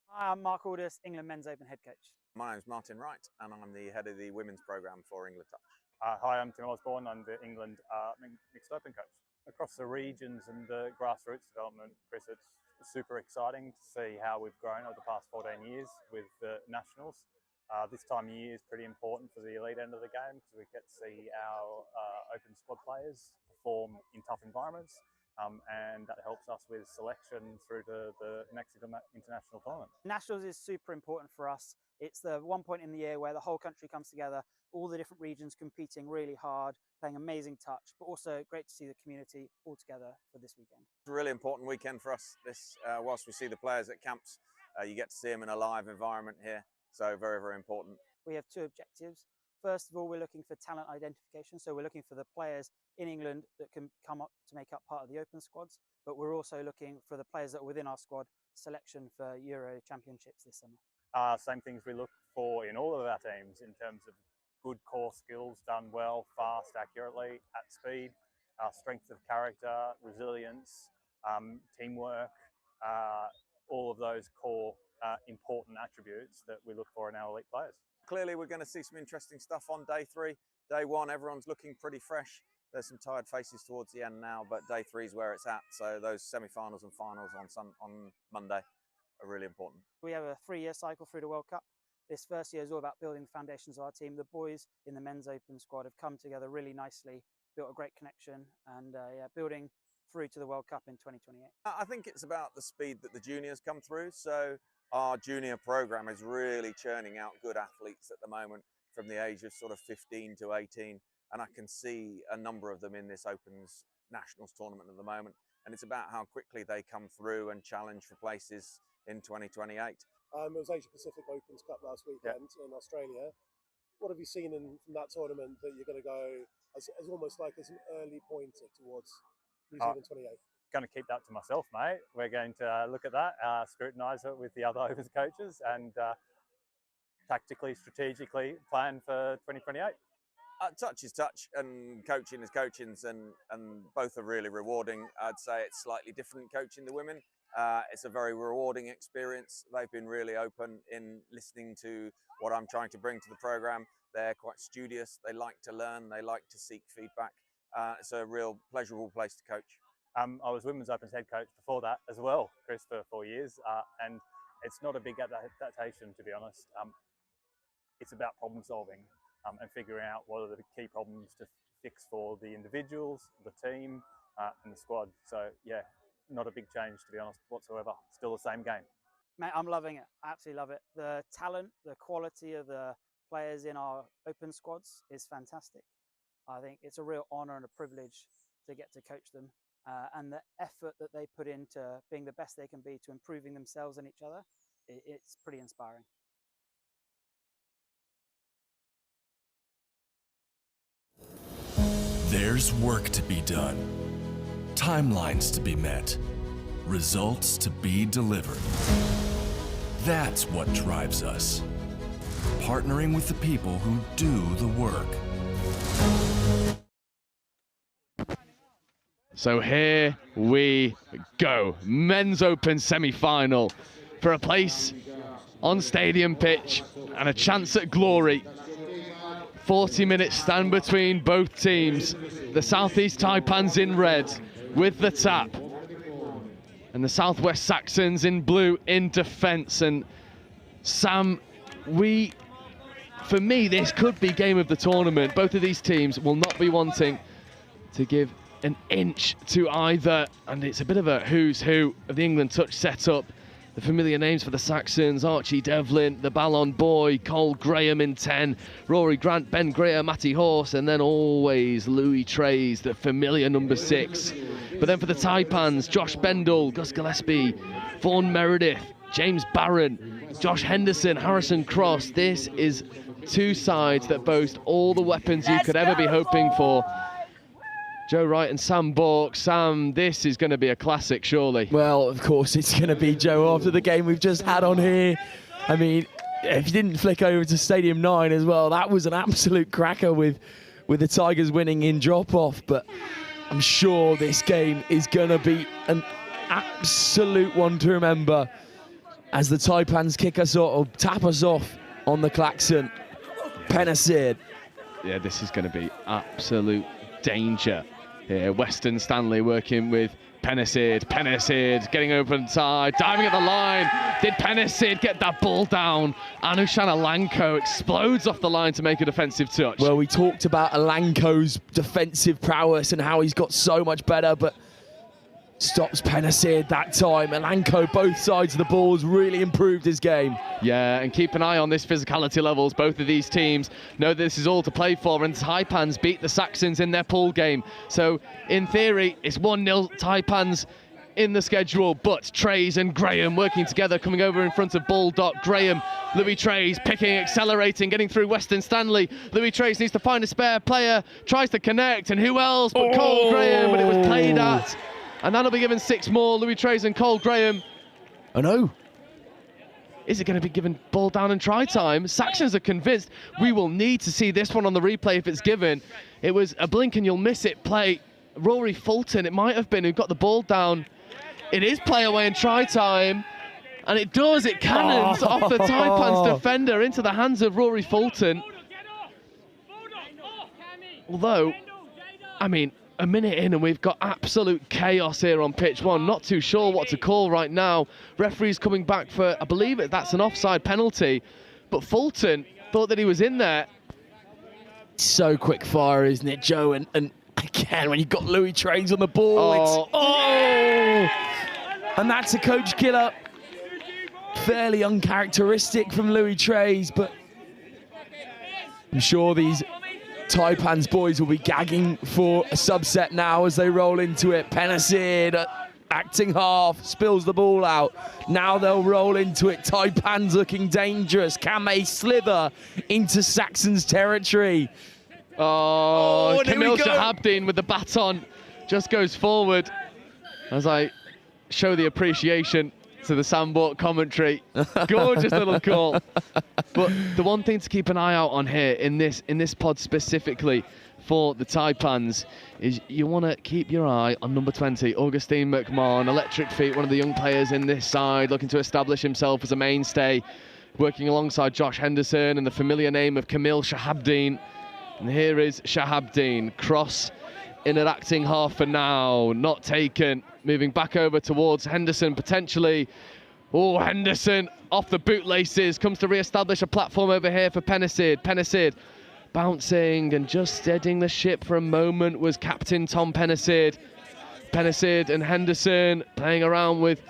Hi, I'm Mark Aldous, England Men's Open head coach. My name's Martin Wright, and I'm the head of the women's programme for England Touch. Hi, I'm Tim Osborne. I'm the England Mixed Open coach. Across the regions and the grassroots development, Chris, it's super exciting to see how we've grown over the past 14 years with the nationals. This time of year is pretty important for the elite end of the game because we get to see our open squad players perform in tough environments, and that helps us with selection through to the next international tournament. Nationals is super important for us. It's the one point in the year where the whole country comes together, all the different regions competing really hard, playing amazing touch, but also great to see the community all together for this weekend. It's a really important weekend for us. This, whilst we see the players at camps, you get to see them in a live environment here. So very, very important. We have two objectives. First of all, we're looking for talent identification. So we're looking for the players in England that can come up to make up part of the open squads, but we're also looking for the players that are within our squad selection for Euro Championships this summer. Same things we look for in all of our teams in terms of good core skills done well, fast, accurately, at speed, strength of character, resilience, teamwork, all of those core important attributes that we look for in our elite players. Clearly, we're going to see some interesting stuff on day three. Day one, everyone's looking pretty fresh. There's some tired faces towards the end now, but day three is where it's at. So those semi-finals and finals on Monday are really important. We have a 3-year cycle through the World Cup. This first year is all about building the foundations of our team. The boys in the men's open squad have come together really nicely, built a great connection, and building through to the World Cup in 2028. I think it's about the speed that the juniors come through. So our junior program is really churning out good athletes at the moment from the age of sort of 15 to 18. And I can see a number of them in this Opens Nationals tournament at the moment. And it's about how quickly they come through and challenge for places in 2028. It was Asia Pacific Opens Cup last weekend in Australia. What have you seen from that tournament that you're going to go as almost like as an early pointer towards New Zealand 28? Going to keep that to myself, mate. We're going to look at that, scrutinise it with the other Opens coaches, and tactically, strategically plan for 2028. Touch is touch, and coaching is coaching, and both are really rewarding. I'd say it's slightly different coaching the women. It's a very rewarding experience. They've been really open in listening to what I'm trying to bring to the program. They're quite studious. They like to learn. They like to seek feedback. It's a real pleasurable place to coach. I was Women's Opens head coach before that as well, Chris, for 4 years, and it's not a big adaptation, to be honest. It's about problem solving and figuring out what are the key problems to fix for the individuals, the team, and the squad. So yeah, not a big change, to be honest, whatsoever. Still the same game. Mate, I'm loving it. I absolutely love it. The talent, the quality of the players in our open squads is fantastic. I think it's a real honour and a privilege to get to coach them. And the effort that they put into being the best they can be to improving themselves and each other, it's pretty inspiring. There's work to be done, timelines to be met, results to be delivered. That's what drives us. partnering with the people who do the work. So here we go. Men's Open semi-final for a place on stadium pitch and a chance at glory. 40-minute stand between both teams. The Southeast Taipans in red with the tap, and the Southwest Saxons in blue in defence. And Sam, for me, this could be game of the tournament. Both of these teams will not be wanting to give an inch to either, and it's a bit of a who's who of the England touch setup. The familiar names for the Saxons: Archie Devlin, the Ballon Boy, Cole Graham in 10, Rory Grant, Ben Greer, Matty Horse, and then always Louis Trays, the familiar number 6. But then for the Taipans, Josh Bendel, Gus Gillespie, Vaughan Meredith, James Barron, Josh Henderson, Harrison Cross. This is two sides that boast all the weapons you could ever be hoping for. Joe Wright and Sam Bork. Sam, this is going to be a classic, surely. Well, of course it's going to be, Joe, after the game we've just had on here. I mean, if you didn't flick over to Stadium 9 as well, that was an absolute cracker with the Tigers winning in drop-off. But I'm sure this game is going to be an absolute one to remember as the Taipans kick us off, or tap us off on the klaxon. Penasir. Yeah, this is going to be absolute danger here. Western Stanley working with Penasir. Penasir getting open side, diving at the line. Did Penasir get that ball down? Anushan Alanko explodes off the line to make a defensive touch. Well, we talked about Alanko's defensive prowess and how he's got so much better, but stops Penasir that time. Alanko, both sides of the ball, has really improved his game. Yeah, and keep an eye on this physicality levels. Both of these teams know this is all to play for, and Taipans beat the Saxons in their pool game. So, in theory, it's 1-0 Taipans in the schedule, but Trays and Graham working together, coming over in front of Baldock. Graham, Louis Trays picking, accelerating, getting through Western Stanley. Louis Trays needs to find a spare player, tries to connect, and who else but Cole Graham, but it was played at. And that'll be given 6 more. Louis Trays and Cole Graham. Oh no. Is it going to be given ball down and try time? Saxons are convinced. We will need to see this one on the replay if it's given. It was a blink and you'll miss it play. Rory Fulton, it might have been, who got the ball down. It is play away and try time. And it does, it cannons off the Taipans defender into the hands of Rory Fulton. Although, I mean, a minute in and we've got absolute chaos here on pitch 1. Not too sure what to call right now. Referee's coming back for, I believe that's an offside penalty. But Fulton thought that he was in there. So quick fire, isn't it, Joe? And again, when you've got Louis Trays on the ball, and that's a coach killer. Fairly uncharacteristic from Louis Trays, but I'm sure these Taipans boys will be gagging for a subset now as they roll into it. Penasir, acting half, spills the ball out. Now they'll roll into it. Taipans looking dangerous. Can they slither into Saxons territory? Camille Shahabdin with the baton just goes forward as I show the appreciation to the Sambort commentary. Gorgeous little call. But the one thing to keep an eye out on here in this pod specifically for the Taipans is you want to keep your eye on number 20, Augustine McMahon, electric feet, one of the young players in this side, looking to establish himself as a mainstay, working alongside Josh Henderson and the familiar name of Camille Shahabdin. And here is Shahabdin, cross in an acting half for now, not taken. Moving back over towards Henderson potentially. Oh, Henderson off the bootlaces, comes to re-establish a platform over here for Penasir. Penasir bouncing and just steadying the ship for a moment was Captain Tom Penasir. Penasir and Henderson playing around with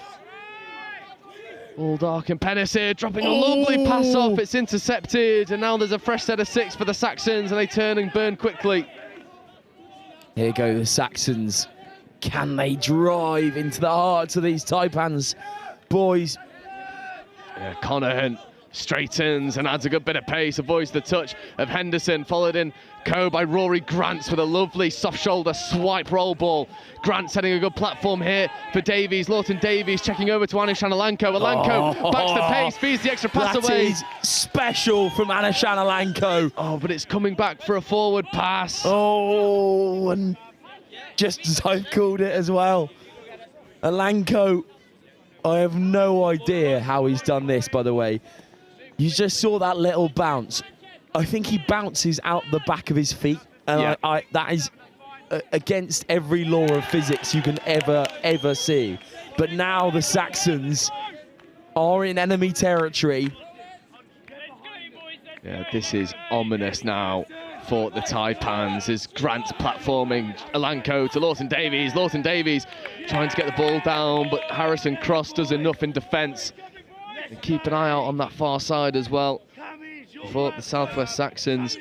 Baldock and Penasir dropping a lovely pass off. It's intercepted, and now there's a fresh set of 6 for the Saxons, and they turn and burn quickly. Here go the Saxons. Can they drive into the hearts of these Taipans boys? Yeah, Conahan straightens and adds a good bit of pace, avoids the touch of Henderson, followed in by Rory Grants with a lovely soft shoulder swipe roll ball. Grant setting a good platform here for Davies. Lawton Davies checking over to Anish Analanko. Alanko backs the pace, feeds the extra pass away. That is special from Anish Analanko. Oh, but it's coming back for a forward pass. Oh, and just as I've called it as well. Alanko, I have no idea how he's done this, by the way. You just saw that little bounce. I think he bounces out the back of his feet. And that is against every law of physics you can ever see. But now the Saxons are in enemy territory. Yeah, this is ominous now for the Taipans as Grant's platforming Alanko to Lawton Davies. Lawton Davies trying to get the ball down, but Harrison Cross does enough in defence. And keep an eye out on that far side as well for the Southwest Saxons.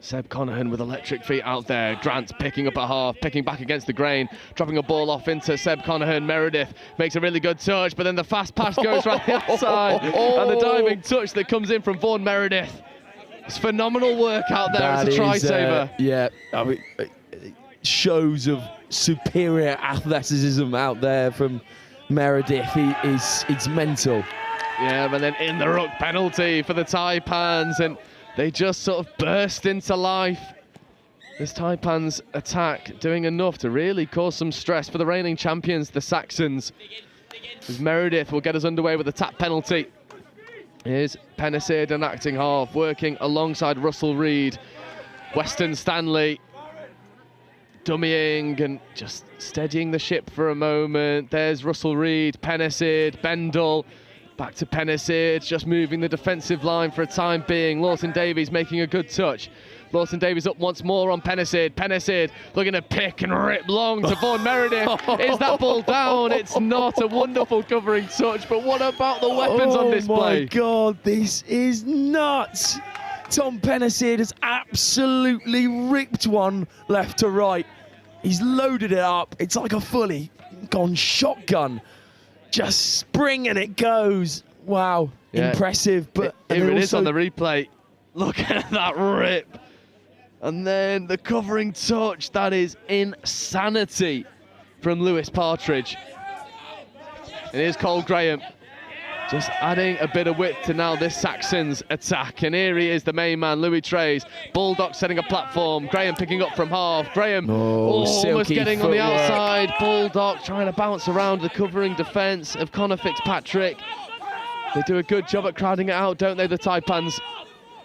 Seb Conahan with electric feet out there. Grant picking up a half, picking back against the grain, dropping a ball off into Seb Conahan. Meredith makes a really good touch, but then the fast pass goes right the outside. And the diving touch that comes in from Vaughan Meredith. It's phenomenal work out there as a try saver. Yeah, I mean, shows of superior athleticism out there from Meredith. It's mental. Yeah, but then in the ruck penalty for the Taipans, and they just sort of burst into life. This Taipans attack doing enough to really cause some stress for the reigning champions, the Saxons. As Meredith will get us underway with a tap penalty. Here's Pennicid, an acting half, working alongside Russell Reid. Weston Stanley dummying and just steadying the ship for a moment. There's Russell Reid, Pennicid, Bendel. Back to Pennicid, just moving the defensive line for a time being. Lawton Davies making a good touch. Lawton Davies up once more on Pennicid. Pennicid looking to pick and rip long to Vaughan Meredith. Is that ball down? It's not. A wonderful covering touch, but what about the weapons on display? Oh my God, this is nuts. Tom Pennicid has absolutely ripped one left to right. He's loaded it up. It's like a fully gone shotgun. Just spring and it goes. Wow, yeah. Impressive. But here it is on the replay. Look at that rip. And then the covering touch. That is insanity from Lewis Partridge. And here's Cole Graham. Just adding a bit of width to now this Saxons attack. And here he is, the main man, Louis Trays. Bulldog setting a platform. Graham picking up from half. Graham almost getting on the outside. Bulldog trying to bounce around the covering defence of Connor Fitzpatrick. They do a good job at crowding it out, don't they, the Taipans?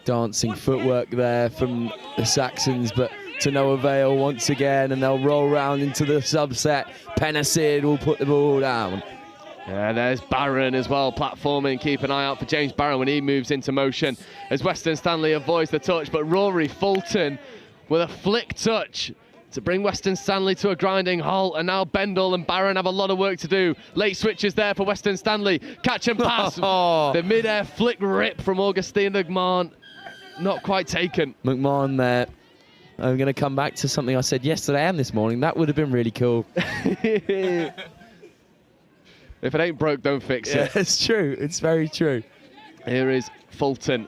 Dancing footwork there from the Saxons, but to no avail once again, and they'll roll round into the subset. Pennicid will put the ball down. Yeah, there's Barron as well, platforming. Keep an eye out for James Barron when he moves into motion as Weston Stanley avoids the touch, but Rory Fulton with a flick touch to bring Weston Stanley to a grinding halt, and now Bendel and Barron have a lot of work to do. Late switches there for Weston Stanley. Catch and pass. The mid-air flick rip from Augustine McMahon. Not quite taken. McMahon there. I'm going to come back to something I said yesterday and this morning. That would have been really cool. If it ain't broke, don't fix it. Yeah, it's true. It's very true. Here is Fulton,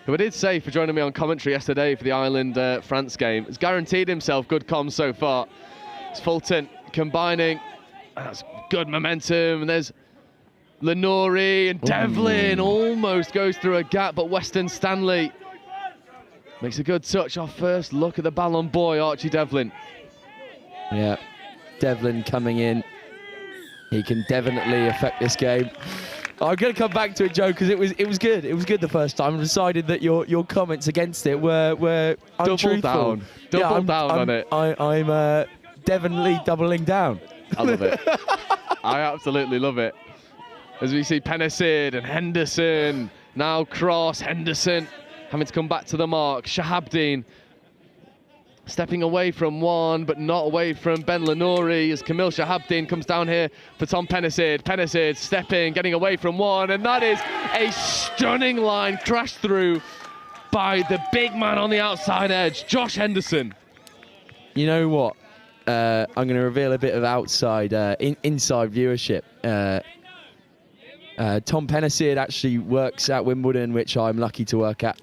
who I did say for joining me on commentary yesterday for the Ireland-France game. Has guaranteed himself good comms so far. It's Fulton combining. That's good momentum. And there's Lenori and Devlin almost goes through a gap, but Weston Stanley makes a good touch off first look at the Ballon boy, Archie Devlin. Yeah, Devlin coming in. He can definitely affect this game. I'm going to come back to it, Joe, because it was good. It was good the first time. I decided that your comments against it were untruthful. Double down on it. I'm definitely doubling down. I love it. I absolutely love it. As we see Pennicid and Henderson, now Cross, Henderson having to come back to the mark. Shahabdeen stepping away from one, but not away from Ben Lenori as Camille Shahabdeen comes down here for Tom Pennicid. Pennicid stepping, getting away from one, and that is a stunning line crashed through by the big man on the outside edge, Josh Henderson. You know what? I'm going to reveal a bit of outside, inside viewership. Tom Pennisid actually works at Wimbledon, which I'm lucky to work at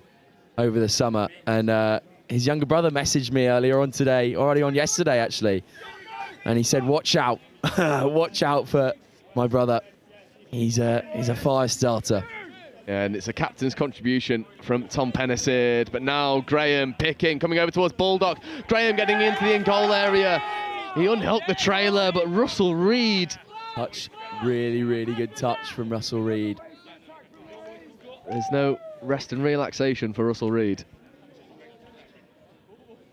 over the summer. And his younger brother messaged me earlier on today, already on yesterday actually. And he said, watch out, watch out for my brother. He's a fire starter. And it's a captain's contribution from Tom Pennisid. But now Graham picking, coming over towards Baldock. Graham getting into the in-goal area. He unhooked the trailer, but Russell Reid. Touch, really, really good touch from Russell Reid. There's no rest and relaxation for Russell Reid.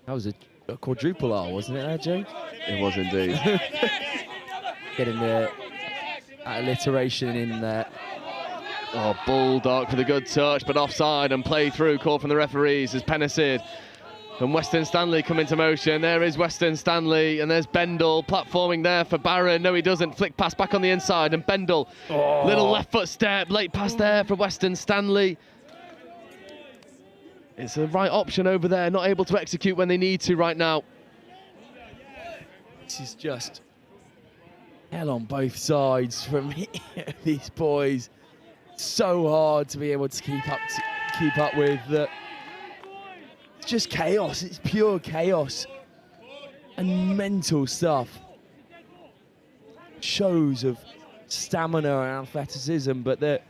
That was a quadruple R, wasn't it there, James? It was indeed. Getting the alliteration in there. Oh, Baldock for the good touch, but offside and play through, call from the referees as Pennisid and Weston Stanley come into motion. There is Weston Stanley, and there's Bendel platforming there for Barron. No, he doesn't. Flick pass back on the inside, and Bendel, little left foot step, late pass there for Weston Stanley. It's the right option over there, not able to execute when they need to right now. This is just hell on both sides from these boys. So hard to be able to keep up with. It's just chaos. It's pure chaos and mental stuff. Shows of stamina and athleticism, but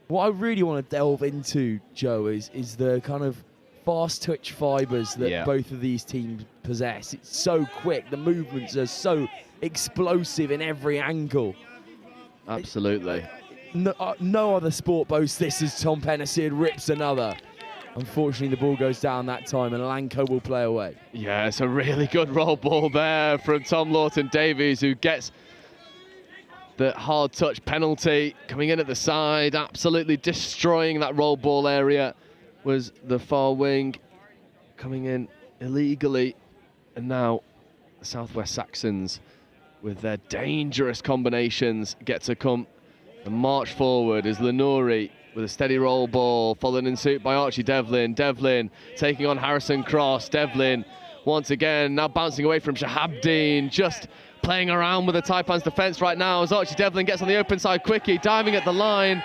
what I really want to delve into, Joe, is the kind of fast twitch fibers that both of these teams possess. It's so quick. The movements are so explosive in every angle. Absolutely. No other sport boasts this as Tom Pennisid rips another. Unfortunately, the ball goes down that time and Lanko will play away. Yeah, it's a really good roll ball there from Tom Lawton-Davies, who gets the hard touch penalty. Coming in at the side, absolutely destroying that roll ball area was the far wing, coming in illegally. And now the Southwest Saxons, with their dangerous combinations, get to come and march forward as Lenuri with a steady roll ball, followed in suit by Archie Devlin. Devlin taking on Harrison Cross. Devlin once again now bouncing away from Shahabdeen, just playing around with the Taipan's defence right now as Archie Devlin gets on the open side quickly, diving at the line.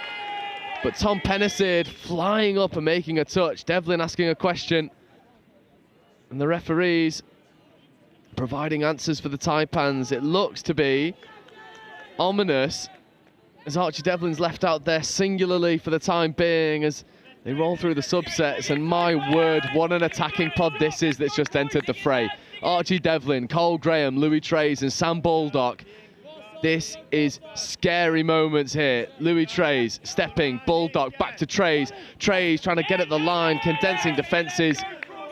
But Tom Pennisid flying up and making a touch. Devlin asking a question. And the referees providing answers for the Taipans. It looks to be ominous as Archie Devlin's left out there singularly for the time being as they roll through the subsets. And my word, what an attacking pod this is that's just entered the fray. Archie Devlin, Cole Graham, Louis Trays and Sam Baldock. This is scary moments here. Louis Trays stepping, Baldock back to Trays. Trays trying to get at the line, condensing defences.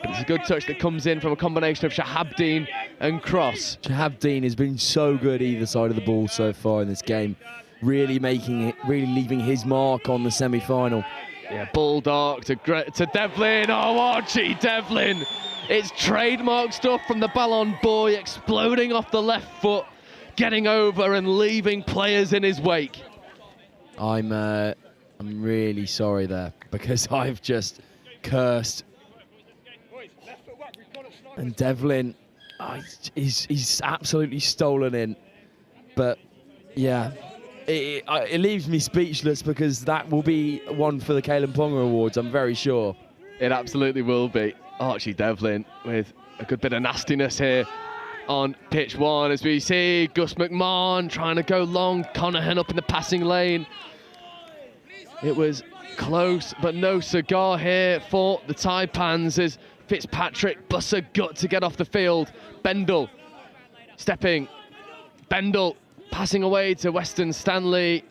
But it's a good touch that comes in from a combination of Shahabdeen and Cross. Shahabdeen has been so good either side of the ball so far in this game. Really leaving his mark on the semi-final. Yeah, Baldock to Devlin. Oh, Archie Devlin. It's trademark stuff from the Ballon Boy, exploding off the left foot, getting over and leaving players in his wake. I'm really sorry there, because I've just cursed. And Devlin, he's absolutely stolen in. But yeah, it leaves me speechless, because that will be one for the Kalen Ponga Awards, I'm very sure. It absolutely will be. Archie Devlin with a good bit of nastiness here on pitch one, as we see Gus McMahon trying to go long, Conahan up in the passing lane. It was close, but no cigar here for the Taipans as Fitzpatrick busts a gut to get off the field. Bendel stepping, Bendel passing away to Weston Stanley,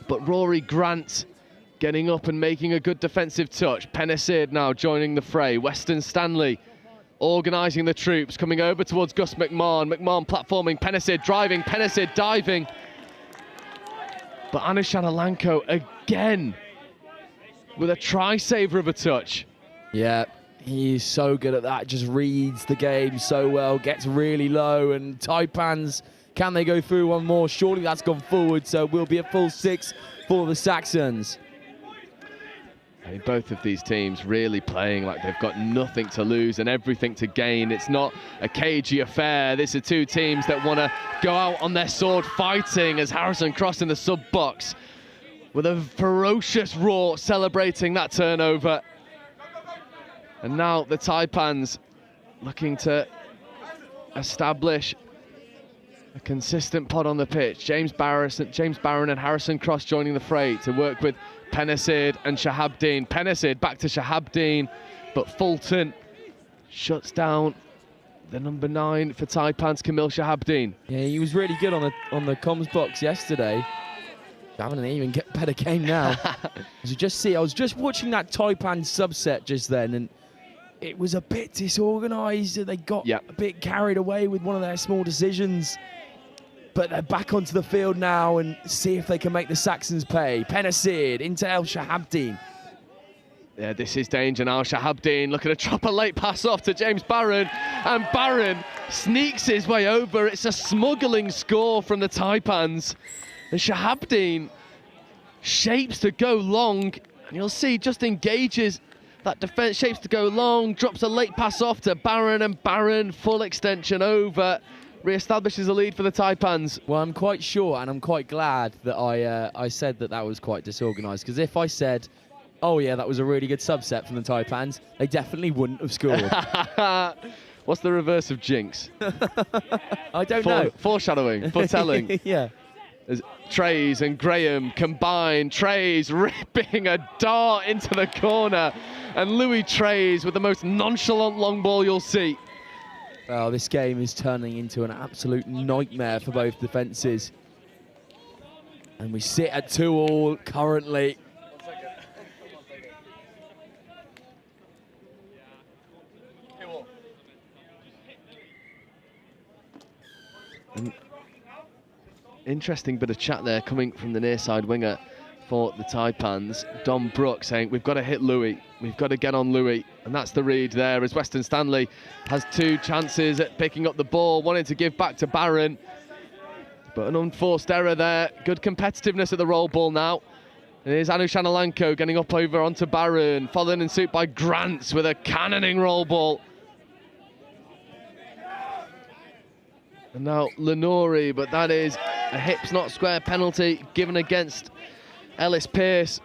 but Rory Grant getting up and making a good defensive touch. Pennisid now joining the fray. Weston Stanley organising the troops, coming over towards Gus McMahon. McMahon platforming, Pennisid driving, Pennisid diving. But Anushan Alanko again with a try-saver of a touch. Yeah, he's so good at that. Just reads the game so well, gets really low, and Taipans, can they go through one more? Surely that's gone forward, so we'll be a full 6 for the Saxons. I mean, both of these teams really playing like they've got nothing to lose and everything to gain. It's not a cagey affair. These are two teams that want to go out on their sword fighting, as Harrison Cross in the sub box with a ferocious roar celebrating that turnover. And now the Taipans looking to establish a consistent pod on the pitch. James Barron and Harrison Cross joining the fray to work with Penicid and Shahabdeen. Penicid back to Shahabdeen, but Fulton shuts down the number 9 for Taipans, Kamil Shahabdeen. Yeah, he was really good on the comms box yesterday. Having an even better game now. As you just see, I was just watching that Taipan subset just then, and it was a bit disorganised. They got a bit carried away with one of their small decisions. But they're back onto the field now and see if they can make the Saxons pay. Penicid into El Shahabdeen. Yeah, this is danger now. Shahabdeen looking to drop a late pass off to James Barron, and Barron sneaks his way over. It's a smuggling score from the Taipans. And Shahabdeen shapes to go long, and you'll see just engages that defence, shapes to go long, drops a late pass off to Barron, and Barron full extension over. Re-establishes a lead for the Taipans. Well, I'm quite sure, and I'm quite glad that I said that was quite disorganised, because if I said, oh yeah, that was a really good subset from the Taipans, they definitely wouldn't have scored. What's the reverse of jinx? I don't know. Foreshadowing, foretelling. Yeah. As Trays and Graham combine, Trays ripping a dart into the corner, and Louis Trays with the most nonchalant long ball you'll see. Well, this game is turning into an absolute nightmare for both defences. And we sit at 2-2 currently. An interesting bit of chat there coming from the near side winger for the Taipans, Dom Brook, saying we've got to hit Louis, we've got to get on Louis, and that's the read there as Western Stanley has 2 chances at picking up the ball, wanting to give back to Barron, but an unforced error there. Good competitiveness at the roll ball now. And here's Anu Shanalanko getting up over onto Barron, followed in suit by Grants with a cannoning roll ball. And now Lenori, but that is a hips not square penalty given against Ellis Pearce.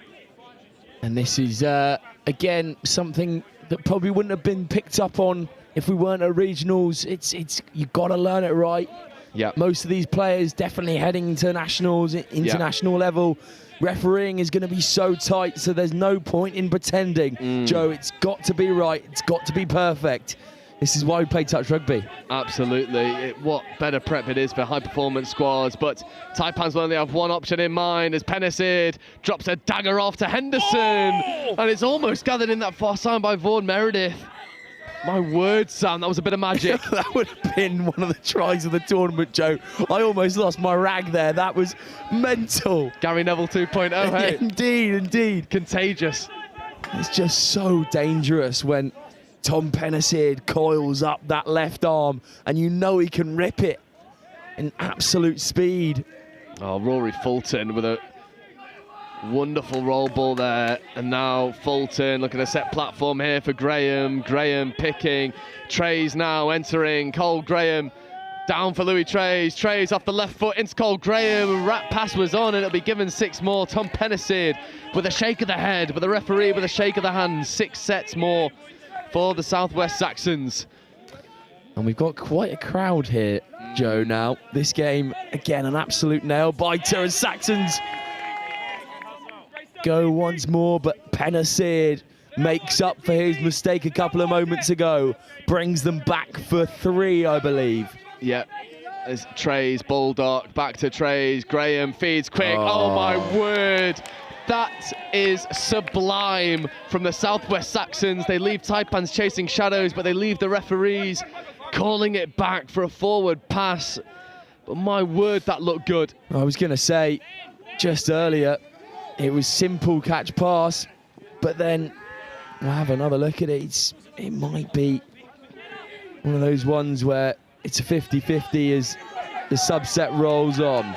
And this is, again, something that probably wouldn't have been picked up on if we weren't at regionals. You've got to learn it right. Yeah. Most of these players definitely heading to nationals, international level. Refereeing is going to be so tight, so there's no point in pretending. Joe, it's got to be right. It's got to be perfect. This is why we play touch rugby. Absolutely. What better prep it is for high-performance squads. But Taipans will only have one option in mind as Penicid drops a dagger off to Henderson. Oh! And it's almost gathered in that far side by Vaughan Meredith. My word, Sam, that was a bit of magic. That would have been one of the tries of the tournament, Joe. I almost lost my rag there. That was mental. Gary Neville 2.0, hey? Indeed, indeed. Contagious. It's just so dangerous when Tom Penicid coils up that left arm and you know he can rip it in absolute speed. Oh, Rory Fulton with a wonderful roll ball there. And now Fulton looking at a set platform here for Graham. Graham picking. Trays now entering. Cole Graham down for Louis Trays. Trays off the left foot into Cole Graham. Rat pass was on and it'll be given 6 more. Tom Penicid with a shake of the head, with the referee with a shake of the hand. 6 sets more for the Southwest Saxons. And we've got quite a crowd here, Joe, now. This game, again, an absolute nail-biter as Saxons go once more, but Penicid makes up for his mistake a couple of moments ago. Brings them back for 3, I believe. Yep. As Trays, Bulldog, back to Trays. Graham feeds quick. Oh my word. That is sublime from the Southwest Saxons. They leave Taipans chasing shadows, but they leave the referees calling it back for a forward pass. But my word, that looked good. I was going to say, just earlier, it was simple catch pass, but then we'll have another look at it. It might be one of those ones where it's a 50-50 as the subset rolls on.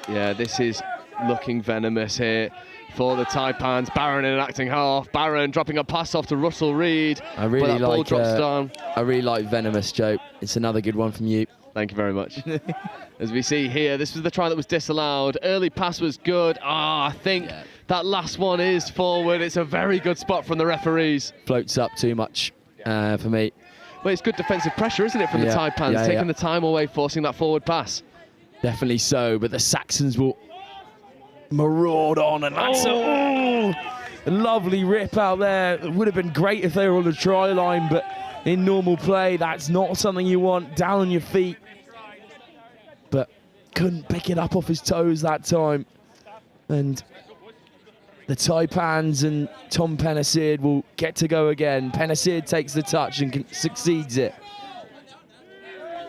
Yeah, this is looking venomous here for the Taipans. Barron in an acting half. Barron dropping a pass off to Russell Reid. I really like venomous, Joe. It's another good one from you. Thank you very much. As we see here, this was the try that was disallowed. Early pass was good. I think that last one is forward. It's a very good spot from the referees. Floats up too much for me. Well, it's good defensive pressure, isn't it, from the Taipans, taking the time away, forcing that forward pass. Definitely so, but the Saxons will maraud on, and that's a lovely rip out there. It would have been great if they were on the try line, but in normal play, that's not something you want. Down on your feet. But couldn't pick it up off his toes that time. And the Taipans and Tom Pennicid will get to go again. Pennicid takes the touch and succeeds it.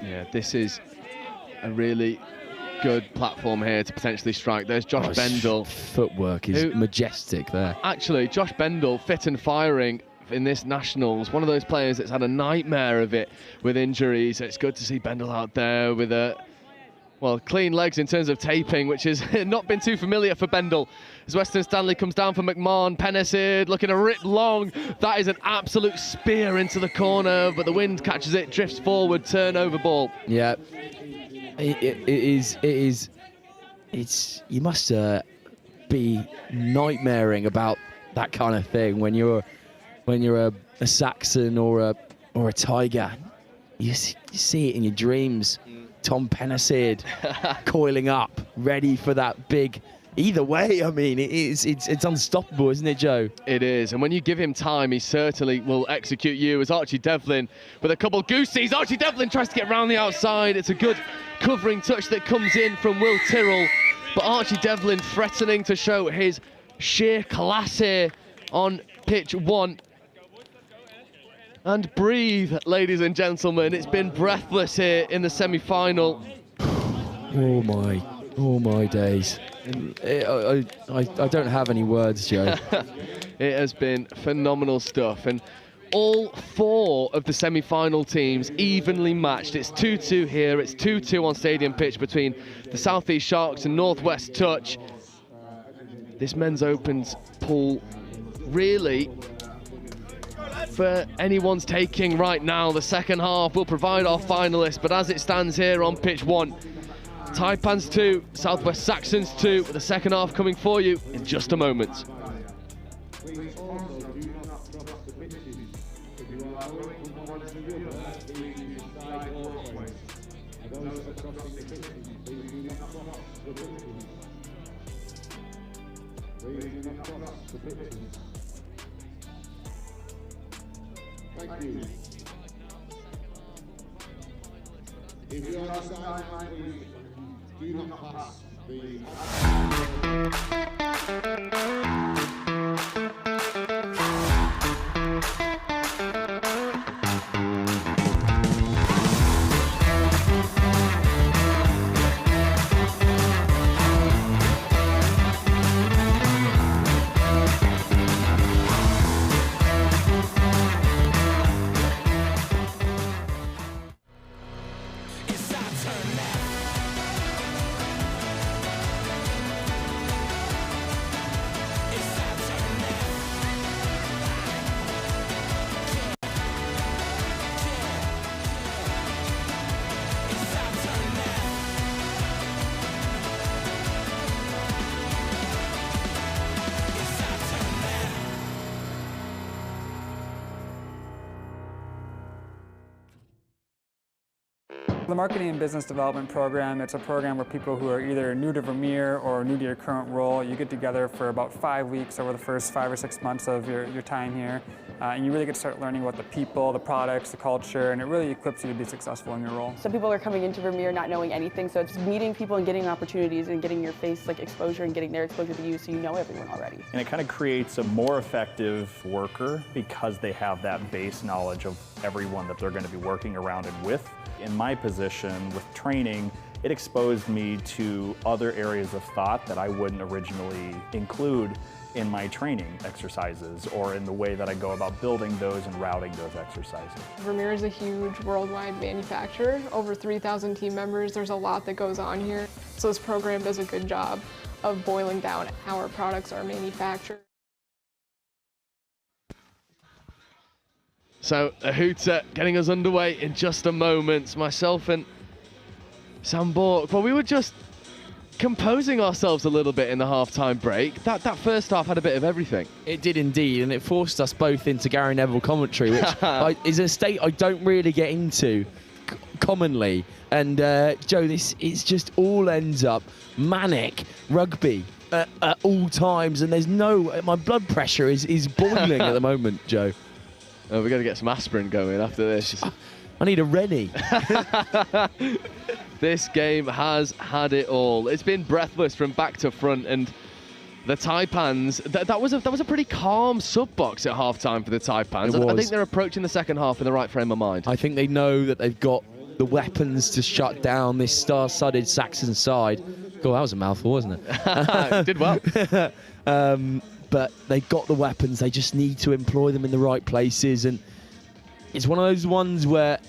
Yeah, this is a really good platform here to potentially strike. There's Josh Bendel. Footwork is majestic there. Actually, Josh Bendel, fit and firing in this Nationals. One of those players that's had a nightmare of it with injuries. It's good to see Bendel out there with clean legs in terms of taping, which has not been too familiar for Bendel. As Western Stanley comes down for McMahon, Pennicid looking a rip long. That is an absolute spear into the corner, but the wind catches it, drifts forward, turnover ball. Yeah, it is. You must be nightmaring about that kind of thing when you're a Saxon or a Tiger. You see it in your dreams. Tom Pennicid coiling up, ready for that big. Either way, I mean, it's unstoppable, isn't it, Joe? It is, and when you give him time, he certainly will execute you. As Archie Devlin with a couple goosies. Archie Devlin tries to get round the outside. It's a good covering touch that comes in from Will Tyrrell, but Archie Devlin threatening to show his sheer class here on pitch 1. And breathe, ladies and gentlemen. It's been breathless here in the semi-final. Oh my days. I don't have any words, Joe. It has been phenomenal stuff. And all 4 of the semi-final teams evenly matched. It's 2-2 here. It's 2-2 on Stadium Pitch between the South East Sharks and Northwest Touch. This men's Opens pool really for anyone's taking right now. The second half will provide our finalists, but as it stands here on pitch 1, Taipans 2, Southwest Saxons 2, with the second half coming for you in just a moment. Thank you. If you are on the sideline, please do not pass the... The Marketing and Business Development Program, it's a program where people who are either new to Vermeer or new to your current role, you get together for about 5 weeks over the first 5 or 6 months of your time here. And you really get to start learning about the people, the products, the culture, and it really equips you to be successful in your role. Some people are coming into Vermeer not knowing anything, so it's meeting people and getting opportunities and getting your face exposure and getting their exposure to you so you know everyone already. And it kind of creates a more effective worker because they have that base knowledge of everyone that they're going to be working around and with. In my position with training, it exposed me to other areas of thought that I wouldn't originally include in my training exercises or in the way that I go about building those and routing those exercises. Vermeer is a huge worldwide manufacturer, over 3,000 team members. There's a lot that goes on here. So this program does a good job of boiling down how our products are manufactured. So a hooter getting us underway in just a moment. Myself and Sam Bork. Well, we were just composing ourselves a little bit in the half-time break. That first half had a bit of everything. It did indeed, and it forced us both into Gary Neville commentary, which is a state I don't really get into commonly. And Joe, this is just all ends up manic rugby at all times, and there's no, my blood pressure is boiling at the moment, Joe. Oh, we're going to get some aspirin going after this. I need a Rennie. This game has had it all. It's been breathless from back to front, and the Taipans, that was a pretty calm sub-box at half-time for the Taipans. I think they're approaching the second half in the right frame of mind. I think they know that they've got the weapons to shut down this star-studded Saxon side. God, that was a mouthful, wasn't it? Did well. But they've got the weapons. They just need to employ them in the right places, and it's one of those ones where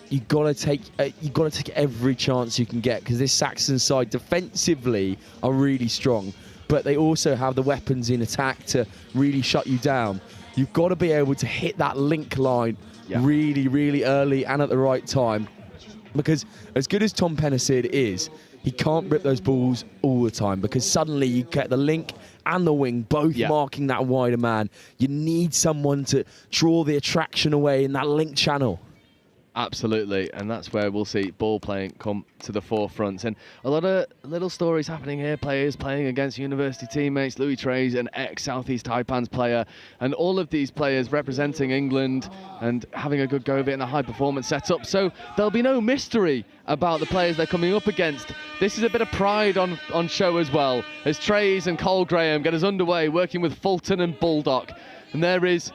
you got to take every chance you can get, because this Saxon side defensively are really strong, but they also have the weapons in attack to really shut you down. You've got to be able to hit that link line really, really early and at the right time, because as good as Tom Pennicid is, he can't rip those balls all the time, because suddenly you get the link and the wing both marking that wider man. You need someone to draw the attraction away in that link channel. Absolutely, and that's where we'll see ball playing come to the forefront. And a lot of little stories happening here, players playing against university teammates. Louis Trey's an ex-Southeast Taipans player, and all of these players representing England and having a good go of it in a high-performance setup. So there'll be no mystery about the players they're coming up against. This is a bit of pride on show as well, as Trey's and Cole Graham get us underway, working with Fulton and Baldock. And there is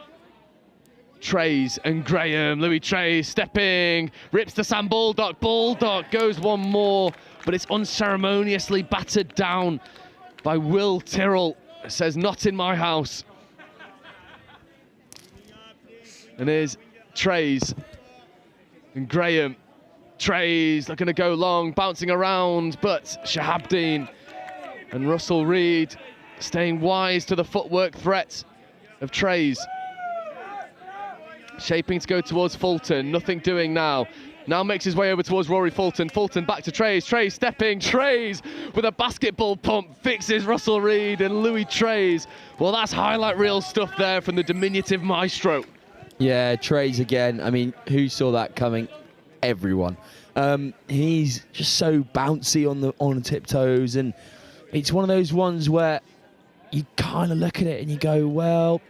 Trey's and Graham. Louis Trey stepping, rips to Sam Baldock. Baldock goes one more, but it's unceremoniously battered down by Will Tyrrell. Says, not in my house. And here's Trey's and Graham. Trey's looking to go long, bouncing around, but Shahabdeen and Russell Reid staying wise to the footwork threat of Trey's. Shaping to go towards Fulton, nothing doing now. Now makes his way over towards Rory Fulton. Fulton back to Trey's. Trey's stepping. Trey's with a basketball pump fixes Russell Reid and Louis Trey's. Well, that's highlight reel stuff there from the diminutive maestro. Yeah, Trey's again. I mean, who saw that coming? Everyone. He's just so bouncy on tiptoes, and it's one of those ones where you kind of look at it and you go, well,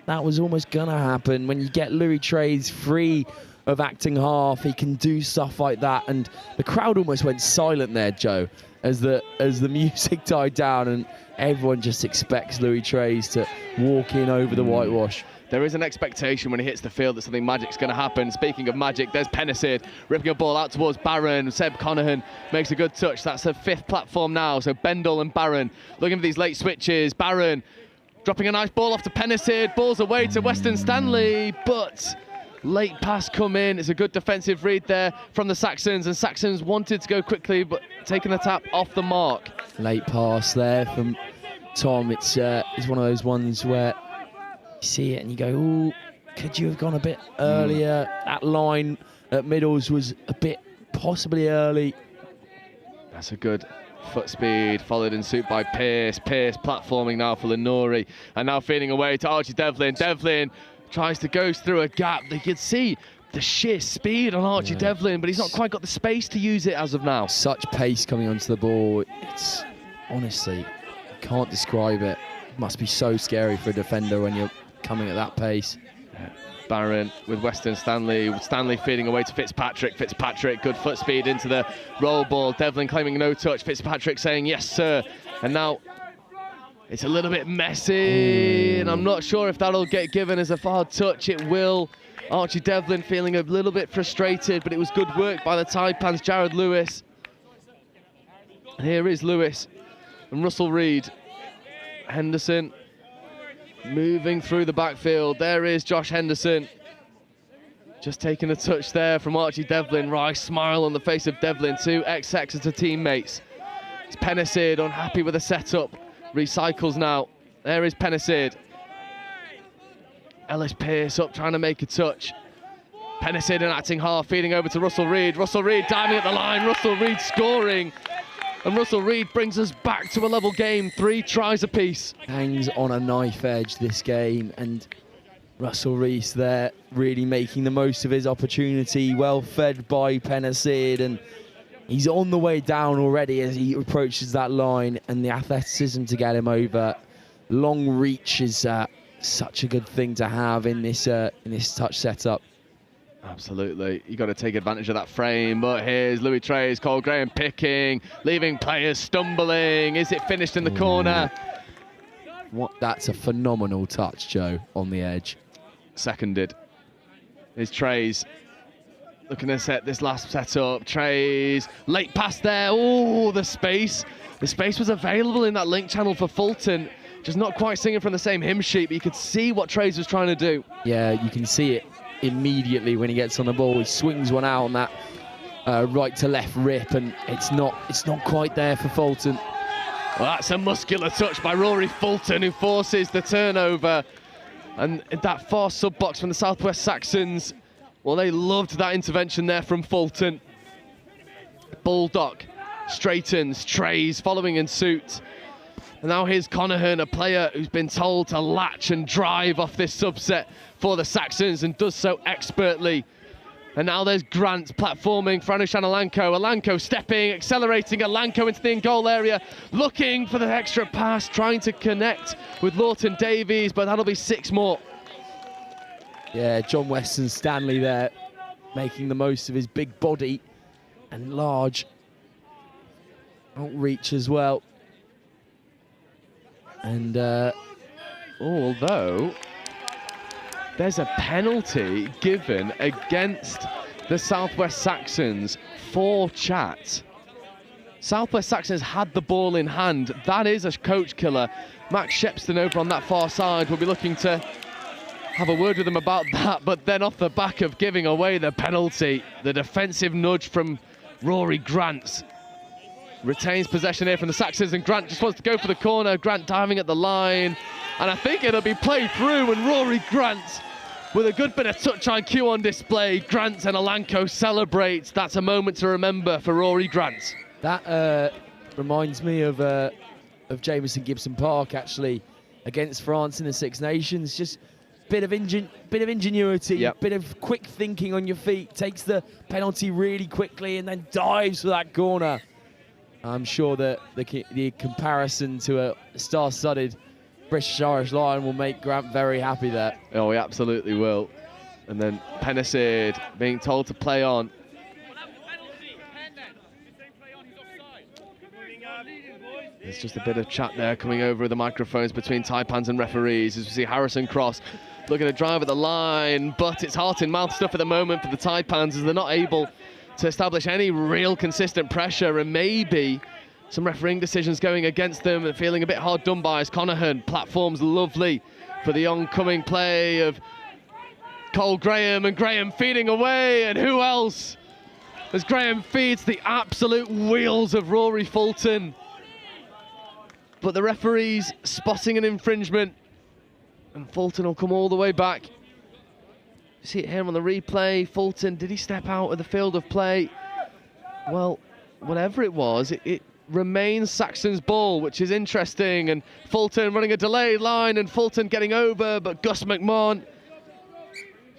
that was almost gonna happen. When you get Louis Trey's free of acting half, he can do stuff like that, and the crowd almost went silent there, Joe, as the music died down, and everyone just expects Louis Trey's to walk in over the whitewash. There is an expectation when he hits the field that something magic's going to happen. Speaking of magic, there's Pennicid ripping a ball out towards Barron. Seb Conahan makes a good touch. That's the fifth platform now. So Bendel and Barron looking for these late switches. Barron dropping a nice ball off to Pennicid. Ball's away to Western Stanley, but late pass come in. It's a good defensive read there from the Saxons, and Saxons wanted to go quickly, but taking the tap off the mark. Late pass there from Tom. It's one of those ones where you see it and you go, ooh, could you have gone a bit earlier? That line at middles was a bit possibly early. That's a good foot speed, followed in suit by Pearce. Pearce platforming now for Lenori, and now feeding away to Archie Devlin. Devlin tries to go through a gap. They could see the sheer speed on Archie Devlin, but he's not quite got the space to use it as of now. Such pace coming onto the ball. It's honestly, I can't describe it. It must be so scary for a defender when you're coming at that pace. Barron with Western Stanley. Stanley feeding away to Fitzpatrick. Fitzpatrick, good foot speed into the roll ball. Devlin claiming no touch. Fitzpatrick saying yes, sir. And now it's a little bit messy, and I'm not sure if that'll get given as a foul touch. It will. Archie Devlin feeling a little bit frustrated, but it was good work by the Taipans. Jared Lewis. And here is Lewis and Russell Reid. Henderson moving through the backfield. There is Josh Henderson. Just taking a touch there from Archie Devlin. Right smile on the face of Devlin. Two ex-Exeter teammates. It's Pennicid, unhappy with the setup. Recycles now. There is Pennicid. Ellis Pearce up, trying to make a touch. Pennicid and acting half, feeding over to Russell Reid. Russell Reid diving at the line, Russell Reid scoring. And Russell Reid brings us back to a level game, 3 tries apiece. Hangs on a knife edge this game, and Russell Reese there really making the most of his opportunity, well fed by Pennicid, and he's on the way down already as he approaches that line, and the athleticism to get him over. Long reach is such a good thing to have in this touch setup. Absolutely, you got to take advantage of that frame, but here's Louis Trays, Cole Graham picking, leaving players stumbling. Is it finished in the corner? That's a phenomenal touch, Joe, on the edge. Seconded. Here's Trays, looking to set this last setup. Trays, late pass there. Oh, the space was available in that link channel for Fulton. Just not quite singing from the same hymn sheet, but you could see what Trays was trying to do. Yeah, you can see it immediately when he gets on the ball. He swings one out on that right to left rip, and it's not quite there for Fulton. Well, that's a muscular touch by Rory Fulton, who forces the turnover. And that far sub-box from the Southwest Saxons, well, they loved that intervention there from Fulton. Bulldog straightens, Trays following in suit. And now here's Connahan, a player who's been told to latch and drive off this subset for the Saxons, and does so expertly. And now there's Grant platforming for Anushan Alanko. Alanko stepping, accelerating Alanko into the in-goal area, looking for the extra pass, trying to connect with Lawton Davies, but that'll be 6 more. Yeah, John Weston Stanley there, making the most of his big body and large outreach as well. And although there's a penalty given against the Southwest Saxons for chat. Southwest Saxons had the ball in hand. That is a coach killer. Max Shepston over on that far side will be looking to have a word with them about that, but then off the back of giving away the penalty, the defensive nudge from Rory Grant retains possession here from the Saxons, and Grant just wants to go for the corner. Grant diving at the line, and I think it'll be played through, and Rory Grant with a good bit of touch IQ on display. Grant and Alanko celebrate. That's a moment to remember for Rory Grant. That reminds me of Jameson Gibson Park, actually, against France in the Six Nations. Just bit of ingenuity, yep. Bit of quick thinking on your feet, takes the penalty really quickly and then dives for that corner. I'm sure that the comparison to a star-studded British Irish Lion will make Grant very happy there. Oh, he absolutely will. And then Pennicid being told to play on. There's just a bit of chat there coming over the microphones between Taipans and referees as we see Harrison Cross looking to drive at the line, but it's heart-in-mouth stuff at the moment for the Taipans as they're not able to establish any real consistent pressure, and maybe some refereeing decisions going against them and feeling a bit hard done by as Connahan platforms lovely for the oncoming play of Cole Graham, and Graham feeding away, and who else as Graham feeds the absolute wheels of Rory Fulton. But the referees spotting an infringement, and Fulton will come all the way back. You see it here on the replay. Fulton, did he step out of the field of play? Well, whatever it was, it remains Saxon's ball, which is interesting. And Fulton running a delayed line, and Fulton getting over, but Gus McMahon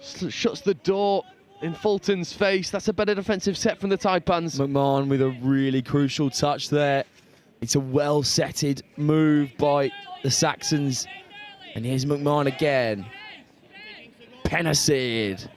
shuts the door in Fulton's face. That's a better defensive set from the Taipans. McMahon with a really crucial touch there. It's a well-setted move by the Saxons. And here's McMahon again. Pennicid.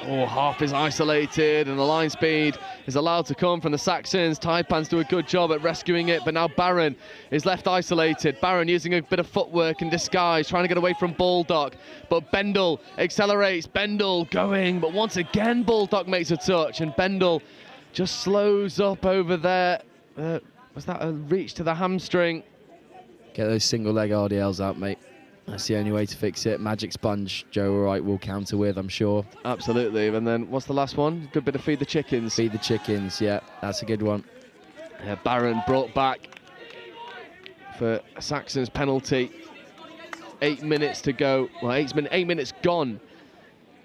Oh, half is isolated, and the line speed is allowed to come from the Saxons. Taipans do a good job at rescuing it, but now Barron is left isolated. Barron using a bit of footwork and disguise, trying to get away from Baldock, but Bendel accelerates. Bendel going, but once again Baldock makes a touch, and Bendel just slows up over there. Was that a reach to the hamstring? Get those single leg RDLs out, mate. That's the only way to fix it. Magic Sponge, Joe Wright will counter with, I'm sure. Absolutely. And then what's the last one? Good bit of Feed the Chickens. Feed the Chickens, yeah, that's a good one. Yeah, Barron brought back for Saxon's penalty. 8 minutes to go. Well, 8 minutes gone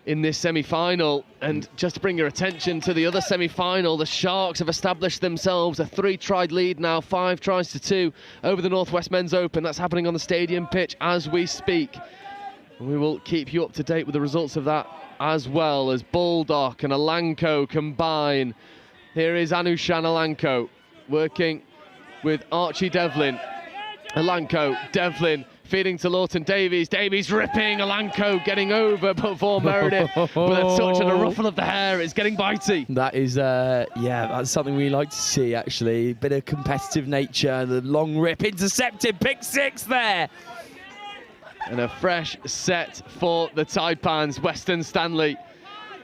in this semi-final. And just to bring your attention to the other semi-final, the Sharks have established themselves a 3-try lead now, 5 tries to 2 over the Northwest Men's Open. That's happening on the stadium pitch as we speak. And we will keep you up to date with the results of that as well, as Baldock and Alanko combine. Here is Anushan Alanko working with Archie Devlin. Alanko, Devlin, feeding to Lawton Davies. Davies ripping, Alanko getting over before Meredith with a touch and a ruffle of the hair. It's getting bitey. That is, yeah, that's something we like to see, actually. Bit of competitive nature. The long rip intercepted, pick 6 there. And a fresh set for the Taipans. Western Stanley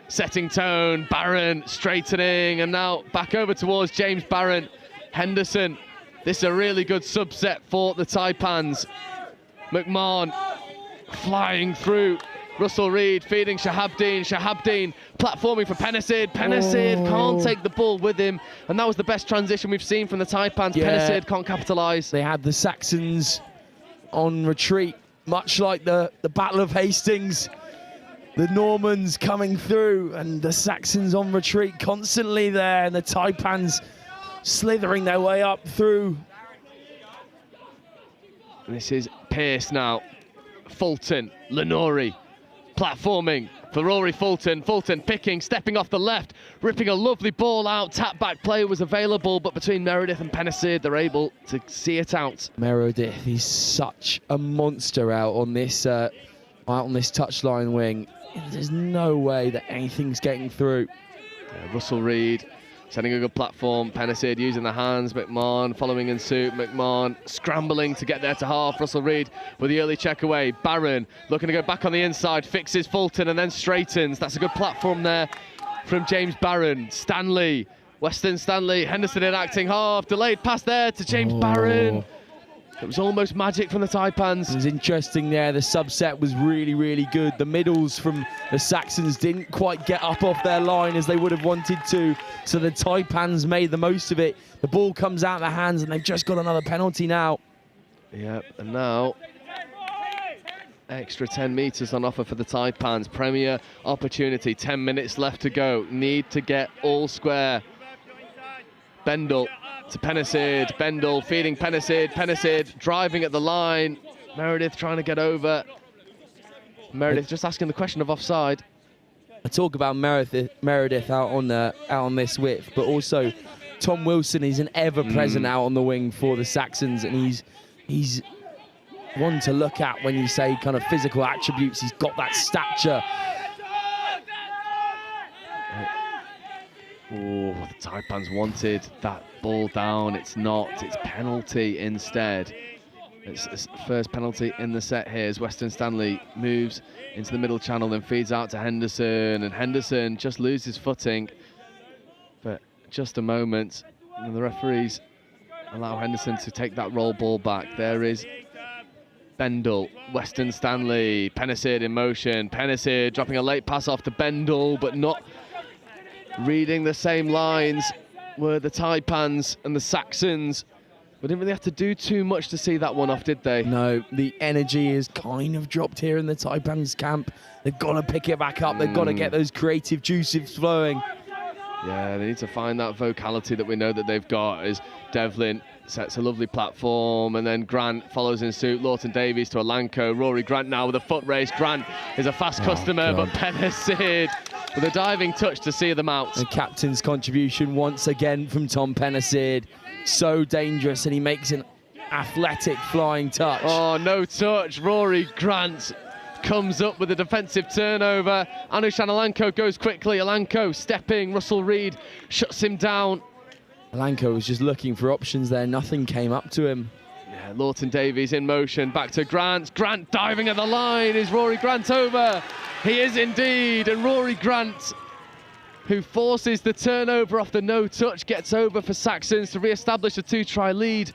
setting tone, Barron straightening, and now back over towards James Barron. Henderson, this is a really good subset for the Taipans. McMahon flying through. Russell Reid feeding Shahabdeen. Shahabdeen platforming for Penicid. Penicid can't take the ball with him. And that was the best transition we've seen from the Taipans. Yeah. Penicid can't capitalise. They had the Saxons on retreat, much like the Battle of Hastings. The Normans coming through and the Saxons on retreat constantly there, and the Taipans slithering their way up through. This is Pearce now. Fulton, Lenori, platforming for Rory Fulton. Fulton picking, stepping off the left, ripping a lovely ball out. Tap back play was available, but between Meredith and Penicid, they're able to see it out. Meredith, he's such a monster out on this touchline wing. There's no way that anything's getting through. Yeah, Russell Reid setting a good platform. Penicid using the hands. McMahon following in suit. McMahon scrambling to get there to half. Russell Reid with the early check away. Barron looking to go back on the inside. Fixes Fulton and then straightens. That's a good platform there from James Barron. Stanley, Western Stanley. Henderson enacting half. Delayed pass there to James Barron. It was almost magic from the Taipans. It was interesting there. The subset was really, really good. The middles from the Saxons didn't quite get up off their line as they would have wanted to. So the Taipans made the most of it. The ball comes out of their hands and they've just got another penalty now. Yep, and now extra 10 metres on offer for the Taipans. Premier opportunity, 10 minutes left to go. Need to get all square. Bendel to Penicid. Bendel feeding Penicid. Penicid driving at the line. Meredith trying to get over. Meredith just asking the question of offside. I talk about Meredith out on this width, but also Tom Wilson is an ever-present out on the wing for the Saxons, and he's one to look at when you say kind of physical attributes. He's got that stature. Oh, the Taipans wanted that ball down. It's not. It's penalty instead. It's first penalty in the set here as Western Stanley moves into the middle channel, then feeds out to Henderson, and Henderson just loses footing for just a moment. And the referees allow Henderson to take that roll ball back. There is Bendel, Western Stanley, Penicid in motion. Penicid dropping a late pass off to Bendel, but not reading the same lines were the Taipans and the Saxons. We didn't really have to do too much to see that one off, did they? No, the energy is kind of dropped here in the Taipans camp. They've got to pick it back up. They've got to get those creative juices flowing. Yeah, they need to find that vocality that we know that they've got as Devlin sets a lovely platform, and then Grant follows in suit. Lawton Davies to Alanko. Rory Grant now with a foot race. Grant is a fast customer, but Penicid with a diving touch to see them out. The captain's contribution once again from Tom Penicid. So dangerous, and he makes an athletic flying touch. Oh, no touch. Rory Grant comes up with a defensive turnover. Anushan Alanko goes quickly. Alanko stepping. Russell Reid shuts him down. Alanko was just looking for options there. Nothing came up to him. Yeah, Lawton Davies in motion. Back to Grant. Grant diving at the line. Is Rory Grant over? He is indeed. And Rory Grant, who forces the turnover off the no-touch, gets over for Saxons to re-establish a 2-try lead.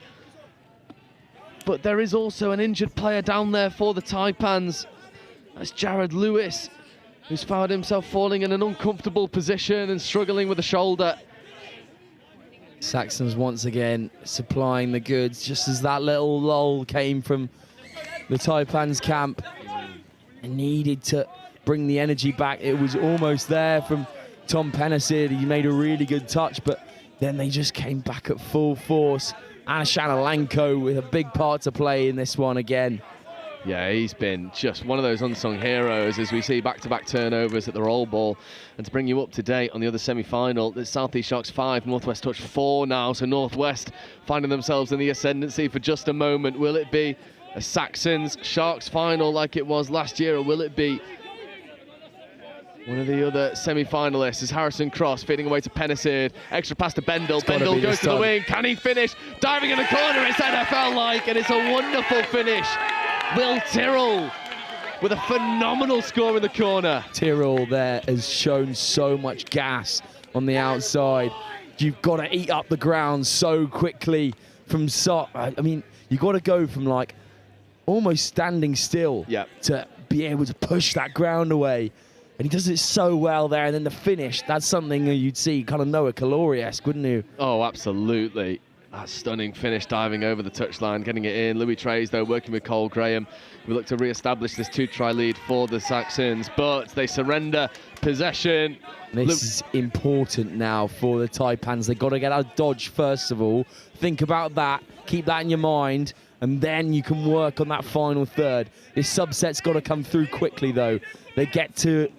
But there is also an injured player down there for the Taipans. That's Jared Lewis, who's found himself falling in an uncomfortable position and struggling with the shoulder. Saxons once again supplying the goods, just as that little lull came from the Taipans camp. They needed to bring the energy back. It was almost there from Tom Pennicid. He made a really good touch, but then they just came back at full force. Anashana Lanko with a big part to play in this one again. Yeah, he's been just one of those unsung heroes as we see back-to-back turnovers at the roll ball. And to bring you up to date on the other semi-final, the South East Sharks 5, Northwest Touch 4 now. So Northwest finding themselves in the ascendancy for just a moment. Will it be a Saxons Sharks final like it was last year, or will it be one of the other semi-finalists? Is Harrison Cross feeding away to Pennicid, extra pass to Bendel. Bendel goes to the wing. Can he finish? Diving in the corner. It's NFL-like, and it's a wonderful finish. Will Tyrrell with a phenomenal score in the corner. Tyrrell there has shown so much gas on the outside. You've got to eat up the ground so quickly from I mean, you've got to go from like almost standing still to be able to push that ground away. And he does it so well there. And then the finish, that's something you'd see kind of Noah Calori-esque, wouldn't you? Oh, absolutely. That stunning finish, diving over the touchline, getting it in. Louis Trays, though, working with Cole Graham. We look to re-establish this 2-try lead for the Saxons, but they surrender possession. This is important now for the Taipans. They've got to get out of dodge, first of all. Think about that. Keep that in your mind, and then you can work on that final third. This subset's got to come through quickly, though. They get to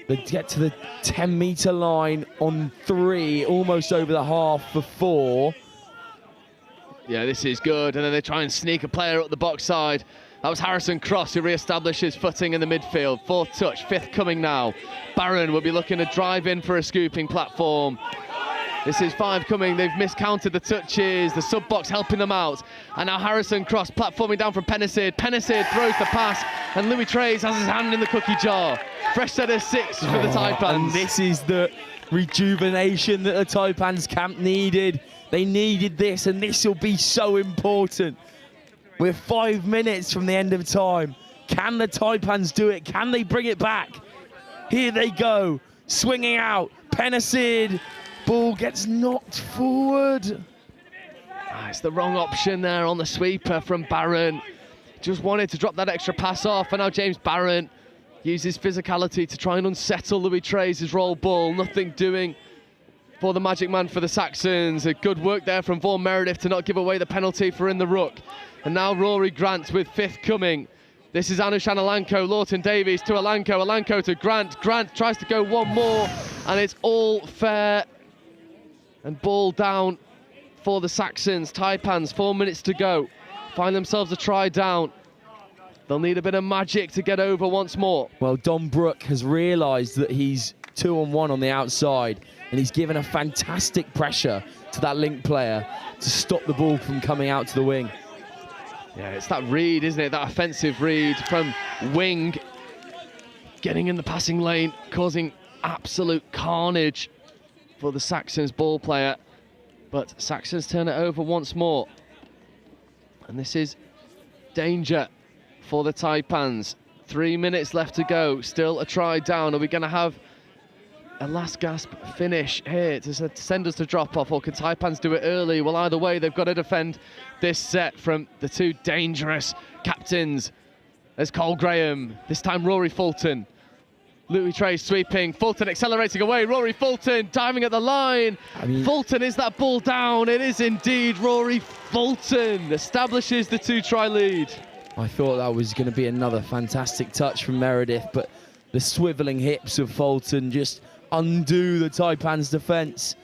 the 10-meter line on 3, almost over the half for 4. Yeah, this is good, and then they try and sneak a player up the box side. That was Harrison Cross who re-establishes footing in the midfield. 4th touch, 5th coming now. Barron will be looking to drive in for a scooping platform. This is 5 coming. They've miscounted the touches. The sub-box helping them out. And now Harrison Cross platforming down from Pennicid. Pennicid throws the pass, and Louis Trays has his hand in the cookie jar. Fresh set of 6 for the Taipans. And this is the rejuvenation that the Taipans camp needed. They needed this, and this will be so important. We're 5 minutes from the end of time. Can the Taipans do it? Can they bring it back? Here they go, swinging out. Pennicid, ball gets knocked forward. It's the wrong option there on the sweeper from Barron. Just wanted to drop that extra pass off, and now James Barron uses physicality to try and unsettle Louis Trays' roll ball. Nothing doing for the magic man for the Saxons. A good work there from Vaughan Meredith to not give away the penalty for in the ruck. And now Rory Grant with 5th coming. This is Anushan Alanko, Lawton Davies to Alanko, Alanko to Grant. Grant tries to go one more, and it's all fair. And ball down for the Saxons. Taipans, 4 minutes to go. Find themselves a try down. They'll need a bit of magic to get over once more. Well, Don Brook has realised that he's 2-on-1 on the outside, and he's given a fantastic pressure to that link player to stop the ball from coming out to the wing. Yeah, it's that read, isn't it? That offensive read from wing, getting in the passing lane, causing absolute carnage for the Saxons ball player. But Saxons turn it over once more. And this is danger for the Taipans. 3 minutes left to go, still a try down. Are we going to have a last gasp finish here to send us to drop off, or can Taipans do it early? Well, either way, they've got to defend this set from the 2 dangerous captains. There's Cole Graham, this time Rory Fulton. Louis Trays sweeping, Fulton accelerating away, Rory Fulton diving at the line. Fulton, is that ball down? It is indeed. Rory Fulton establishes the 2-try lead. I thought that was going to be another fantastic touch from Meredith, but the swivelling hips of Fulton just undo the Taipans' defence.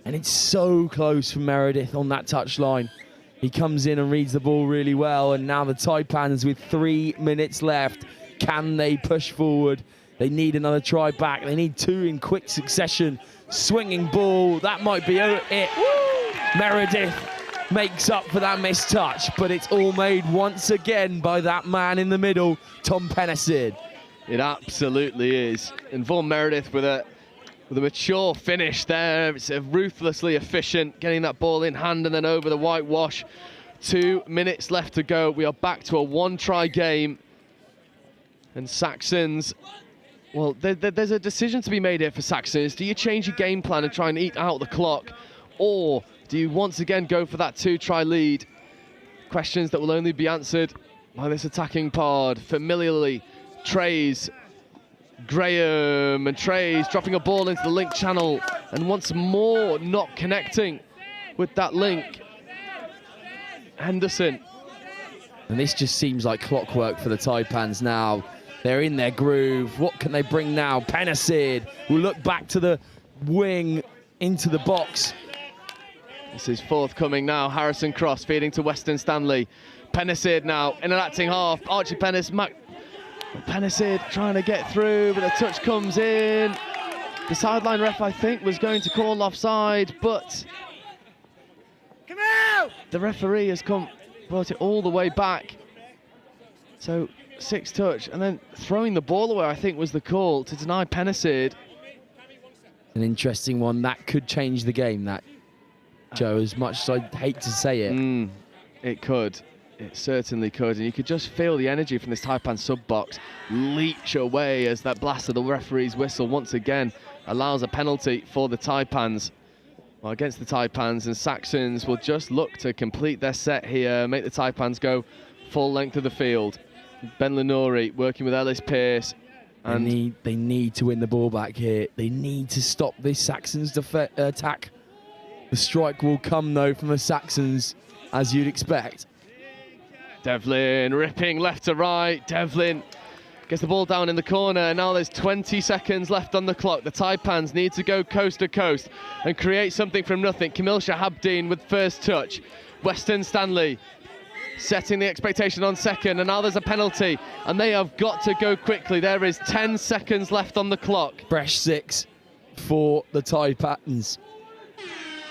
And it's so close from Meredith on that touchline. He comes in and reads the ball really well, and now the Taipans with 3 minutes left. Can they push forward? They need another try back. They need 2 in quick succession. Swinging ball, that might be it. Meredith makes up for that missed touch, but it's all made once again by that man in the middle, Tom Pennicid. It absolutely is. And Vaughan Meredith with a mature finish there. It's ruthlessly efficient, getting that ball in hand and then over the whitewash. 2 minutes left to go. We are back to a 1-try game. And Saxons, well, there's a decision to be made here for Saxons. Do you change your game plan and try and eat out the clock? Or do you once again go for that 2-try lead? Questions that will only be answered by this attacking pod. Familiarly, Trays Graham and Trays dropping a ball into the link channel, and once more not connecting with that link. Henderson. And this just seems like clockwork for the Taipans now. They're in their groove. What can they bring now? Penicid will look back to the wing, into the box. This is forthcoming now. Harrison Cross feeding to Weston Stanley. Penicid now in an acting half. Archie Penicid trying to get through, but the touch comes in. The sideline ref, I think, was going to call offside, but the referee has brought it all the way back. So 6 touch, and then throwing the ball away, I think, was the call to deny Penicid. An interesting one. That could change the game, that, Joe, as much as I'd hate to say it. It could. It certainly could. And you could just feel the energy from this Taipan sub-box leach away as that blast of the referee's whistle once again allows a penalty for the Taipans. Well, against the Taipans, and Saxons will just look to complete their set here, make the Taipans go full length of the field. Ben Lenori working with Ellis Pearce. And they need to win the ball back here. They need to stop this Saxons attack. The strike will come, though, from the Saxons, as you'd expect. Devlin ripping left to right. Devlin gets the ball down in the corner, and now there's 20 seconds left on the clock. The Taipans need to go coast to coast and create something from nothing. Kamil Shahabdeen with first touch. Weston Stanley setting the expectation on second, and now there's a penalty, and they have got to go quickly. There is 10 seconds left on the clock. Fresh 6 for the Taipans.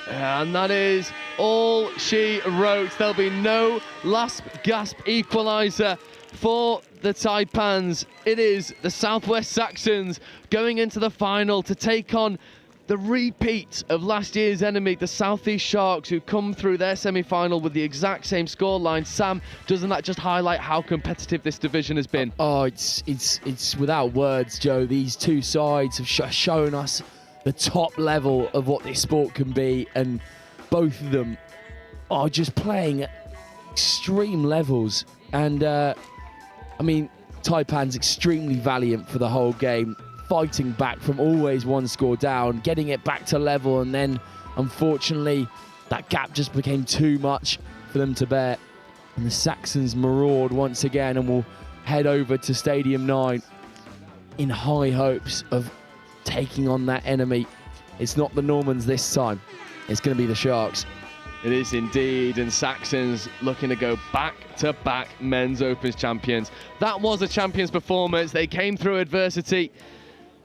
And that is all she wrote. There'll be no last gasp equaliser for the Taipans. It is the Southwest Saxons going into the final to take on the repeat of last year's enemy, the Southeast Sharks, who come through their semi-final with the exact same scoreline. Sam, doesn't that just highlight how competitive this division has been? Oh, it's without words, Joe. These two sides have shown us the top level of what this sport can be, and both of them are just playing at extreme levels. And I mean, Taipan's extremely valiant for the whole game, fighting back from always one score down, getting it back to level, and then unfortunately that gap just became too much for them to bear. And the Saxons maraud once again and will head over to Stadium 9 in high hopes of taking on that enemy. It's not the Normans this time. It's going to be the Sharks. It is indeed, and Saxons looking to go back-to-back men's Opens champions. That was a champions performance. They came through adversity,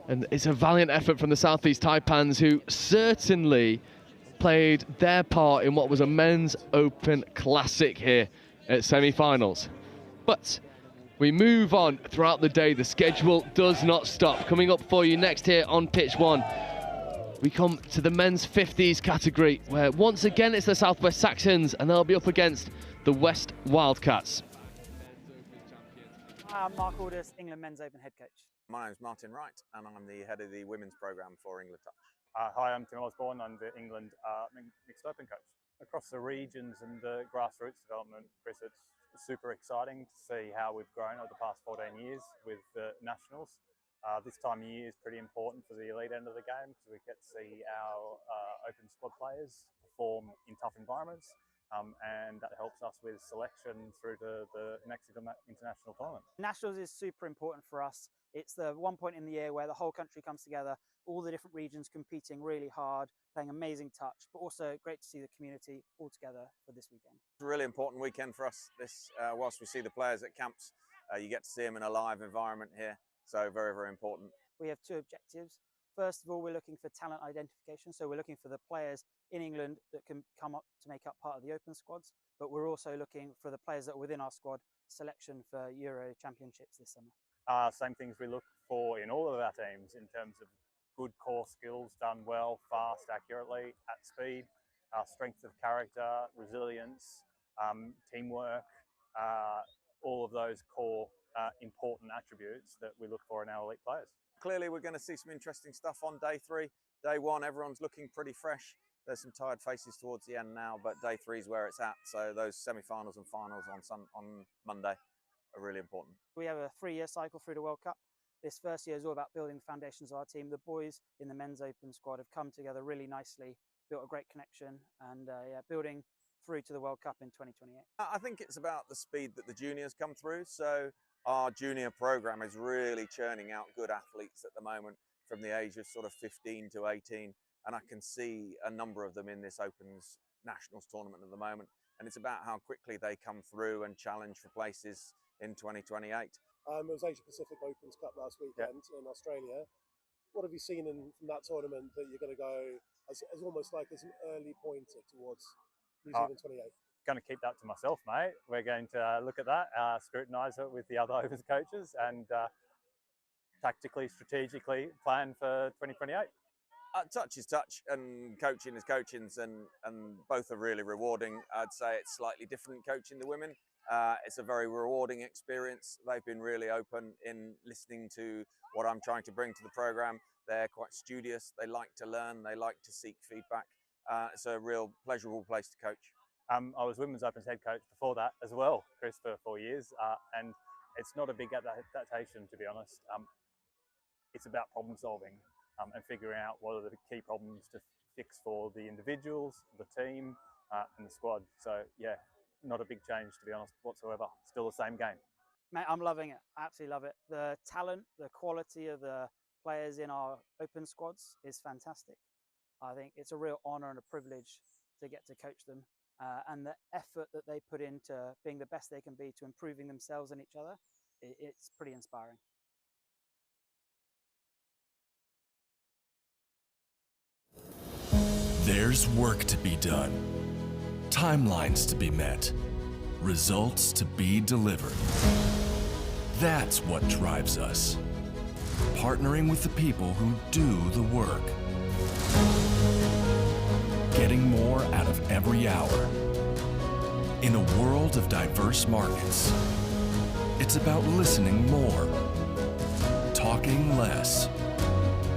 and it's a valiant effort from the Southeast Taipans, who certainly played their part in what was a men's Open classic here at semi-finals. But we move on throughout the day. The schedule does not stop. Coming up for you next here on Pitch 1, we come to the men's 50s category, where once again it's the Southwest Saxons, and they'll be up against the West Wildcats. I'm Mark Aldous, England Men's Open head coach. My name's Martin Wright, and I'm the head of the women's programme for England Touch. Hi, I'm Tim Osborne. I'm the England Mixed Open coach. Across the regions and the grassroots development, Chris, it's super exciting to see how we've grown over the past 14 years with the nationals. This time of year is pretty important for the elite end of the game, because we get to see our open squad players perform in tough environments, and that helps us with selection through to the next international tournament. Nationals is super important for us. It's the one point in the year where the whole country comes together, all the different regions competing really hard, playing amazing touch, but also great to see the community all together for this weekend. It's a really important weekend for us. This, whilst we see the players at camps, you get to see them in a live environment here. So very, very important. We have 2 objectives. First of all, we're looking for talent identification. So we're looking for the players in England that can come up to make up part of the open squads, but we're also looking for the players that are within our squad selection for Euro Championships this summer. Same things we look for in all of our teams in terms of good core skills done well, fast, accurately, at speed, strength of character, resilience, teamwork, all of those core important attributes that we look for in our elite players. Clearly we're going to see some interesting stuff on day 3. Day 1, everyone's looking pretty fresh. There's some tired faces towards the end now, but day 3 is where it's at. So those semi-finals and finals on Monday are really important. We have a 3-year cycle through the World Cup. This first year is all about building the foundations of our team. The boys in the men's open squad have come together really nicely, built a great connection, and building through to the World Cup in 2028. I think it's about the speed that the juniors come through. So our junior program is really churning out good athletes at the moment from the age of sort of 15 to 18. And I can see a number of them in this Opens Nationals tournament at the moment. And it's about how quickly they come through and challenge for places in 2028. It was Asia Pacific Opens Cup last weekend in Australia. What have you seen from that tournament that you're going to go as almost like as an early pointer towards New Zealand 28? Going to keep that to myself, mate. We're going to look at that, scrutinise it with the other Opens coaches, and tactically, strategically plan for 2028. Touch is touch and coaching is coaching, and both are really rewarding. I'd say it's slightly different coaching the women. It's a very rewarding experience. They've been really open in listening to what I'm trying to bring to the program. They're quite studious. They like to learn. They like to seek feedback. It's a real pleasurable place to coach. I was Women's Opens head coach before that as well, Chris, for 4 years, and it's not a big adaptation, to be honest. It's about problem solving and figuring out what are the key problems to fix for the individuals, the team, and the squad. So yeah, not a big change, to be honest, whatsoever. Still the same game. Mate, I'm loving it. I absolutely love it. The talent, the quality of the players in our open squads is fantastic. I think it's a real honour and a privilege to get to coach them. And the effort that they put into being the best they can be to improving themselves and each other, it's pretty inspiring. There's work to be done, timelines to be met, results to be delivered. That's what drives us. Partnering with the people who do the work. Getting more out of every hour. In a world of diverse markets, it's about listening more, talking less,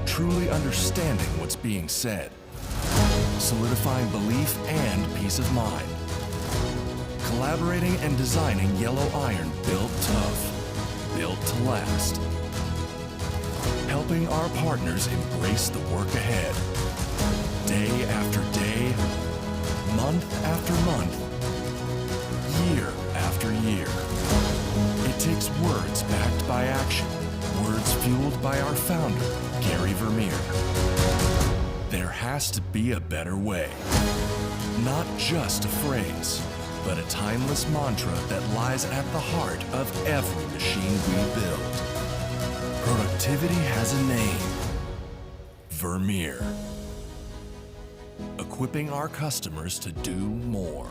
truly understanding what's being said, solidifying belief and peace of mind, collaborating and designing yellow iron built tough, built to last, helping our partners embrace the work ahead, day after day, month after month, year after year. It takes words backed by action, words fueled by our founder, Gary Vermeer. There has to be a better way. Not just a phrase, but a timeless mantra that lies at the heart of every machine we build. Productivity has a name. Vermeer. Equipping our customers to do more.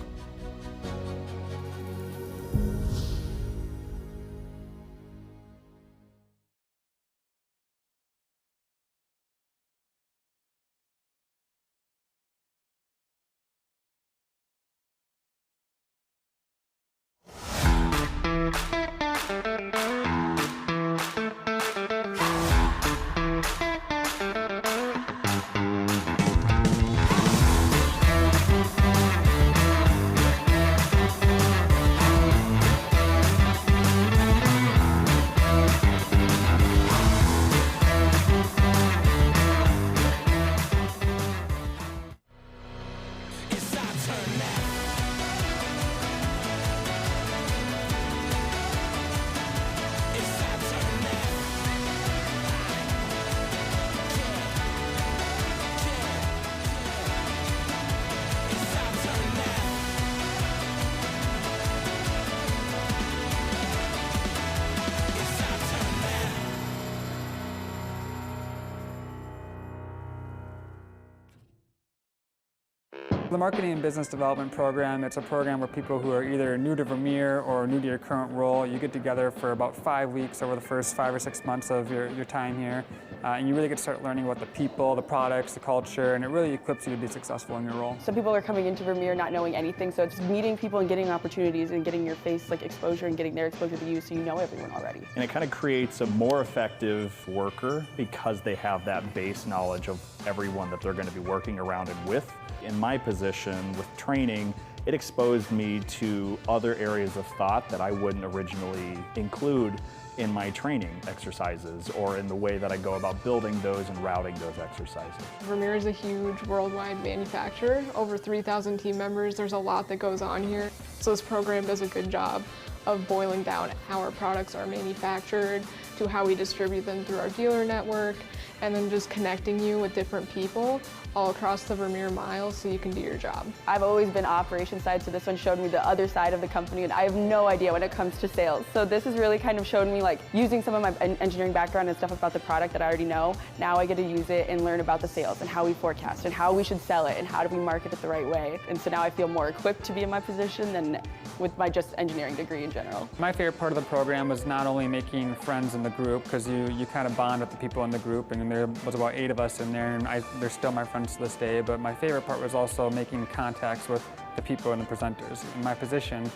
The Marketing and Business Development Program, it's a program where people who are either new to Vermeer or new to your current role, you get together for about 5 weeks over the first 5 or 6 months of your time here. And you really get to start learning about the people, the products, the culture, and it really equips you to be successful in your role. Some people are coming into Vermeer not knowing anything, so it's meeting people and getting opportunities and getting your face exposure and getting their exposure to you so you know everyone already. And it kind of creates a more effective worker because they have that base knowledge of everyone that they're going to be working around and with. In my position with training, it exposed me to other areas of thought that I wouldn't originally include in my training exercises or in the way that I go about building those and routing those exercises. Vermeer is a huge worldwide manufacturer, over 3,000 team members. There's a lot that goes on here. So this program does a good job of boiling down how our products are manufactured, to how we distribute them through our dealer network, and then just connecting you with different people all across the Vermeer mile so you can do your job. I've always been operations side, so this one showed me the other side of the company, and I have no idea when it comes to sales. So this has really kind of shown me, like, using some of my engineering background and stuff about the product that I already know. Now I get to use it and learn about the sales and how we forecast and how we should sell it and how do we market it the right way. And so now I feel more equipped to be in my position than with my just engineering degree in general. My favorite part of the program was not only making friends in the group, because you kind of bond with the people in the group, and there was about 8 of us in there, and they're still my friends to this day, but my favorite part was also making contacts with the people and the presenters. In my position,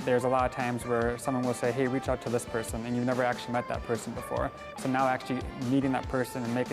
there's a lot of times where someone will say, hey, reach out to this person, and you've never actually met that person before. So now actually meeting that person and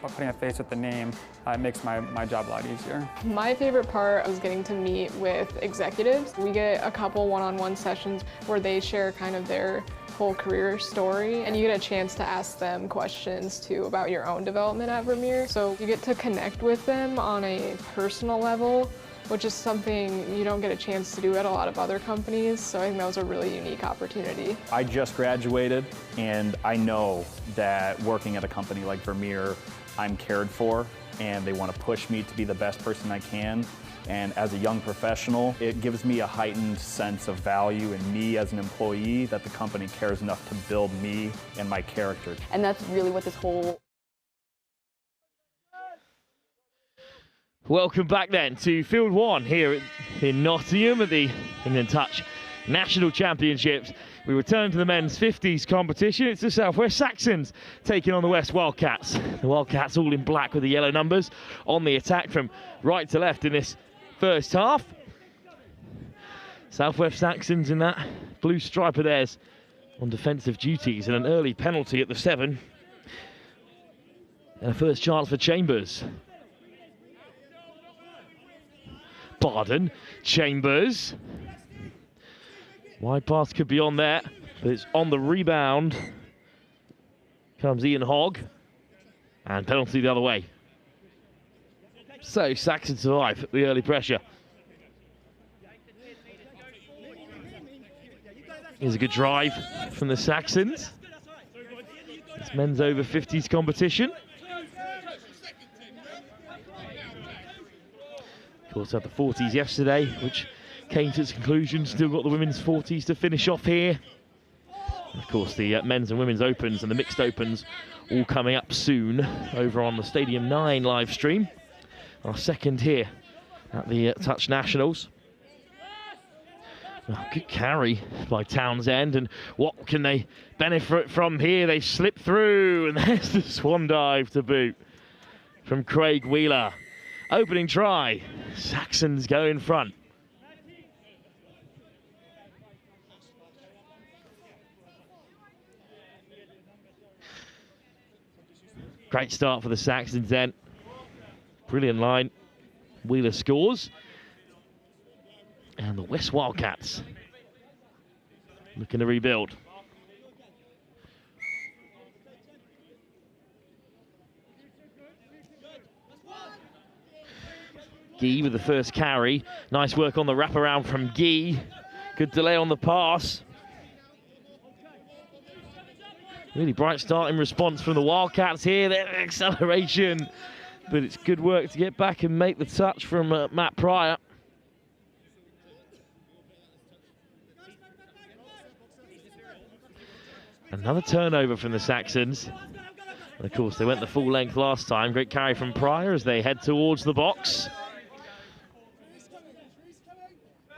putting a face with the name, it makes my job a lot easier. My favorite part was getting to meet with executives. We get a couple one-on-one sessions where they share kind of their whole career story, and you get a chance to ask them questions too about your own development at Vermeer. So you get to connect with them on a personal level, which is something you don't get a chance to do at a lot of other companies. So I think that was a really unique opportunity. I just graduated, and I know that working at a company like Vermeer, I'm cared for, and they want to push me to be the best person I can. And as a young professional, it gives me a heightened sense of value in me as an employee, that the company cares enough to build me and my character. And that's really what this whole... Welcome back then to Field 1 here in Nottingham at the England Touch National Championships. We return to the men's 50s competition. It's the Southwest Saxons taking on the West Wildcats. The Wildcats all in black with the yellow numbers on the attack from right to left in this first half. Southwest Saxons in that blue stripe of theirs on defensive duties, and an early penalty at the 7. And a first chance for Chambers. Barden, Chambers. Wide pass could be on there, but it's on the rebound. Comes Ian Hogg, and penalty the other way. So Saxons survive the early pressure. Here's a good drive from the Saxons. It's men's over 50s competition. Of course, had the 40s yesterday, which came to its conclusion. Still got the women's 40s to finish off here. And of course, the men's and women's opens and the mixed opens all coming up soon over on the Stadium 9 live stream. Our second here at the Touch Nationals. Oh, good carry by Townsend, and what can they benefit from here? They slip through, and there's the swan dive to boot from Craig Wheeler. Opening try, Saxons go in front. Great start for the Saxons then. Brilliant line. Wheeler scores. And the West Wildcats looking to rebuild. Guy with the first carry. Nice work on the wraparound from Guy. Good delay on the pass. Really bright start in response from the Wildcats here. Their acceleration. But it's good work to get back and make the touch from Matt Pryor. Another turnover from the Saxons. And of course, they went the full length last time. Great carry from Pryor as they head towards the box.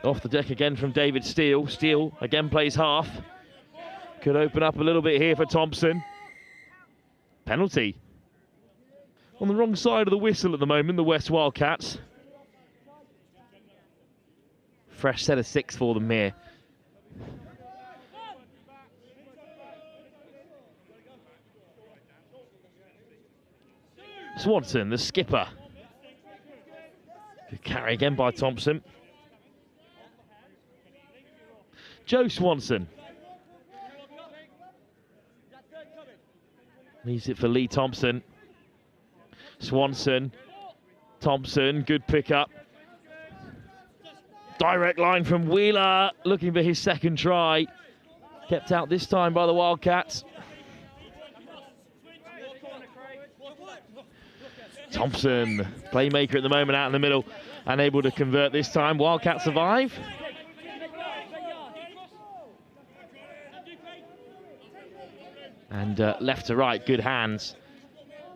Off the deck again from David Steele. Steele again plays half. Could open up a little bit here for Thompson. Penalty. On the wrong side of the whistle at the moment, the West Wildcats. Fresh set of 6 for them here. Swanson, the skipper. Good carry again by Thompson. Joe Swanson. Leaves it for Lee Thompson. Swanson. Thompson, good pickup. Direct line from Wheeler, looking for his second try. Kept out this time by the Wildcats. Thompson, playmaker at the moment, out in the middle, unable to convert this time. Wildcats survive. And left to right, good hands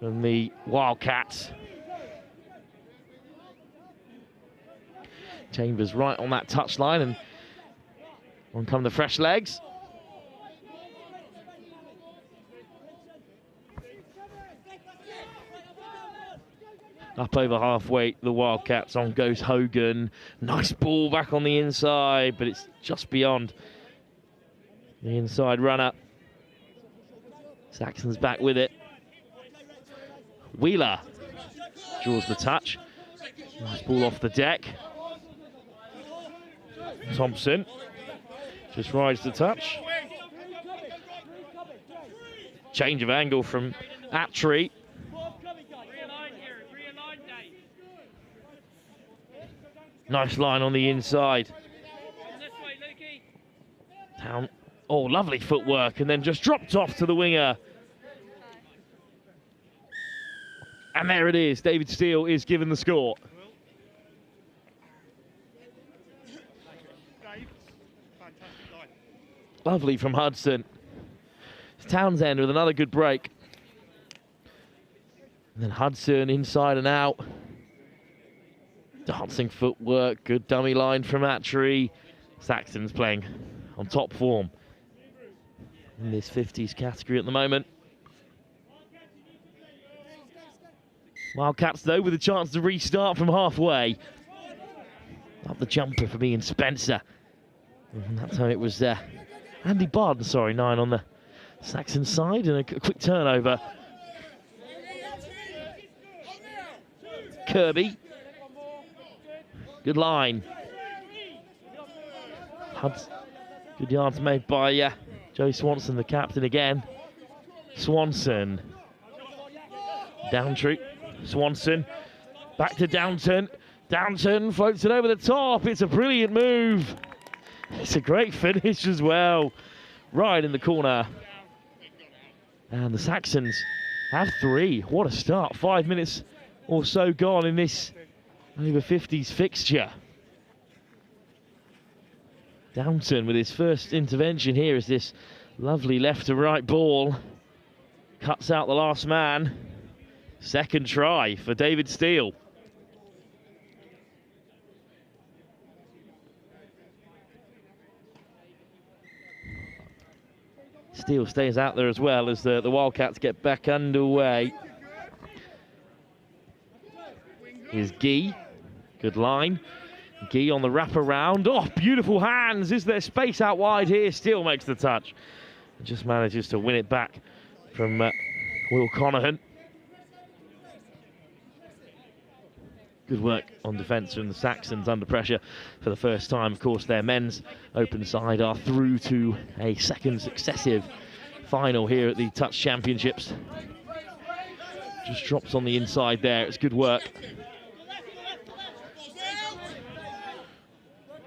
from the Wildcats. Chambers right on that touchline, and on come the fresh legs. Up over halfway, the Wildcats. On goes Hogan. Nice ball back on the inside, but it's just beyond the inside runner. Saxons back with it. Wheeler draws the touch. Nice ball off the deck. Thompson just rides the touch. Change of angle from Attree. Nice line on the inside. Down. Oh, lovely footwork, and then just dropped off to the winger. And there it is. David Steele is given the score. Lovely from Hudson. It's Townsend with another good break. And then Hudson inside and out. Dancing footwork, good dummy line from Attree. Saxons playing on top form in this 50s category at the moment. Wildcats, though, with a chance to restart from halfway. Up the jumper from Ian Spencer. And that time it was Andy Barden, 9 on the Saxon side, and a quick turnover. Kirby. Good line. Good yards made by Joe Swanson, the captain again. Swanson. Downtree. Swanson. Back to Downton. Downton floats it over the top. It's a brilliant move. It's a great finish as well. Right in the corner. And the Saxons have 3. What a start. 5 minutes or so gone in this over 50s fixture. Downton with his first intervention here as this lovely left to right ball cuts out the last man. Second try for David Steele. Steele stays out there as well as the Wildcats get back underway. Here's Gee. Good line. Gee on the wraparound. Oh, beautiful hands. Is there space out wide here? Steele makes the touch. Just manages to win it back from Will Conahan. Good work on defence from the Saxons under pressure for the first time. Of course, their men's open side are through to a second successive final here at the Touch Championships. Just drops on the inside there. It's good work.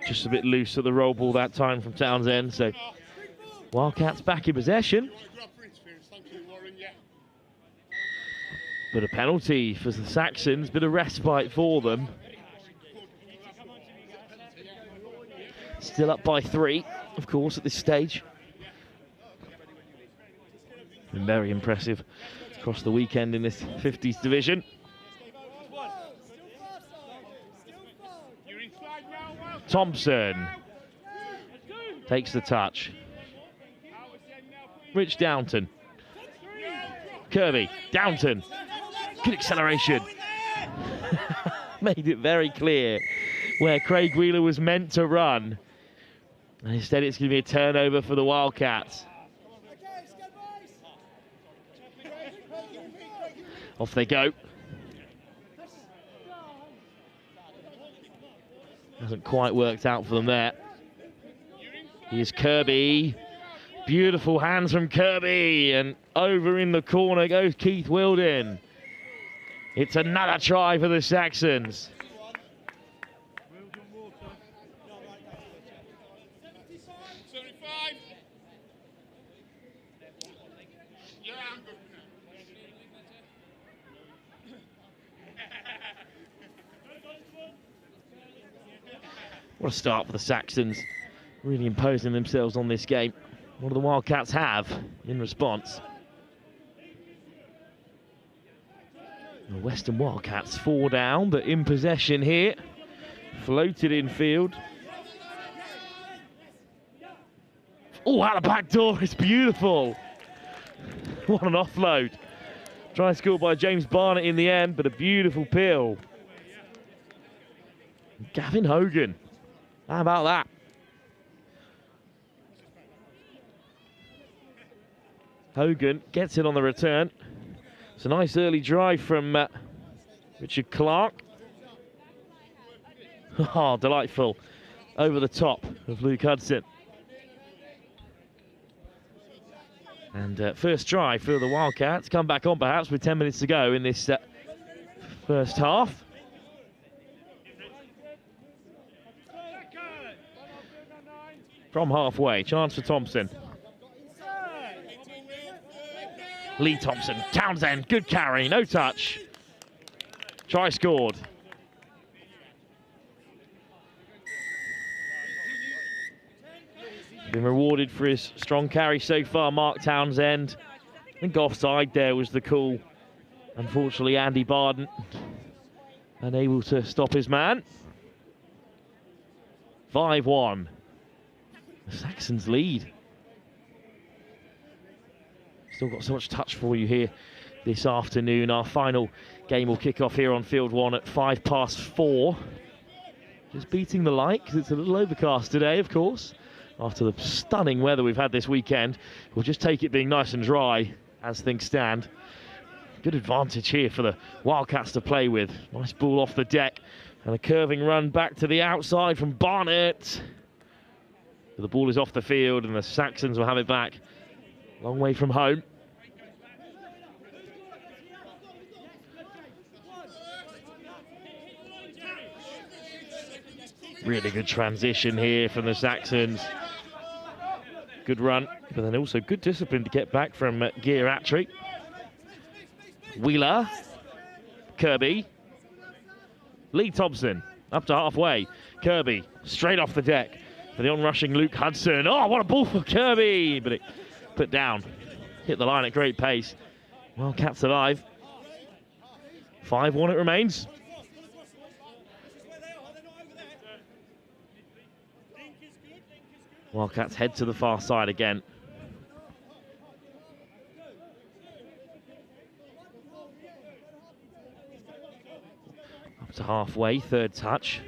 Just a bit loose at the roll ball that time from Townsend. So Wildcats back in possession. But a penalty for the Saxons, bit of respite for them. Still up by 3, of course, at this stage. Been very impressive across the weekend in this 50s division. Thompson takes the touch. Rich Downton. Kirby, Downton. Good acceleration. Made it very clear where Craig Wheeler was meant to run. And instead it's going to be a turnover for the Wildcats. Off they go. Hasn't quite worked out for them there. Here's Kirby. Beautiful hands from Kirby, and over in the corner goes Keith Wildin. It's another try for the Saxons. What a start for the Saxons, really imposing themselves on this game. What do the Wildcats have in response? The Western Wildcats 4 down, but in possession here. Floated in field. Oh, out the back door, it's beautiful. What an offload. Try scored by James Barnett in the end, but a beautiful peel. Gavin Hogan. How about that? Hogan gets it on the return. It's a nice early drive from Richard Clark. Oh, delightful. Over the top of Luke Hudson. And first try for the Wildcats. Come back on perhaps with 10 minutes to go in this first half. From halfway, chance for Thompson. Lee Thompson, Townsend, good carry, no touch. Try scored. Been rewarded for his strong carry so far, Mark Townsend. I think offside there was the call. Unfortunately, Andy Barden unable to stop his man. 5-1. The Saxons lead. Still got so much touch for you here this afternoon. Our final game will kick off here on Field 1 at 4:05. Just beating the light because it's a little overcast today, of course. After the stunning weather we've had this weekend, we'll just take it being nice and dry as things stand. Good advantage here for the Wildcats to play with. Nice ball off the deck and a curving run back to the outside from Barnett. But the ball is off the field and the Saxons will have it back. Long way from home. Really good transition here from the Saxons. Good run, but then also good discipline to get back from Gear Attry. Wheeler, Kirby, Lee Thompson up to halfway. Kirby straight off the deck for the onrushing Luke Hudson. Oh, what a ball for Kirby! But it put down, hit the line at great pace. Wildcats alive. 5-1 it remains. Wildcats head to the far side again. Up to halfway, third touch.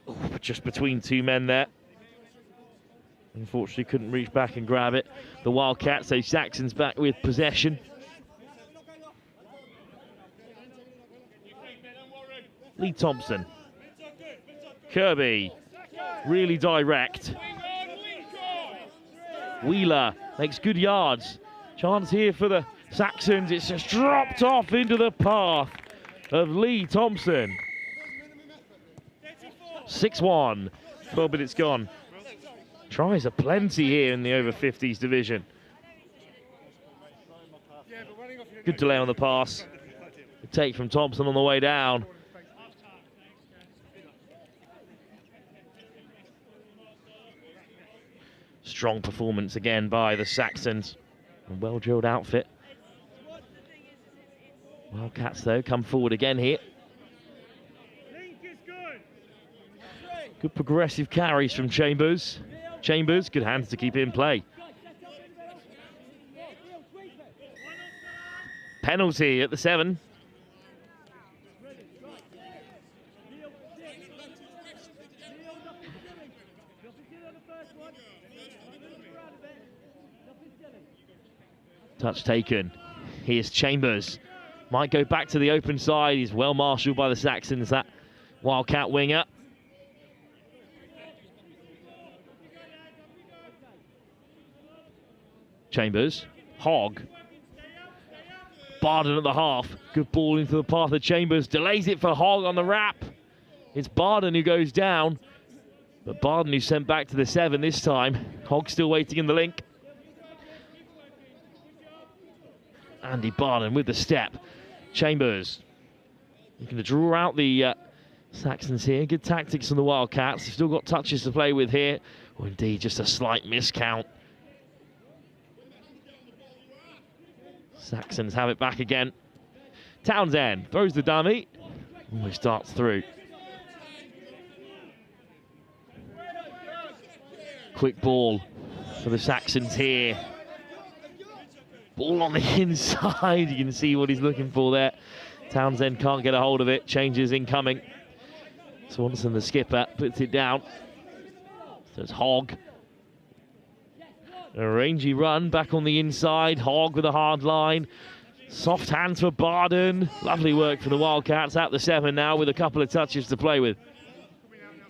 Ooh, just between two men there. Unfortunately couldn't reach back and grab it. The Wildcats, so Saxons back with possession. Lee Thompson. Kirby, really direct. Wheeler makes good yards. Chance here for the Saxons. It's just dropped off into the path of Lee Thompson. 6-1, 12 minutes gone. Tries are plenty here in the over 50s division. Good delay on the pass. The take from Thompson on the way down. Strong performance again by the Saxons. A well-drilled outfit. Wildcats, though, come forward again here. Good progressive carries from Chambers. Chambers, good hands to keep in play. Penalty at the 7. Touch taken. Here's Chambers. Might go back to the open side. He's well marshalled by the Saxons, that Wildcat winger. Chambers, Hogg. Barden at the half. Good ball into the path of Chambers. Delays it for Hogg on the wrap. It's Barden who goes down. But Barden who's sent back to the 7 this time. Hogg still waiting in the link. Andy Barden with the step. Chambers looking to draw out the Saxons here. Good tactics on the Wildcats. They've still got touches to play with here. Or indeed just a slight miscount. Saxons have it back again. Townsend throws the dummy. Almost darts through. Quick ball for the Saxons here. Ball on the inside. You can see what he's looking for there. Townsend can't get a hold of it. Changes incoming. Swanson, the skipper, puts it down. So it's Hogg. A rangy run back on the inside. Hogg with a hard line. Soft hands for Barden. Lovely work for the Wildcats. Out the 7 now with a couple of touches to play with.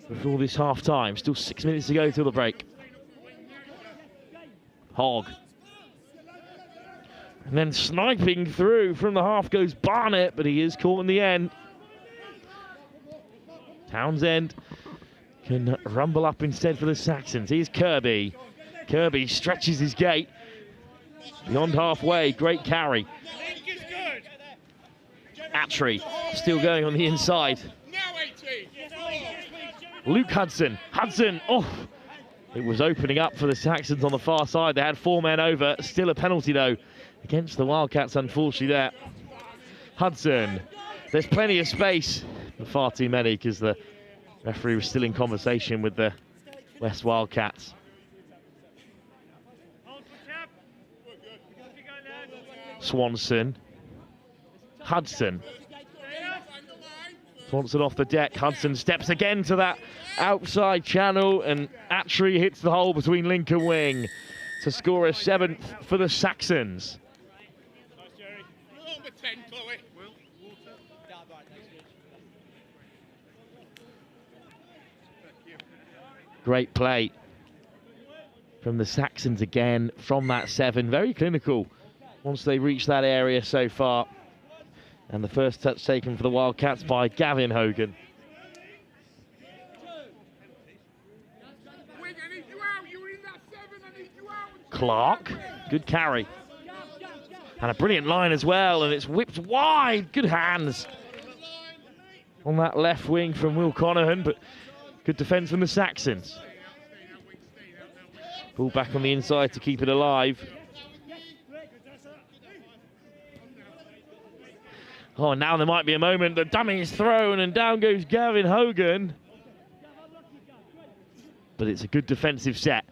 Before this half time. Still 6 minutes to go till the break. Hogg. And then sniping through from the half goes Barnett, but he is caught in the end. Townsend can rumble up instead for the Saxons. Here's Kirby. Kirby stretches his gate. Beyond halfway, great carry. Attry still going on the inside. Luke Hudson. Hudson, oh! It was opening up for the Saxons on the far side. They had 4 men over. Still a penalty, though, against the Wildcats, unfortunately, there. Hudson. There's plenty of space, but far too many because the referee was still in conversation with the West Wildcats. Swanson. Hudson. Swanson off the deck. Hudson steps again to that outside channel, and Attry hits the hole between link and wing to score a 7th for the Saxons. Great play from the Saxons again from that 7. Very clinical once they reach that area so far. And the first touch taken for the Wildcats by Gavin Hogan. Clark, good carry. And a brilliant line as well, and it's whipped wide. Good hands on that left wing from Will Conahan, but good defence from the Saxons. Ball back on the inside to keep it alive. Oh, now there might be a moment. The dummy is thrown and down goes Gavin Hogan. But it's a good defensive set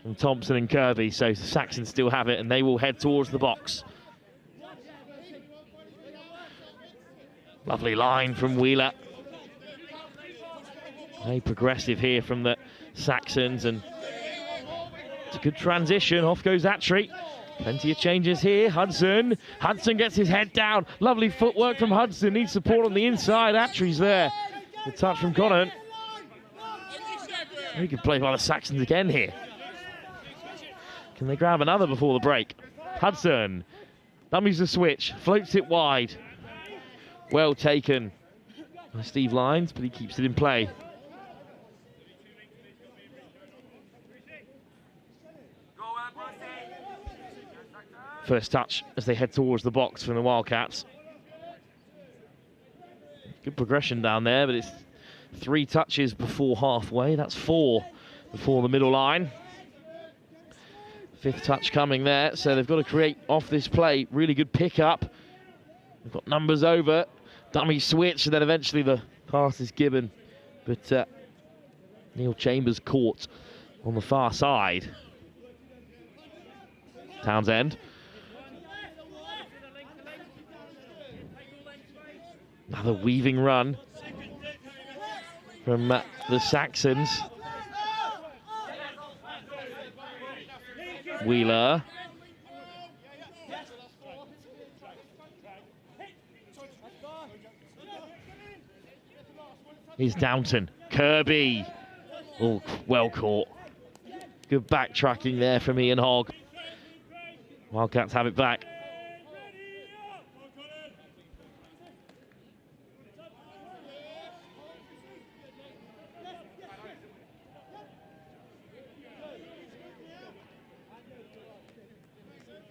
from Thompson and Kirby, so the Saxons still have it and they will head towards the box. Lovely line from Wheeler. Very progressive here from the Saxons, and it's a good transition. Off goes Attry. Plenty of changes here. Hudson. Hudson gets his head down. Lovely footwork from Hudson. Needs support on the inside. Attry's there. Good touch from Conan. Very good play by the Saxons again here. Can they grab another before the break? Hudson. Dummies the switch. Floats it wide. Well taken by Steve Lyons, but he keeps it in play. First touch as they head towards the box from the Wildcats. Good progression down there, but it's 3 touches before halfway. That's 4 before the middle line. 5th touch coming there, so they've got to create off this play. Really good pick up. They've got numbers over. Dummy switch, and then eventually the pass is given. But Neil Chambers caught on the far side. Townsend. Another weaving run from the Saxons. Wheeler. Here's Downton. Kirby. Oh, well caught. Good backtracking there from Ian Hogg. Wildcats have it back.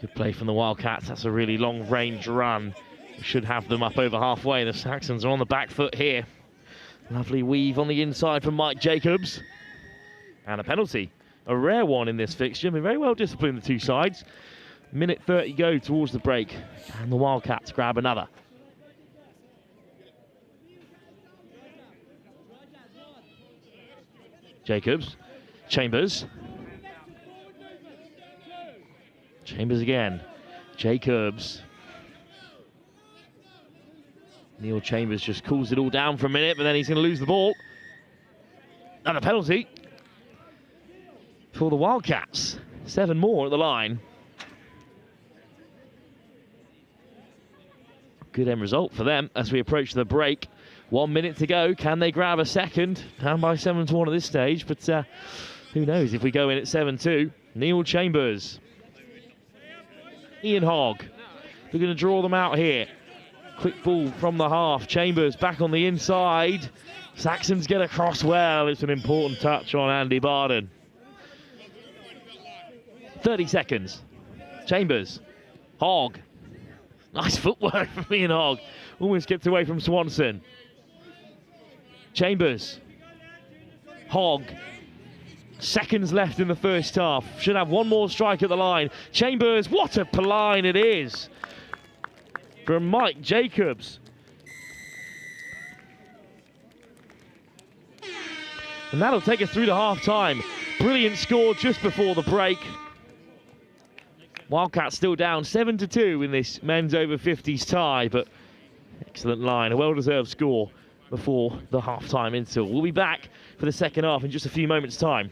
Good play from the Wildcats. That's a really long range run. Should have them up over halfway. The Saxons are on the back foot here. Lovely weave on the inside from Mike Jacobs. And a penalty. A rare one in this fixture. Been very well disciplined, the two sides. Minute 30 go towards the break. And the Wildcats grab another. Jacobs. Chambers. Chambers again. Jacobs. Neil Chambers just cools it all down for a minute, but then he's going to lose the ball. And a penalty for the Wildcats. 7 more at the line. Good end result for them as we approach the break. 1 minute to go. Can they grab a second? Down by 7-1 at this stage, but who knows if we go in at 7-2. Neil Chambers. Ian Hogg. They're going to draw them out here. Quick ball from the half. Chambers back on the inside. Saxons get across well. It's an important touch on Andy Barden. 30 seconds. Chambers. Hogg. Nice footwork from Ian Hogg. Almost gets away from Swanson. Chambers. Hogg. Seconds left in the first half. Should have one more strike at the line. Chambers, what a line it is from Mike Jacobs. And that'll take us through to half-time. Brilliant score just before the break. Wildcats still down 7-2 in this men's over 50s tie, but excellent line, a well-deserved score before the half-time interval. We'll be back for the second half in just a few moments' time.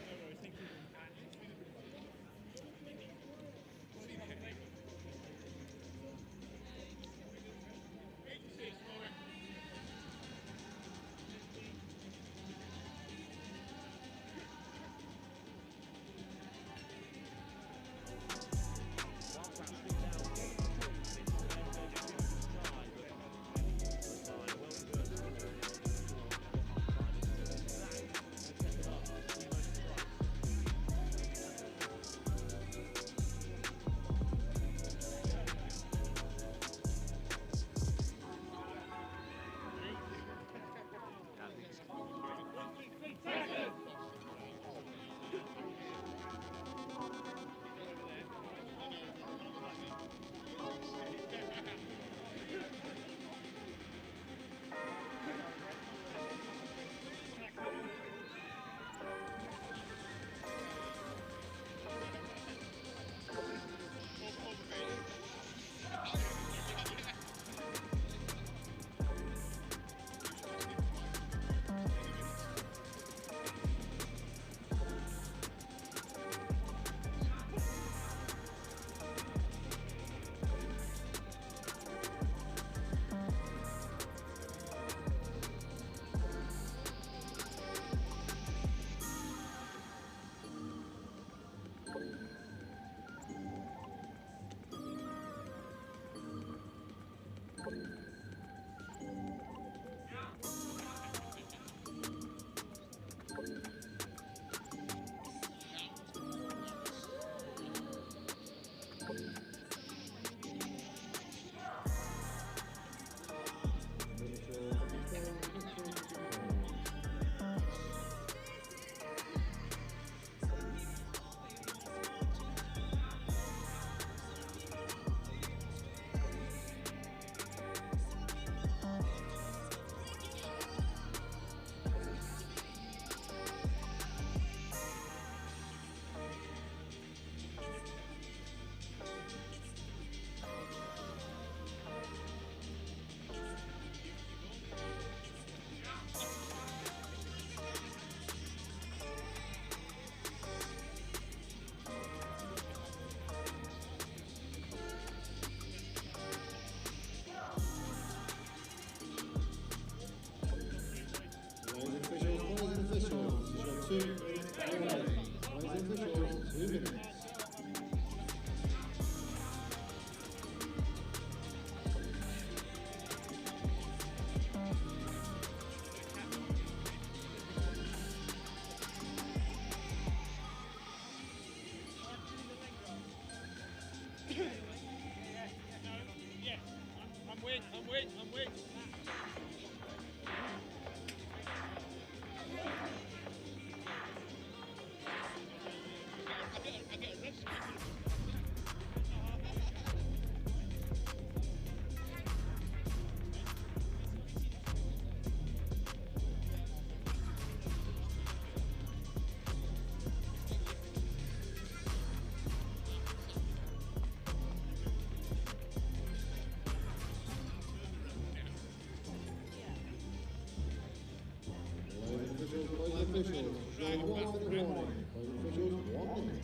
Officials, show 1 minute warning. Officials, 1 minute.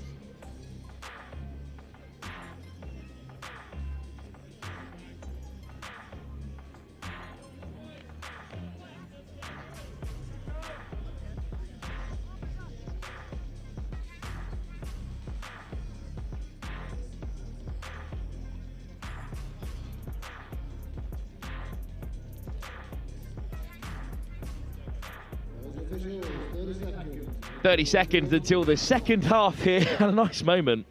30 seconds until the second half here. And a nice moment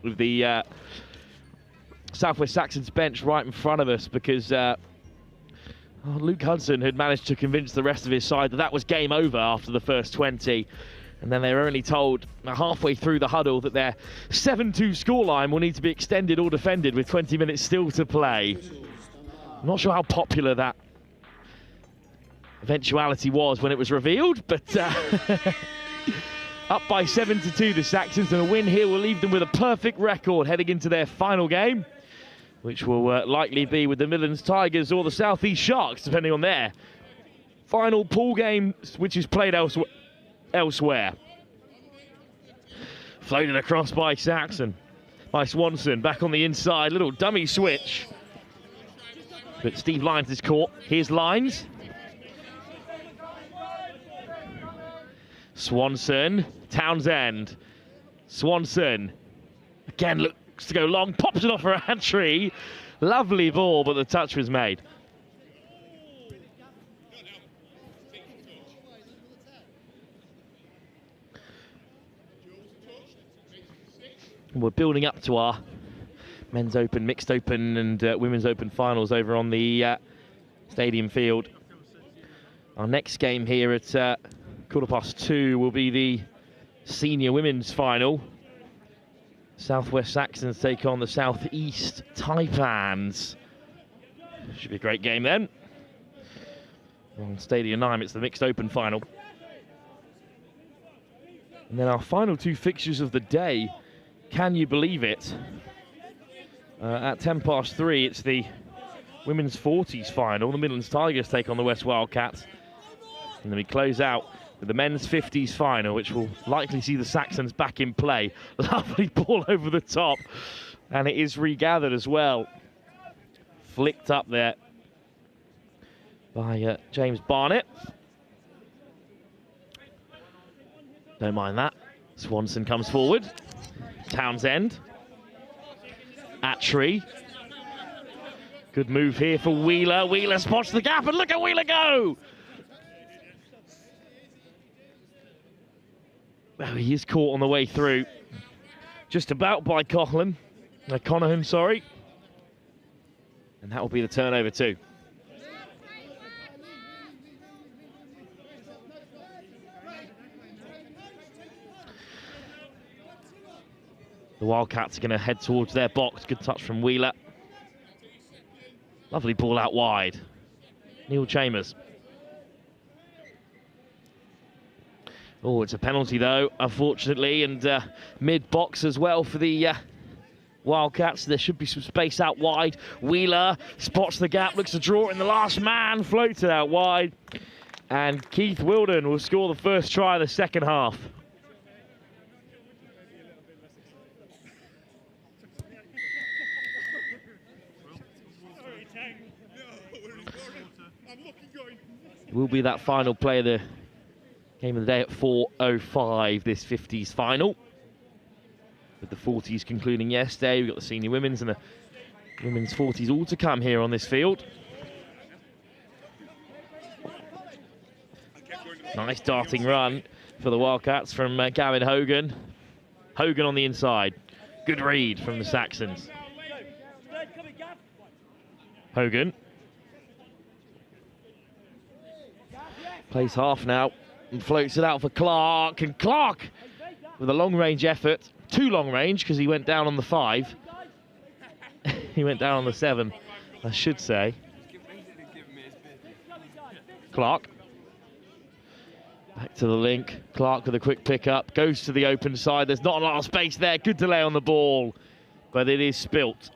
with the Southwest Saxons bench right in front of us, because Luke Hudson had managed to convince the rest of his side that that was game over after the first 20. And then they were only told halfway through the huddle that their 7-2 scoreline will need to be extended or defended with 20 minutes still to play. I'm not sure how popular that eventuality was when it was revealed, but up by 7-2 the Saxons, and a win here will leave them with a perfect record heading into their final game, which will likely be with the Midlands Tigers or the South East Sharks, depending on their final pool game, which is played elsewhere. Floated across by Saxon, by Swanson, back on the inside, little dummy switch. But Steve Lyons is caught. Here's Lyons. Swanson, Townsend. Swanson, again looks to go long, pops it off for entry. Lovely ball, but the touch was made. We're building up to our men's open, mixed open and women's open finals over on the stadium field. Our next game here at 2:15 will be the senior women's final. Southwest Saxons take on the Southeast Taipans. Should be a great game then. On Stadium 9, it's the mixed open final. And then our final two fixtures of the day, can you believe it? At 3:10, it's the women's 40s final. The Midlands Tigers take on the West Wildcats. And then we close out with the men's 50s final, which will likely see the Saxons back in play. Lovely ball over the top, and it is regathered as well. Flicked up there by James Barnett. Don't mind that. Swanson comes forward. Townsend. Attree. Good move here for Wheeler. Wheeler spots the gap, and look at Wheeler go! Oh, he is caught on the way through. Just about by Conahan, sorry. And that will be the turnover too. The Wildcats are going to head towards their box. Good touch from Wheeler. Lovely ball out wide. Neil Chambers. Oh, it's a penalty though, unfortunately, and mid-box as well for the Wildcats. There should be some space out wide. Wheeler spots the gap, looks to draw it, and the last man floats it out wide. And Keith Wilden will score the first try of the second half. Will be that final play of the game of the day at 4:05, this 50s final. With the 40s concluding yesterday, we've got the senior women's and the women's 40s all to come here on this field. Nice darting run for the Wildcats from Gavin Hogan. Hogan on the inside. Good read from the Saxons. Hogan. Plays half now and floats it out for Clark. And Clark with a long-range effort. Too long range because he went down on the 5. He went down on the 7, I should say. Clark. Back to the link. Clark with a quick pick-up. Goes to the open side. There's not a lot of space there. Good delay on the ball. But it is spilt.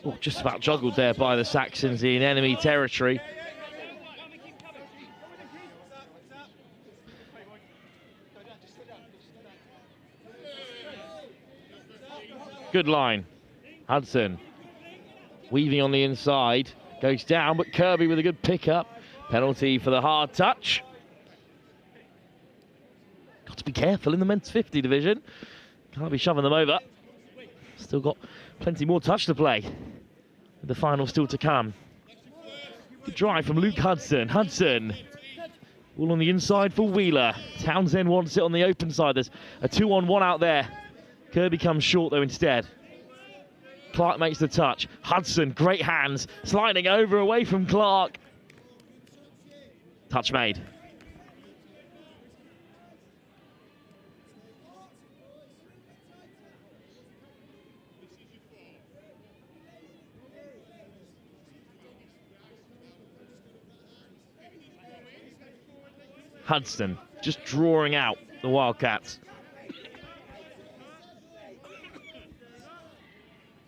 Oh, just about juggled there by the Saxons in enemy territory. Good line. Hudson weaving on the inside. Goes down, but Kirby with a good pickup. Penalty for the hard touch. Got to be careful in the men's 50 division. Can't be shoving them over. Still got plenty more touch to play. The final still to come. Good drive from Luke Hudson. Hudson. All on the inside for Wheeler. Townsend wants it on the open side. There's a 2-on-1 out there. Kirby comes short though instead. Clark makes the touch. Hudson, great hands. Sliding over away from Clark. Touch made. Hudson just drawing out the Wildcats.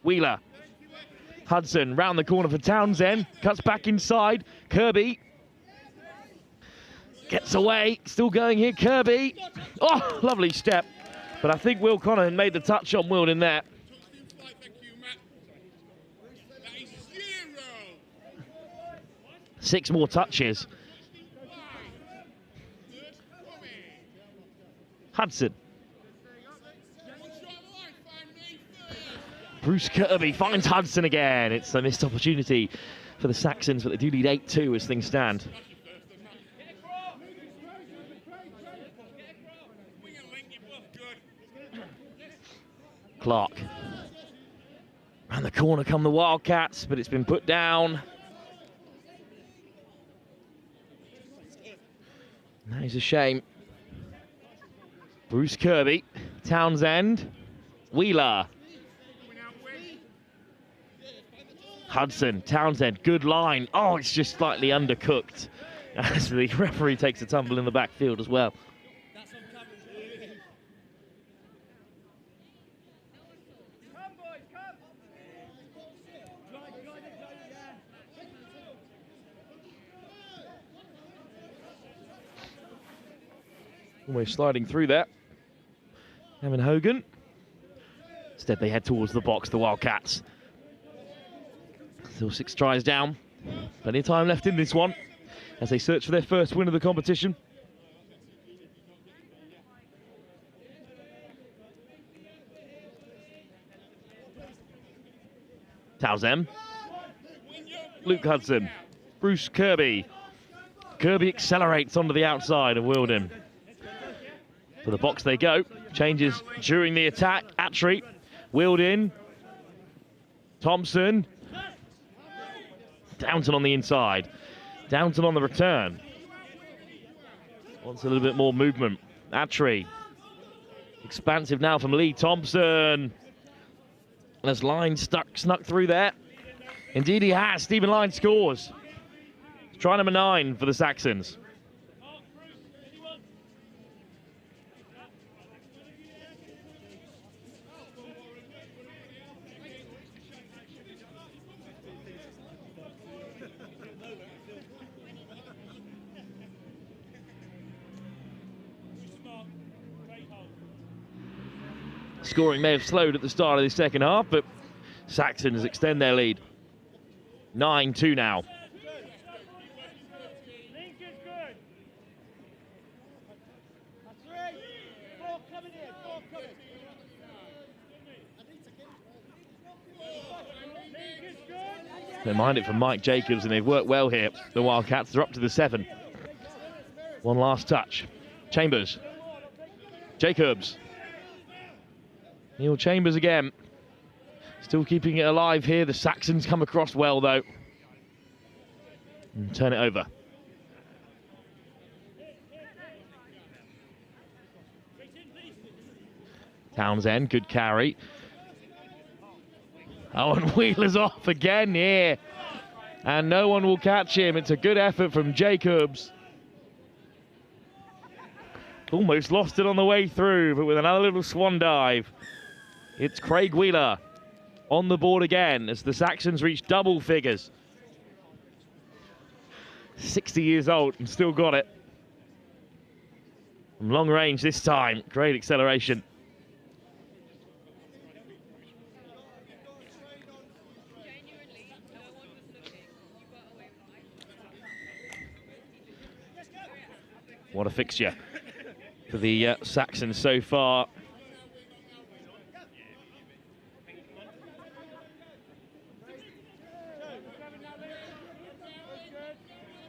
Wheeler. Hudson round the corner for Townsend. Cuts back inside. Kirby. Gets away. Still going here. Kirby. Oh, lovely step. But I think Will Conaghan made the touch on Wilden there. Six more touches. Hudson. Bruce Kirby finds Hudson again. It's a missed opportunity for the Saxons, but they do lead 8-2 as things stand. Clark. Round the corner come the Wildcats, but it's been put down. That is a shame. Bruce Kirby, Townsend, Wheeler. Hudson, Townsend, good line. Oh, it's just slightly undercooked as the referee takes a tumble in the backfield as well. Almost sliding through that. Evan Hogan. Instead, they head towards the box, the Wildcats. Still 6 tries down. Plenty of time left in this one as they search for their first win of the competition. Townsend. Luke Hudson. Bruce Kirby. Kirby accelerates onto the outside of Wilden. To the box they go. Changes during the attack. Attry. Wilden. Thompson. Downton on the inside. Downton on the return. Wants a little bit more movement. Attry. Expansive now from Lee Thompson. As Line snuck through there. Indeed he has. Stephen Line scores. Try number 9 for the Saxons. Scoring may have slowed at the start of the second half, but Saxons extend their lead. 9-2 now. They mind it from Mike Jacobs, and they've worked well here. The Wildcats are up to the 7. One last touch. Chambers. Jacobs. Neil Chambers again. Still keeping it alive here. The Saxons come across well, though. And turn it over. Townsend, good carry. Oh, and Wheeler's off again here. And no one will catch him. It's a good effort from Jacobs. Almost lost it on the way through, but with another little swan dive. It's Craig Wheeler on the board again as the Saxons reach double figures. 60 years old and still got it. From long range this time. Great acceleration. What a fixture for the Saxons so far.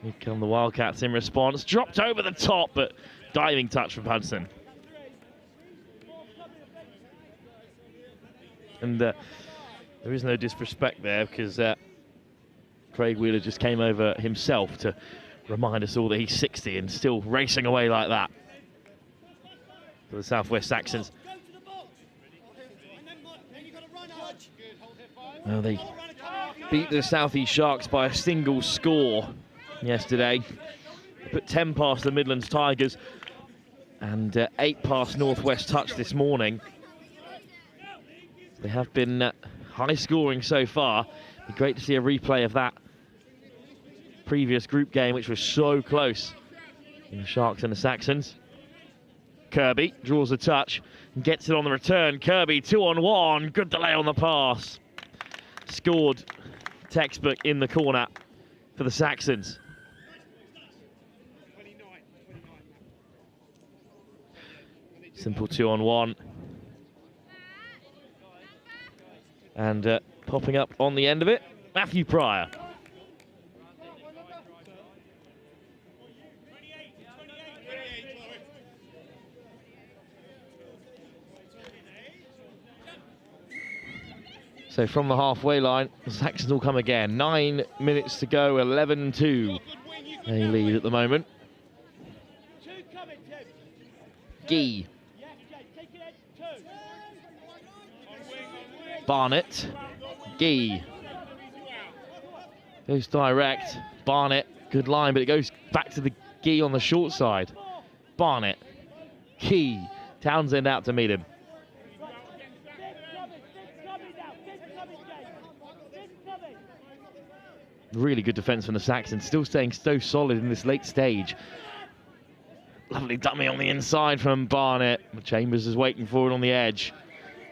Here come the Wildcats in response. Dropped over the top, but diving touch from Hudson. And there is no disrespect there because Craig Wheeler just came over himself to remind us all that he's 60 and still racing away like that for the Southwest Saxons. Well, they beat the Southeast Sharks by a single score yesterday. They put 10 past the Midlands Tigers and 8 past Northwest Touch this morning. They have been high scoring so far. It'd be great to see a replay of that previous group game, which was so close in the Sharks and the Saxons. Kirby draws a touch and gets it on the return. Kirby 2-on-1, good delay on the pass. Scored textbook in the corner for the Saxons. Simple 2-on-1. And popping up on the end of it, Matthew Pryor. So from the halfway line, the Saxons will come again. 9 minutes to go, 11-2. They lead at the moment. Gee. Barnett. Gee. Goes direct. Barnett, good line, but it goes back to the Gee on the short side. Barnett. Gee. Townsend out to meet him. Really good defence from the Saxons, still staying so solid in this late stage. Lovely dummy on the inside from Barnett. Chambers is waiting for it on the edge.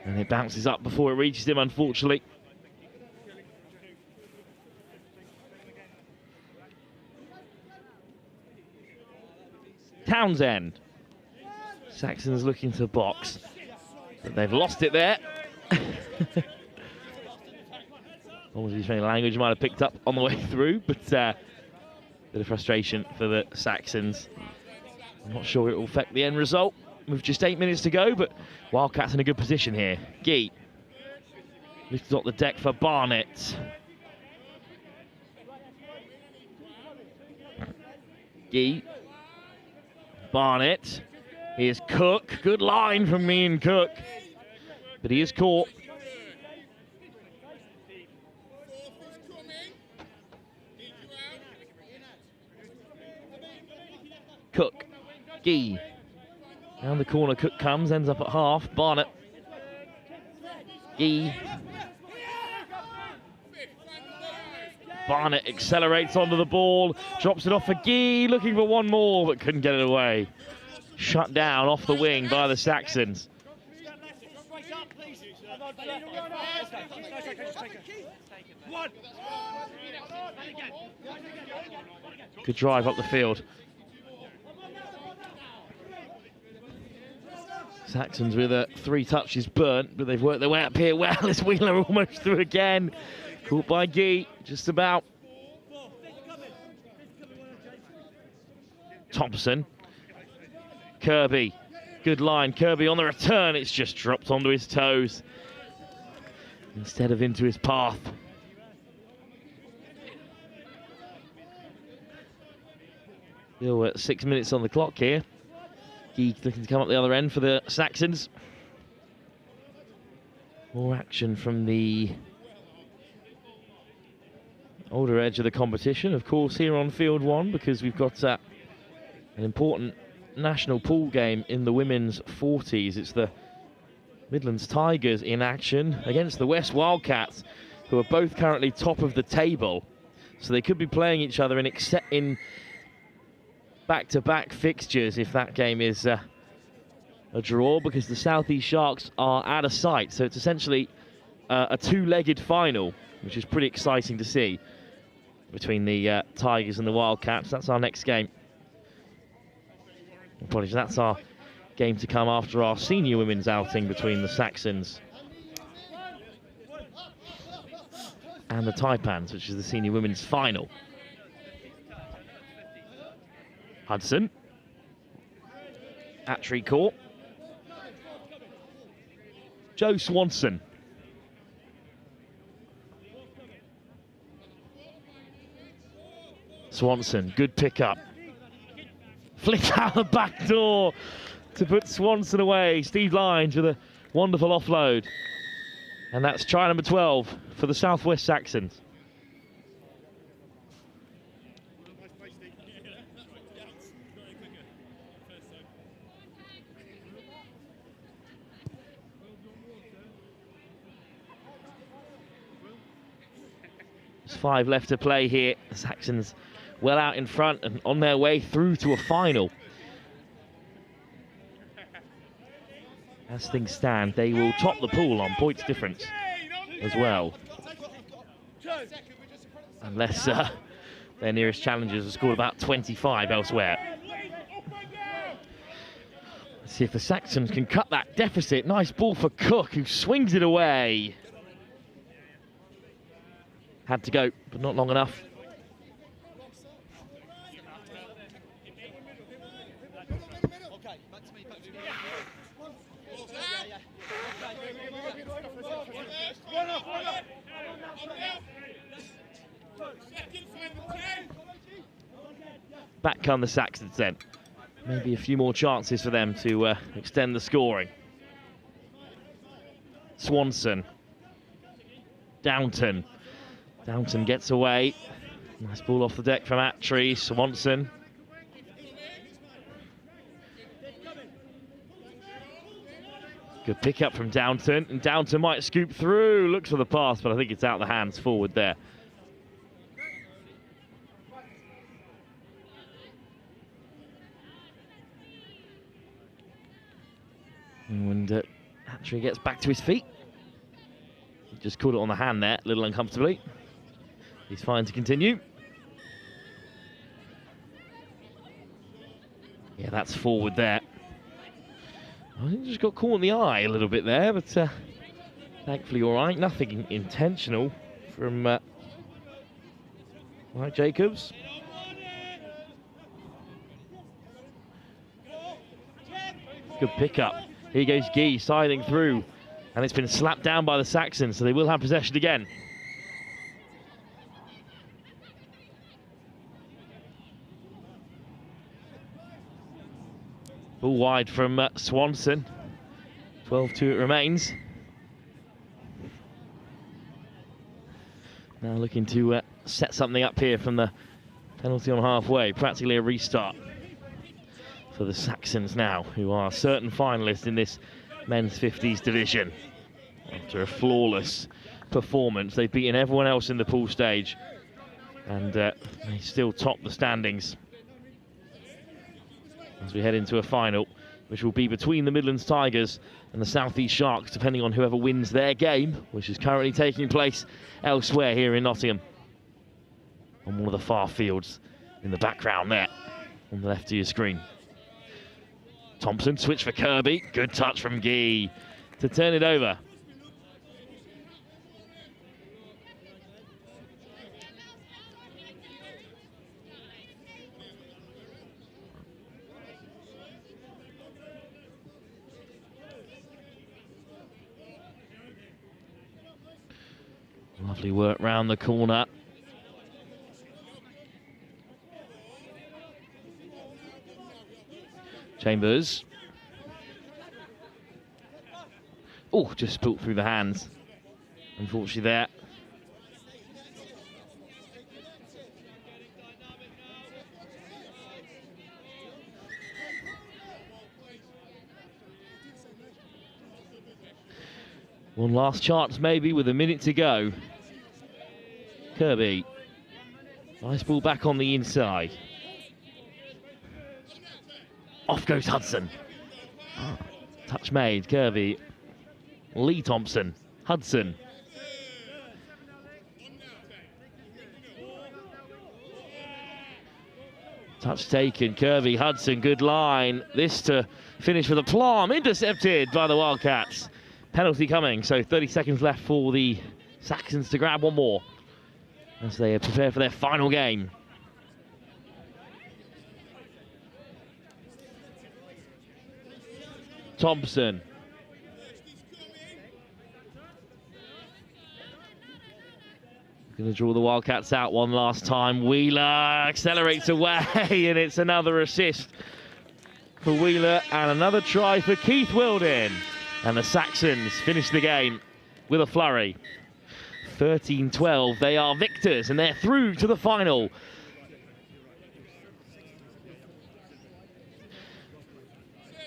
And it bounces up before it reaches him, unfortunately. Townsend. Saxons looking to box, but they've lost it there. Apologies for any language you might have picked up on the way through, but bit of frustration for the Saxons. I'm not sure it will affect the end result with just 8 minutes to go, but Wildcats in a good position here. Gee. Lifted up the deck for Barnett. Gee. Barnett. Here's Cook. Good line from me and Cook, but he is caught. Cook, Gee, down the corner, Cook comes, ends up at half, Barnett, Gee, Barnett accelerates onto the ball, drops it off for Gee, looking for one more, but couldn't get it away. Shut down off the wing by the Saxons. Good drive up the field. Saxons with 3 touches burnt, but they've worked their way up here well. As Wheeler almost through again. Caught by Guy, just about. Thompson. Kirby. Good line. Kirby on the return. It's just dropped onto his toes instead of into his path. Still at 6 minutes on the clock here. Guy looking to come up the other end for the Saxons. More action from the older edge of the competition, of course, here on field 1, because we've got an important national pool game in the women's 40s. It's the Midlands Tigers in action against the West Wildcats, who are both currently top of the table. So they could be playing each other in back-to-back fixtures if that game is a draw, because the South East Sharks are out of sight. So it's essentially a 2-legged final, which is pretty exciting to see between the Tigers and the Wildcats. That's our next game. Apologies, that's our game to come after our senior women's outing between the Saxons and the Taipans, which is the senior women's final. Hudson. Attry Court. Joe Swanson. Swanson, good pickup. Flick out the back door to put Swanson away. Steve Lyons with a wonderful offload. And that's try number 12 for the Southwest Saxons. There's 5 left to play here. The Saxons well out in front and on their way through to a final. As things stand, they will top the pool on points difference as well. Unless their nearest challengers have scored about 25 elsewhere. Let's see if the Saxons can cut that deficit. Nice ball for Cook, who swings it away. Had to go, but not long enough. Back come the Saxons then. Maybe a few more chances for them to extend the scoring. Swanson. Downton. Downton gets away. Nice ball off the deck from Attry. Swanson. Good pick up from Downton, and Downton might scoop through. Looks for the pass, but I think it's out the hands forward there. And Attry gets back to his feet. He just caught it on the hand there, a little uncomfortably. He's fine to continue. Yeah, that's forward there. I think he just got caught in the eye a little bit there, but thankfully all right. Nothing intentional from Mike Jacobs. Good pickup. Here goes Guy, siding through, and it's been slapped down by the Saxons, so they will have possession again. Ball wide from Swanson. 12-2 it remains. Now looking to set something up here from the penalty on halfway. Practically a restart for the Saxons now, who are certain finalists in this men's 50s division. After a flawless performance, they've beaten everyone else in the pool stage, and they still top the standings as we head into a final, which will be between the Midlands Tigers and the South East Sharks, depending on whoever wins their game, which is currently taking place elsewhere here in Nottingham, on one of the far fields in the background there, on the left of your screen. Thompson, switch for Kirby. Good touch from Gee to turn it over. Lovely work round the corner. Chambers. Oh, just pulled through the hands. Unfortunately there. One last chance maybe with a minute to go. Kirby. Nice ball back on the inside. Off goes Hudson. Touch made, Kirby. Lee Thompson, Hudson. Touch taken, Kirby, Hudson, good line. This to finish with a plum, intercepted by the Wildcats. Penalty coming, so 30 seconds left for the Saxons to grab one more as they prepare for their final game. Thompson. Going to draw the Wildcats out one last time. Wheeler accelerates away, and it's another assist for Wheeler and another try for Keith Wilden. And the Saxons finish the game with a flurry. 13-12, they are victors, and they're through to the final.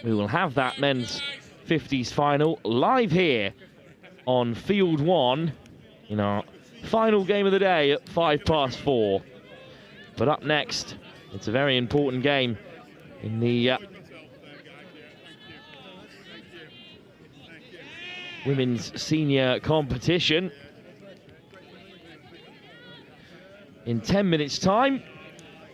We will have that men's 50s final live here on Field 1 in our final game of the day at 4:05. But up next, it's a very important game in the women's senior competition. In 10 minutes' time,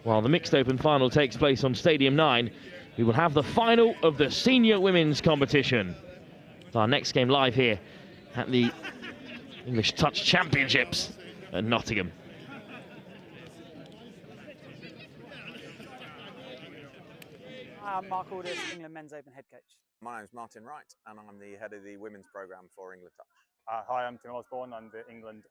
while the mixed open final takes place on Stadium 9, we will have the final of the senior women's competition. It's our next game live here at the English Touch Championships at Nottingham. I'm Mark Alders, England Men's Open head coach. My name's Martin Wright, and I'm the head of the women's programme for England Touch. Hi, I'm Tim Osborne. I'm the England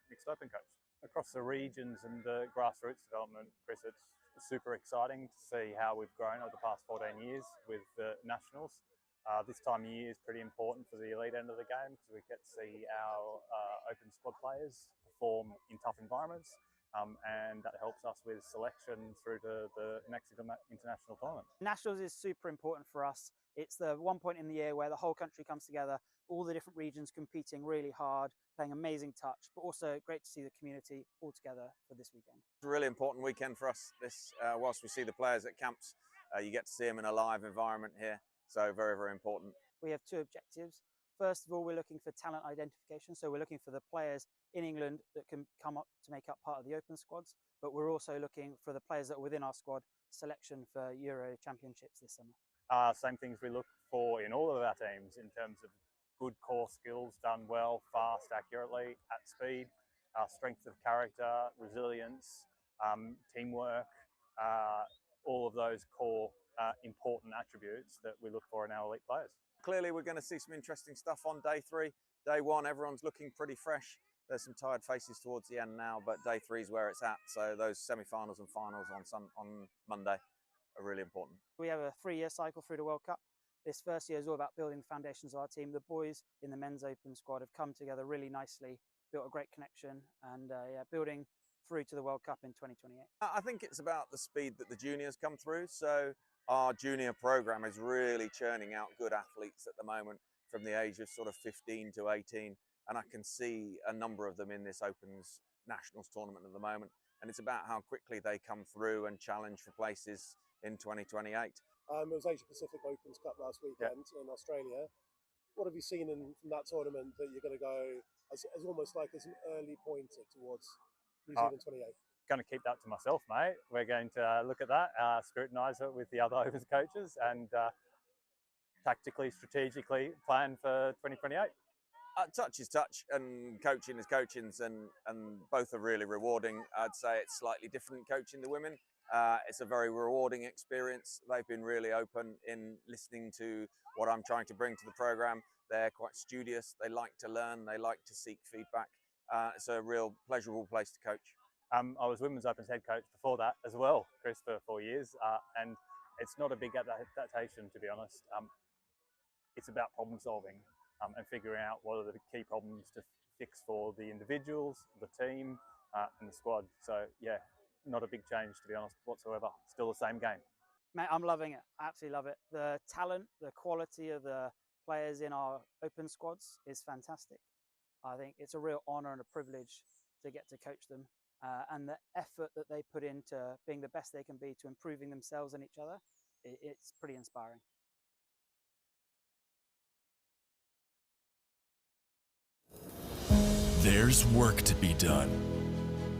mixed open coach. Across the regions and the grassroots development, Chris, it's super exciting to see how we've grown over the past 14 years with the nationals. This time of year is pretty important for the elite end of the game because we get to see our open squad players perform in tough environments, and that helps us with selection through to the next international tournament. Nationals is super important for us. It's the one point in the year where the whole country comes together, all the different regions competing really hard, playing amazing touch, but also great to see the community all together for this weekend. It's a really important weekend for us. This, whilst we see the players at camps, you get to see them in a live environment here. So very, very important. We have two objectives. First of all, we're looking for talent identification. So we're looking for the players in England that can come up to make up part of the open squads. But we're also looking for the players that are within our squad selection for Euro Championships this summer. Same things we look for in all of our teams in terms of good core skills done well, fast, accurately, at speed, strength of character, resilience, teamwork, all of those core important attributes that we look for in our elite players. Clearly, we're going to see some interesting stuff on day 3. Day 1, everyone's looking pretty fresh. There's some tired faces towards the end now, but day 3 is where it's at. So those semi-finals and finals on Monday are really important. We have a 3-year cycle through the World Cup. This first year is all about building the foundations of our team. The boys in the men's open squad have come together really nicely, built a great connection, and building through to the World Cup in 2028. I think it's about the speed that the juniors come through. So our junior program is really churning out good athletes at the moment from the age of sort of 15 to 18. And I can see a number of them in this Opens Nationals tournament at the moment. And it's about how quickly they come through and challenge for places in 2028. It was Asia Pacific Opens Cup last weekend in Australia. What have you seen from that tournament that you're going to go as almost like as an early pointer towards New Zealand 28? Going to keep that to myself, mate. We're going to look at that, scrutinise it with the other Opens coaches, and tactically, strategically plan for 2028? Touch is touch, and coaching is coaching, and both are really rewarding. I'd say it's slightly different coaching the women. It's a very rewarding experience. They've been really open in listening to what I'm trying to bring to the program. They're quite studious. They like to learn. They like to seek feedback. It's a real pleasurable place to coach. I was Women's Opens head coach before that as well, Chris, for 4 years, and it's not a big adaptation, to be honest. It's about problem solving and figuring out what are the key problems to fix for the individuals, the team, and the squad. So yeah, not a big change, to be honest, whatsoever. Still the same game. Mate, I'm loving it. I absolutely love it. The talent, the quality of the players in our open squads is fantastic. I think it's a real honour and a privilege to get to coach them. And the effort that they put into being the best they can be to improving themselves and each other, it's pretty inspiring. There's work to be done,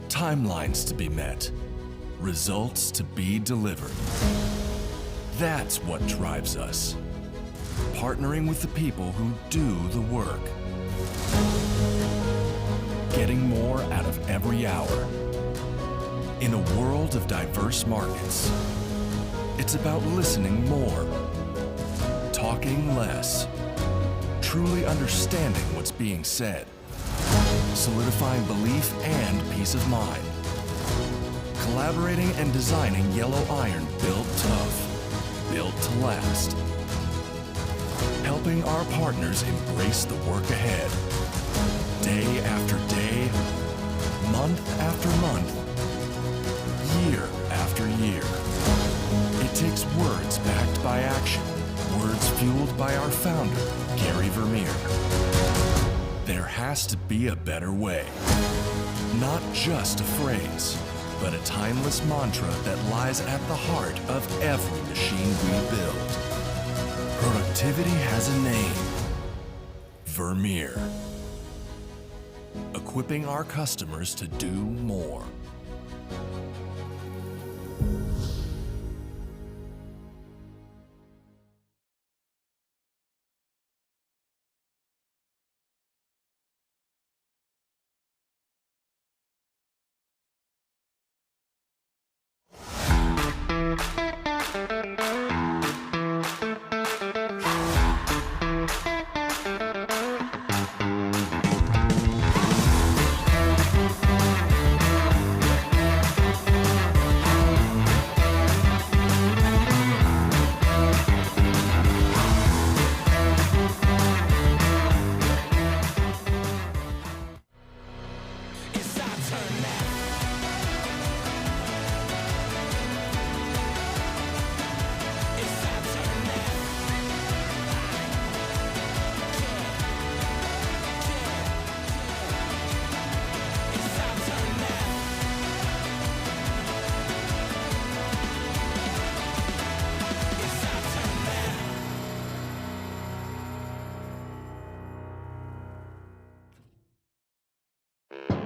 timelines to be met, results to be delivered. That's what drives us. Partnering with the people who do the work. Getting more out of every hour. In a world of diverse markets, it's about listening more, talking less, truly understanding what's being said, solidifying belief and peace of mind, collaborating and designing yellow iron built tough, built to last, helping our partners embrace the work ahead, day after day, month after month, year after year. It takes words backed by action, words fueled by our founder, Gary Vermeer. There has to be a better way. Not just a phrase, but a timeless mantra that lies at the heart of every machine we build. Productivity has a name. Vermeer. Equipping our customers to do more.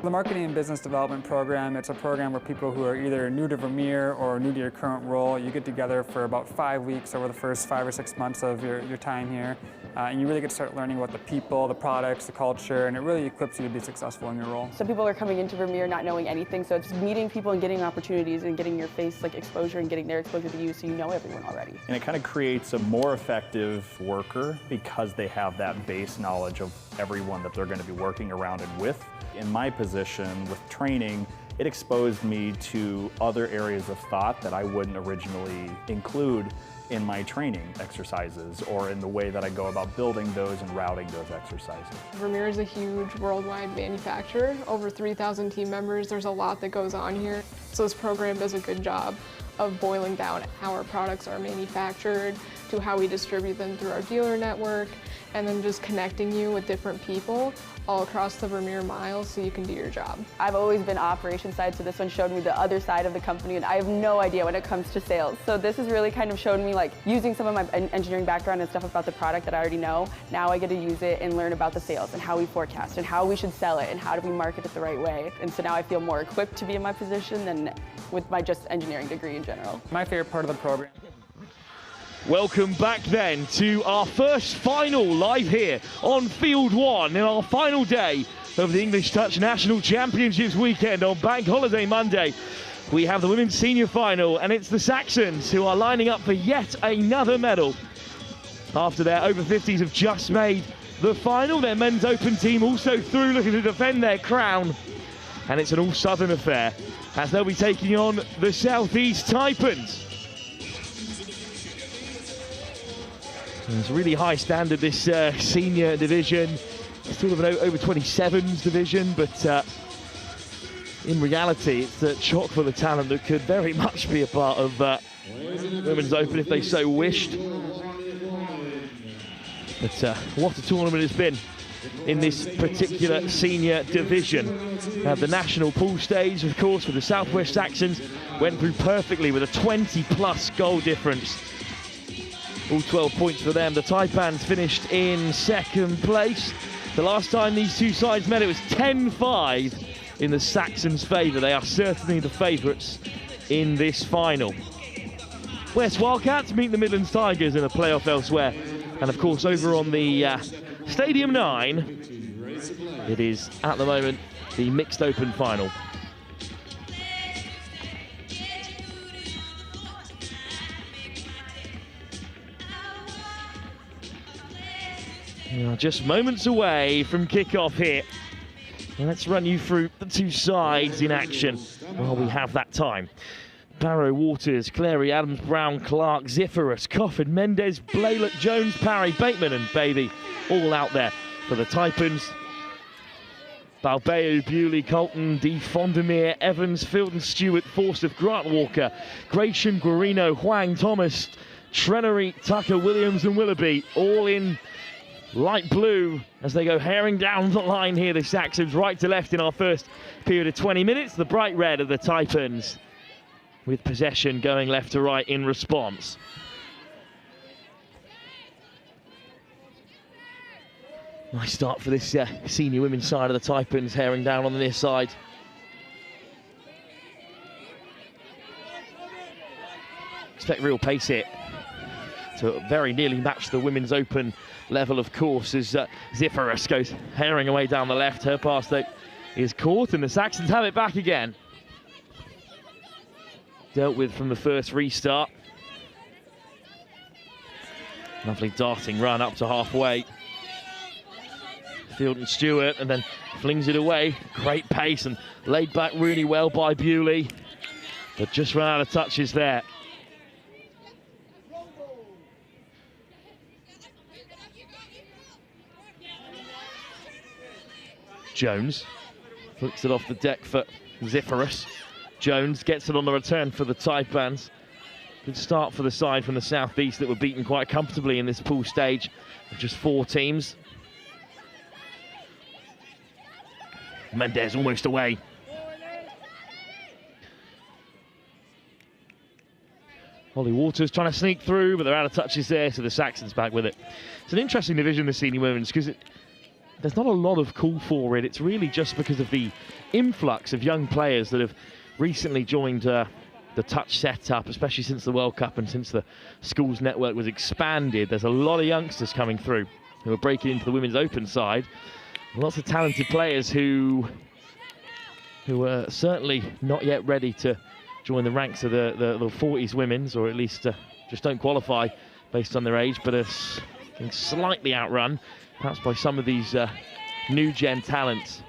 The Marketing and Business Development Program, it's a program where people who are either new to Vermeer or new to your current role, you get together for about 5 weeks over the first 5 or 6 months of your time here. And you really get to start learning about the people, the products, the culture, and it really equips you to be successful in your role. Some people are coming into Vermeer not knowing anything, so it's just meeting people and getting opportunities and getting your face exposure and getting their exposure to you so you know everyone already. And it kind of creates a more effective worker because they have that base knowledge of everyone that they're going to be working around and with. In my position with training, it exposed me to other areas of thought that I wouldn't originally include in my training exercises or in the way that I go about building those and routing those exercises. Vermeer is a huge worldwide manufacturer, over 3,000 team members. There's a lot that goes on here. So this program does a good job of boiling down how our products are manufactured to how we distribute them through our dealer network, and then just connecting you with different people all across the Vermeer miles so you can do your job. I've always been operations side, so this one showed me the other side of the company, and I have no idea when it comes to sales. So this has really kind of shown me using some of my engineering background and stuff about the product that I already know. Now I get to use it and learn about the sales and how we forecast and how we should sell it and how do we market it the right way. And so now I feel more equipped to be in my position than with my just engineering degree in general. My favorite part of the program Welcome back then to our first final live here on Field 1 in our final day of the English Touch National Championships weekend on Bank Holiday Monday. We have the women's senior final, and it's the Saxons who are lining up for yet another medal. After their over 50s have just made the final, their men's open team also through, looking to defend their crown. And it's an all-southern affair as they'll be taking on the Southeast Taipans. It's a really high standard, this senior division. It's sort of an over 27s division, but in reality, it's chock full of talent that could very much be a part of Women's Open if they so wished. But what a tournament it's been in this particular senior division. The national pool stage, of course, with the Southwest Saxons, went through perfectly with a 20-plus goal difference. All 12 points for them. The Taipans finished in second place. The last time these two sides met, it was 10-5 in the Saxons' favour. They are certainly the favourites in this final. West Wildcats meet the Midlands Tigers in a playoff elsewhere. And of course, over on the Stadium 9, it is at the moment the mixed open final. Just moments away from kickoff here. Let's run you through the two sides in action while we have that time. Barrow, Waters, Clary, Adams, Brown, Clark, Zipherus, Coffin, Mendes, Blaylock, Jones, Parry, Bateman and Baby all out there for the Taipans. Balbeo, Bewley, Colton, D. Fondermere, Evans, Field and Stewart, Forsyth, Grant Walker, Gratian, Guarino, Huang, Thomas, Trenery, Tucker, Williams and Willoughby all in light blue as they go herring down the line here. The Saxons right to left in our first period of 20 minutes. The bright red of the Taipans with possession going left to right in response. Nice start for this senior women's side of the Taipans, herring down on the near side. Expect real pace here to very nearly match the women's open level, of course, as Zipherus goes herring away down the left. Her pass, though, is caught, and the Saxons have it back again. Dealt with from the first restart. Lovely darting run up to halfway. Field and Stewart, and then flings it away. Great pace and laid back really well by Bewley, but just ran out of touches there. Jones flicks it off the deck for Zipherus. Jones gets it on the return for the Taipans. Good start for the side from the southeast that were beaten quite comfortably in this pool stage of just 4 teams. Mendes almost away. Holly Waters trying to sneak through, but they're out of touches there, so the Saxons back with it. It's an interesting division, the senior women's, because there's not a lot of call for it. It's really just because of the influx of young players that have recently joined the touch setup, especially since the World Cup and since the schools network was expanded. There's a lot of youngsters coming through who are breaking into the women's open side. Lots of talented players who are certainly not yet ready to join the ranks of the 40s women's, or at least just don't qualify based on their age, but are getting slightly outrun, perhaps by some of these new gen talents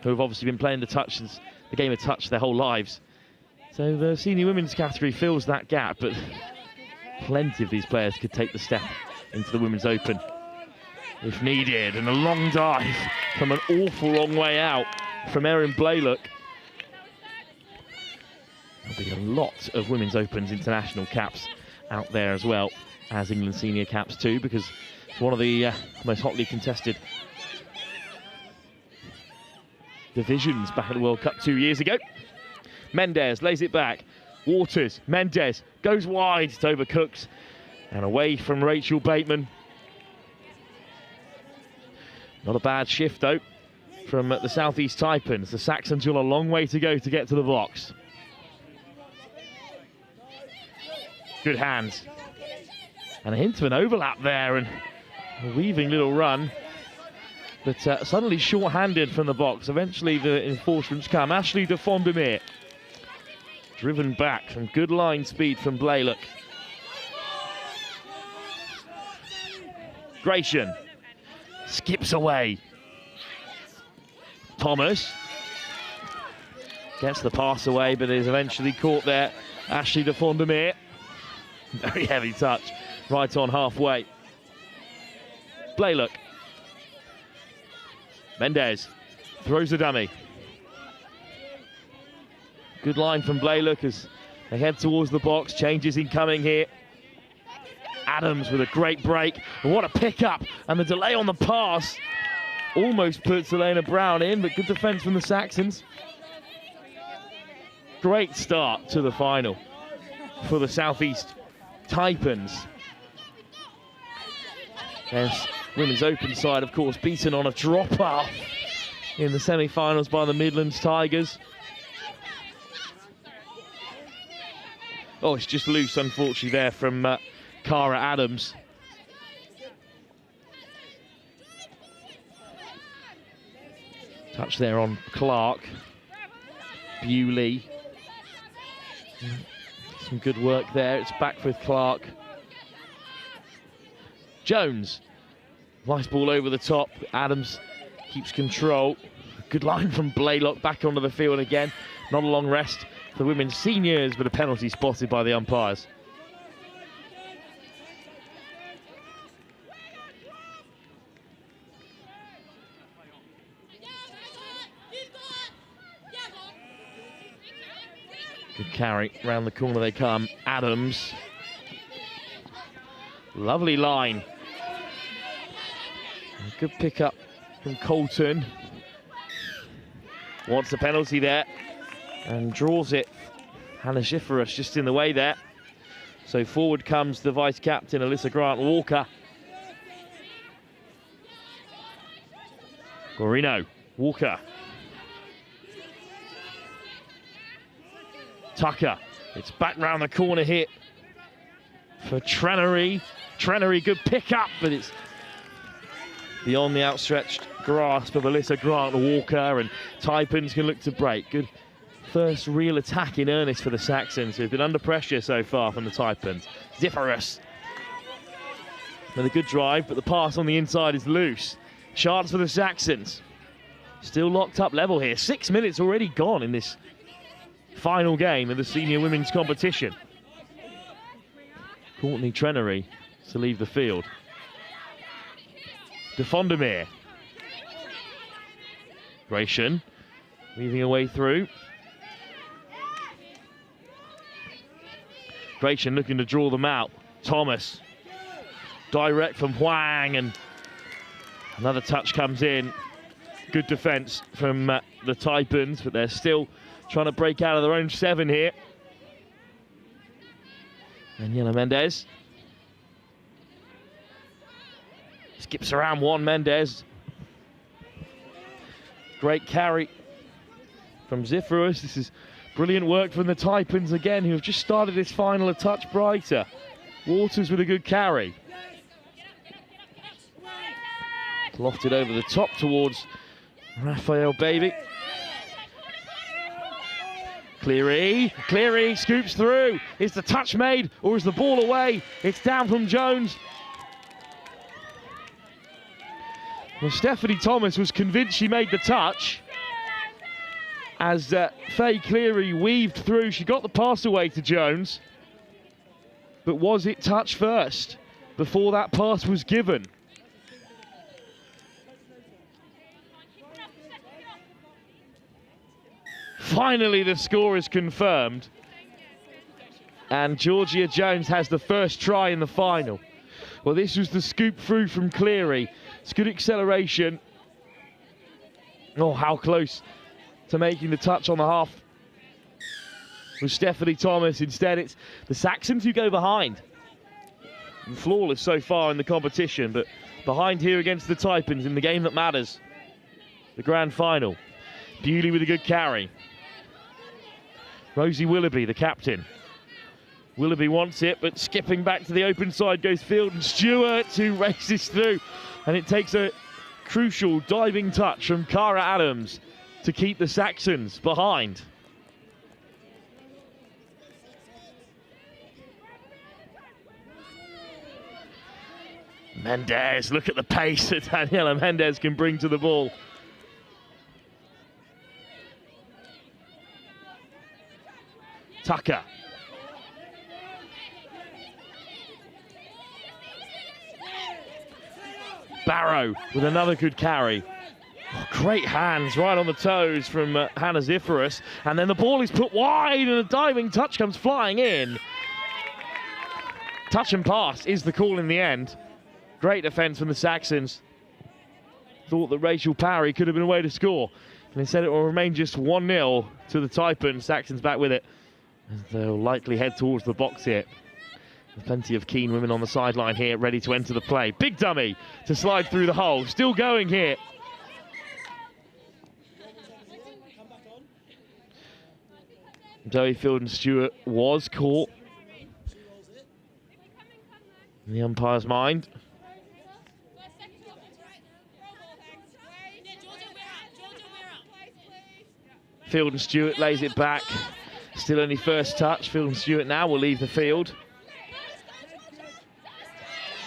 who have obviously been playing the game of touch their whole lives. So the senior women's category fills that gap, but plenty of these players could take the step into the women's open if needed. And a long dive from an awful long way out from Erin Blaylock. There'll be a lot of women's opens international caps out there as well as England senior caps too, because it's one of the most hotly contested divisions back at the World Cup 2 years ago. Mendes lays it back. Waters, Mendes goes wide to Overcooks and away from Rachel Bateman. Not a bad shift though from the Southeast Taipans. The Saxons got a long way to go to get to the box. Good hands. And a hint of an overlap there, and a weaving little run. But suddenly short-handed from the box. Eventually the enforcements come. Ashley de Fondermeer. Driven back. Some good line speed from Blaylock. Gratian. Skips away. Thomas. Gets the pass away, but is eventually caught there. Ashley de Fondermeer. Very heavy touch. Right on halfway. Blaylock. Mendez throws a dummy. Good line from Blaylock as they head towards the box. Changes incoming here. Adams with a great break. And what a pickup. And the delay on the pass almost puts Elena Brown in, but good defence from the Saxons. Great start to the final for the Southeast Taipans. Yes. Women's Open side, of course, beaten on a drop-off in the semi-finals by the Midlands Tigers. Oh, it's just loose, unfortunately, there from Cara Adams. Touch there on Clark. Bewley. Some good work there. It's back with Clark. Jones. Nice ball over the top. Adams keeps control. Good line from Blaylock back onto the field again. Not a long rest for the women's seniors, but a penalty spotted by the umpires. Good carry. Round the corner they come. Adams. Lovely line. Good pick-up from Colton. Wants a penalty there and draws it. Hannah Schifferus just in the way there. So forward comes the vice-captain, Alyssa Grant-Walker. Gorino, Walker. Tucker. It's back round the corner here for Trenery. Trenery, good pick-up, but it's beyond the outstretched grasp of Alyssa Grant-Walker, and Taipans can look to break. Good first real attack in earnest for the Saxons, who've been under pressure so far from the Taipans. Zifferus with a good drive, but the pass on the inside is loose. Chance for the Saxons. Still locked up level here. 6 minutes already gone in this final game of the senior women's competition. Courtney Trenery to leave the field. De Fondermeer. Gratian weaving away through. Gratian looking to draw them out. Thomas. Direct from Huang, and another touch comes in. Good defence from the Taipans, but they're still trying to break out of their own 7 here. Daniela Mendez. Skips around one, Mendez. Great carry from Zifferus. This is brilliant work from the Taipans again, who have just started this final a touch brighter. Waters with a good carry. Lofted over the top towards Raphael Baby. Cleary scoops through. Is the touch made or is the ball away? It's down from Jones. Well, Stephanie Thomas was convinced she made the touch as Faye Cleary weaved through. She got the pass away to Jones. But was it touch first before that pass was given? Finally, the score is confirmed. And Georgia Jones has the first try in the final. Well, this was the scoop through from Cleary. It's good acceleration. Oh, how close to making the touch on the half with Stephanie Thomas. Instead, it's the Saxons who go behind. And flawless so far in the competition, but behind here against the Taipans in the game that matters. The grand final. Bewley with a good carry. Rosie Willoughby, the captain. Willoughby wants it, but skipping back to the open side goes Field and Stewart, who races through. And it takes a crucial diving touch from Cara Adams to keep the Saxons behind. Mendes, look at the pace that Daniela Mendes can bring to the ball. Tucker. Barrow with another good carry. Oh, great hands right on the toes from Hannah Zipherus. And then the ball is put wide and a diving touch comes flying in. Touch and pass is the call in the end. Great defence from the Saxons. Thought that Rachel Parry could have been a way to score. And instead it will remain just 1-0 to the Taipans. Saxons back with it. They'll likely head towards the box here. There's plenty of keen women on the sideline here, ready to enter the play. Big dummy to slide through the hole. Still going here. Zoe Field and Stewart was caught in the umpire's mind. Field and Stewart lays it back. Still only first touch. Field and Stewart now will leave the field.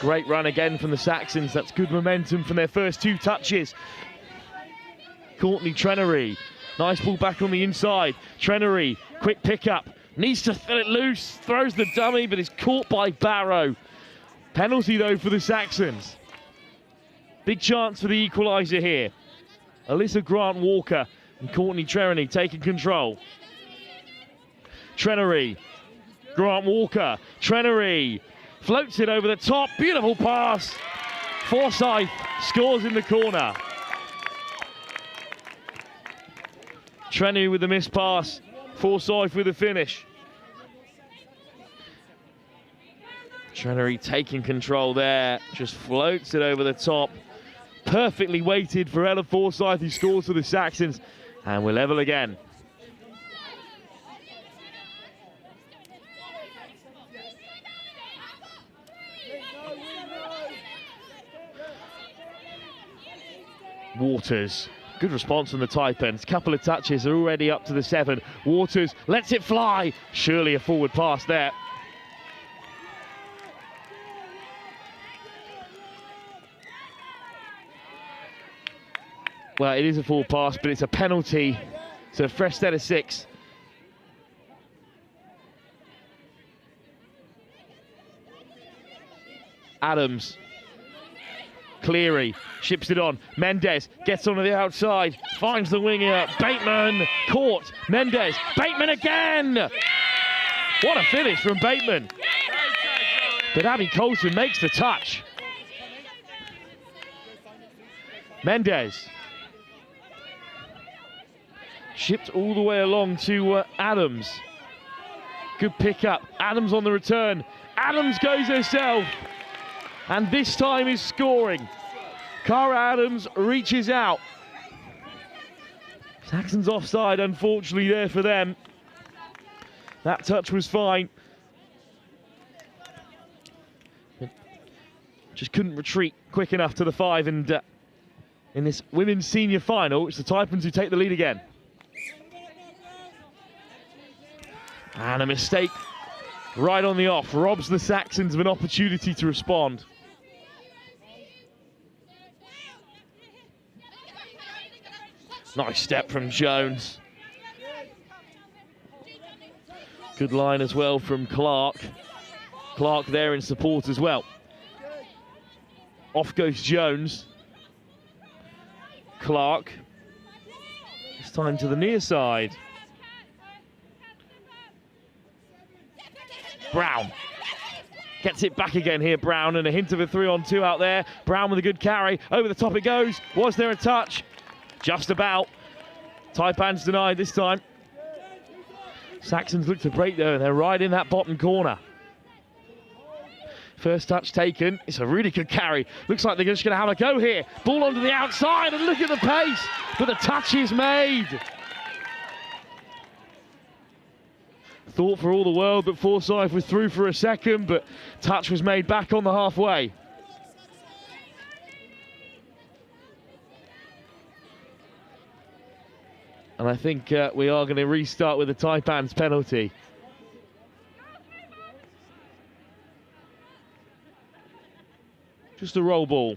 Great run again from the Saxons. That's good momentum from their first 2 touches. Courtney Trenery. Nice ball back on the inside. Trenery, quick pickup. Needs to fill it loose. Throws the dummy, but is caught by Barrow. Penalty, though, for the Saxons. Big chance for the equaliser here. Alyssa Grant-Walker and Courtney Trenery taking control. Trenery. Grant-Walker. Trenery. Floats it over the top. Beautiful pass. Forsyth scores in the corner. Trenery with the missed pass. Forsyth with the finish. Trenery taking control there. Just floats it over the top. Perfectly weighted for Ella Forsyth, who scores for the Saxons. And we're level again. Waters, good response from the Taipans. Couple of touches, are already up to the 7. Waters lets it fly. Surely a forward pass there. Well, it is a forward pass, but it's a penalty. So a fresh set of 6. Adams. Cleary ships it on. Mendes gets onto the outside, finds the winger. Bateman caught. Mendes. Bateman again. What a finish from Bateman. But Abby Colson makes the touch. Mendes. Shipped all the way along to Adams. Good pickup. Adams on the return. Adams goes herself. And this time is scoring. Cara Adams reaches out. Saxons offside, unfortunately, there for them. That touch was fine. Just couldn't retreat quick enough to the 5. And in this women's senior final, it's the Taipans who take the lead again. And a mistake right on the off robs the Saxons of an opportunity to respond. Nice step from Jones. Good line as well from Clark. Clark there in support as well. Off goes Jones. Clark. This time to the near side. Brown. Gets it back again here, Brown, and a hint of a 3-on-2 out there. Brown with a good carry. Over the top it goes. Was there a touch? Just about. Taipans denied this time. Saxons look to break though, and they're right in that bottom corner. First touch taken. It's a really good carry. Looks like they're just going to have a go here. Ball onto the outside, and look at the pace. But the touch is made. Thought for all the world that Forsyth was through for a second, but touch was made back on the halfway. And I think we are going to restart with a Taipans penalty. Just a roll ball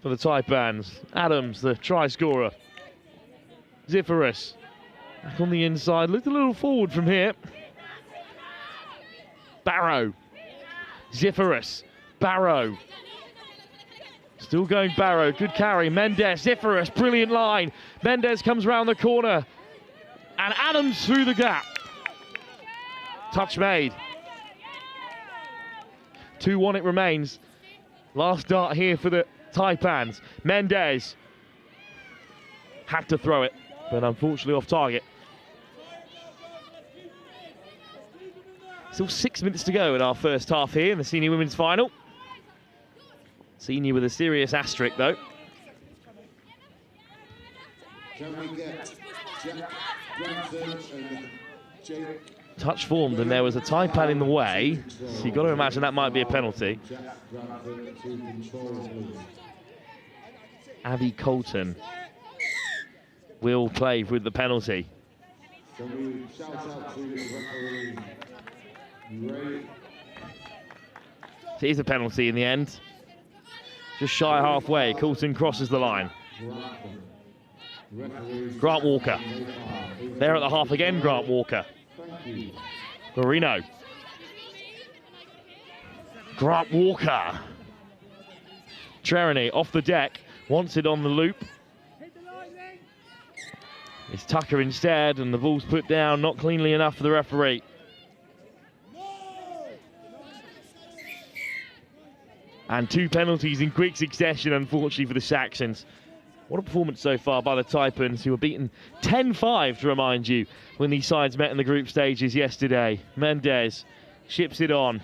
for the Taipans. Adams, the try scorer. Zipherus back on the inside, looked a little forward from here. Barrow, Zipherus, Barrow. Still going Barrow, good carry. Mendes, Zipherus, brilliant line. Mendes comes round the corner. And Adams through the gap. Touch made. 2-1 it remains. Last dart here for the Taipans. Mendes had to throw it, but unfortunately off target. Still 6 minutes to go in our first half here in the senior women's final. Senior with a serious asterisk though. Can we get Jack Branson and Jake? Touch formed and there was a Taipan in the way, so you've got to imagine that might be a penalty. Abby Colton will play with the penalty. Can we shout out to the referee? Ray. It is a penalty in the end. Just shy halfway, Colton crosses the line. Grant Walker. There at the half again, Grant Walker. Marino. Grant Walker. Trereny off the deck, wants it on the loop. It's Tucker instead, and the ball's put down, not cleanly enough for the referee. And 2 penalties in quick succession, unfortunately, for the Saxons. What a performance so far by the Taipans, who were beaten 10-5, to remind you, when these sides met in the group stages yesterday. Mendes ships it on.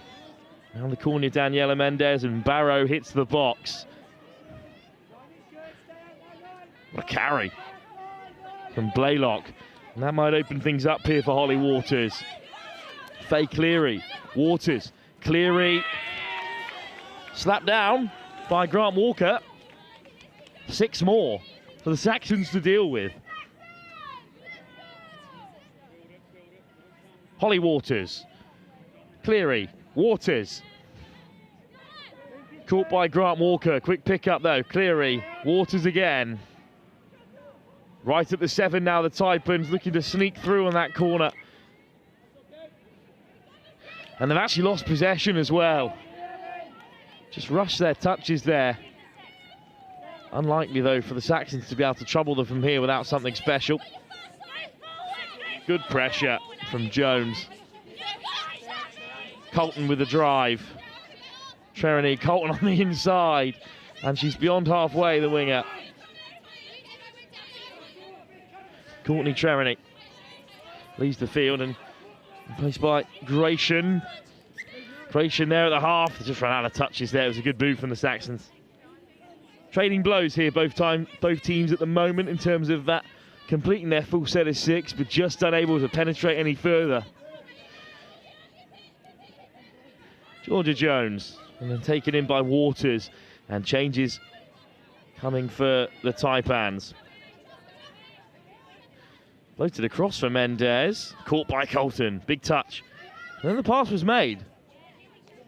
Down the corner, Daniela Mendes, and Barrow hits the box. What a carry from Blaylock. And that might open things up here for Holly Waters. Faye Cleary, Waters, Cleary. Slapped down by Grant Walker. 6 more for the Saxons to deal with. Holly Waters. Cleary. Waters. Caught by Grant Walker. Quick pick up though. Cleary. Waters again. Right at the 7 now, the Taipans looking to sneak through on that corner. And they've actually lost possession as well. Just rushed their touches there. Unlikely though for the Saxons to be able to trouble them from here without something special. Good pressure from Jones. Colton with the drive. Trereny, Colton on the inside. And she's beyond halfway, the winger. Courtney Trereny leaves the field and placed by Gratian. Gratian there at the half. They just ran out of touches there. It was a good move from the Saxons. Trading blows here, both teams at the moment in terms of that completing their full set of 6, but just unable to penetrate any further. Georgia Jones, and then taken in by Waters, and changes coming for the Taipans. Floated across for Mendes, caught by Colton, big touch. And then the pass was made.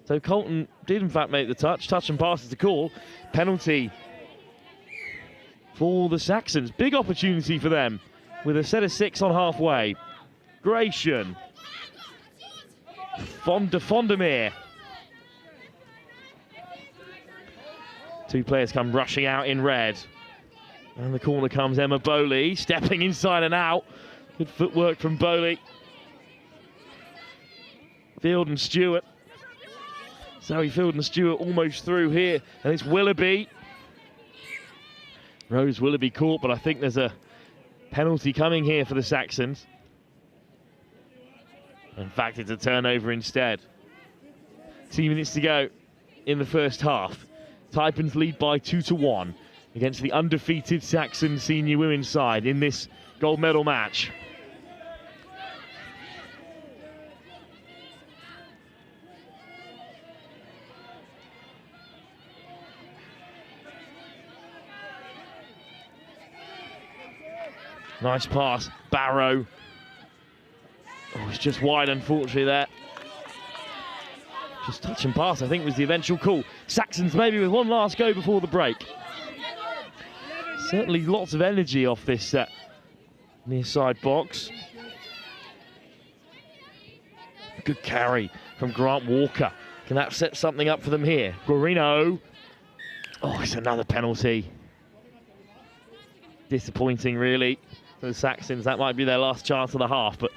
So Colton did in fact make the touch and pass is the call. Penalty for the Saxons, big opportunity for them with a set of 6 on halfway. Gratian, Fondermere. 2 players come rushing out in red. And the corner comes Emma Bowley, stepping inside and out. Good footwork from Bowley. Field and Stewart. Zoe Field and Stewart almost through here. And it's Willoughby. Rose Willoughby caught, but I think there's a penalty coming here for the Saxons. In fact, it's a turnover instead. 2 minutes to go in the first half. Taipans lead by 2-1 against the undefeated Saxon senior women's side in this gold medal match. Nice pass, Barrow. Oh, it's just wide, unfortunately, there. Just touch and pass, I think, was the eventual call. Saxons maybe with one last go before the break. Certainly lots of energy off this near side box. Good carry from Grant Walker. Can that set something up for them here? Guarino. Oh, it's another penalty. Disappointing, really, for the Saxons. That might be their last chance of the half, but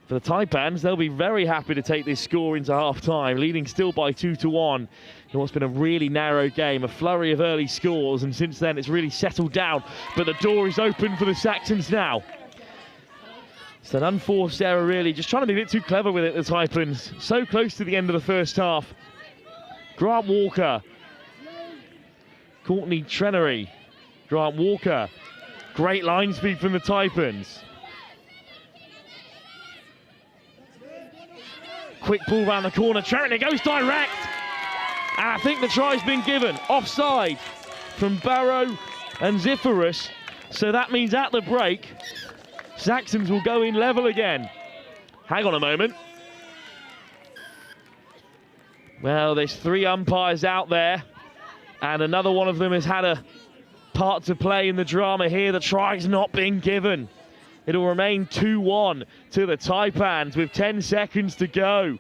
for the Taipans, they'll be very happy to take this score into half-time, leading still by 2-1 in what's been a really narrow game, a flurry of early scores, and since then it's really settled down, but the door is open for the Saxons now. It's an unforced error, really, just trying to be a bit too clever with it, the Taipans. So close to the end of the first half. Grant Walker. Courtney Trenery. Grant Walker. Great line speed from the Taipans. Quick ball round the corner, Trenery goes direct. And I think the try's been given. Offside from Barrow and Zipherus. So that means at the break, Saxons will go in level again. Hang on a moment. Well, there's 3 umpires out there, and another one of them has had a part to play in the drama here. The try's not been given. It'll remain 2-1 to the Taipans with 10 seconds to go.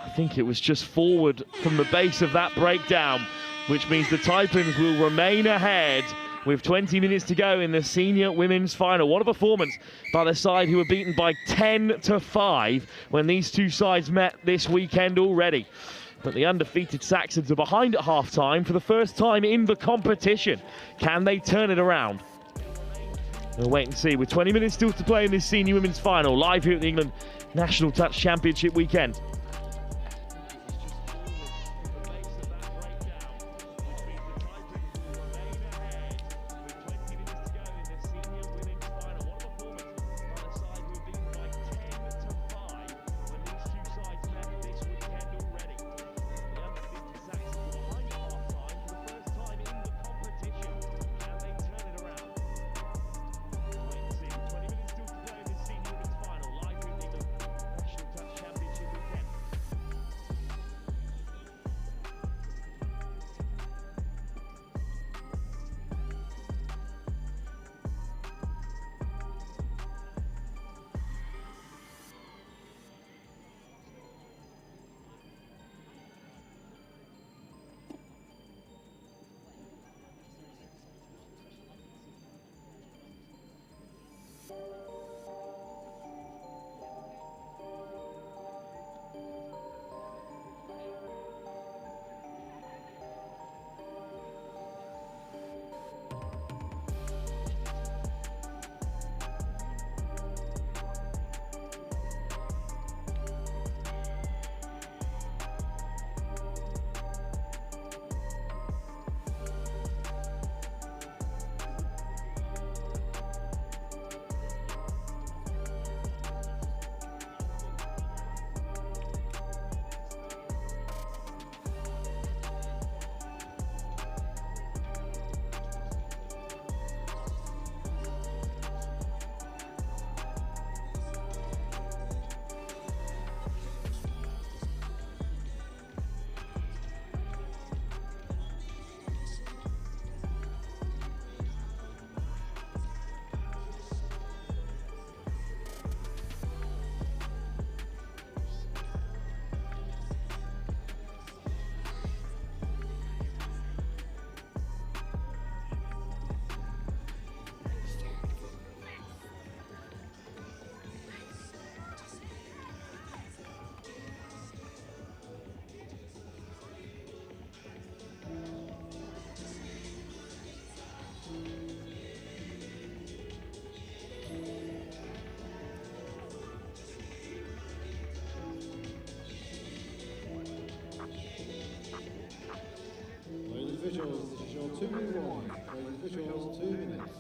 I think it was just forward from the base of that breakdown, which means the Taipans will remain ahead with 20 minutes to go in the senior women's final. What a performance by the side who were beaten by 10-5 when these two sides met this weekend already. But the undefeated Saxons are behind at half-time for the first time in the competition. Can they turn it around? We'll wait and see. With 20 minutes still to play in this senior women's final, live here at the England National Touch Championship weekend. officials, this is your 2-1. Ladies officials, 2 minutes.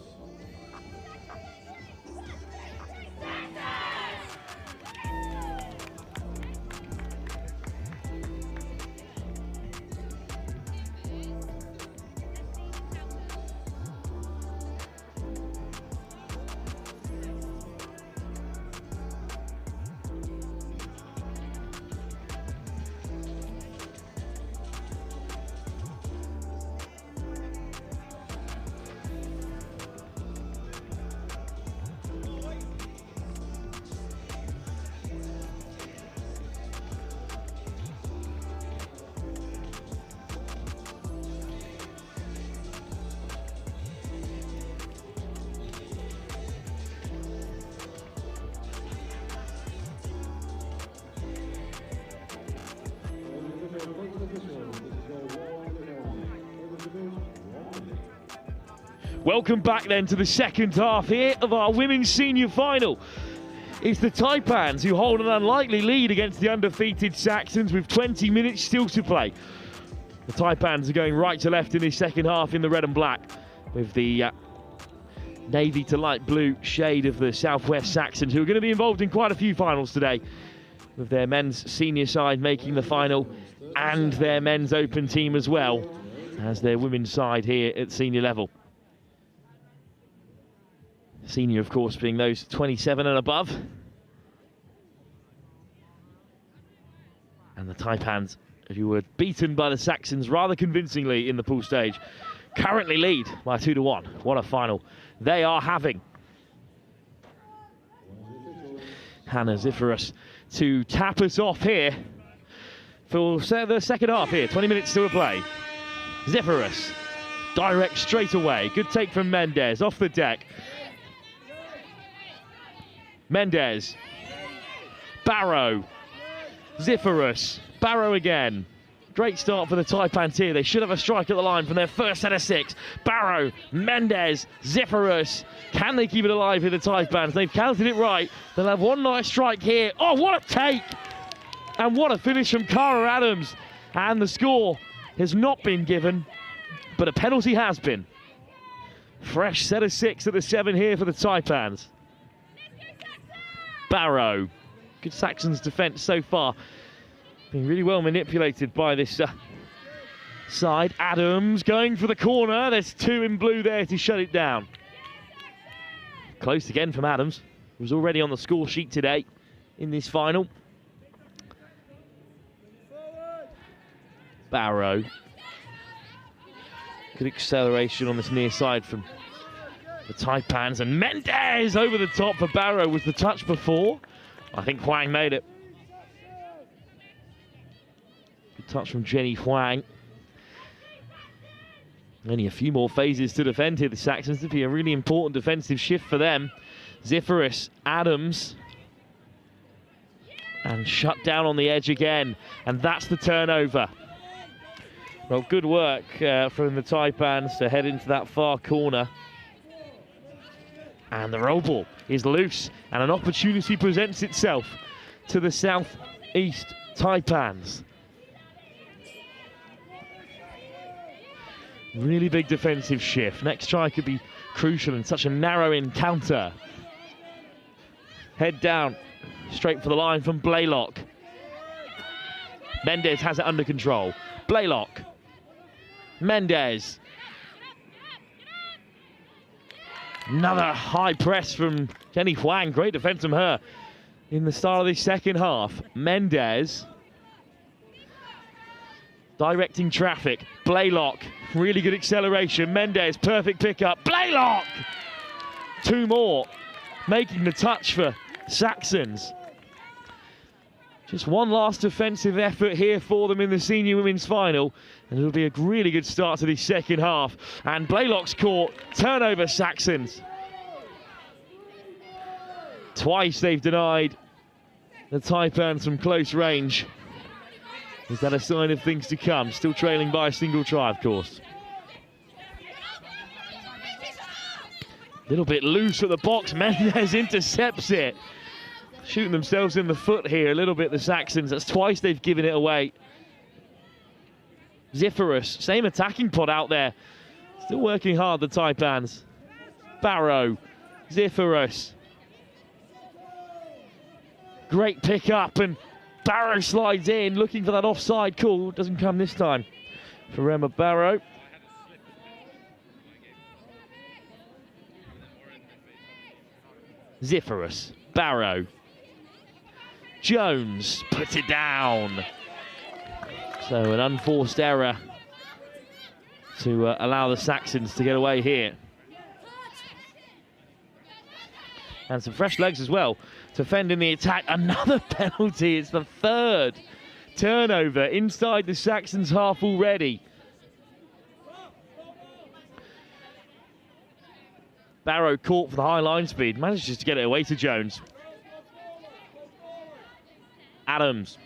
Welcome back then to the second half here of our women's senior final. It's the Taipans who hold an unlikely lead against the undefeated Saxons with 20 minutes still to play. The Taipans are going right to left in this second half in the red and black, with the navy to light blue shade of the Southwest Saxons, who are going to be involved in quite a few finals today, with their men's senior side making the final and their men's open team as well as their women's side here at senior level. Senior, of course, being those 27 and above. And the Taipans, who were beaten by the Saxons rather convincingly in the pool stage, currently lead by 2-1. What a final they are having. Hannah Ziferus to tap us off here for the second half here. 20 minutes still to play. Ziferus, direct straight away. Good take from Mendez, off the deck. Mendez, Barrow, Ziferus, Barrow again. Great start for the Taipans here. They should have a strike at the line from their first set of 6. Barrow, Mendez, Ziferus. Can they keep it alive here, the Taipans? They've counted it right. They'll have one nice strike here. Oh, what a take! And what a finish from Cara Adams. And the score has not been given, but a penalty has been. Fresh set of 6 at the 7 here for the Taipans. Barrow. Good Saxons defence so far. Being really well manipulated by this side. Adams going for the corner. There's 2 in blue there to shut it down. Close again from Adams, who was already on the score sheet today in this final. Barrow. Good acceleration on this near side from the Taipans, and Mendez over the top for Barrow. Was the touch before? I think Huang made it. Good touch from Jenny Huang. Only a few more phases to defend here. The Saxons, to be a really important defensive shift for them. Ziferus, Adams, and shut down on the edge again, and that's the turnover. Well, good work from the Taipans to head into that far corner. And the roll ball is loose, and an opportunity presents itself to the Southeast Taipans. Really big defensive shift. Next try could be crucial in such a narrow encounter. Head down, straight for the line from Blaylock. Mendez has it under control. Blaylock. Mendez. Another high press from Jenny Huang. Great defense from her in the start of this second half. Mendez. Directing traffic. Blaylock. Really good acceleration. Mendez, perfect pickup. Blaylock! 2 more. Making the touch for Saxons. Just one last defensive effort here for them in the senior women's final, and it'll be a really good start to the second half. And Blaylock's caught. Turnover Saxons. Twice they've denied the Taipans from close range. Is that a sign of things to come? Still trailing by a single try, of course. Little bit loose at the box. Mendez intercepts it. Shooting themselves in the foot here a little bit, the Saxons. That's twice they've given it away. Ziferus, same attacking pod out there. Still working hard, the Taipans. Barrow, Ziferus. Great pick up, and Barrow slides in, looking for that offside call. Doesn't come this time for Emma Barrow. Ziferus, Barrow. Jones puts it down. So an unforced error to allow the Saxons to get away here. And some fresh legs as well to fend in the attack. Another penalty. It's the 3rd turnover inside the Saxons half already. Barrow caught for the high line speed. Manages to get it away to Jones. Adams.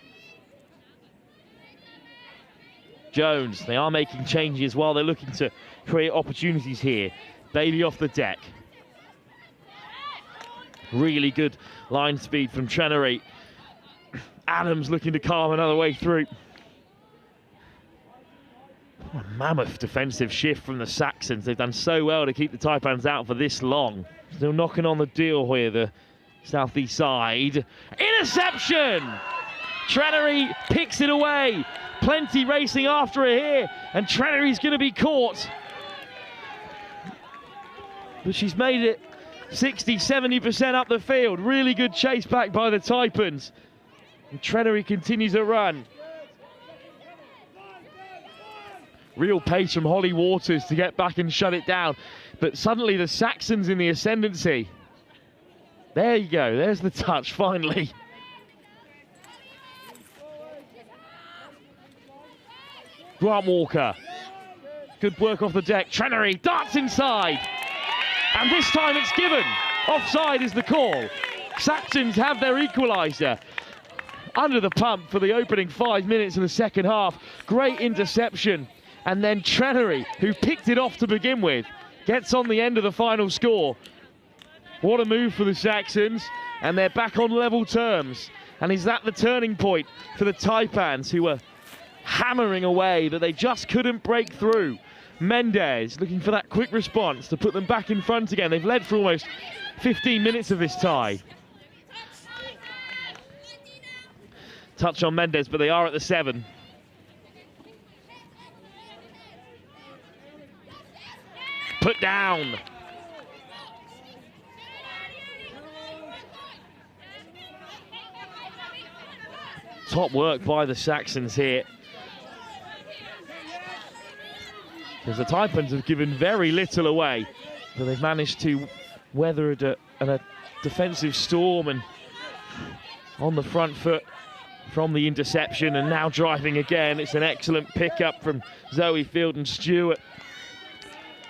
Jones. They are making changes while they're looking to create opportunities here. Baby off the deck. Really good line speed from Trenery. Adams looking to carve another way through. What a mammoth defensive shift from the Saxons. They've done so well to keep the Taipans out for this long. Still knocking on the deal here, the southeast side. Interception! Trenery picks it away. Plenty racing after it here, and Trenery's going to be caught. But she's made it 60-70% up the field. Really good chase back by the Taipans. And Trenery continues to run. Real pace from Holly Waters to get back and shut it down. But suddenly the Saxons in the ascendancy. There you go, there's the touch finally. Grant Walker. Good work off the deck. Trenery darts inside. And this time it's given. Offside is the call. Saxons have their equaliser. Under the pump for the opening 5 minutes in the second half. Great interception. And then Trenery, who picked it off to begin with, gets on the end of the final score. What a move for the Saxons. And they're back on level terms. And is that the turning point for the Taipans, who were hammering away, that they just couldn't break through? Mendez looking for that quick response to put them back in front again. They've led for almost 15 minutes of this tie. Touch on Mendez, but they are at the 7. Put down. Top work by the Saxons here. Because the Taipans have given very little away, but they've managed to weather a defensive storm and on the front foot from the interception, and now driving again. It's an excellent pickup from Zoe Fielden-Stewart.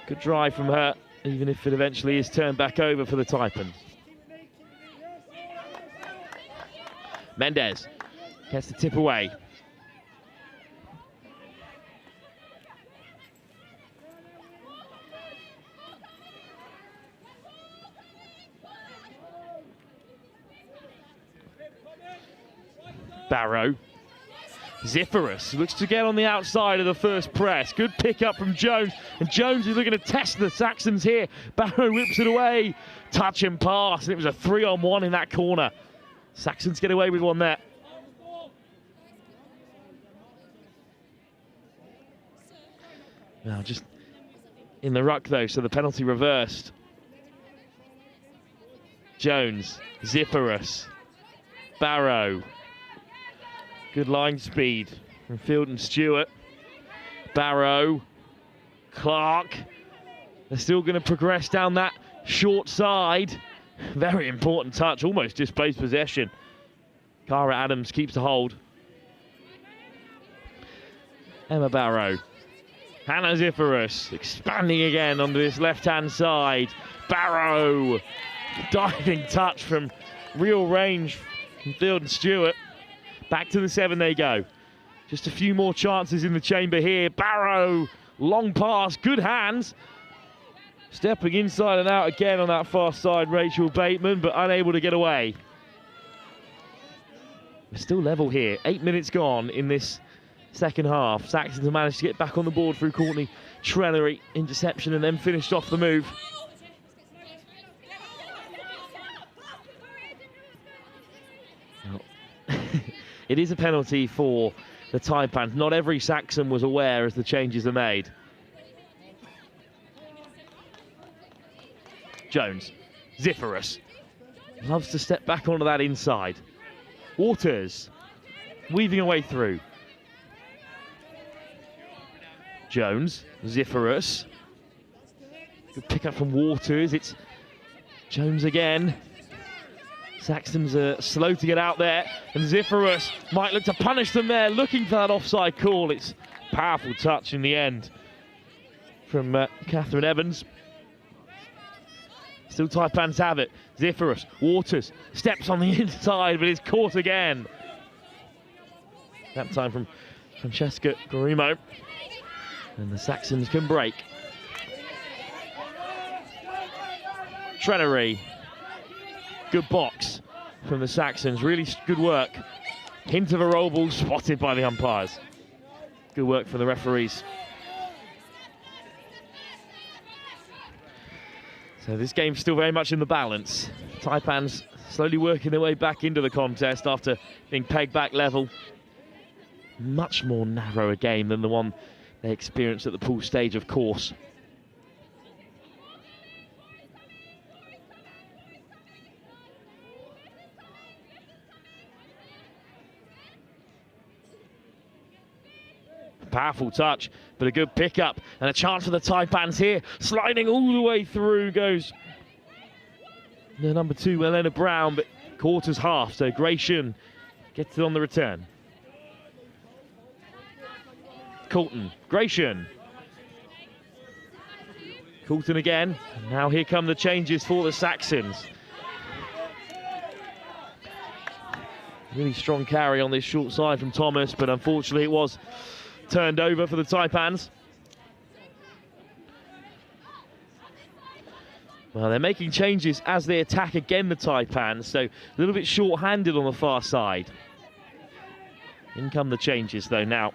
Good drive from her, even if it eventually is turned back over for the Taipans. Mendez gets the tip away. Barrow. Zipherus looks to get on the outside of the first press. Good pick up from Jones. And Jones is looking to test the Saxons here. Barrow whips it away. Touch and pass. And it was a 3-on-1 in that corner. Saxons get away with one there. Now just in the ruck though, so the penalty reversed. Jones, Zipherus, Barrow. Good line speed from Fielden-Stewart. Barrow, Clark. They're still going to progress down that short side. Very important touch, almost displaced possession. Cara Adams keeps the hold. Emma Barrow. Hannah Zipherus expanding again onto this left-hand side. Barrow, diving touch from real range from Fielden-Stewart. Back to the 7 they go. Just a few more chances in the chamber here. Barrow, long pass, good hands. Stepping inside and out again on that far side, Rachel Bateman, but unable to get away. We're still level here. 8 minutes gone in this second half. Saxons have managed to get back on the board through Courtney Trenery. Interception and then finished off the move. It is a penalty for the Taipans. Not every Saxon was aware as the changes are made. Jones, Zipherus, loves to step back onto that inside. Waters, weaving a way through. Jones, Zipherus. Good pick up from Waters. It's Jones again. Saxons are slow to get out there, and Zipherus might look to punish them there, looking for that offside call. It's a powerful touch in the end from Catherine Evans. Still Taipans have it. Zipherus, Waters, steps on the inside, but is caught again. That time from Francesca Garimo. And the Saxons can break. Trenery. Good box from the Saxons. Really good work. Hint of a roll ball spotted by the umpires. Good work from the referees. So this game's still very much in the balance. Taipans slowly working their way back into the contest after being pegged back level. Much more narrow a game than the one they experienced at the pool stage, of course. Powerful touch, but a good pickup and a chance for the Taipans here. Sliding all the way through goes the number 2, Elena Brown, but quarters half, so Gratian gets it on the return. Colton, Gratian. Colton again, and now here come the changes for the Saxons. Really strong carry on this short side from Thomas, but unfortunately it was turned over for the Taipans. Well, they're making changes as they attack again, the Taipans, so a little bit short-handed on the far side. In come the changes though now.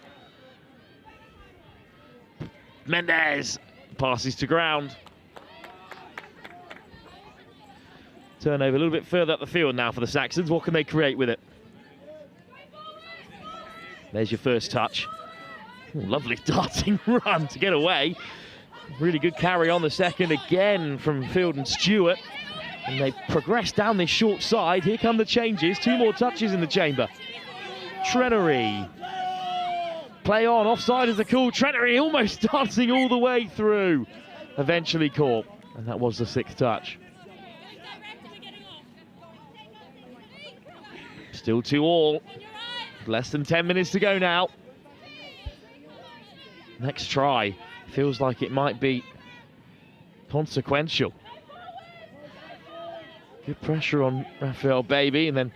Mendez passes to ground. Turnover a little bit further up the field now for the Saxons. What can they create with it? There's your first touch. Ooh, lovely darting run to get away. Really good carry on the second again from Field and Stewart. And they progress down this short side. Here come the changes. 2 more touches in the chamber. Trenery. Play on, offside is the call. Trenery almost dancing all the way through. Eventually caught. And that was the 6th touch. Still 2-all. Less than 10 minutes to go now. Next try feels like it might be consequential. Good pressure on Raphael Baby, and then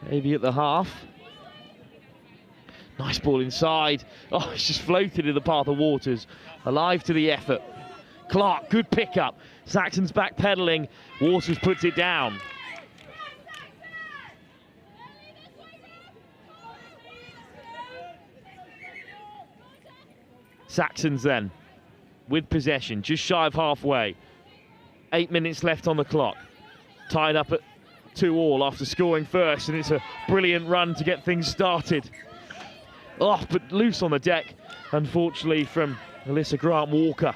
Baby at the half. Nice ball inside. Oh, it's just floated in the path of Waters. Alive to the effort. Clark, good pickup. Saxons backpedaling. Waters puts it down. Saxons then, with possession, just shy of halfway. 8 minutes left on the clock. Tied up at 2-all after scoring first, and it's a brilliant run to get things started. Oh, but loose on the deck, unfortunately, from Alyssa Grant-Walker.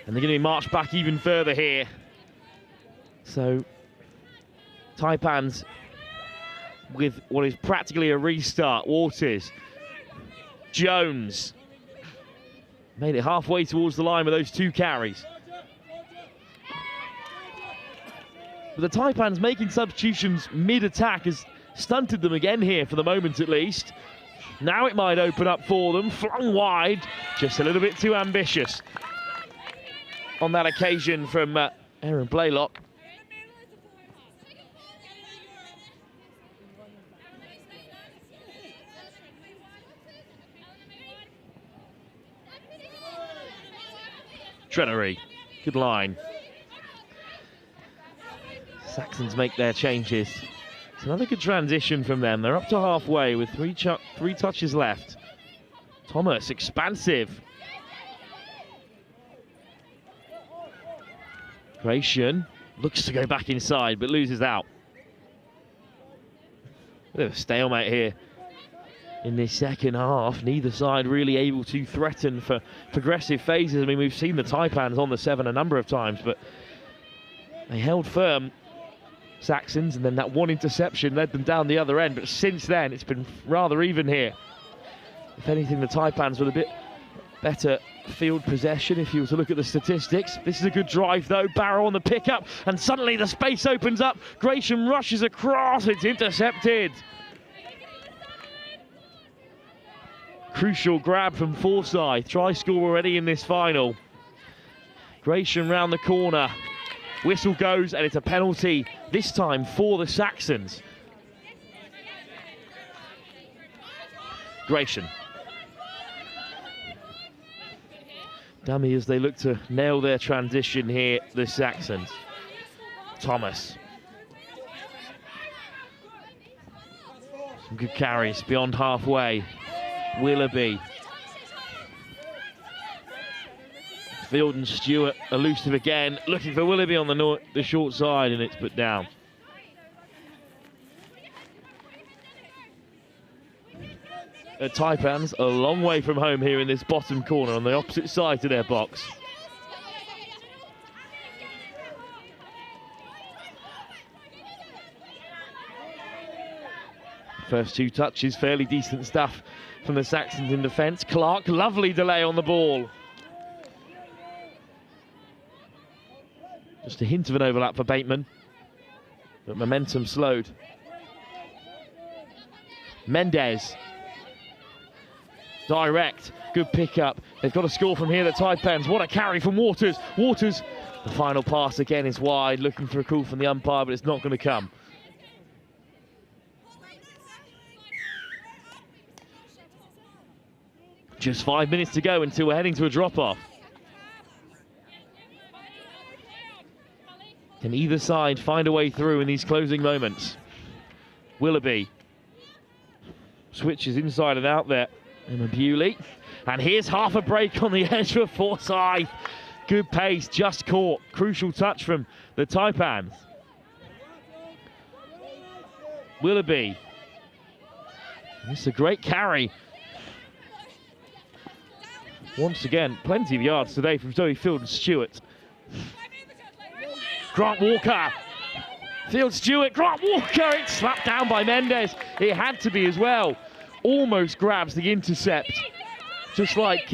And they're going to be marched back even further here. So, Taipans with what is practically a restart. Waters. Jones made it halfway towards the line with those 2 carries. But the Taipans making substitutions mid-attack has stunted them again here for the moment at least. Now it might open up for them. Flung wide, just a little bit too ambitious on that occasion from Erin Blaylock. Trenery, good line. Saxons make their changes. It's another good transition from them. They're up to halfway with 3 touches left. Thomas, expansive. Gratian looks to go back inside, but loses out. Bit of a stalemate here in this second half. Neither side really able to threaten for progressive phases. I mean, we've seen the Taipans on the 7 a number of times, but they held firm, Saxons, and then that 1 interception led them down the other end. But since then, it's been rather even here. If anything, the Taipans with a bit better field possession, if you were to look at the statistics. This is a good drive, though. Barrow on the pickup, and suddenly the space opens up. Gratian rushes across. It's intercepted. Crucial grab from Forsyth. Try score already in this final. Gratian round the corner. Whistle goes, and it's a penalty, this time for the Saxons. Gratian. Dummy as they look to nail their transition here, the Saxons. Thomas. Some good carries beyond halfway. Willoughby. Field and Stewart elusive again, looking for Willoughby on the short side, and it's put down. Taipans a long way from home here in this bottom corner on the opposite side to their box. First 2 touches, fairly decent stuff from the Saxons in defence. Clark, lovely delay on the ball. Just a hint of an overlap for Bateman, but momentum slowed. Mendes. Direct, good pickup. They've got a score from here, the Taipans. What a carry from Waters. Waters, the final pass again is wide, looking for a call from the umpire, but it's not going to come. Just 5 minutes to go until we're heading to a drop-off. Can either side find a way through in these closing moments? Willoughby switches inside and out there. Emma Bewley. And here's half a break on the edge for Forsyth. Good pace, just caught. Crucial touch from the Taipans. Willoughby. It's a great carry. Once again, plenty of yards today from Zoe Field and Stewart. Grant Walker. Field Stewart, Grant Walker. It's slapped down by Mendes. It had to be as well. Almost grabs the intercept. Just like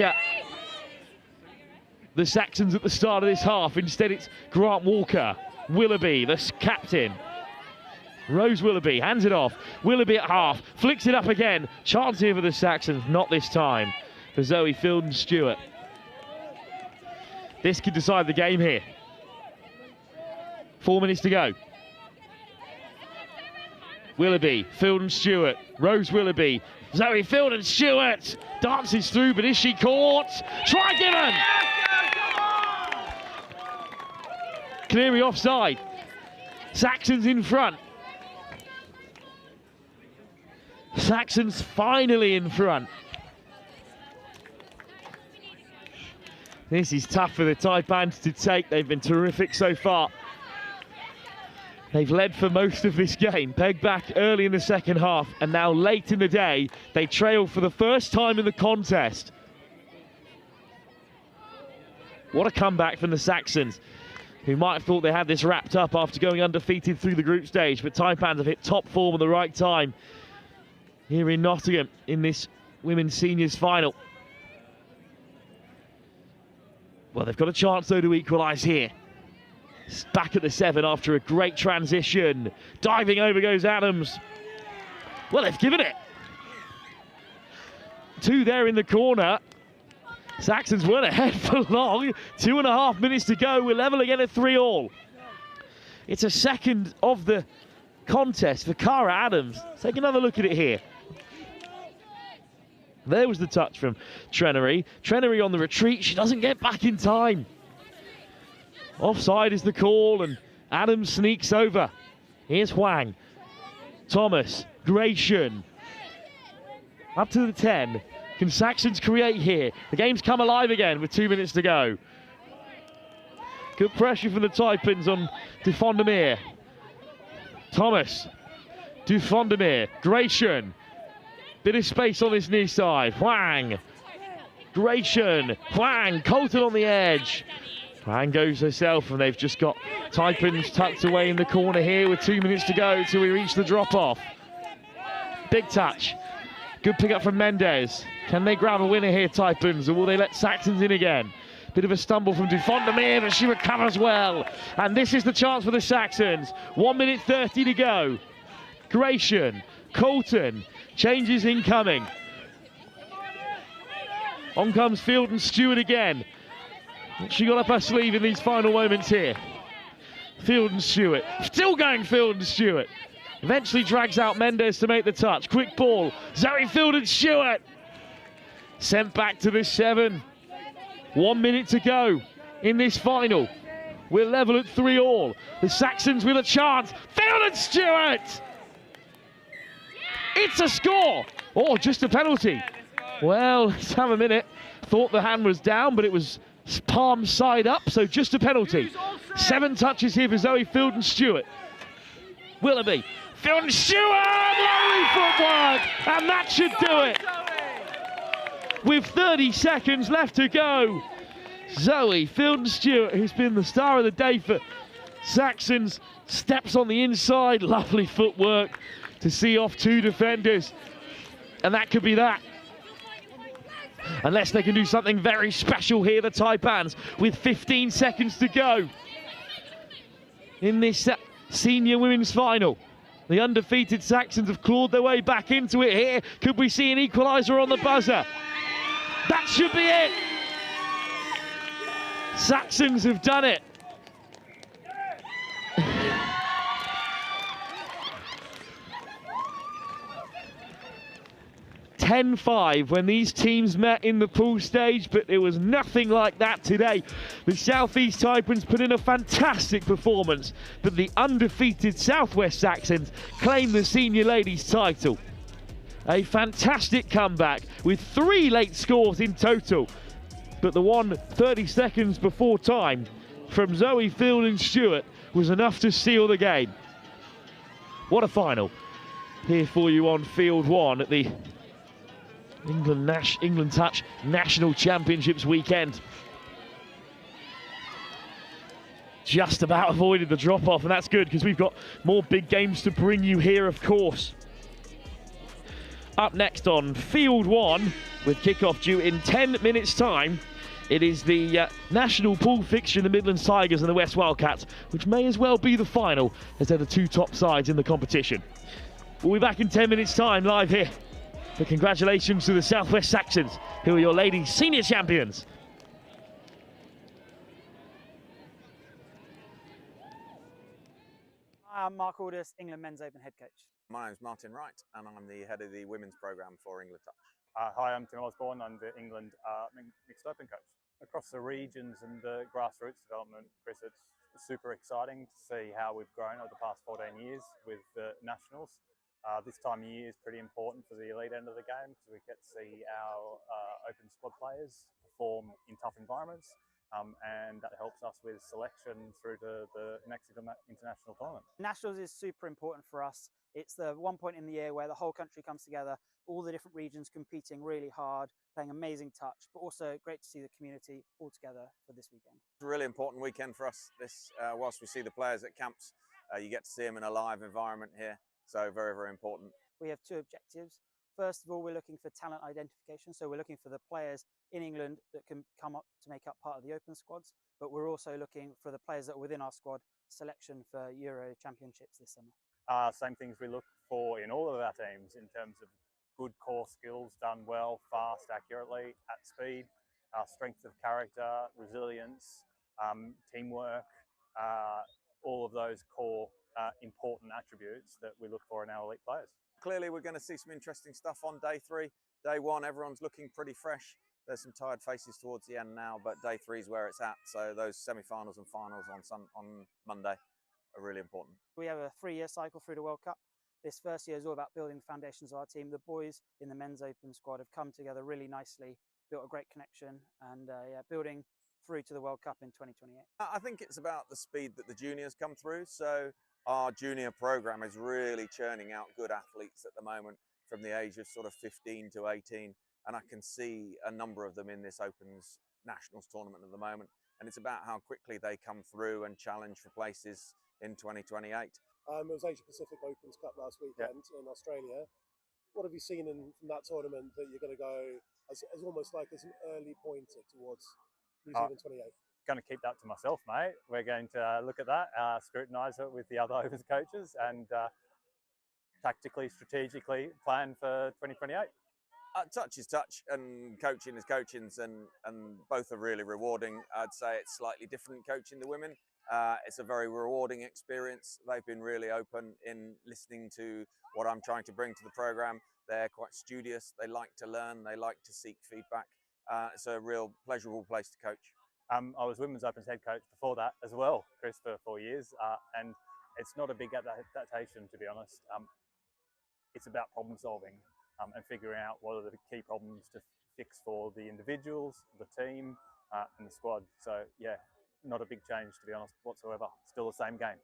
the Saxons at the start of this half. Instead, it's Grant Walker. Willoughby, the captain. Rose Willoughby hands it off. Willoughby at half. Flicks it up again. Chance here for the Saxons. Not this time for Zoe Field and Stewart. This could decide the game here. 4 minutes to go. Willoughby, Field and Stewart, Rose Willoughby, Zoe Field and Stewart dances through, but is she caught? Try given! Cleary offside. Saxons in front. Saxons finally in front. This is tough for the Taipans to take. They've been terrific so far. They've led for most of this game, pegged back early in the second half, and now late in the day, they trail for the first time in the contest. What a comeback from the Saxons, who might have thought they had this wrapped up after going undefeated through the group stage, but Taipans have hit top form at the right time here in Nottingham in this women's seniors final. Well, they've got a chance though to equalise here. It's back at the 7 after a great transition. Diving over goes Adams. Well, they've given it. 2 there in the corner. Saxons weren't ahead for long. 2.5 minutes to go. We're level again at 3-all. It's a second of the contest for Cara Adams. Take another look at it here. There was the touch from Trenery. Trenery on the retreat. She doesn't get back in time. Offside is the call, and Adams sneaks over. Here's Huang. Thomas. Gratian. Up to the 10. Can Saxons create here? The game's come alive again with 2 minutes to go. Good pressure from the Taipans on Dufondemir. Thomas. Dufondemir. Gratian. Bit of space on this near side. Huang. Gratian. Huang. Colton on the edge. Huang goes herself, and they've just got Taipans tucked away in the corner here with 2 minutes to go till we reach the drop-off. Big touch. Good pick up from Mendes. Can they grab a winner here, Taipans, or will they let Saxons in again? Bit of a stumble from Dufondemir, but she recovers well. And this is the chance for the Saxons. 1 minute 30 to go. Gratian. Colton. Changes incoming. On comes Field and Stewart again. She got up her sleeve in these final moments here. Field and Stewart. Still going Field and Stewart. Eventually drags out Mendes to make the touch. Quick ball. Zoe Field and Stewart. Sent back to the 7. 1 minute to go in this final. We're level at 3-all. The Saxons with a chance. Field and Stewart! It's a score! Or just a penalty. Well, let's have a minute. Thought the hand was down, but it was palm side up, so just a penalty. 7 touches here for Zoe Field and Stewart. Willoughby. Field and Stewart! Lovely footwork! And that should do it. With 30 seconds left to go, Zoe Field and Stewart, who's been the star of the day for Saxons, steps on the inside. Lovely footwork to see off 2 defenders. And that could be that. Unless they can do something very special here, the Taipans, with 15 seconds to go in this senior women's final. The undefeated Saxons have clawed their way back into it here. Could we see an equaliser on the buzzer? That should be it. Saxons have done it. 10-5 when these teams met in the pool stage, but it was nothing like that today. The Southeast Taipans put in a fantastic performance, but the undefeated Southwest Saxons claim the senior ladies title. A fantastic comeback with 3 late scores in total, but the one 30 seconds before time from Zoe Field and Stewart was enough to seal the game. What a final here for you on Field 1 at the England Touch National Championships weekend. Just about avoided the drop-off, and that's good because we've got more big games to bring you here, of course. Up next on Field 1, with kickoff due in 10 minutes' time, it is the national pool fixture in the Midlands Tigers and the West Wildcats, which may as well be the final, as they're the 2 top sides in the competition. We'll be back in 10 minutes' time, live here. But congratulations to the Southwest Saxons, who are your ladies' senior champions. Hi, I'm Mark Aldous, England Men's Open head coach. My name's Martin Wright, and I'm the head of the women's programme for England Touch. Hi, I'm Tim Osborne. I'm the England Mixed Open coach. Across the regions and the grassroots development, Chris, it's super exciting to see how we've grown over the past 14 years with the nationals. This time of year is pretty important for the elite end of the game because we get to see our open squad players perform in tough environments, and that helps us with selection through to the next international tournament. Nationals is super important for us. It's the one point in the year where the whole country comes together, all the different regions competing really hard, playing amazing touch, but also great to see the community all together for this weekend. It's a really important weekend for us. This, whilst we see the players at camps, you get to see them in a live environment here. So very, very important. We have 2 objectives. First of all, we're looking for talent identification. So we're looking for the players in England that can come up to make up part of the open squads, but we're also looking for the players that are within our squad selection for Euro Championships this summer. Same things we look for in all of our teams in terms of good core skills done well, fast, accurately, at speed, strength of character, resilience, teamwork, all of those core important attributes that we look for in our elite players. Clearly we're going to see some interesting stuff on day 3. Day 1, everyone's looking pretty fresh. There's some tired faces towards the end now, but day 3 is where it's at. So those semi-finals and finals on Monday are really important. We have a 3-year cycle through the World Cup. This first year is all about building the foundations of our team. The boys in the men's open squad have come together really nicely, built a great connection, and building through to the World Cup in 2028. I think it's about the speed that the juniors come through. So our junior program is really churning out good athletes at the moment from the age of sort of 15 to 18. And I can see a number of them in this Opens Nationals tournament at the moment. And it's about how quickly they come through and challenge for places in 2028. It was Asia Pacific Opens Cup last weekend in Australia. What have you seen from that tournament that you're going to go as almost like as an early pointer towards New Zealand 28? Going to keep that to myself, mate. We're going to look at that, scrutinise it with the other Opens coaches, and tactically, strategically plan for 2028. Touch is touch, and coaching is coaching, and both are really rewarding. I'd say it's slightly different coaching the women. It's a very rewarding experience. They've been really open in listening to what I'm trying to bring to the program. They're quite studious. They like to learn. They like to seek feedback. It's a real pleasurable place to coach. I was Women's Opens head coach before that as well, Chris, for 4 years, and it's not a big adaptation, to be honest. It's about problem solving and figuring out what are the key problems to fix for the individuals, the team, and the squad. So yeah, not a big change, to be honest, whatsoever. Still the same game.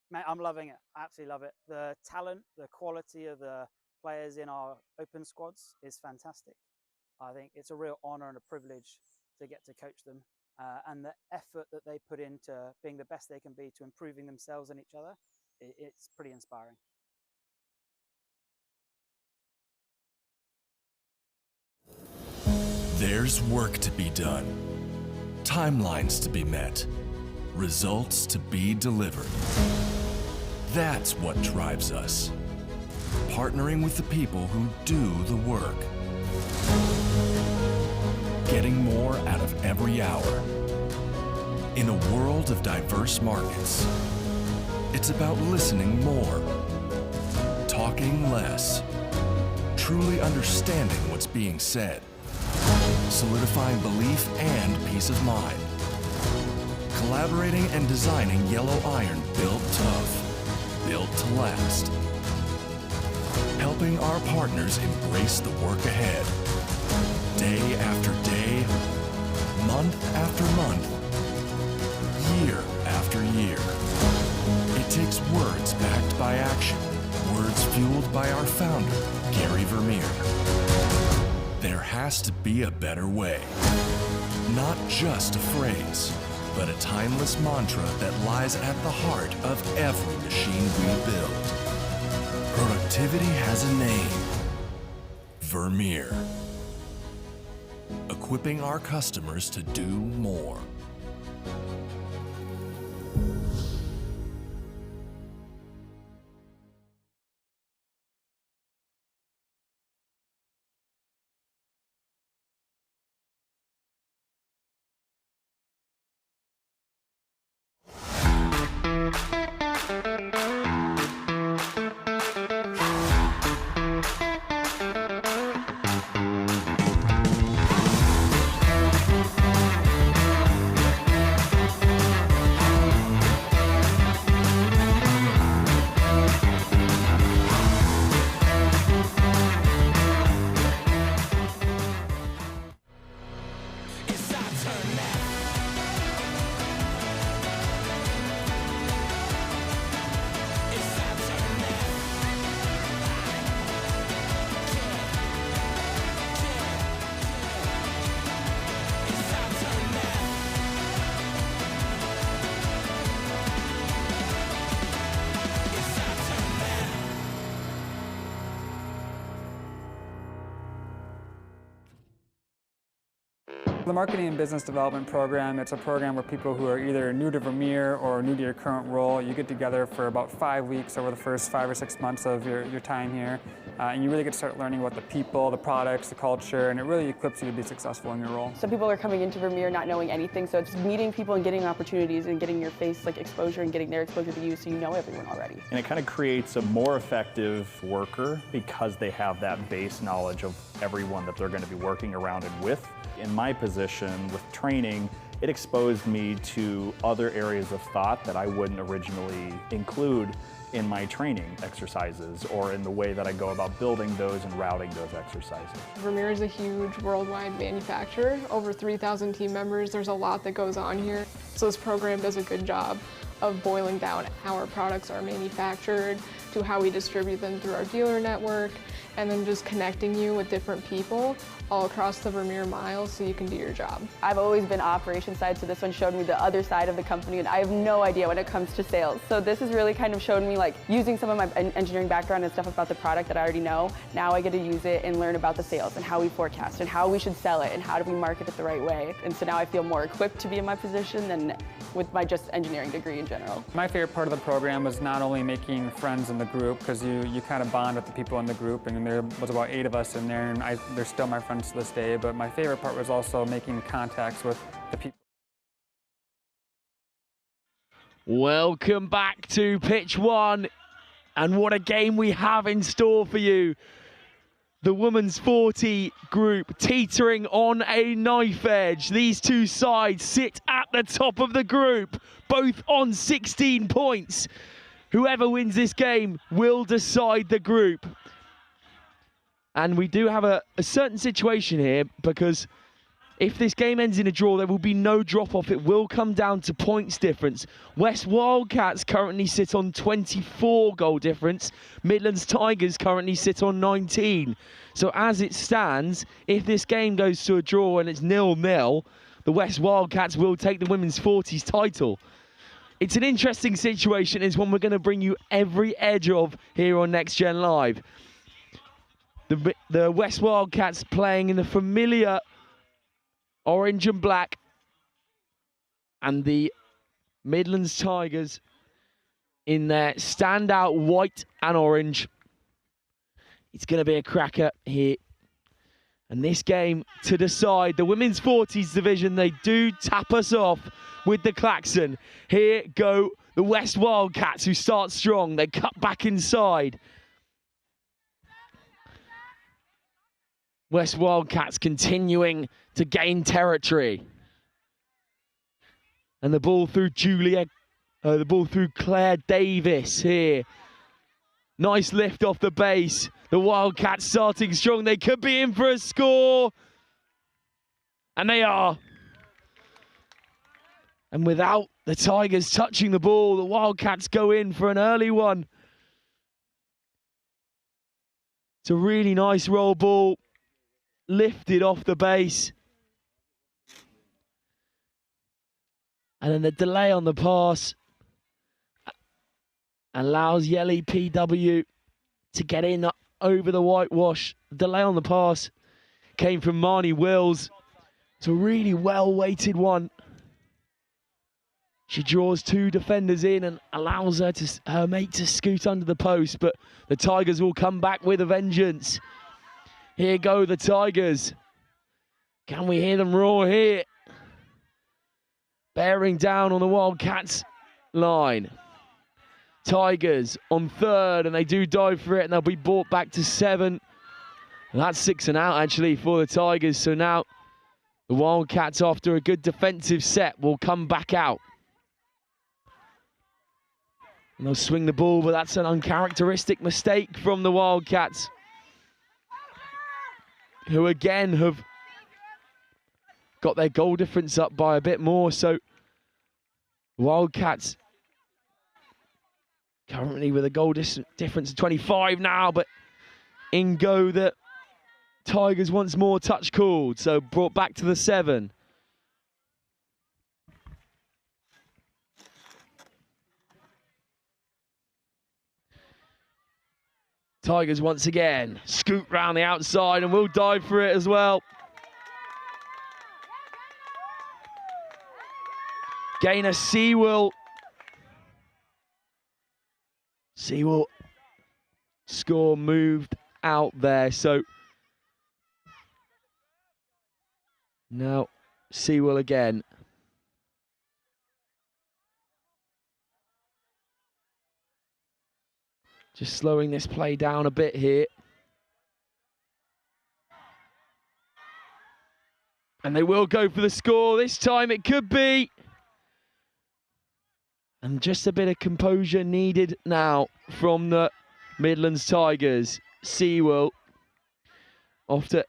Mate, I'm loving it. I absolutely love it. The talent, the quality of the players in our open squads is fantastic. I think it's a real honour and a privilege to get to coach them. And the effort that they put into being the best they can be to improving themselves and each other, it's pretty inspiring. There's work to be done, timelines to be met, results to be delivered. That's what drives us. Partnering with the people who do the work. Getting more out of every hour. In a world of diverse markets, it's about listening more, talking less, truly understanding what's being said, solidifying belief and peace of mind, collaborating and designing yellow iron built tough, built to last, helping our partners embrace the work ahead, day after day, month after month, year after year. It takes words backed by action, words fueled by our founder, Gary Vermeer. There has to be a better way. Not just a phrase, but a timeless mantra that lies at the heart of every machine we build. Productivity has a name. Vermeer. Equipping our customers to do more. The Marketing and Business Development Program, it's a program where people who are either new to Vermeer or new to your current role, you get together for about 5 weeks over the first 5 or 6 months of your time here. And you really get to start learning about the people, the products, the culture, and it really equips you to be successful in your role. Some people are coming into Vermeer not knowing anything, so it's meeting people and getting opportunities and getting your face like exposure and getting their exposure to you so you know everyone already. And it kind of creates a more effective worker because they have that base knowledge of everyone that they're going to be working around and with. In my position with training, it exposed me to other areas of thought that I wouldn't originally include in my training exercises or in the way that I go about building those and routing those exercises. Vermeer is a huge worldwide manufacturer, over 3,000 team members. There's a lot that goes on here. So this program does a good job of boiling down how our products are manufactured, to how we distribute them through our dealer network, and then just connecting you with different people all across the Vermeer miles so you can do your job. I've always been operations side, so this one showed me the other side of the company, and I have no idea when it comes to sales. So this has really kind of showed me, like, using some of my engineering background and stuff about the product that I already know. Now I get to use it and learn about the sales and how we forecast and how we should sell it and how do we market it the right way. And so now I feel more equipped to be in my position than with my just engineering degree in general. My favorite part of the program was not only making friends in the group, because you kind of bond with the people in the group, and there was about 8 of us in there, and they're still my friends to this day, but my favorite part was also making contacts with the people. Welcome back to pitch one, and what a game we have in store for you. the women's 40 group teetering on a knife edge. These two sides sit at the top of the group, both on 16 points. Whoever wins this game will decide the group. And we do have a certain situation here, because if this game ends in a draw, there will be no drop-off. It will come down to points difference. West Wildcats currently sit on 24 goal difference. Midlands Tigers currently sit on 19. So as it stands, if this game goes to a draw and it's 0-0, the West Wildcats will take the women's 40s title. It's an interesting situation. It's one we're going to bring you every edge of here on Next Gen Live. The West Wildcats playing in the familiar orange and black, and the Midlands Tigers in their standout white and orange. It's going to be a cracker here. And this game to decide the women's 40s division, they do tap us off with the klaxon. Here go the West Wildcats, who start strong. They cut back inside. West Wildcats continuing to gain territory. And the ball through Claire Davis here. Nice lift off the base. The Wildcats starting strong. They could be in for a score. And they are. And without the Tigers touching the ball, the Wildcats go in for an early one. It's a really nice roll ball. Lifted off the base. And then the delay on the pass allows Yelly PW to get in over the whitewash. Delay on the pass came from Marnie Wills. It's a really well-weighted one. She draws two defenders in and allows her mate to scoot under the post, but the Tigers will come back with a vengeance. Here go the Tigers. Can we hear them roar here? Bearing down on the Wildcats line. Tigers on third, and they do dive for it, and they'll be brought back to 7. And that's 6 and out, actually, for the Tigers. So now the Wildcats, after a good defensive set, will come back out. And they'll swing the ball, but that's an uncharacteristic mistake from the Wildcats, who again have got their goal difference up by a bit more. So Wildcats currently with a goal difference of 25 now, but in go the Tigers once more. Touch called, so brought back to the 7. Tigers once again scoot round the outside and will dive for it as well. Gainer Sewell. Sewell score moved out there. So now Sewell again. Just slowing this play down a bit here. And they will go for the score. This time it could be. And just a bit of composure needed now from the Midlands Tigers. Sewell off to...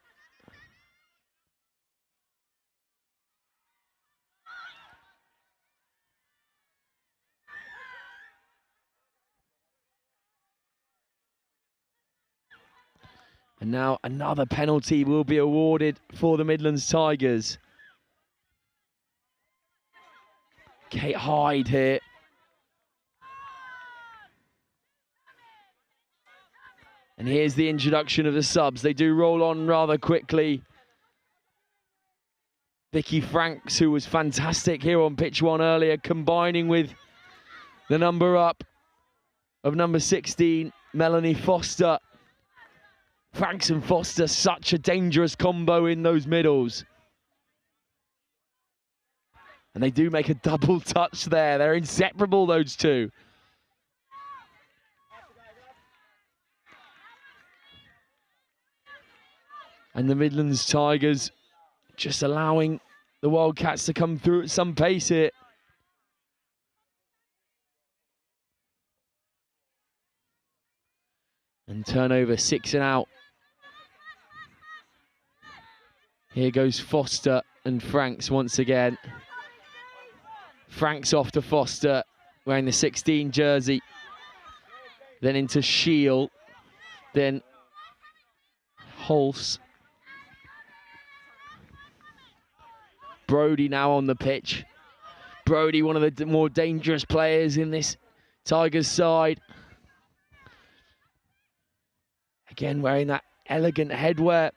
And now another penalty will be awarded for the Midlands Tigers. Kate Hyde here. And here's the introduction of the subs. They do roll on rather quickly. Vicky Franks, who was fantastic here on pitch 1 earlier, combining with the number up of number 16, Melanie Foster. Franks and Foster, such a dangerous combo in those middles. And they do make a double touch there. They're inseparable, those two. And the Midlands Tigers just allowing the Wildcats to come through at some pace here. And turnover, 6 and out. Here goes Foster and Franks once again. Franks off to Foster, wearing the 16 jersey. Then into Shield. Then Hulse. Brody now on the pitch. Brody, one of the more dangerous players in this Tigers side. Again, wearing that elegant headwear.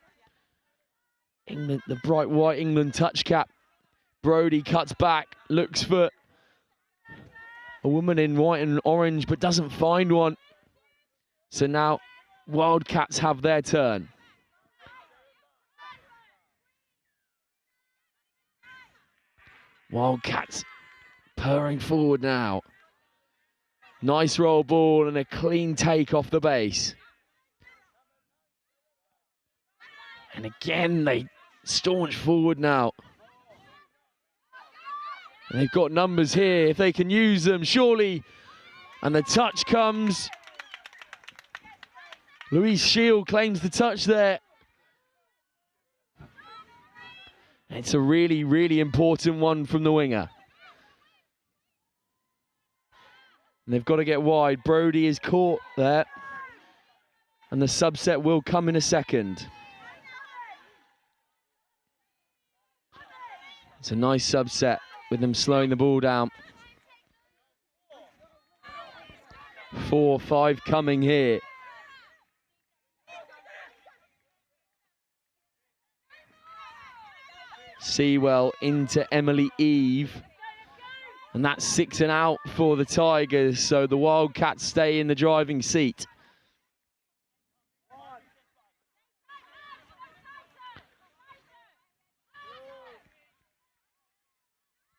England, the bright white England touch cap. Brody cuts back, looks for a woman in white and orange, but doesn't find one. So now Wildcats have their turn. Wildcats purring forward now. Nice roll ball and a clean take off the base. And again, they staunch forward now. And they've got numbers here, if they can use them, surely. And the touch comes. Louise Shield claims the touch there. And it's a really, really important one from the winger. And they've got to get wide. Brody is caught there. And the subset will come in a second. It's a nice subset with them slowing the ball down. 4-5 coming here. Sewell into Emily Eve. And that's 6 and out for the Tigers, so the Wildcats stay in the driving seat.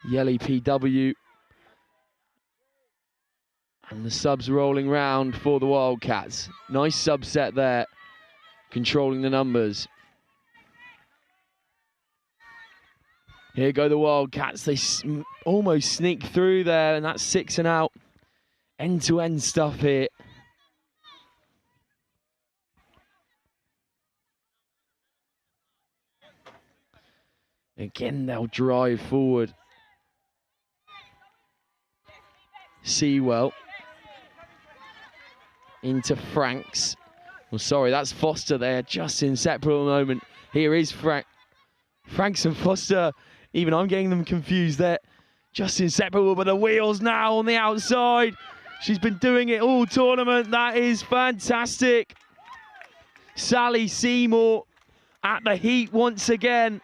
Yelly PW. And the subs rolling round for the Wildcats. Nice subset there, controlling the numbers. Here go the Wildcats. They almost sneak through there, and that's 6 and out. End-to-end stuff here. Again, they'll drive forward. Sewell into Franks. Well, sorry, that's Foster there, just inseparable moment. Here is Franks and Foster. Even I'm getting them confused there. Just inseparable, but the wheels now on the outside. She's been doing it all tournament. That is fantastic. Sally Seymour at the heat once again.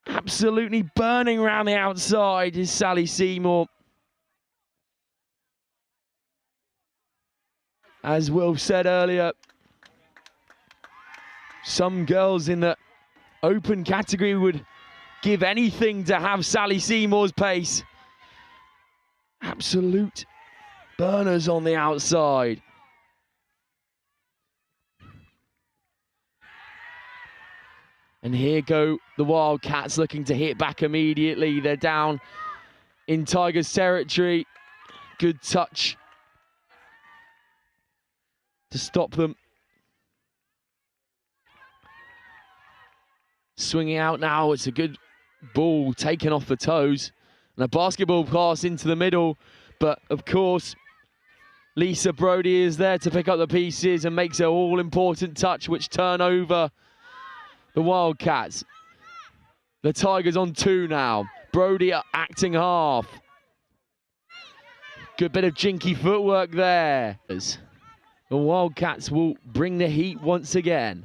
Absolutely burning around the outside is Sally Seymour. As Will said earlier, some girls in the open category would give anything to have Sally Seymour's pace. Absolute burners on the outside. And here go the Wildcats looking to hit back immediately. They're down in Tigers territory. Good touch to stop them. Swinging out now, it's a good ball taken off the toes. And a basketball pass into the middle. But of course, Lisa Brody is there to pick up the pieces and makes an all-important touch, which turn over the Wildcats. The Tigers on 2 now. Brody acting half. Good bit of jinky footwork there. The Wildcats will bring the heat once again.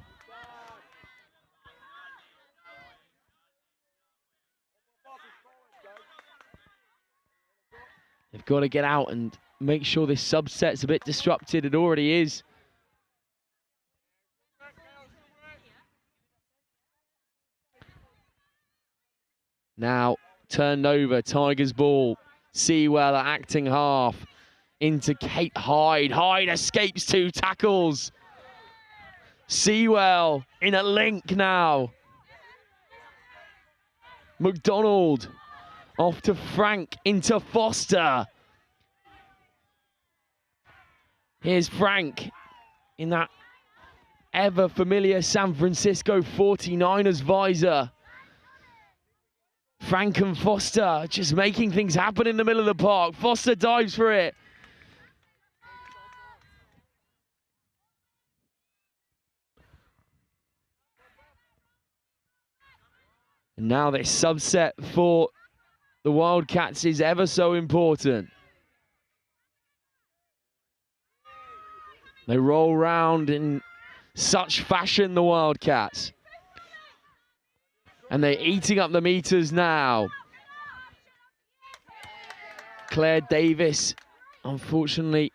They've got to get out and make sure this subset's a bit disrupted. It already is. Now turned over, Tigers ball. Sewell acting half into Kate Hyde. Hyde escapes 2 tackles. Sewell in a link now. McDonald off to Frank, into Foster. Here's Frank in that ever familiar San Francisco 49ers visor. Frank and Foster just making things happen in the middle of the park. Foster dives for it. And now this subset for the Wildcats is ever so important. They roll round in such fashion, the Wildcats. And they're eating up the meters now. Claire Davis, unfortunately,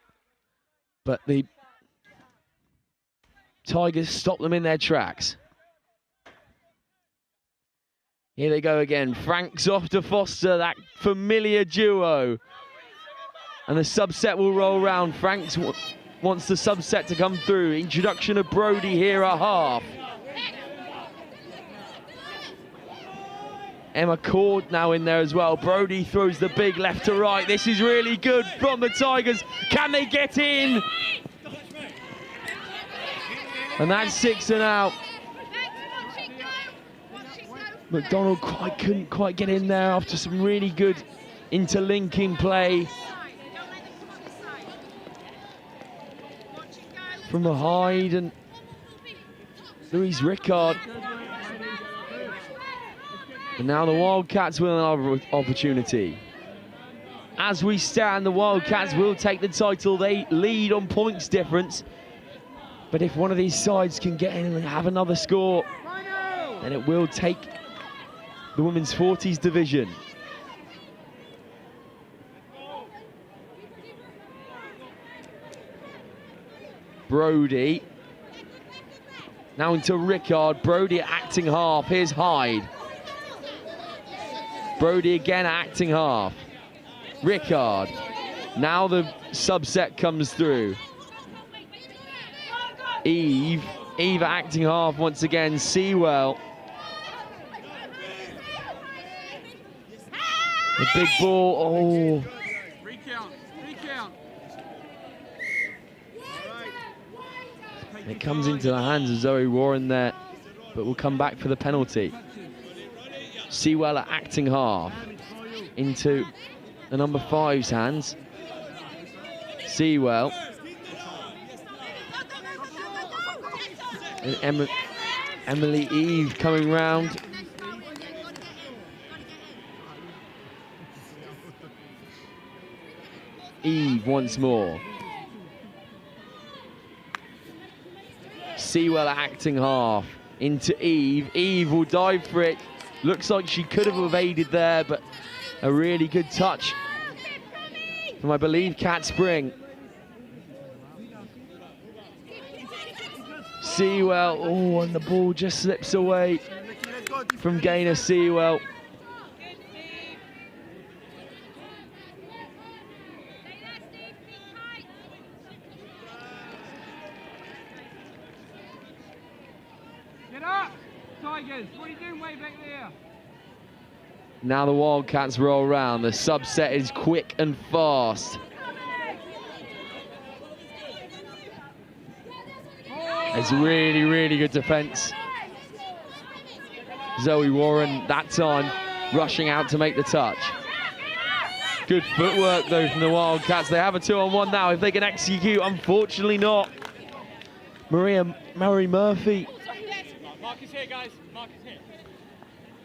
but the Tigers stop them in their tracks. Here they go again. Frank's off to Foster, that familiar duo. And the subset will roll round. Franks wants the subset to come through. Introduction of Brody here at half. Emma Cord now in there as well. Brody throws the big left to right. This is really good from the Tigers. Can they get in? And that's 6 and out. McDonald couldn't quite get in there after some really good interlinking play from Hyde and Louise Rickard. And now the Wildcats will have an opportunity. As we stand, the Wildcats will take the title. They lead on points difference. But if one of these sides can get in and have another score, then it will take the women's 40s division. Brody. Now into Rickard. Brody acting half. Here's Hyde. Brody again acting half. Rickard. Now the subset comes through. Eve acting half once again. Sewell. The big ball, oh. It comes into the hands of Zoe Warren there, but will come back for the penalty. Sewell acting half into the number 5's hands. Sewell. And Emily Eve coming round. Eve once more. Sewell acting half into Eve. Eve will dive for it. Looks like she could have evaded there, but a really good touch from, I believe, Kat Spring. Sewell, oh, and the ball just slips away from Gaynor Sewell. What are you doing way back there? Now the Wildcats roll round. The subset is quick and fast. It's really, really good defence. Zoe Warren, that time, rushing out to make the touch. Good footwork, though, from the Wildcats. They have a 2-on-1 now. If they can execute, unfortunately not. Mary Murphy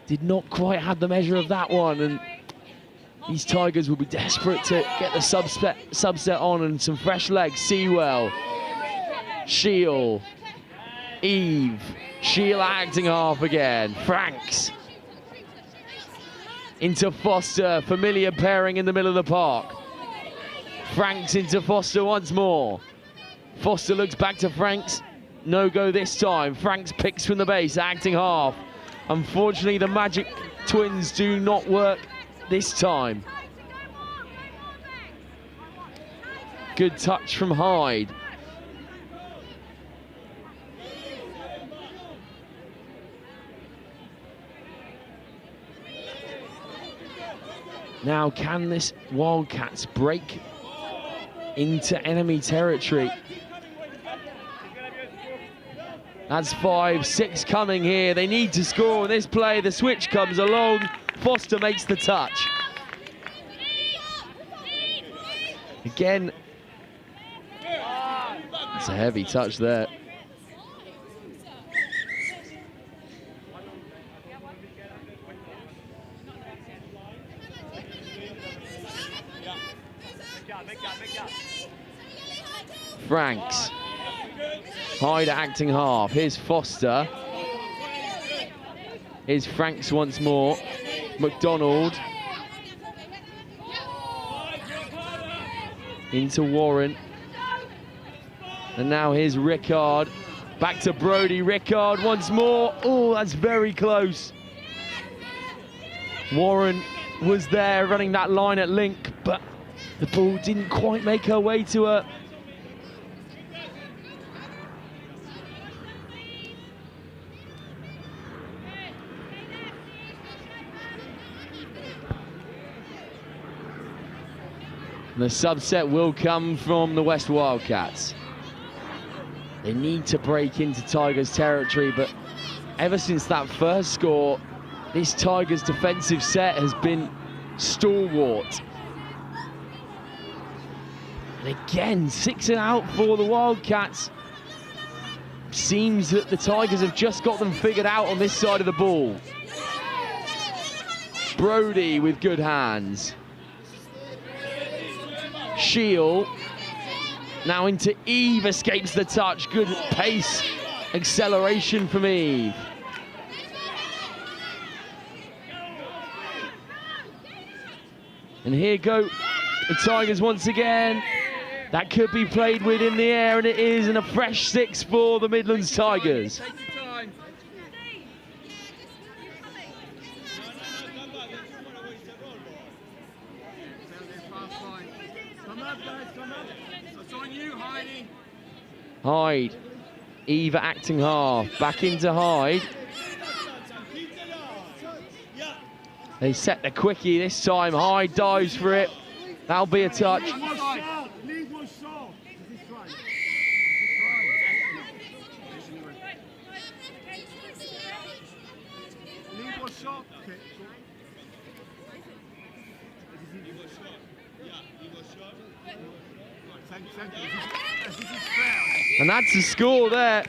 did not quite have the measure of that one, and these Tigers will be desperate to get the subset on and some fresh legs. Sewell, Shield, Eve, Shield acting half again. Franks into Foster, familiar pairing in the middle of the park. Franks into Foster once more. Foster looks back to Franks. No go this time. Franks picks from the base, acting half. Unfortunately, the Magic Twins do not work this time. Good touch from Hyde. Now, can this Wildcats break into enemy territory? That's 5, 6 coming here. They need to score on this play. The switch comes along. Foster makes the touch. Again, it's a heavy touch there. Franks. Hyde acting half. Here's Foster. Here's Franks once more. McDonald. Into Warren. And now here's Rickard. Back to Brody. Rickard once more. Oh, that's very close. Warren was there running that line at link, but the ball didn't quite make her way to her. The subset will come from the West Wildcats. They need to break into Tigers territory, but ever since that first score, this Tigers defensive set has been stalwart. And again, 6 and out for the Wildcats. Seems that the Tigers have just got them figured out on this side of the ball. Brody with good hands. Shield, now into Eve, escapes the touch. Good pace, acceleration from Eve. And here go the Tigers once again. That could be played with in the air, and it is, and a fresh 6 for the Midlands Tigers. Hyde, Eva acting half, back into Hyde. They set the quickie this time. Hyde dives for it. That'll be a touch. And that's the score there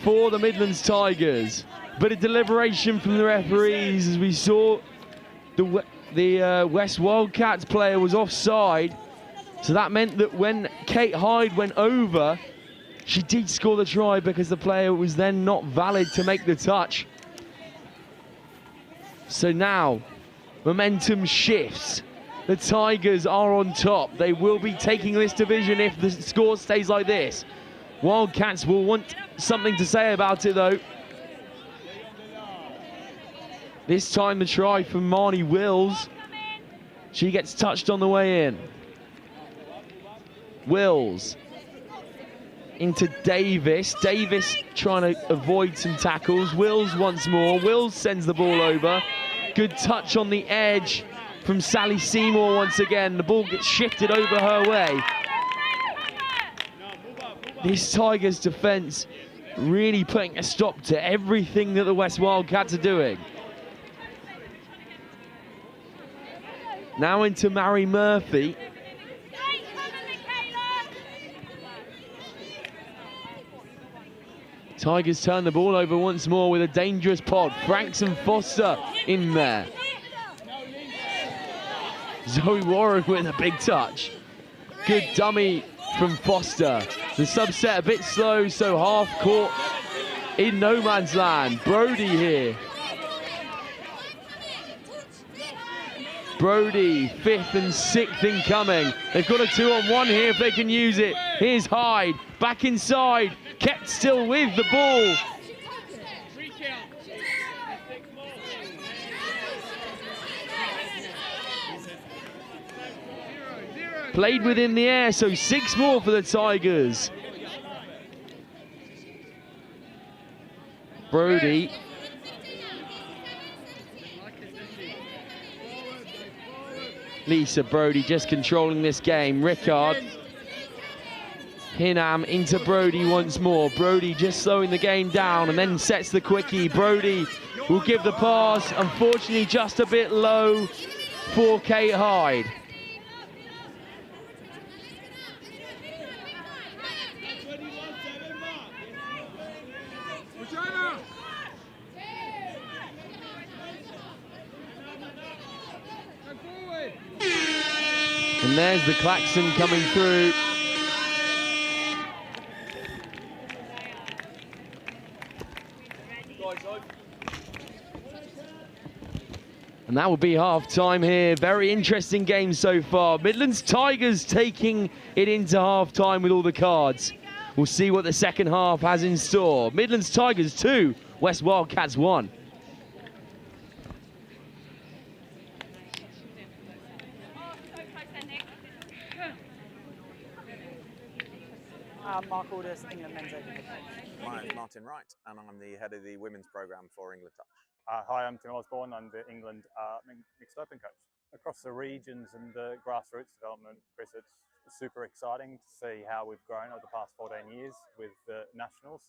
for the Midlands Tigers. Bit of deliberation from the referees as we saw the West Wildcats player was offside. So that meant that when Kate Hyde went over, she did score the try because the player was then not valid to make the touch. So now, momentum shifts. The Tigers are on top. They will be taking this division if the score stays like this. Wildcats will want something to say about it though. This time the try from Marnie Wills. She gets touched on the way in. Wills into Davis. Davis trying to avoid some tackles. Wills once more. Wills sends the ball over. Good touch on the edge from Sally Seymour once again. The ball gets shifted over her way. This Tigers defence really putting a stop to everything that the West Wildcats are doing. Now into Mary Murphy. Tigers turn the ball over once more with a dangerous pod. Franks and Foster in there. Zoe Warren with a big touch. Good dummy from Foster. The subset a bit slow, so half court in no man's land. Brody here. Brody, 5th and 6th incoming. They've got a 2-on-1 here if they can use it. Here's Hyde, back inside, kept still with the ball. Played within the air, so 6 more for the Tigers. Brody. Lisa Brody just controlling this game. Rickard. Hinham into Brody once more. Brody just slowing the game down and then sets the quickie. Brody will give the pass. Unfortunately, just a bit low for Kate Hyde. And there's the klaxon coming through. And that will be half-time here. Very interesting game so far. Midlands Tigers taking it into half-time with all the cards. We'll see what the second half has in store. Midlands Tigers 2, West Wildcats 1. Mark Alders, England Men's Open. My name's Martin Wright, and I'm the head of the women's programme for England Touch. Hi, I'm Tim Osborne. I'm the England Mixed Open coach. Across the regions and the grassroots development, Chris, it's super exciting to see how we've grown over the past 14 years with the nationals.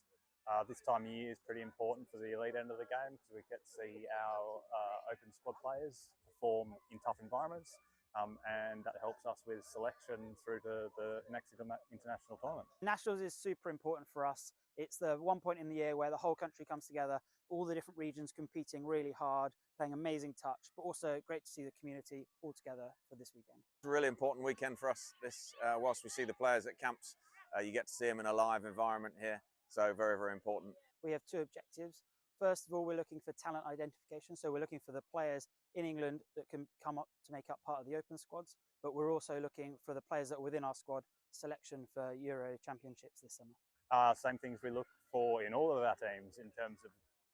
This time of year is pretty important for the elite end of the game because we get to see our open squad players perform in tough environments. And that helps us with selection through to the next international tournament. Nationals is super important for us. It's the one point in the year where the whole country comes together, all the different regions competing really hard, playing amazing touch, but also great to see the community all together for this weekend. It's a really important weekend for us. This, whilst we see the players at camps, you get to see them in a live environment here. So very, very important. We have two objectives. First of all, we're looking for talent identification. So we're looking for the players in England that can come up to make up part of the open squads, but we're also looking for the players that are within our squad selection for Euro Championships this summer. Same things we look for in all of our teams in terms of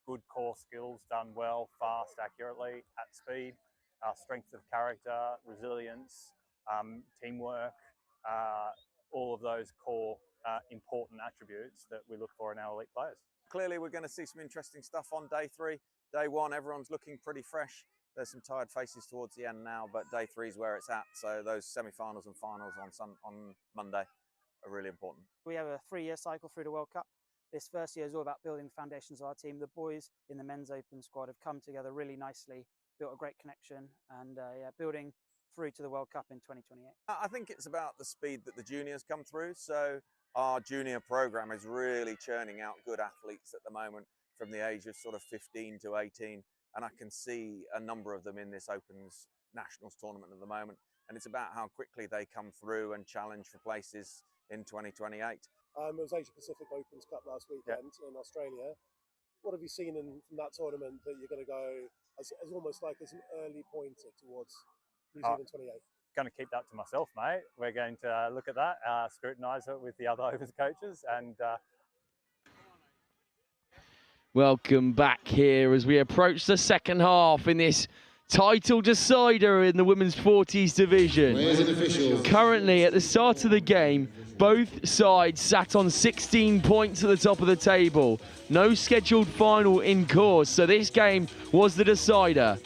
good core skills done well, fast, accurately, at speed, strength of character, resilience, teamwork, all of those core important attributes that we look for in our elite players. Clearly, we're going to see some interesting stuff on day 3. Day 1, everyone's looking pretty fresh. There's some tired faces towards the end now, but day 3 is where it's at. So those semi-finals and finals on Monday are really important. We have a 3-year cycle through the World Cup. This first year is all about building the foundations of our team. The boys in the men's open squad have come together really nicely, built a great connection, and building through to the World Cup in 2028. I think it's about the speed that the juniors come through. So our junior program is really churning out good athletes at the moment from the age of sort of 15 to 18. And I can see a number of them in this Opens Nationals tournament at the moment. And it's about how quickly they come through and challenge for places in 2028. It was Asia Pacific Opens Cup last weekend in Australia. What have you seen from that tournament that you're going to go as almost like as an early pointer towards New Zealand 28? Going to keep that to myself, mate. We're going to look at that, scrutinise it with the other Opens coaches, and welcome back here as we approach the second half in this title decider in the women's 40s division. Currently, at the start of the game, both sides sat on 16 points at the top of the table. No scheduled final in course, so this game was the decider.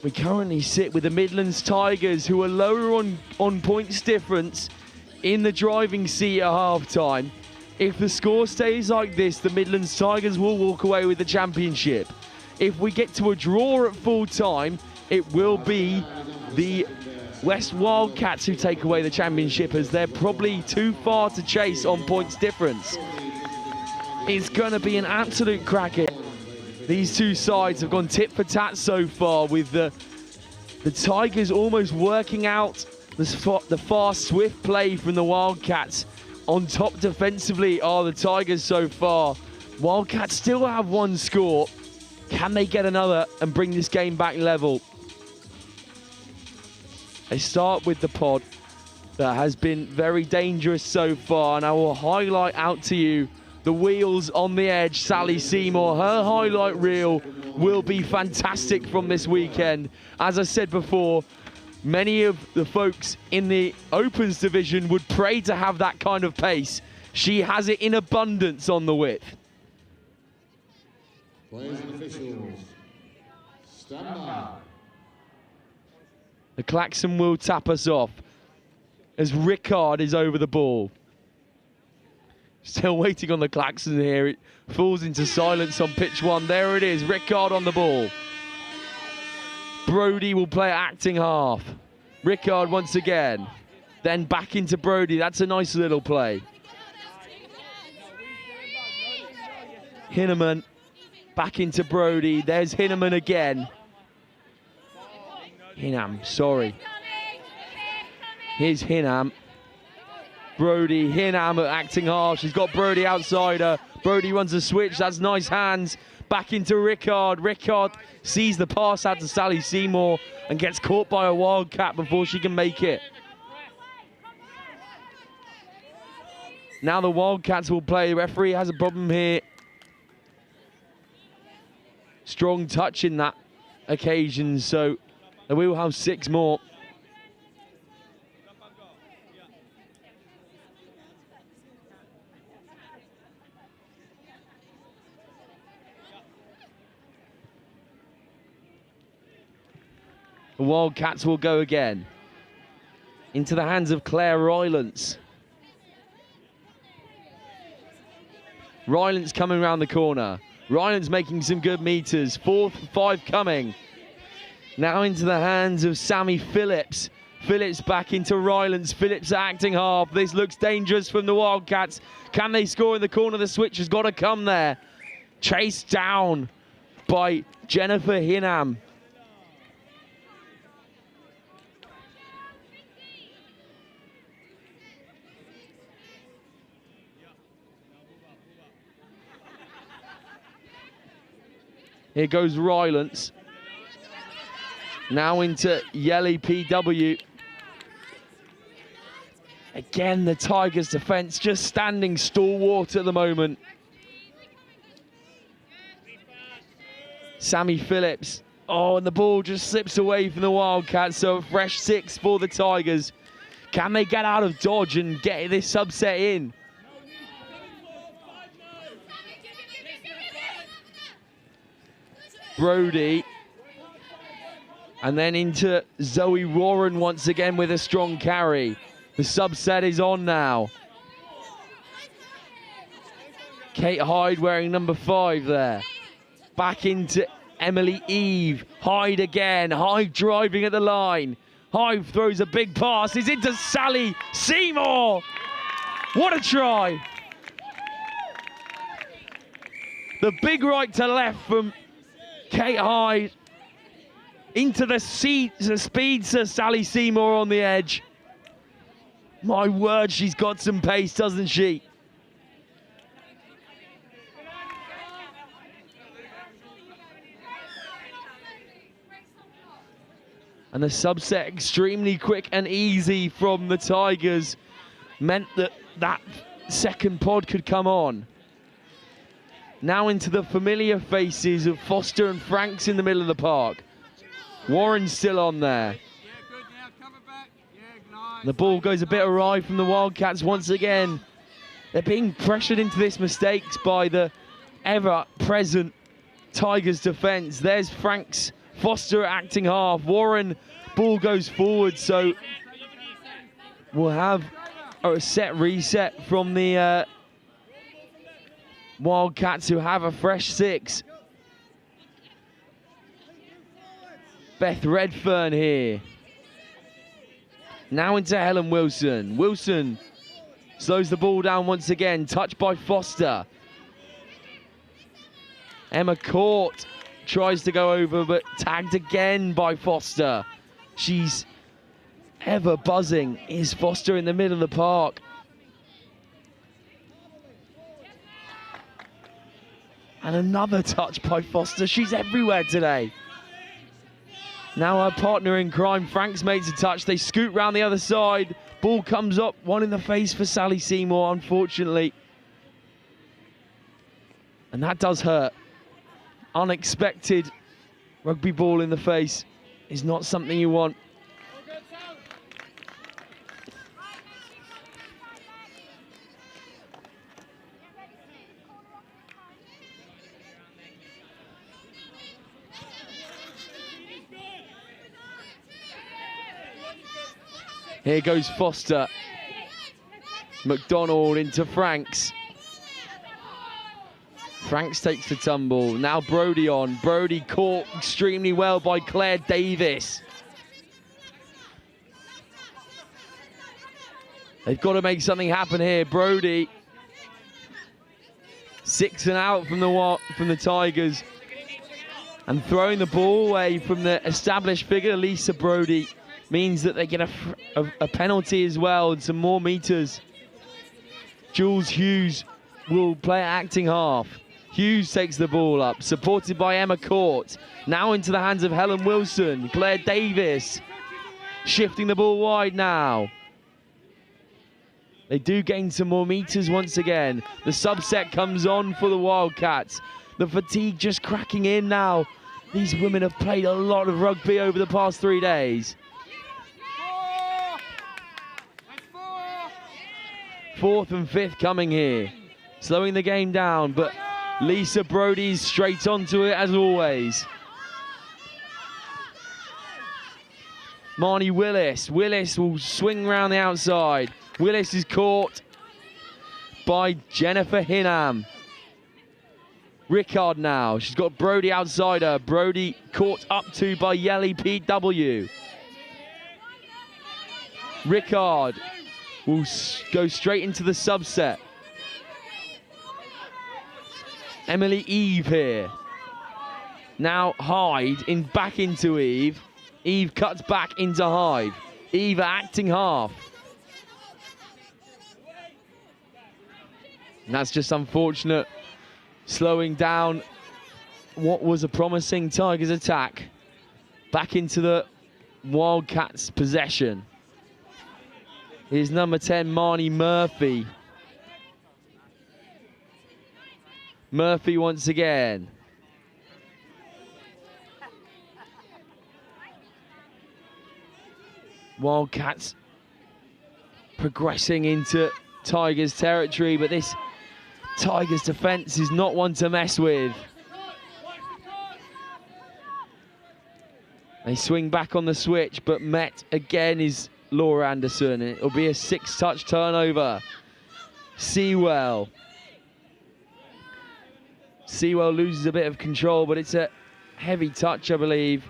We currently sit with the Midlands Tigers, who are lower on points difference in the driving seat at half-time. If the score stays like this, the Midlands Tigers will walk away with the championship. If we get to a draw at full time, it will be the West Wildcats who take away the championship, as they're probably too far to chase on points difference. It's going to be an absolute cracker. These two sides have gone tit for tat so far, with the Tigers almost working out the fast, swift play from the Wildcats. On top defensively are the Tigers so far. Wildcats still have one score. Can they get another and bring this game back level? They start with the pod that has been very dangerous so far, and I will highlight out to you the wheels on the edge, Sally Seymour. Her highlight reel will be fantastic from this weekend. As I said before, many of the folks in the Opens division would pray to have that kind of pace. She has it in abundance on the width. Players and officials, stand by. The klaxon will tap us off as Rickard is over the ball. Still waiting on the klaxon here. It falls into silence on pitch 1. There it is, Rickard on the ball. Brody will play acting half. Rickard once again. Then back into Brody. That's a nice little play. Hinneman back into Brody. There's Hinneman again. Hinham, sorry. Here's Hinham. Brody, Hinham acting half. She's got Brody outside her. Brody runs a switch. That's nice hands. Back into Rickard. Rickard sees the pass out to Sally Seymour and gets caught by a Wildcat before she can make it. Now the Wildcats will play. The referee has a problem here. Strong touch in that occasion, so they will have 6 more. The Wildcats will go again. Into the hands of Claire Rylance. Rylance coming around the corner. Rylance making some good meters. 4th, 5 coming. Now into the hands of Sammy Phillips. Phillips back into Rylance. Phillips acting half. This looks dangerous from the Wildcats. Can they score in the corner? The switch has got to come there. Chased down by Jennifer Hinham. Here goes Rylance. Now into Yelly PW. Again, the Tigers' defence just standing stalwart at the moment. Sammy Phillips. Oh, and the ball just slips away from the Wildcats, so a fresh 6 for the Tigers. Can they get out of dodge and get this subset in? Brody. And then into Zoe Warren once again with a strong carry. The subset is on now. Kate Hyde wearing number 5 there. Back into Emily Eve. Hyde again. Hyde driving at the line. Hyde throws a big pass. It's into Sally Seymour. What a try. The big right to left from Kate Hyde. Into the speedster Sally Seymour on the edge. My word, she's got some pace, doesn't she? And the subset extremely quick and easy from the Tigers meant that that second pod could come on. Now into the familiar faces of Foster and Franks in the middle of the park. Warren's still on there. The ball goes a bit awry from the Wildcats once again. They're being pressured into this mistakes by the ever-present Tigers defence. There's Franks, Foster acting half. Warren, ball goes forward, so we'll have a set reset from the Wildcats, who have a fresh 6. Beth Redfern here. Now into Helen Wilson. Wilson slows the ball down once again. Touched by Foster. Emma Court tries to go over, but tagged again by Foster. She's ever buzzing. Is Foster in the middle of the park? And another touch by Foster. She's everywhere today. Now her partner in crime, Franks, makes a touch. They scoot round the other side. Ball comes up, one in the face for Sally Seymour, unfortunately. And that does hurt. Unexpected rugby ball in the face is not something you want. Here goes Foster. McDonald into Franks. Franks takes the tumble. Now Brody on. Brody caught extremely well by Claire Davis. They've got to make something happen here. Brody. 6 and out from the Tigers. And throwing the ball away from the established figure, Lisa Brody, means that they get a penalty as well and some more meters. Jules Hughes will play acting half. Hughes takes the ball up, supported by Emma Court. Now into the hands of Helen Wilson. Claire Davis shifting the ball wide now. They do gain some more meters once again. The subset comes on for the Wildcats. The fatigue just cracking in now. These women have played a lot of rugby over the past 3 days. 4th and 5th coming here. Slowing the game down, but Lisa Brody's straight onto it as always. Marnie Willis. Willis will swing round the outside. Willis is caught by Jennifer Hinham. Rickard now. She's got Brody outside her. Brody caught up to by Yelly PW. Rickard will go straight into the subset. Emily Eve here. Now Hyde back into Eve. Eve cuts back into Hyde. Eve acting half. And that's just unfortunate. Slowing down what was a promising Tigers attack. Back into the Wildcats' possession. Here's number 10, Marnie Murphy. Murphy once again. Wildcats progressing into Tigers territory, but this Tigers defence is not one to mess with. They swing back on the switch, but met again is Laura Anderson. It'll be a 6-touch turnover. Sewell. Sewell loses a bit of control, but it's a heavy touch, I believe.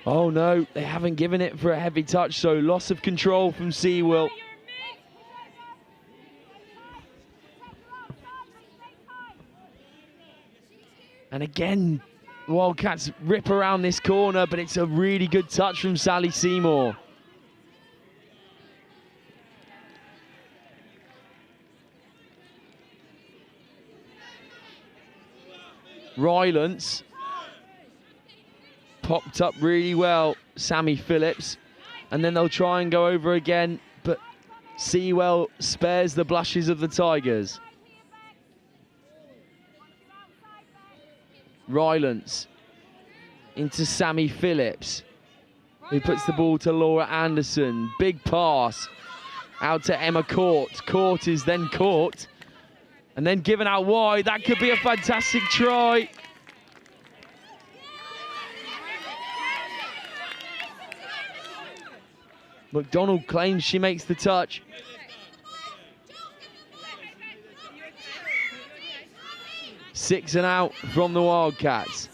Oh no, they haven't given it for a heavy touch, so loss of control from Sewell. And again, Wildcats rip around this corner, but it's a really good touch from Sally Seymour. Rylance popped up really well, Sammy Phillips, and then they'll try and go over again, but Sewell spares the blushes of the Tigers. Rylance into Sammy Phillips, who puts the ball to Laura Anderson. Big pass out to Emma Court. Court is then caught and then given out wide. That could be a fantastic try. McDonald claims she makes the touch. Six and out from the Wildcats.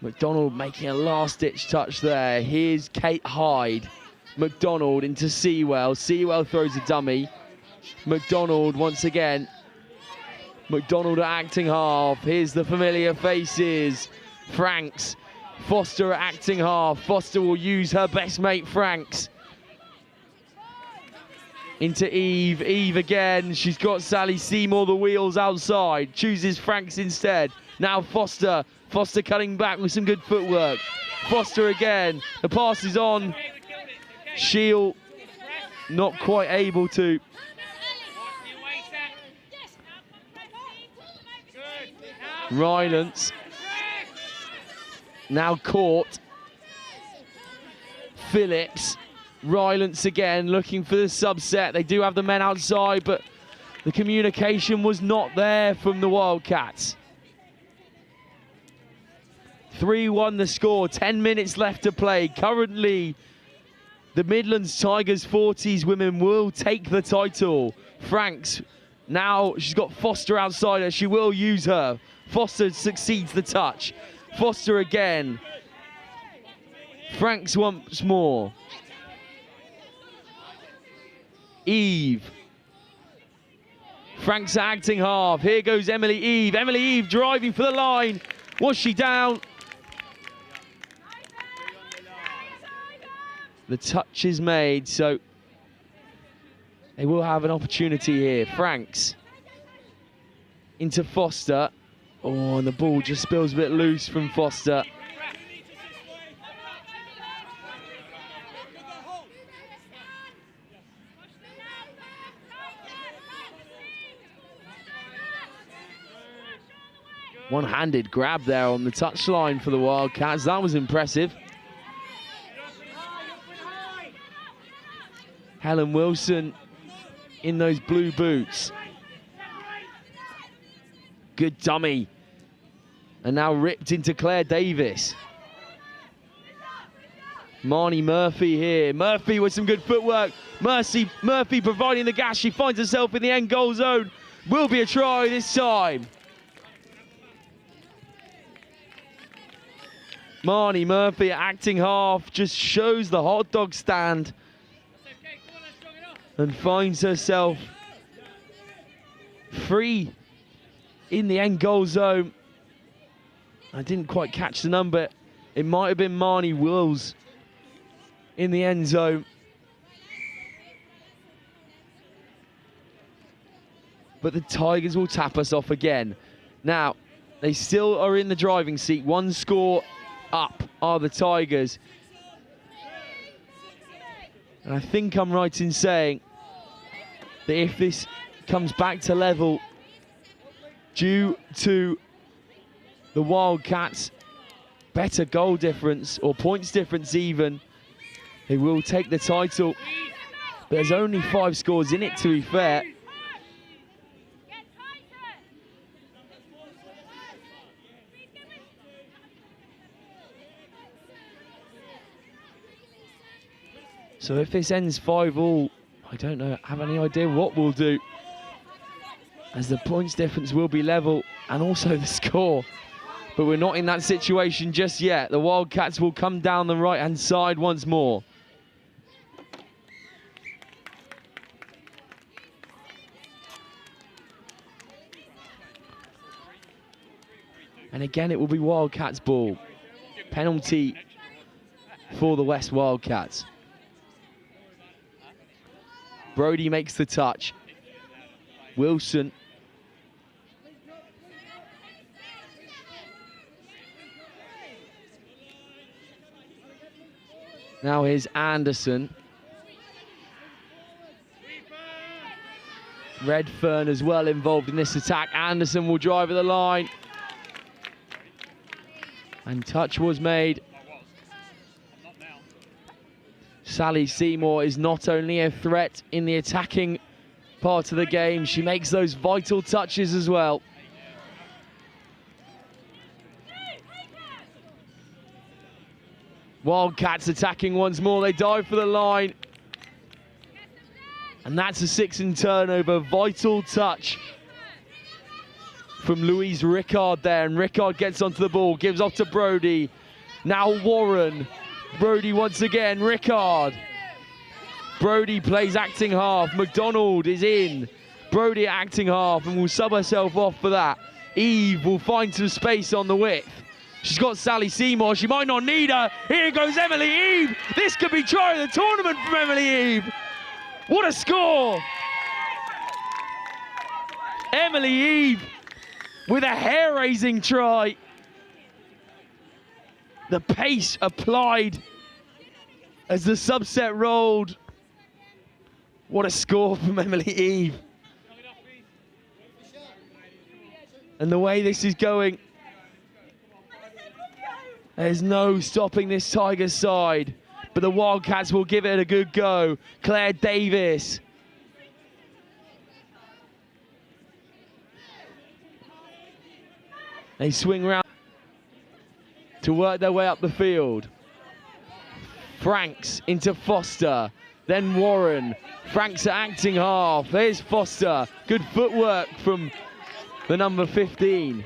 McDonald making a last-ditch touch there. Here's Kate Hyde. McDonald into Sewell. Sewell throws a dummy. McDonald once again. McDonald acting half. Here's the familiar faces. Franks. Foster acting half. Foster will use her best mate, Franks. Into Eve. Eve again. She's got Sally Seymour the wheels outside. Chooses Franks instead. Now Foster. Foster cutting back with some good footwork. Foster again. The pass is on. Shield not quite able to. Rylance. Now caught. Phillips. Rylance again looking for the subset. They do have the men outside, but the communication was not there from the Wildcats. 3-1 the score, 10 minutes left to play. Currently, the Midlands Tigers 40s women will take the title. Franks, now she's got Foster outside her. She will use her. Foster succeeds the touch. Foster again. Franks once more. Eve. Franks acting half. Here goes Emily Eve. Emily Eve driving for the line. Was she down? The touch is made, so they will have an opportunity here. Franks into Foster. Oh, and the ball just spills a bit loose from Foster. One-handed grab there on the touchline for the Wildcats. That was impressive. Helen Wilson in those blue boots. Good dummy. And now ripped into Claire Davis. Marnie Murphy here. Murphy with some good footwork. Murphy providing the gas. She finds herself in the end goal zone. Will be a try this time. Marnie Murphy acting half, just shows the hot dog stand and finds herself free in the end goal zone. I didn't quite catch the number. It might have been Marnie Wills in the end zone. But the Tigers will tap us off again. Now, they still are in the driving seat. One score up are the Tigers. And I think I'm right in saying that if this comes back to level due to the Wildcats' better goal difference or points difference even, they will take the title. But there's only 5 scores in it, to be fair. So if this ends 5-all, I don't know, have any idea what we'll do, as the points difference will be level and also the score. But we're not in that situation just yet. The Wildcats will come down the right-hand side once more. And again, it will be Wildcats ball. Penalty for the West Wildcats. Brody makes the touch. Wilson. Now here's Anderson. Redfern as well involved in this attack. Anderson will drive at the line. And touch was made. Sally Seymour is not only a threat in the attacking part of the game, she makes those vital touches as well. Wildcats attacking once more, they dive for the line. And that's a 6-in turnover, vital touch from Louise Rickard there, and Rickard gets onto the ball, gives off to Brody. Now Warren. Brody once again, Rickard. Brody plays acting half. McDonald is in. Brody acting half and will sub herself off for that. Eve will find some space on the width. She's got Sally Seymour. She might not need her. Here goes Emily Eve. This could be try of the tournament from Emily Eve. What a score. Emily Eve with a hair-raising try. The pace applied as the subset rolled. What a score from Emily Eve. And the way this is going, there's no stopping this Tigers side. But the Wildcats will give it a good go. Claire Davis. They swing round. to work their way up the field. Franks into Foster, then Warren. Franks at acting half. There's Foster. Good footwork from the number 15.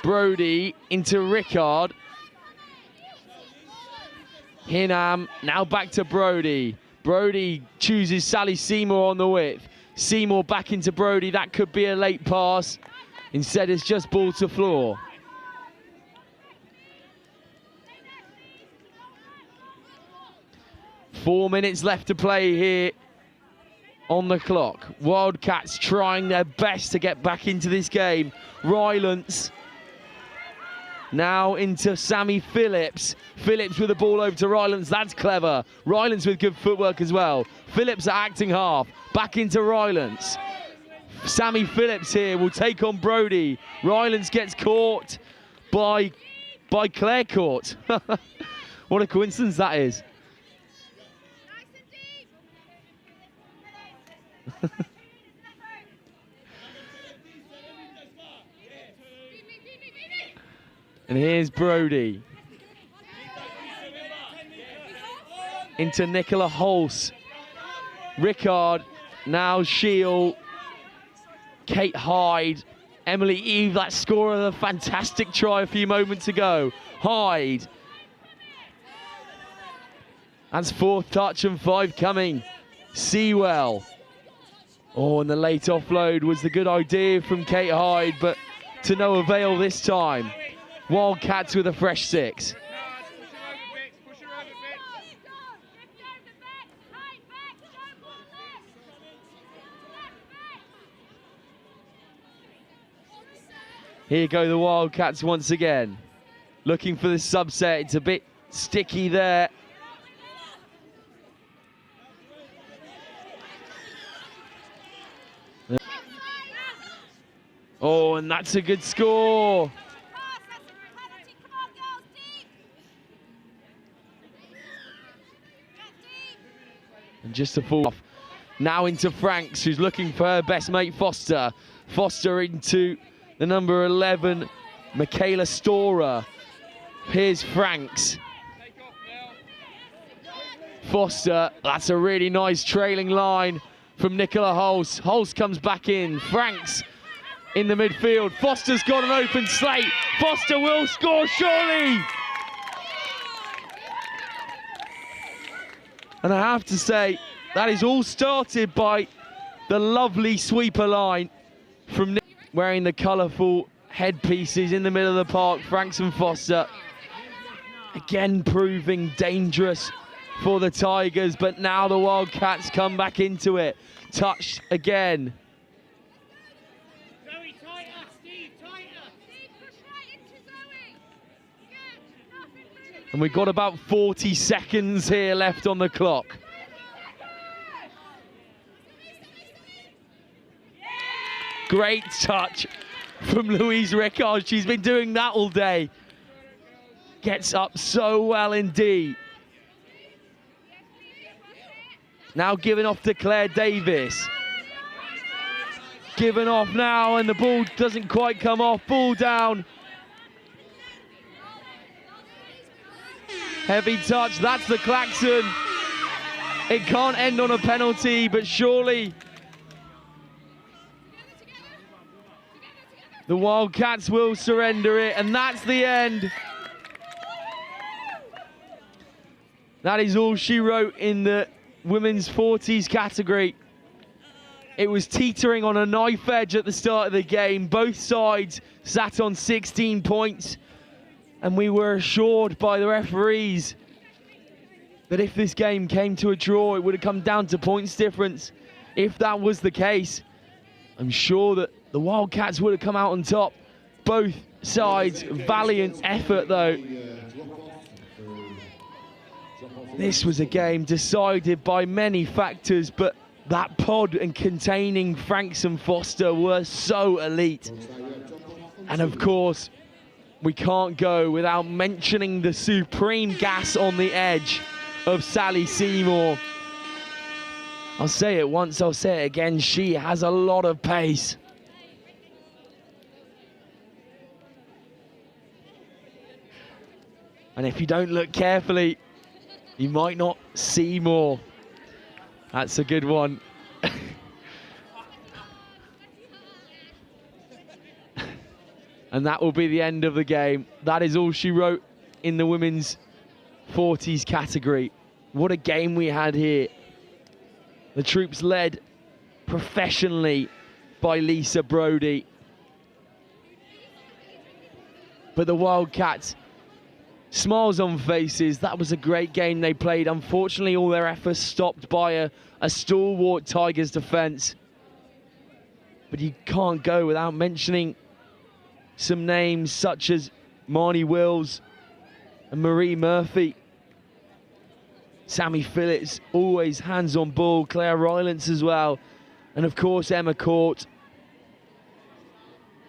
Brody into Rickard. Hinham, now back to Brody. Brody chooses Sally Seymour on the width. Seymour back into Brody. That could be a late pass. Instead, it's just ball to floor. Four minutes left to play here on the clock. Wildcats trying their best to get back into this game. Rylance now into Sammy Phillips. Phillips with the ball over to Rylance. That's clever. Rylance with good footwork as well. Phillips at acting half. Back into Rylance. Sammy Phillips here will take on Brody. Rylance gets caught by Claire Court. What a coincidence that is. And here's Brody. Into Nicola Hulse. Rickard, now Shield. Kate Hyde. Emily Eve, that scorer of a fantastic try a few moments ago. Hyde. That's fourth touch and 5 coming. Sewell. Oh, and the late offload was the good idea from Kate Hyde, but to no avail this time. Wildcats with a fresh 6. Here go the Wildcats once again. Looking for the subset. It's a bit sticky there. Oh, and that's a good score. And just a fall off. Now into Franks, who's looking for her best mate, Foster. Foster into the number 11, Michaela Storer. Here's Franks. Foster, that's a really nice trailing line from Nicola Hulse. Hulse comes back in. Franks in the midfield. Foster's got an open slate. Foster will score, surely. And I have to say, that is all started by the lovely sweeper line from Nick, wearing the colourful headpieces in the middle of the park. Franks and Foster, again proving dangerous for the Tigers, but now the Wildcats come back into it. Touched again. And we've got about 40 seconds here left on the clock. Great touch from Louise Rickard. She's been doing that all day. Gets up so well indeed. Now giving off to Claire Davis. Given off now, and the ball doesn't quite come off. Ball down. Heavy touch, that's the klaxon. It can't end on a penalty, but surely the Wildcats will surrender it, and that's the end. That is all she wrote in the women's 40s category. It was teetering on a knife edge at the start of the game. Both sides sat on 16 points. And we were assured by the referees that if this game came to a draw, it would have come down to points difference. If that was the case, I'm sure that the Wildcats would have come out on top. Both sides, valiant effort though. This was a game decided by many factors, but that pod and containing Franks and Foster were so elite. And of course, we can't go without mentioning the supreme gas on the edge of Sally Seymour. I'll say it once, I'll say it again. She has a lot of pace. And if you don't look carefully, you might not see more. That's a good one. And that will be the end of the game. That is all she wrote in the women's 40s category. What a game we had here. The troops led professionally by Lisa Brodie. But the Wildcats, smiles on faces. That was a great game they played. Unfortunately, all their efforts stopped by a stalwart Tigers defence. But you can't go without mentioning some names such as Marnie Wills and Marie Murphy. Sammy Phillips, always hands on ball. Claire Rylance as well. And of course, Emma Court.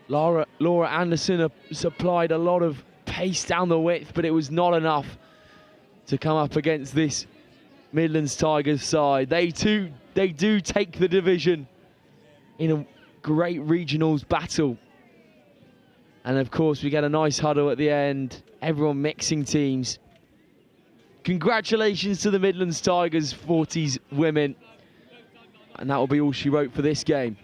Laura Anderson supplied a lot of pace down the width, but it was not enough to come up against this Midlands Tigers side. They do take the division in a great regionals battle. And of course, we get a nice huddle at the end. Everyone mixing teams. Congratulations to the Midlands Tigers 40s women. And that will be all she wrote for this game.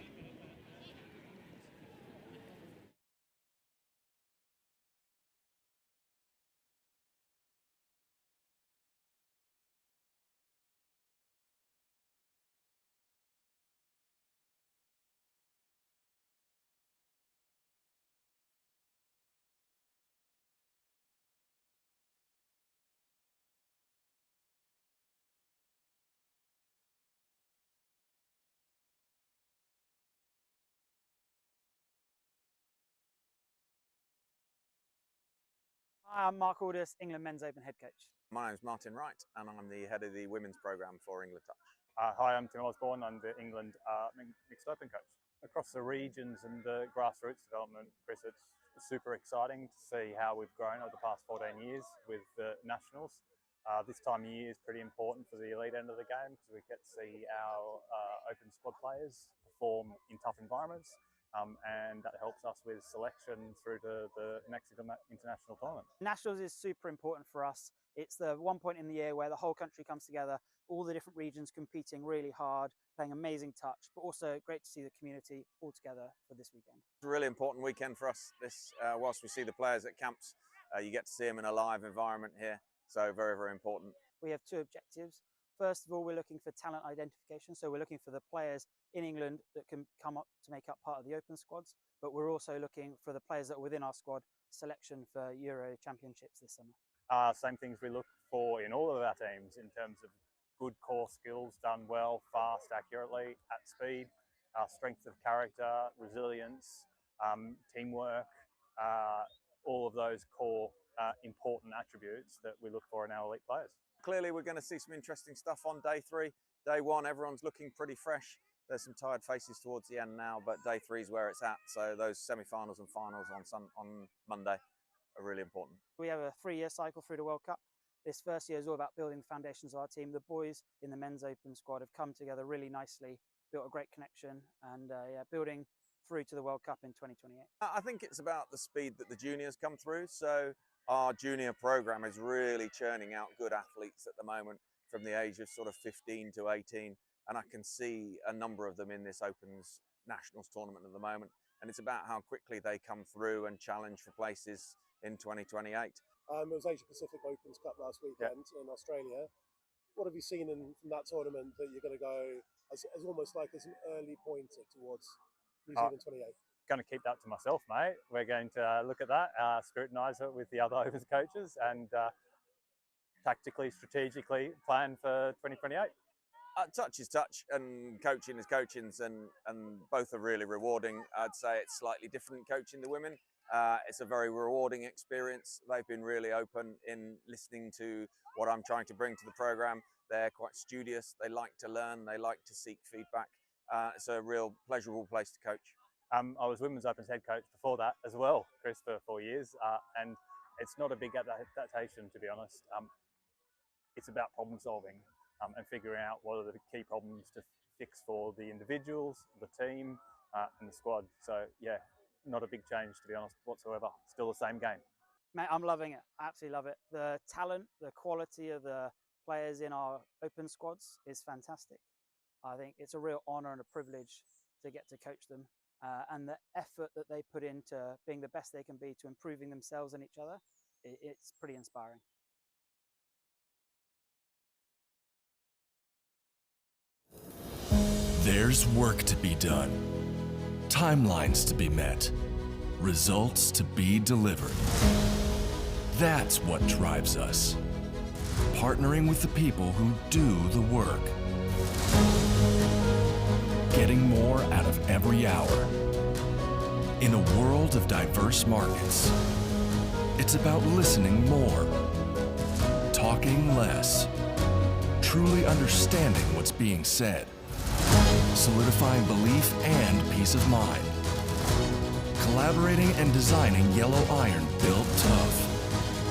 Hi, I'm Mark Aldous, England Men's Open head coach. My name's Martin Wright, and I'm the head of the women's programme for England Touch. Hi, I'm Tim Osborne. I'm the England Mixed Open coach. Across the regions and the grassroots development, Chris, it's super exciting to see how we've grown over the past 14 years with the nationals. This time of year is pretty important for the elite end of the game because we get to see our open squad players perform in tough environments. And that helps us with selection through to the next international tournament. Nationals is super important for us. It's the one point in the year where the whole country comes together, all the different regions competing really hard, playing amazing touch, but also great to see the community all together for this weekend. It's a really important weekend for us. This, whilst we see the players at camps, you get to see them in a live environment here. So very, very important. We have two objectives. First of all, we're looking for talent identification. So we're looking for the players in England that can come up to make up part of the open squads. But we're also looking for the players that are within our squad selection for Euro Championships this summer. Same things we look for in all of our teams in terms of good core skills done well, fast, accurately, at speed, strength of character, resilience, teamwork, all of those core important attributes that we look for in our elite players. Clearly, we're going to see some interesting stuff on day three. Day one, everyone's looking pretty fresh. There's some tired faces towards the end now, but day three is where it's at. So those semi-finals and finals on Monday are really important. We have a 3-year cycle through the World Cup. This first year is all about building the foundations of our team. The boys in the men's open squad have come together really nicely, built a great connection, and building through to the World Cup in 2028. I think it's about the speed that the juniors come through. So our junior program is really churning out good athletes at the moment from the age of sort of 15 to 18. And I can see a number of them in this Opens Nationals tournament at the moment. And it's about how quickly they come through and challenge for places in 2028. It was Asia Pacific Opens Cup last weekend in Australia. What have you seen from that tournament that you're going to go as almost like as an early pointer towards New Zealand 28? Going to keep that to myself, mate. We're going to look at that, scrutinise it with the other Opens coaches, and tactically, strategically plan for 2028. Touch is touch, and coaching is coaching, and both are really rewarding. I'd say it's slightly different coaching the women. It's a very rewarding experience. They've been really open in listening to what I'm trying to bring to the program. They're quite studious. They like to learn. They like to seek feedback. It's a real pleasurable place to coach. I was Women's Opens head coach before that as well, Chris, for 4 years, and it's not a big adaptation, to be honest. It's about problem solving and figuring out what are the key problems to fix for the individuals, the team, and the squad. So yeah, not a big change, to be honest, whatsoever. Still the same game. Mate, I'm loving it. I absolutely love it. The talent, the quality of the players in our open squads is fantastic. I think it's a real honour and a privilege to get to coach them. And the effort that they put into being the best they can be to improving themselves and each other, it's pretty inspiring. There's work to be done, timelines to be met, results to be delivered. That's what drives us. Partnering with the people who do the work. Getting more out of every hour. In a world of diverse markets, it's about listening more, talking less, truly understanding what's being said, solidifying belief and peace of mind, collaborating and designing yellow iron built tough,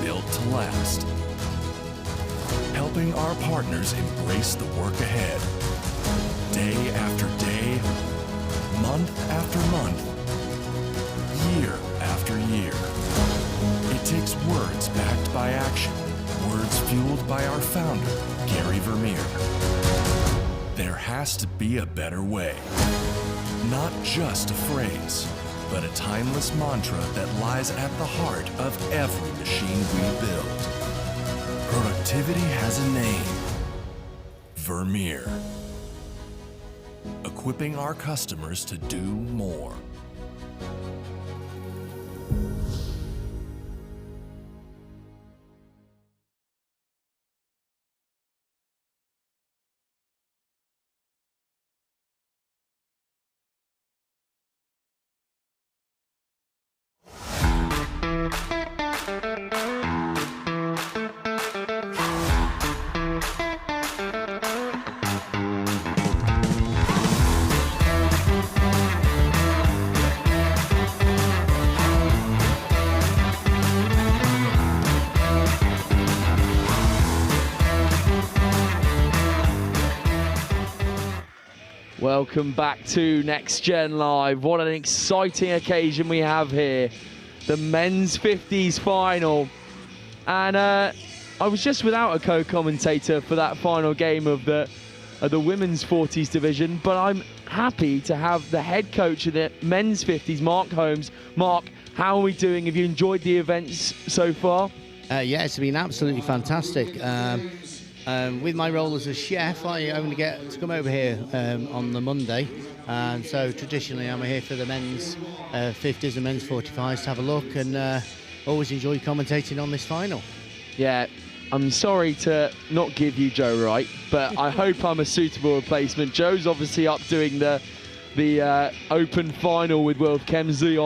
built to last, helping our partners embrace the work ahead, day after day, month after month, year after year. It takes words backed by action, words fueled by our founder, Gary Vermeer. There has to be a better way. Not just a phrase, but a timeless mantra that lies at the heart of every machine we build. Productivity has a name. Vermeer. Equipping our customers to do more. Welcome back to Next Gen Live. What an exciting occasion we have here. The men's 50s final. And I was just without a co-commentator for that final game of the women's 40s division, but I'm happy to have the head coach of the men's 50s, Mark Holmes. Mark, how are we doing? Have you enjoyed the events so far? Yeah, it's been absolutely fantastic. With my role as a chef, I only get to come over here on the Monday, and so traditionally I'm here for the men's 50s and men's 45s to have a look, and always enjoy commentating on this final. Yeah, I'm sorry to not give you Joe Wright, but I hope I'm a suitable replacement. Joe's obviously up doing the open final with Wilf Kemsley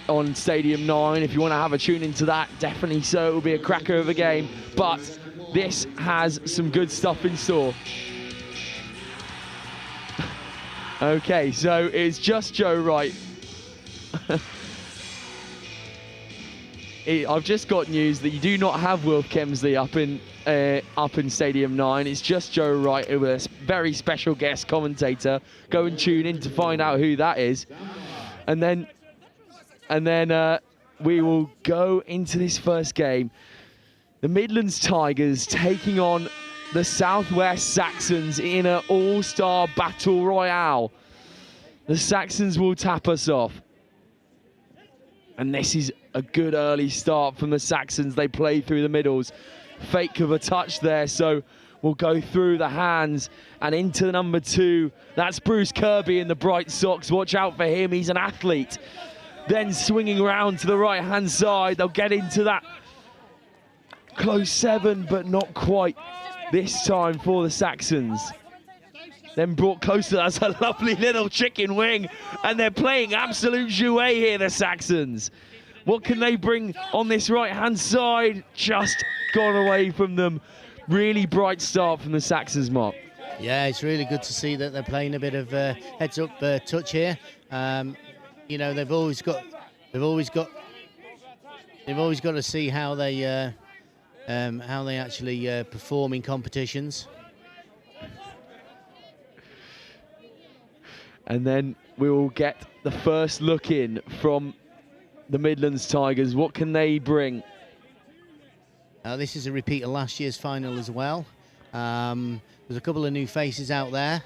on Stadium 9. If you want to have a tune into that, definitely so. It will be a cracker of a game, but this has some good stuff in store. Okay, so it's just Joe Wright. I've just got news that you do not have Wilf Kemsley up in Stadium 9. It's just Joe Wright with a very special guest commentator. Go and tune in to find out who that is, and then we will go into this first game. The Midlands Tigers taking on the Southwest Saxons in an all-star battle royale. The Saxons will tap us off. And this is a good early start from the Saxons. They play through the middles. Fake of a touch there, so we'll go through the hands and into the number 2. That's Bruce Kirby in the bright socks. Watch out for him, he's an athlete. Then swinging around to the right-hand side, they'll get into that close 7, but not quite this time for the Saxons. Then brought closer, that's a lovely little chicken wing, and they're playing absolute jouet here, the Saxons. What can they bring on this right-hand side? Just gone away from them. Really bright start from the Saxons, Mark. Yeah, it's really good to see that they're playing a bit of heads-up touch here. You know, they've always got to see how they actually perform in competitions. And then we will get the first look in from the Midlands Tigers. What can they bring? This is a repeat of last year's final as well. There's a couple of new faces out there,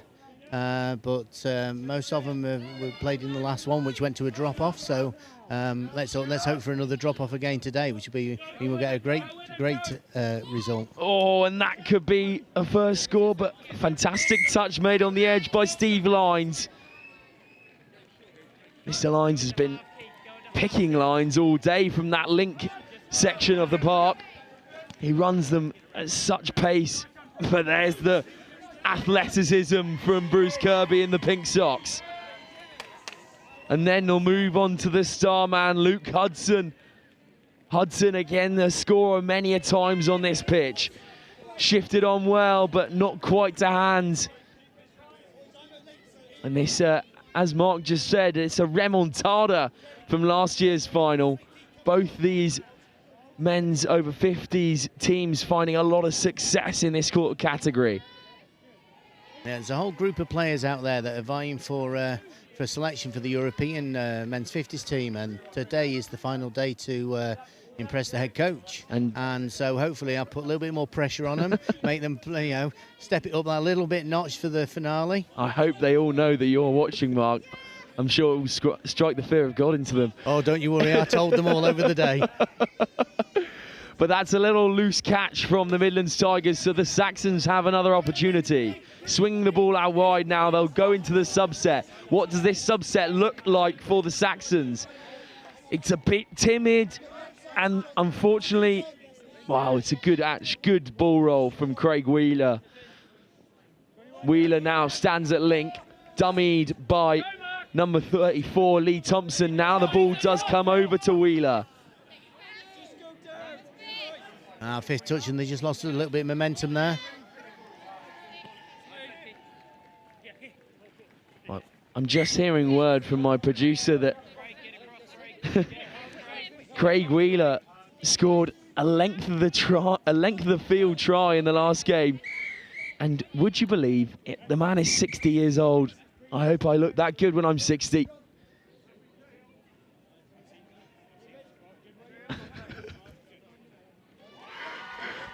but most of them were played in the last one, which went to a drop-off. So let's hope for another drop-off again today, which will be, we will get a great result. Oh, and that could be a first score, but a fantastic touch made on the edge by Steve Lines. Mr. Lines has been picking lines all day from that link section of the park. He runs them at such pace, but there's the athleticism from Bruce Kirby in the pink socks. And then they'll move on to the star man, Luke Hudson. Hudson, again, the scorer many a times on this pitch. Shifted on well, but not quite to hands. And this, as Mark just said, it's a remontada from last year's final. Both these men's over 50s teams finding a lot of success in this category. Yeah, there's a whole group of players out there that are vying for selection for the European men's 50s team, and today is the final day to impress the head coach. And so hopefully I'll put a little bit more pressure on them, make them, step it up a little bit notch for the finale. I hope they all know that you're watching, Mark. I'm sure it will strike the fear of God into them. Oh, don't you worry, I told them all over the day. But that's a little loose catch from the Midlands Tigers, so the Saxons have another opportunity. Swinging the ball out wide now, they'll go into the subset. What does this subset look like for the Saxons? It's a bit timid, and unfortunately, wow, it's a good ball roll from Craig Wheeler. Wheeler now stands at link, dummied by number 34, Lee Thompson. Now the ball does come over to Wheeler. Fifth touch, and they just lost a little bit of momentum there. I'm just hearing word from my producer that Craig Wheeler scored a length of the field try in the last game. And would you believe it, the man is 60 years old. I hope I look that good when I'm 60.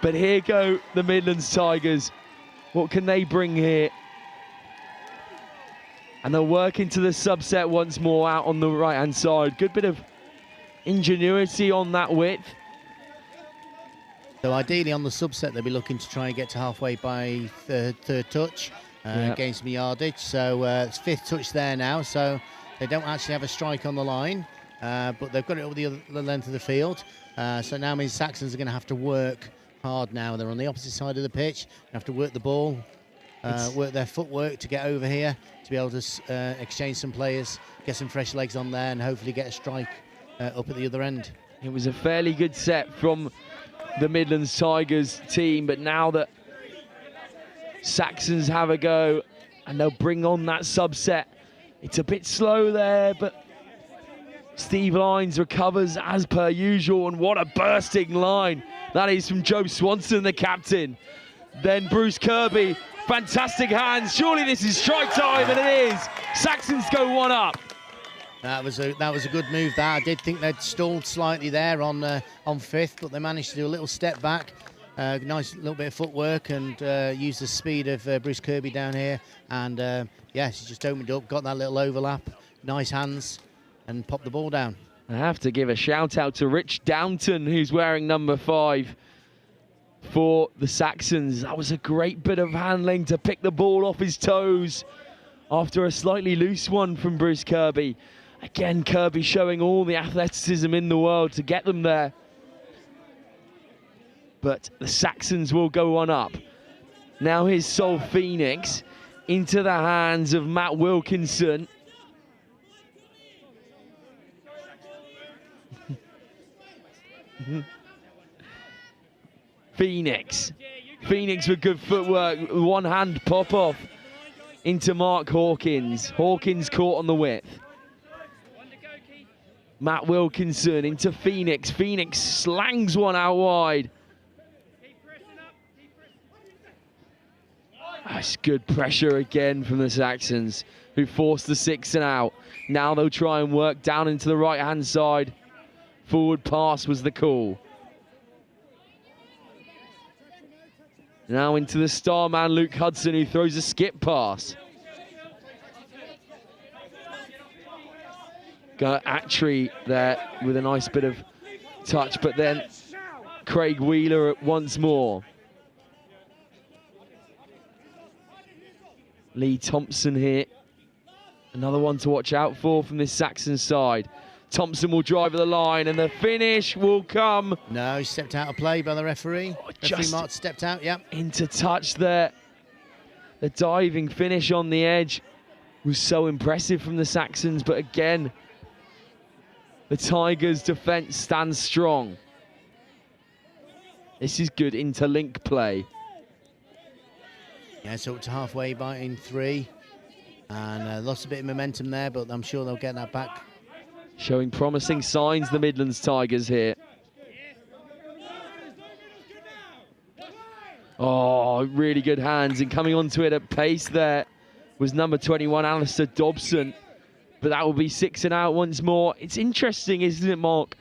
But here go the Midlands Tigers. What can they bring here? And they'll work into the subset once more out on the right-hand side. Good bit of ingenuity on that width. So ideally on the subset, they'll be looking to try and get to halfway by third touch, gain some yardage. So it's fifth touch there now. So they don't actually have a strike on the line, but they've got it over the length of the field. So now means Saxons are going to have to work hard now. They're on the opposite side of the pitch. They have to work the ball, work their footwork to get over here, to be able to exchange some players, get some fresh legs on there, and hopefully get a strike up at the other end. It was a fairly good set from the Midlands Tigers team, but now that Saxons have a go and they'll bring on that subset, it's a bit slow there, but Steve Lines recovers as per usual, and what a bursting line that is from Joe Swanson, the captain. Then Bruce Kirby, fantastic hands. Surely this is strike time, and it is. Saxons go one up. That was a good move there. I did think they'd stalled slightly there on fifth, but they managed to do a little step back. Nice little bit of footwork and use the speed of Bruce Kirby down here. And yes, he just opened up, got that little overlap, nice hands, and popped the ball down. I have to give a shout out to Rich Downton, who's wearing number 5 for the Saxons. That was a great bit of handling to pick the ball off his toes after a slightly loose one from Bruce Kirby. Again, Kirby showing all the athleticism in the world to get them there. But the Saxons will go on up. Now here's Sol Phoenix into the hands of Matt Wilkinson. Phoenix with good footwork, one hand pop off into Mark Hawkins. Hawkins caught on the width. Matt Wilkinson into Phoenix. Phoenix slangs one out wide. That's good pressure again from the Saxons, who forced the 6 and out. Now they'll try and work down into the right-hand side. Forward pass was the call. Now into the star man, Luke Hudson, who throws a skip pass. Got Attree there with a nice bit of touch, but then Craig Wheeler once more. Lee Thompson here. Another one to watch out for from this Saxon side. Thompson will drive the line and the finish will come. No, he stepped out of play by the referee. Referee Mark stepped out, yep. Into touch there. The diving finish on the edge was so impressive from the Saxons, but again, the Tigers' defence stands strong. This is good interlink play. Yeah, so up to halfway by in 3. And lost a bit of momentum there, but I'm sure they'll get that back. Showing promising signs, the Midlands Tigers here. Oh, really good hands, and coming onto it at pace there was number 21, Alistair Dobson. But that will be 6 and out once more. It's interesting, isn't it, Mark?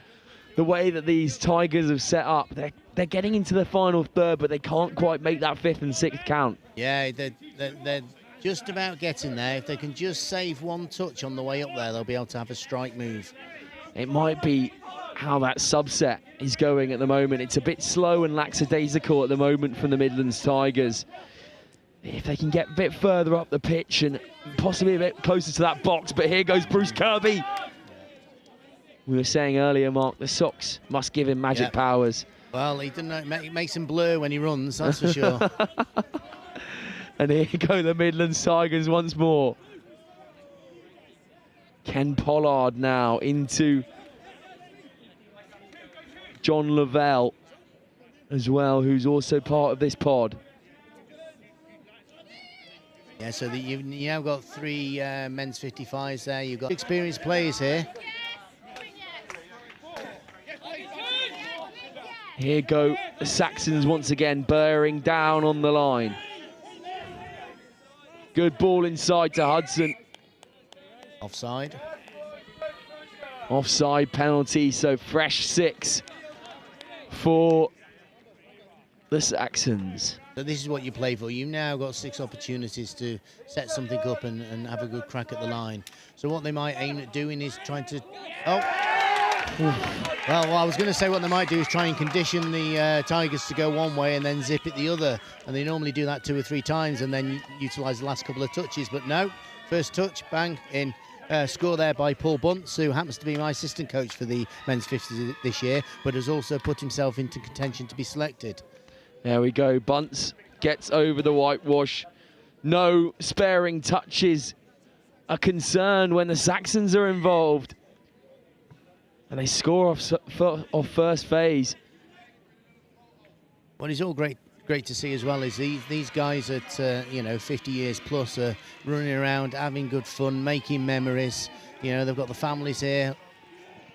The way that these Tigers have set up. They're getting into the final third, but they can't quite make that 5th and 6th count. Yeah, they're just about getting there. If they can just save one touch on the way up there, they'll be able to have a strike move. It might be how that subset is going at the moment. It's a bit slow and lackadaisical at the moment from the Midlands Tigers. If they can get a bit further up the pitch and possibly a bit closer to that box, but here goes Bruce Kirby. We were saying earlier, Mark, the socks must give him magic powers. Well, he doesn't know, it makes him blur when he runs, that's for sure. And here go the Midlands Tigers once more. Ken Pollard now into John Lavelle as well, who's also part of this pod. Yeah, so you've now got 3 men's 55s there. You've got experienced players here. Here go the Saxons once again, bearing down on the line. Good ball inside to Hudson. Offside. Offside penalty, so fresh 6 for the Saxons. So this is what you play for. You've now got 6 opportunities to set something up and have a good crack at the line. So what they might aim at doing is trying to... Oh! Well, I was going to say what they might do is try and condition the Tigers to go one way and then zip it the other. And they normally do that 2 or 3 times and then utilise the last couple of touches. But no, first touch, bang, in. Score there by Paul Bunce, who happens to be my assistant coach for the men's 50s this year, but has also put himself into contention to be selected. There we go, Bunce gets over the whitewash. No sparing touches, a concern when the Saxons are involved. And they score off first phase. What is all great to see as well is these guys at 50 years plus are running around, having good fun, making memories. You know, they've got the families here.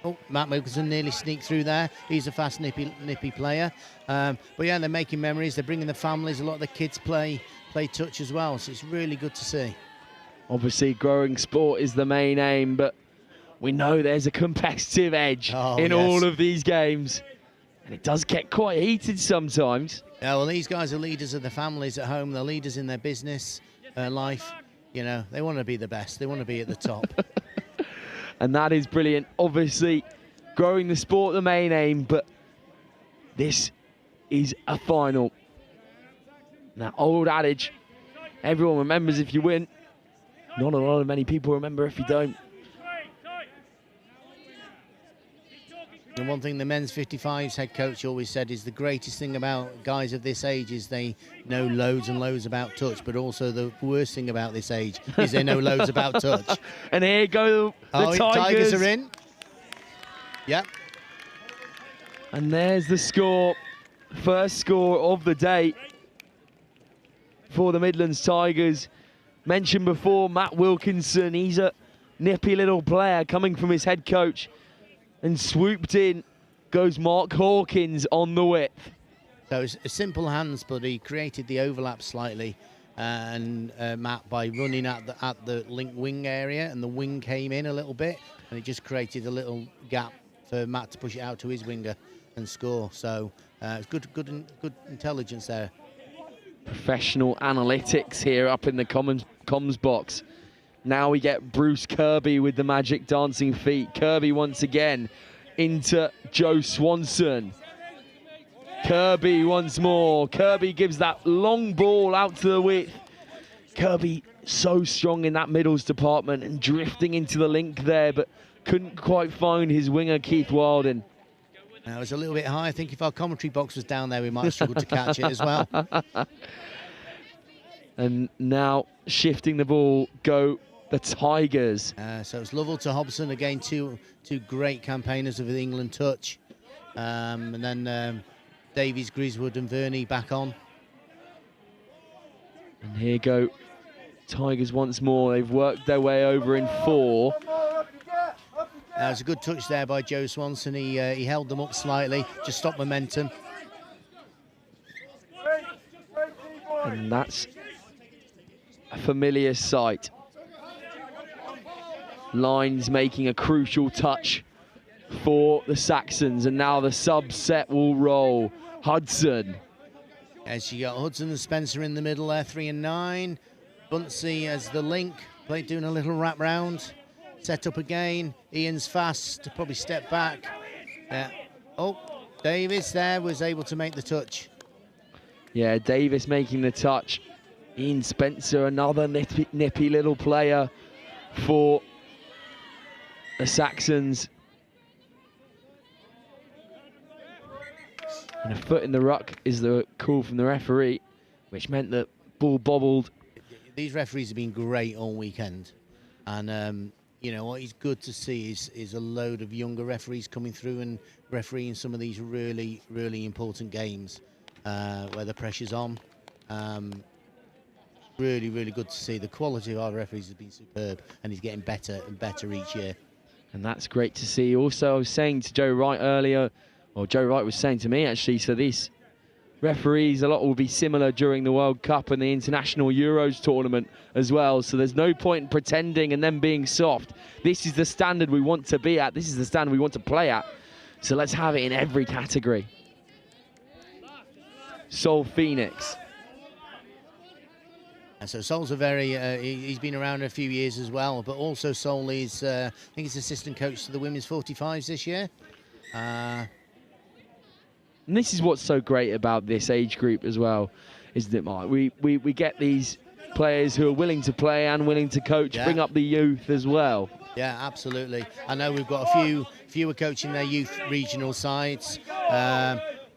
Oh, Matt Wilkinson nearly sneaked through there. He's a fast, nippy player. But yeah, they're making memories. They're bringing the families. A lot of the kids play touch as well. So it's really good to see. Obviously, growing sport is the main aim, but we know there's a competitive edge in all of these games. And it does get quite heated sometimes. Yeah, well, these guys are leaders of their families at home. They're leaders in their business life. You know, they want to be the best. They want to be at the top. And that is brilliant. Obviously, growing the sport, the main aim, but this is a final. That old adage, everyone remembers if you win. Not a lot of many people remember if you don't. And one thing the men's 55s head coach always said is the greatest thing about guys of this age is they know loads and loads about touch, but also the worst thing about this age is they know loads about touch. And here go the Tigers. Tigers are in. Yep. And there's the score. First score of the day for the Midlands Tigers. Mentioned before, Matt Wilkinson. He's a nippy little player coming from his head coach. And swooped in goes Mark Hawkins on the width. So it's simple hands, but he created the overlap slightly. And Matt, by running at the link wing area, and the wing came in a little bit, and it just created a little gap for Matt to push it out to his winger and score. So it's good intelligence there. Professional analytics here up in the comms box. Now we get Bruce Kirby with the magic dancing feet. Kirby once again into Joe Swanson. Kirby once more. Kirby gives that long ball out to the width. Kirby so strong in that middles department and drifting into the link there, but couldn't quite find his winger, Keith Wilden. It was a little bit high. I think if our commentary box was down there, we might have struggled to catch it as well. And now shifting the ball go the Tigers. So it's Lovell to Hobson, again, two great campaigners of the England touch. And then Davies, Griswood and Verney back on. And here go Tigers once more. They've worked their way over in 4. It was a good touch there by Joe Swanson. He held them up slightly, just stopped momentum. And that's a familiar sight. Lines making a crucial touch for the Saxons, and now the subset will roll. Hudson. As you got Hudson and Spencer in the middle there, 3 and 9. Buncy as the link, doing a little wrap round. Set up again. Ian's fast to probably step back. Oh, Davis there was able to make the touch. Yeah, Davis making the touch. Ian Spencer, another nippy little player for the Saxons. And a foot in the ruck is the call from the referee, which meant that ball bobbled. These referees have been great all weekend. And you know what is good to see is a load of younger referees coming through and refereeing some of these really, really important games where the pressure's on. Really, really good to see. The quality of our referees has been superb, and he's getting better and better each year. And that's great to see. Also, I was saying to Joe Wright earlier, or Joe Wright was saying to me actually, so these referees, a lot will be similar during the World Cup and the International Euros tournament as well. So there's no point in pretending and then being soft. This is the standard we want to be at. This is the standard we want to play at. So let's have it in every category. Sol Phoenix. And so Sol's a very, he's been around a few years as well, but also Sol is, I think he's assistant coach to the women's 45s this year. And this is what's so great about this age group as well, isn't it, Mike? We get these players who are willing to play and willing to coach, bring up the youth as well. Yeah, absolutely. I know we've got a few are coaching their youth regional sides.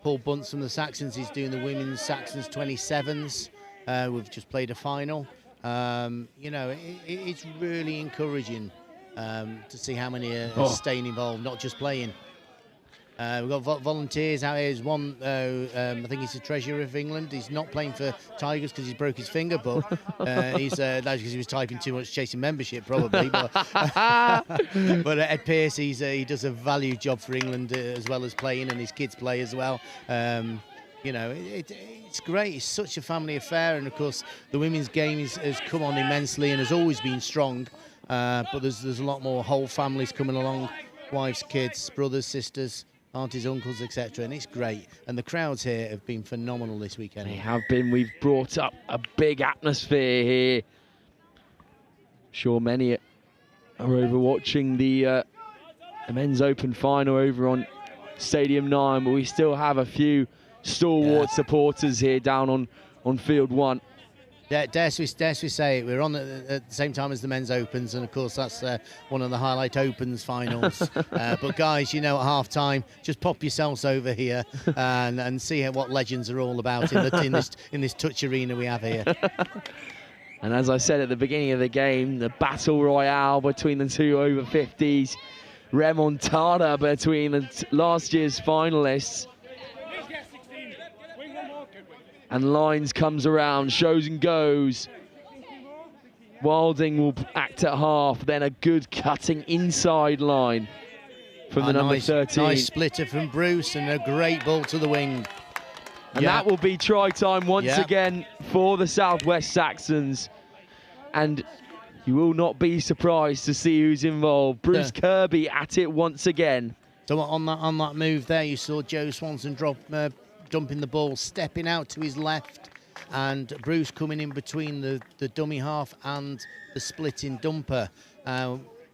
Paul Bunce from the Saxons is doing the women's Saxons 27s. We've just played a final. You know, it's really encouraging to see how many are staying involved, not just playing. We've got volunteers out here. There's one, I think he's the treasurer of England. He's not playing for Tigers because he's broke his finger, but that's because he was typing too much, chasing membership probably. But Ed Pearce, he does a value job for England as well as playing, and his kids play as well. You know, it's great. It's such a family affair, and of course the women's game has come on immensely and has always been strong. But there's a lot more whole families coming along, wives, kids, brothers, sisters, aunties, uncles, etc. And it's great. And the crowds here have been phenomenal this weekend. They have been. We've brought up a big atmosphere here. Sure, many are over watching the men's open final over on Stadium 9, but we still have a few stalwart supporters here down on Field 1. Dare we say it, we're on at the same time as the men's opens, and of course that's one of the highlight opens finals. But guys, you know, at half time, just pop yourselves over here and see what legends are all about in this touch arena we have here. And as I said at the beginning of the game, the battle royale between the two over 50s, remontada between the last year's finalists. And Lines comes around, shows and goes. Wilding will act at half, then a good cutting inside line from the number 13. Nice splitter from Bruce and a great ball to the wing. And that will be try time once again for the Southwest Saxons. And you will not be surprised to see who's involved. Bruce Kirby at it once again. So on that move there, you saw Joe Swanson dumping the ball, stepping out to his left, and Bruce coming in between the dummy half and the splitting dumper.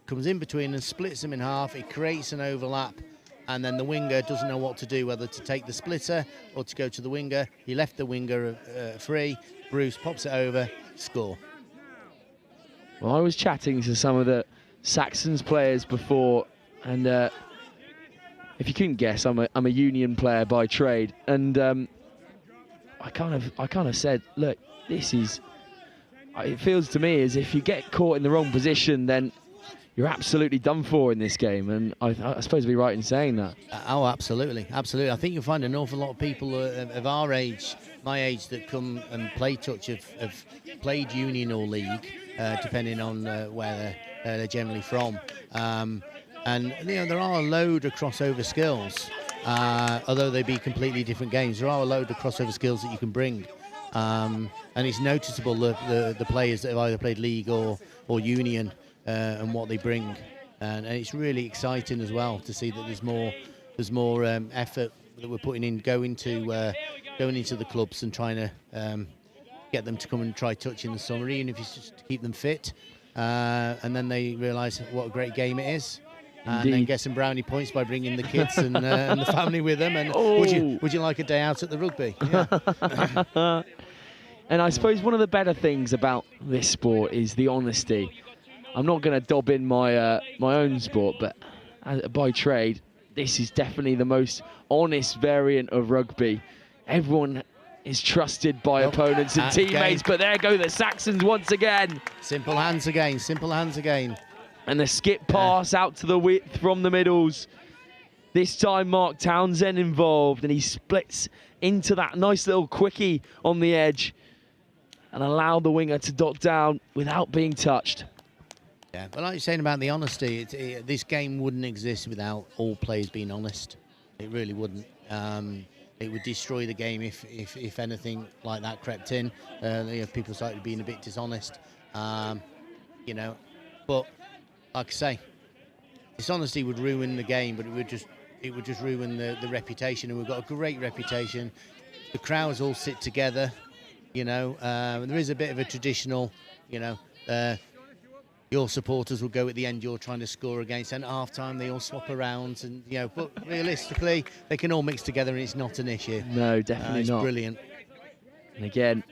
Comes in between and splits them in half. It creates an overlap, and then the winger doesn't know what to do, whether to take the splitter or to go to the winger. He left the winger free. Bruce pops it over, score. Well, I was chatting to some of the Saxons players before, and if you couldn't guess, I'm a Union player by trade, and I kind of said, look, this is. It feels to me as if you get caught in the wrong position, then you're absolutely done for in this game, and I suppose I'd be right in saying that. Oh, absolutely, absolutely. I think you'll find an awful lot of people of our age, my age, that come and play touch have played Union or League, depending on where they're generally from. And there are a load of crossover skills, although they be completely different games. There are a load of crossover skills that you can bring, and it's noticeable the players that have either played League or Union. And what they bring, and it's really exciting as well to see that there's more effort that we're putting in going into the clubs and trying to get them to come and try touch in the summer, even if it's just to keep them fit, and then they realise what a great game it is. And then get some brownie points by bringing the kids and the family with them. And would you like a day out at the rugby? Yeah. And I suppose one of the better things about this sport is the honesty. I'm not going to dob in my own sport, but by trade, this is definitely the most honest variant of rugby. Everyone is trusted by opponents and teammates, but there go the Saxons once again. Simple hands again, simple hands again. And the skip pass out to the width from the middles. This time Mark Townsend involved, and he splits into that nice little quickie on the edge and allowed the winger to dot down without being touched. Yeah, but like you're saying about the honesty, this game wouldn't exist without all players being honest. It really wouldn't. It would destroy the game if anything like that crept in. People started being a bit dishonest, But like I say, dishonesty would ruin the game, but it would just ruin the reputation. And we've got a great reputation. The crowds all sit together. There is a bit of a traditional, your supporters will go at the end, you're trying to score against, and at half-time they all swap around, and but realistically they can all mix together and it's not an issue. No, definitely it's not. Brilliant. And again,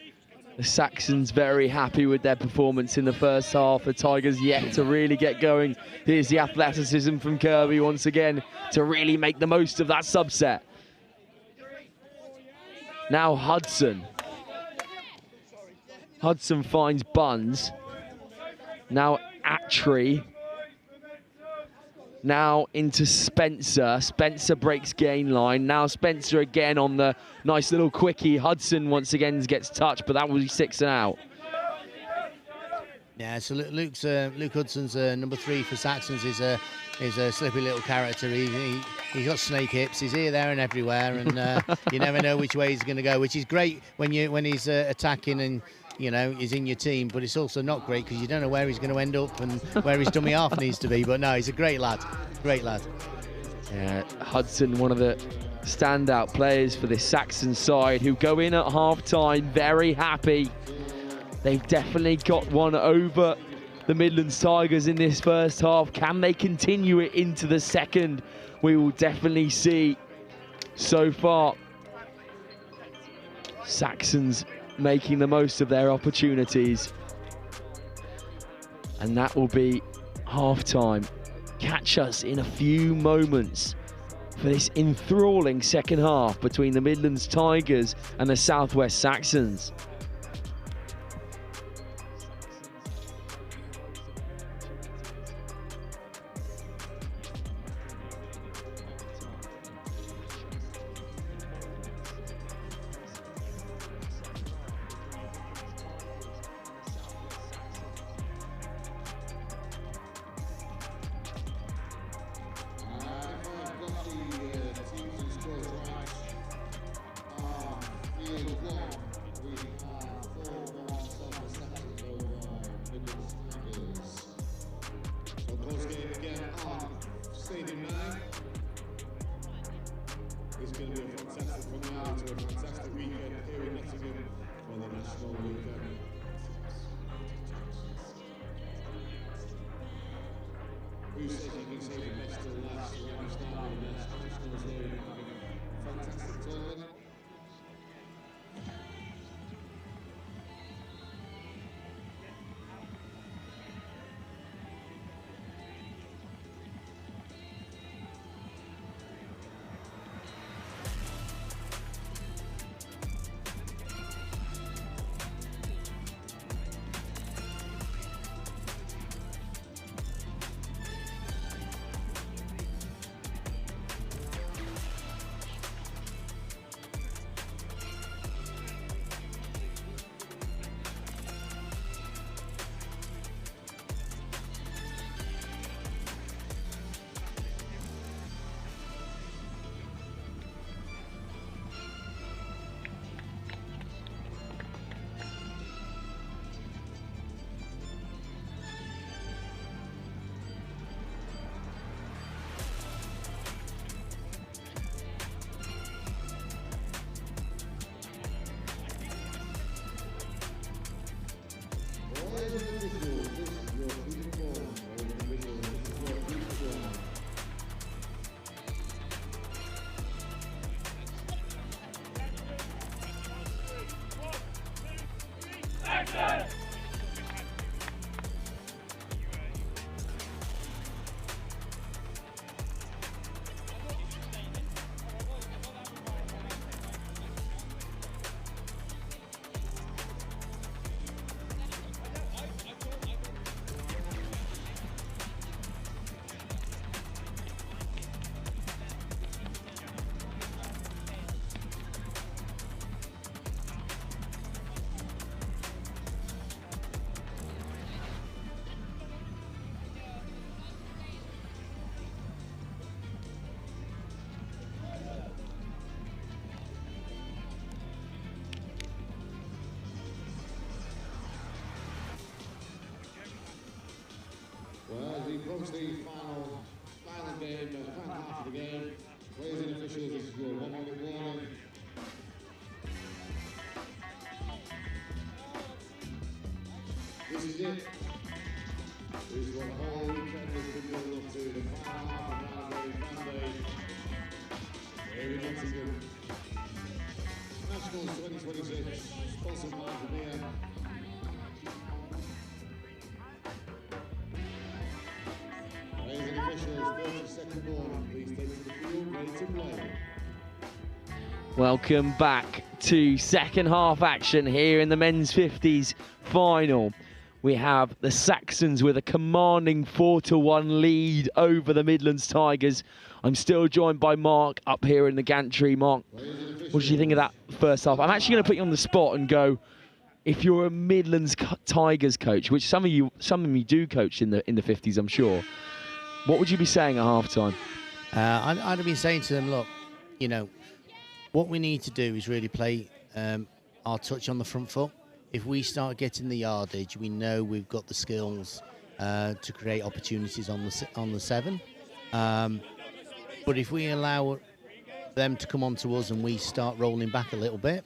the Saxons very happy with their performance in the first half. The Tigers yet to really get going. Here's the athleticism from Kirby once again to really make the most of that subset. Now Hudson finds Buns. Now Attree. Now into Spencer. Spencer breaks gain line. Now Spencer again on the nice little quickie. Hudson once again gets touched, but that will be 6 and out. Yeah, so Luke Hudson's number 3 for Saxons is a slippy little character. He's got snake hips. He's here, there, and everywhere, and you never know which way he's going to go, which is great when he's attacking and he's in your team. But it's also not great because you don't know where he's going to end up and where his dummy half needs to be. But no, he's a great lad. Great lad. Yeah, Hudson, one of the standout players for this Saxon side, who go in at half-time very happy. They've definitely got one over the Midlands Tigers in this first half. Can they continue it into the second? We will definitely see. So far, Saxons making the most of their opportunities. And that will be half-time. Catch us in a few moments for this enthralling second half between the Midlands Tigers and the Southwest Saxons. Field 1, we fantastic weekend here in Nottingham for the national weekend. Who says you can say the best till last when you start with the best? Nationals here in Nottingham. Fantastic tournament. Well, as we approach the final game, final half of the game, players and officials, this is your 1 minute warning. This is it. This is what the whole weekend has been building up to, the final half of round day, fan day, here in Nottingham. Nationals 2026, sponsored by Rugby. Welcome back to second half action here in the men's 50s final. We have the Saxons with a commanding 4-1 lead over the Midlands Tigers. I'm still joined by Mark up here in the gantry. Mark, what did you think of that first half? I'm actually going to put you on the spot and go, if you're a Midlands Tigers coach, which some of you do coach in the 50s, I'm sure, what would you be saying at half time? I'd have been saying to them, look, you know, what we need to do is really play our touch on the front foot. If we start getting the yardage, we know we've got the skills to create opportunities on the 7. But if we allow them to come on to us and we start rolling back a little bit,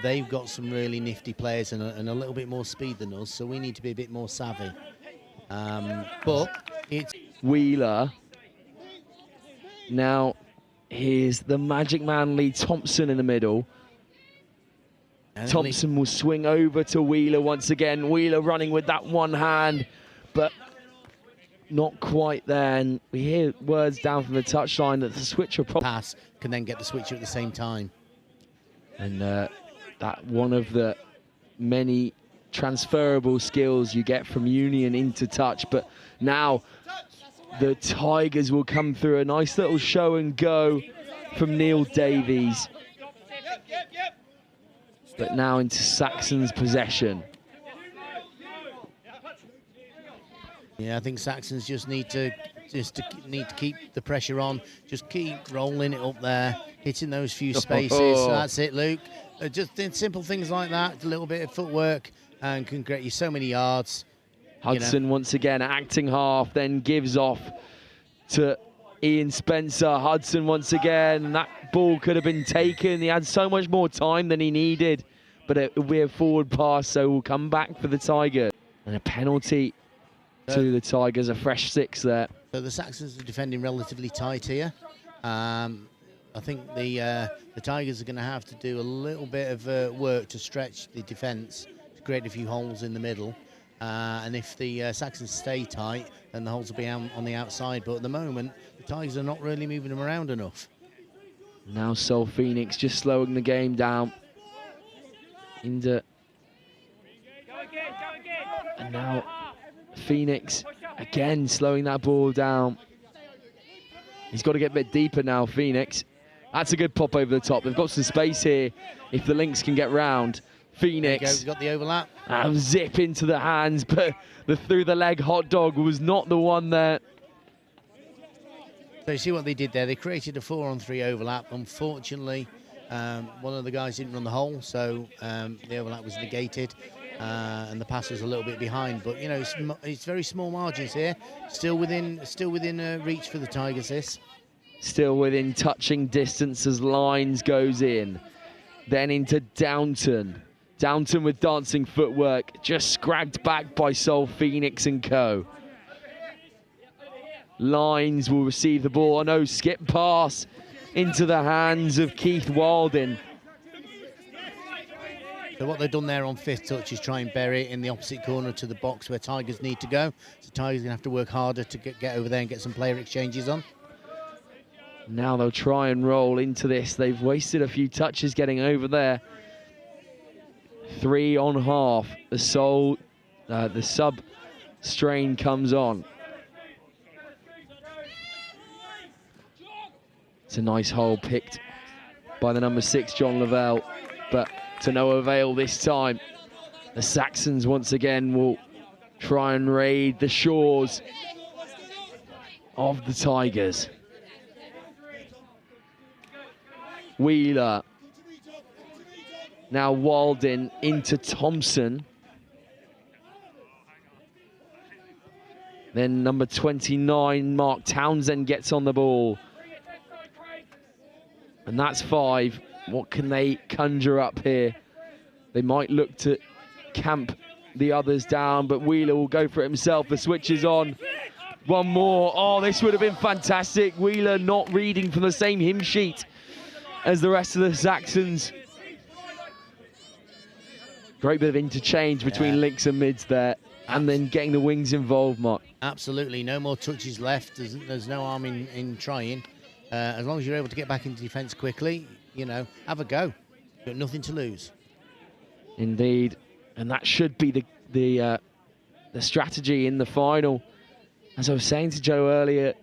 they've got some really nifty players and a little bit more speed than us, so we need to be a bit more savvy. But it's Wheeler. Now, here's the Magic Man Lee Thompson in the middle. Thompson will swing over to Wheeler once again. Wheeler running with that one hand, but not quite there. And we hear words down from the touchline that the switcher pass can then get the switcher at the same time. And that one of the many transferable skills you get from union into touch. But now the Tigers will come through. A nice little show and go from Neil Davies. But now into Saxon's possession. Yeah, I think Saxons just need to keep the pressure on. Just keep rolling it up there, hitting those few spaces. That's it, Luke. Just simple things like that, a little bit of footwork, and can get you so many yards. Hudson once again acting half, then gives off to Ian Spencer. Hudson once again, that ball could have been taken. He had so much more time than he needed, but it will be a forward pass, so we'll come back for the Tigers. And a penalty to the Tigers, a fresh 6 there. So the Saxons are defending relatively tight here. I think the Tigers are going to have to do a little bit of work to stretch the defence, to create a few holes in the middle. And if the Saxons stay tight, then the holes will be on the outside. But at the moment, the Tigers are not really moving them around enough. Now Sol Phoenix just slowing the game down. And now Phoenix again slowing that ball down. He's got to get a bit deeper now, Phoenix. That's a good pop over the top. They've got some space here if the Lynx can get round. Phoenix. Got the overlap. Zip into the hands, but the through the leg hot dog was not the one there. So you see what they did there? They created a 4-on-3 overlap. Unfortunately, one of the guys didn't run the hole, so the overlap was negated. And the pass was a little bit behind, but you know it's very small margins here. Still within reach for the Tigers. This still within touching distance as Lines goes in, then into Downton. Downton with dancing footwork, just scragged back by Sol Phoenix and co. Lines will receive the ball. Oh no, skip pass into the hands of Keith Waldin. So what they've done there on 5th touch is try and bury it in the opposite corner to the box where Tigers need to go. So Tigers are going to have to work harder to get over there and get some player exchanges on. Now they'll try and roll into this. They've wasted a few touches getting over there. 3 on half. The sub strain comes on. It's a nice hole picked by the number 6, John Lavelle, but to no avail this time. The Saxons once again will try and raid the shores of the Tigers. Wheeler. Now Waldin into Thompson. Then number 29, Mark Townsend, gets on the ball. And that's 5. What can they conjure up here? They might look to camp the others down, but Wheeler will go for it himself. The switch is on. One more. Oh, this would have been fantastic. Wheeler not reading from the same hymn sheet as the rest of the Saxons. Great bit of interchange between Lynx and mids there, and then getting the wings involved, Mark. Absolutely, no more touches left. There's no harm in trying. As long as you're able to get back into defence quickly, you know, have a go. You've got nothing to lose. Indeed, and that should be the strategy in the final. As I was saying to Joe earlier,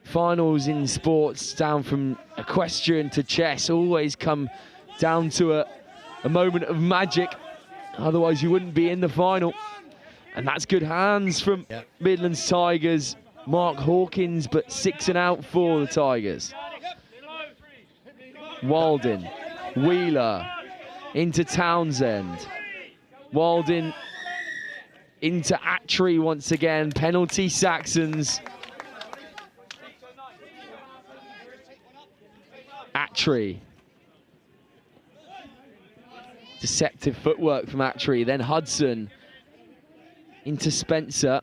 finals in sports, down from equestrian to chess, always come down to a moment of magic. Otherwise, you wouldn't be in the final. And that's good hands from Midlands Tigers. Mark Hawkins, but 6 and out for the Tigers. Waldin, Wheeler, into Townsend. Waldin into Attree once again. Penalty Saxons. Attree. Deceptive footwork from Attree. Then Hudson into Spencer.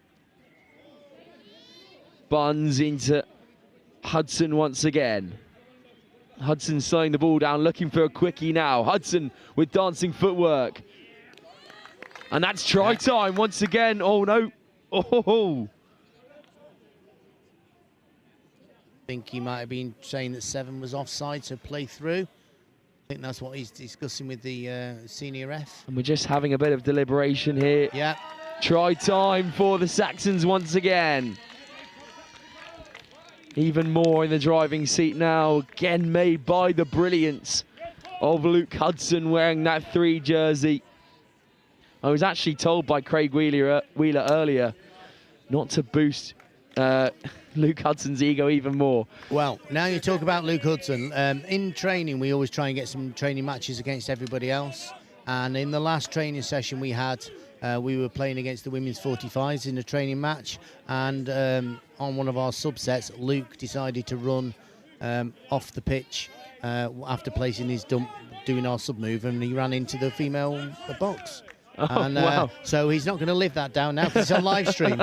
Buns into Hudson once again. Hudson slowing the ball down, looking for a quickie now. Hudson with dancing footwork. And that's try time once again. Oh no. Oh. I think he might have been saying that 7 was offside, so play through. I think that's what he's discussing with the senior ref. And we're just having a bit of deliberation here. Yeah. Try time for the Saxons once again. Even more in the driving seat now. Again made by the brilliance of Luke Hudson wearing that 3 jersey. I was actually told by Craig Wheeler earlier not to boost Luke Hudson's ego even more. Well, now you talk about Luke Hudson. In training, we always try and get some training matches against everybody else. And in the last training session we had, we were playing against the women's 45s in a training match. And on one of our subsets, Luke decided to run off the pitch after placing his dump, doing our sub move, and he ran into the female box. Oh, And wow. so he's not going to live that down now because it's on live stream.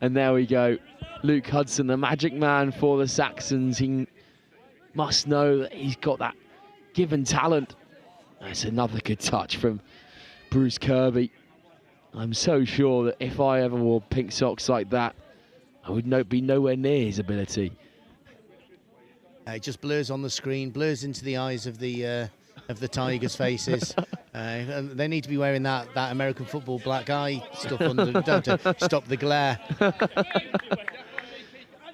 And there we go. Luke Hudson, the magic man for the Saxons. He must know that he's got that given talent. That's another good touch from Bruce Kirby. I'm so sure that if I ever wore pink socks like that, I would be nowhere near his ability. It just blurs on the screen, blurs into the eyes of the Tigers' faces. And they need to be wearing that American football black eye stuff under, don't they? Stop the glare.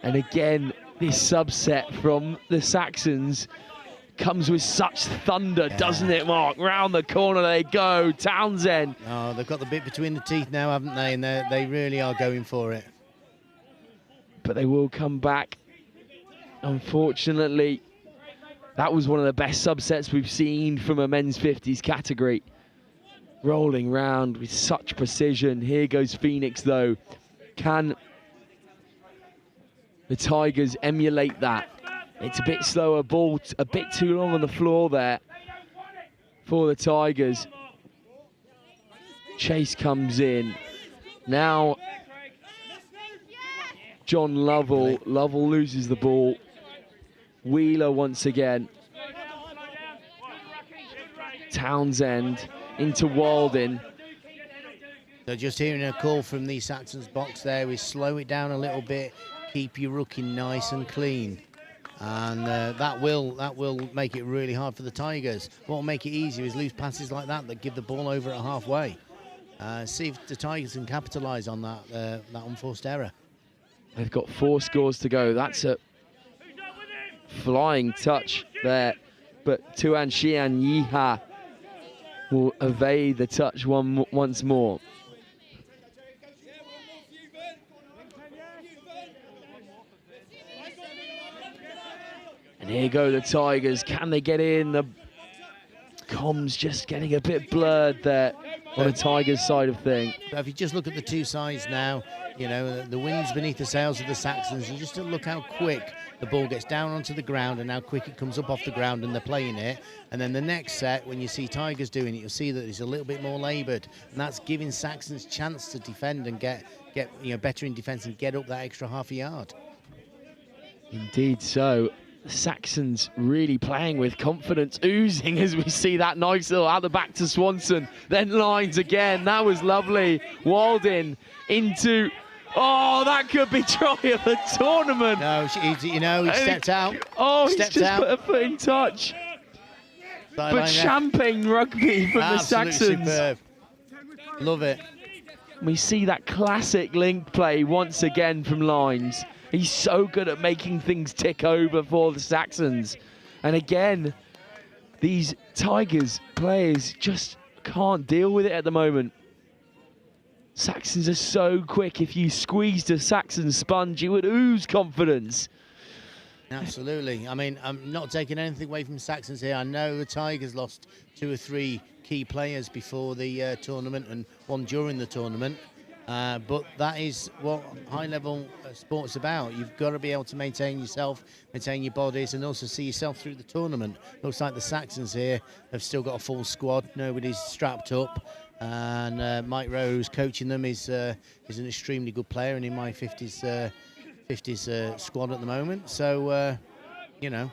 And again, this subset from the Saxons comes with such thunder, doesn't it, Mark? Round the corner they go, Townsend. Oh, they've got the bit between the teeth now, haven't they? And they really are going for it. But they will come back. Unfortunately, that was one of the best subsets we've seen from a men's 50s category. Rolling round with such precision. Here goes Phoenix, though. Can the Tigers emulate that? It's a bit slower, ball a bit too long on the floor there for the Tigers. Chase comes in. Now, John Lovell. Lovell loses the ball. Wheeler once again. Townsend into Walden. So just hearing a call from the Saxons box there is slow it down a little bit, keep your rooking nice and clean. And that will make it really hard for the Tigers. What will make it easier is loose passes like that give the ball over at halfway. See if the Tigers can capitalise on that unforced error. They've got 4 scores to go. That's a flying touch there. But Tuan Xian Yiha will evade the touch once more. And here go the Tigers. Can they get in? The comms just getting a bit blurred there on the Tigers side of things. If you just look at the two sides now, you know, the wind's beneath the sails of the Saxons. You just look how quick the ball gets down onto the ground and how quick it comes up off the ground and they're playing it. And then the next set, when you see Tigers doing it, you'll see that it's a little bit more laboured. And that's giving Saxons chance to defend and get better in defence and get up that extra half a yard. Indeed so. The Saxons really playing with confidence, oozing as we see that nice little out the back to Swanson. Then lines again. That was lovely. Walden into... Oh, that could be try of the tournament. No, he stepped out. Oh, he's stepped just out. put a foot in touch. But champagne rugby from the Saxons. Superb. Love it. We see that classic link play once again from Lines. He's so good at making things tick over for the Saxons. And again, these Tigers players just can't deal with it at the moment. Saxons are so quick. If you squeezed a Saxon sponge, you would ooze confidence. Absolutely. I mean, I'm not taking anything away from Saxons here. I know the Tigers lost 2 or 3 key players before the tournament and one during the tournament. But that is what high-level sport's about. You've got to be able to maintain yourself, maintain your bodies, and also see yourself through the tournament. Looks like the Saxons here have still got a full squad. Nobody's strapped up. And Mike Rose coaching them is an extremely good player and in my 50s squad at the moment. So, you know.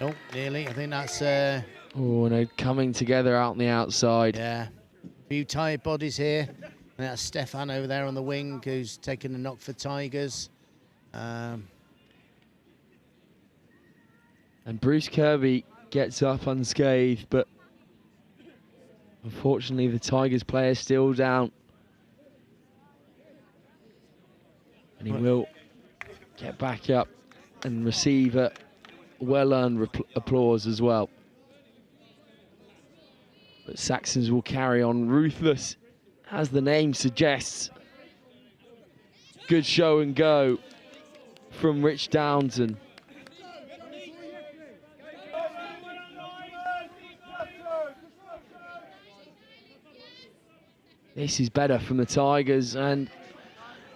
Oh, nearly. I think that's... Oh, no, coming together out on the outside. Yeah. A few tired bodies here. And that's Stefan over there on the wing who's taken a knock for Tigers. And Bruce Kirby gets up unscathed, but unfortunately the Tigers player still down. And he will get back up and receive a well-earned applause as well. But Saxons will carry on ruthless, as the name suggests. Good show and go from Rich Downton. This is better from the Tigers, and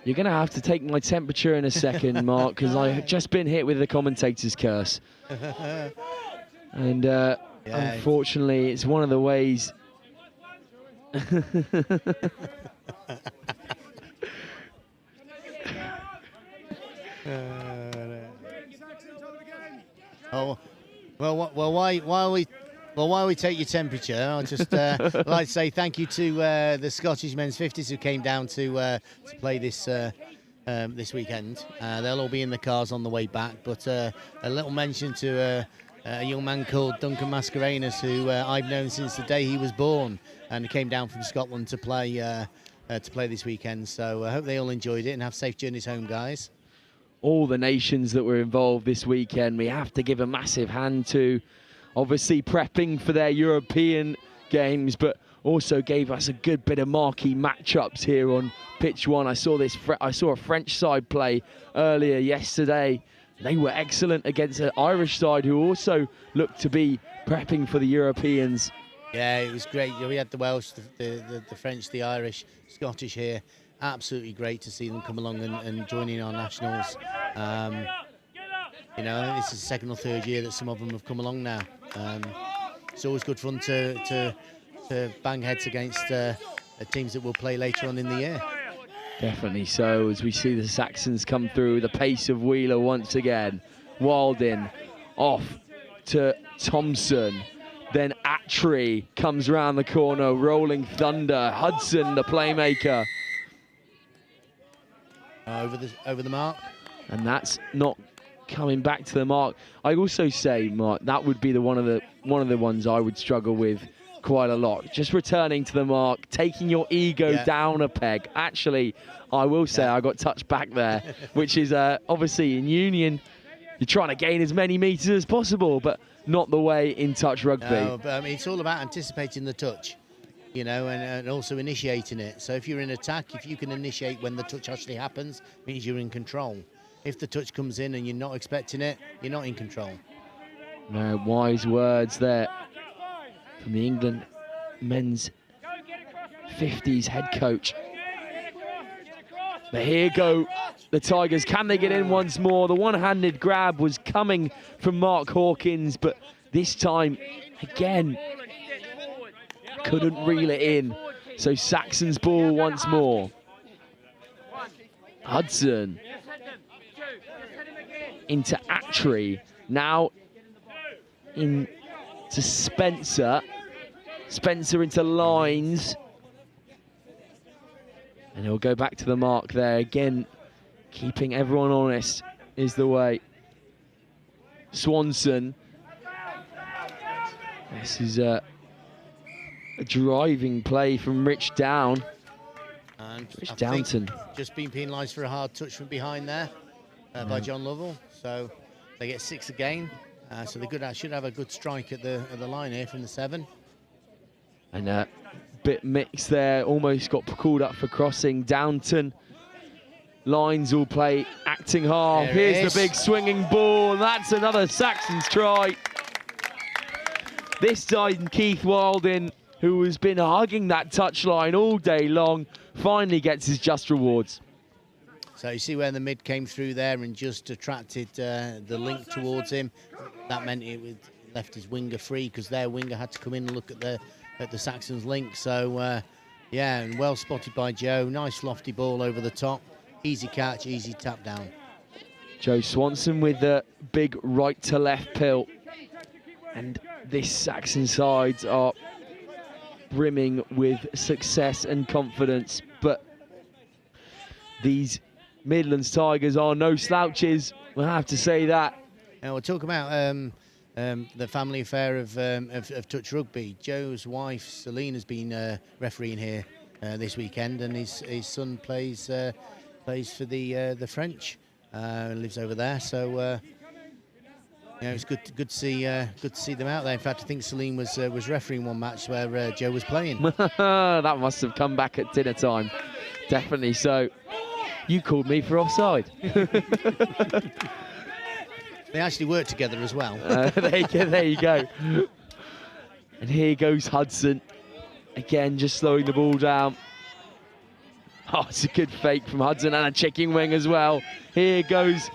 You're going to have to take my temperature in a second, Mark, because I've just been hit with the commentator's curse. And unfortunately, it's one of the ways... Oh, while we take your temperature, I'll just like to say thank you to the Scottish men's 50s who came down to play this this weekend. They'll all be in the cars on the way back. But a little mention to a young man called Duncan Mascarenas, who I've known since the day he was born, and he came down from Scotland to play this weekend. So I hope they all enjoyed it and have safe journeys home, guys. All the nations that were involved this weekend, we have to give a massive hand to, obviously prepping for their European games, but also gave us a good bit of marquee matchups here on pitch one. I saw a French side play earlier yesterday. They were excellent against an Irish side who also looked to be prepping for the Europeans. Yeah, it was great. We had the Welsh, the French, the Irish, Scottish here. Absolutely great to see them come along and join in our nationals. You know, this is the second or third year that some of them have come along now. It's always good fun to bang heads against teams that will play later on in the year. Definitely so, as we see the Saxons come through, the pace of Wheeler once again. Wildin off to Thompson. Then Attree comes round the corner, rolling thunder. Hudson, the playmaker. Over the mark. And that's not coming back to the mark. I also say, Mark, that would be one of the ones I would struggle with quite a lot. Just returning to the mark, taking your ego down a peg. Actually, I will say I got touched back there, which is obviously in union, you're trying to gain as many meters as possible, but not the way in touch rugby. No, but I mean, it's all about anticipating the touch, you know, and also initiating it. So if you're in attack, if you can initiate when the touch actually happens, it means you're in control. If the touch comes in and you're not expecting it, you're not in control. No, wise words there from the England men's 50s head coach. But here go the Tigers. Can they get in once more? The one-handed grab was coming from Mark Hawkins, but this time, again, couldn't reel it in. So Saxons ball once more. Hudson into Attree. Now into Spencer. Spencer into Lines. And he'll go back to the mark there. Again, keeping everyone honest is the way. Swanson. This is a driving play from Rich Down. And Rich Downton. Just been penalised for a hard touch from behind there by John Lovell. So they get 6 again. So they should have a good strike at the line here from the 7. And bit mixed there, almost got called up for crossing. Downton. Lines will play acting half. Here's the big swinging ball, and that's another Saxons try. This time Keith Wildin, who has been hugging that touchline all day long, finally gets his just rewards. So you see where the mid came through there and just attracted the link towards him. That meant it left his winger free, because their winger had to come in and look at the Saxons link. So yeah, and well spotted by Joe. Nice lofty ball over the top. Easy catch, easy tap down. Joe Swanson with the big right to left pill. And this Saxon sides are brimming with success and confidence. But these Midlands Tigers are no slouches, we'll have to say that. Now we'll talk about the family affair of touch rugby. Joe's wife Celine has been refereeing here this weekend, and his son plays for the French, lives over there. So you know, it's good to see them out there. In fact, I think Celine was refereeing one match where Joe was playing. That must have come back at dinner time, definitely. So you called me for offside. They actually work together as well. There you go. And here goes Hudson. Again, just slowing the ball down. Oh, it's a good fake from Hudson and a chicken wing as well. Here goes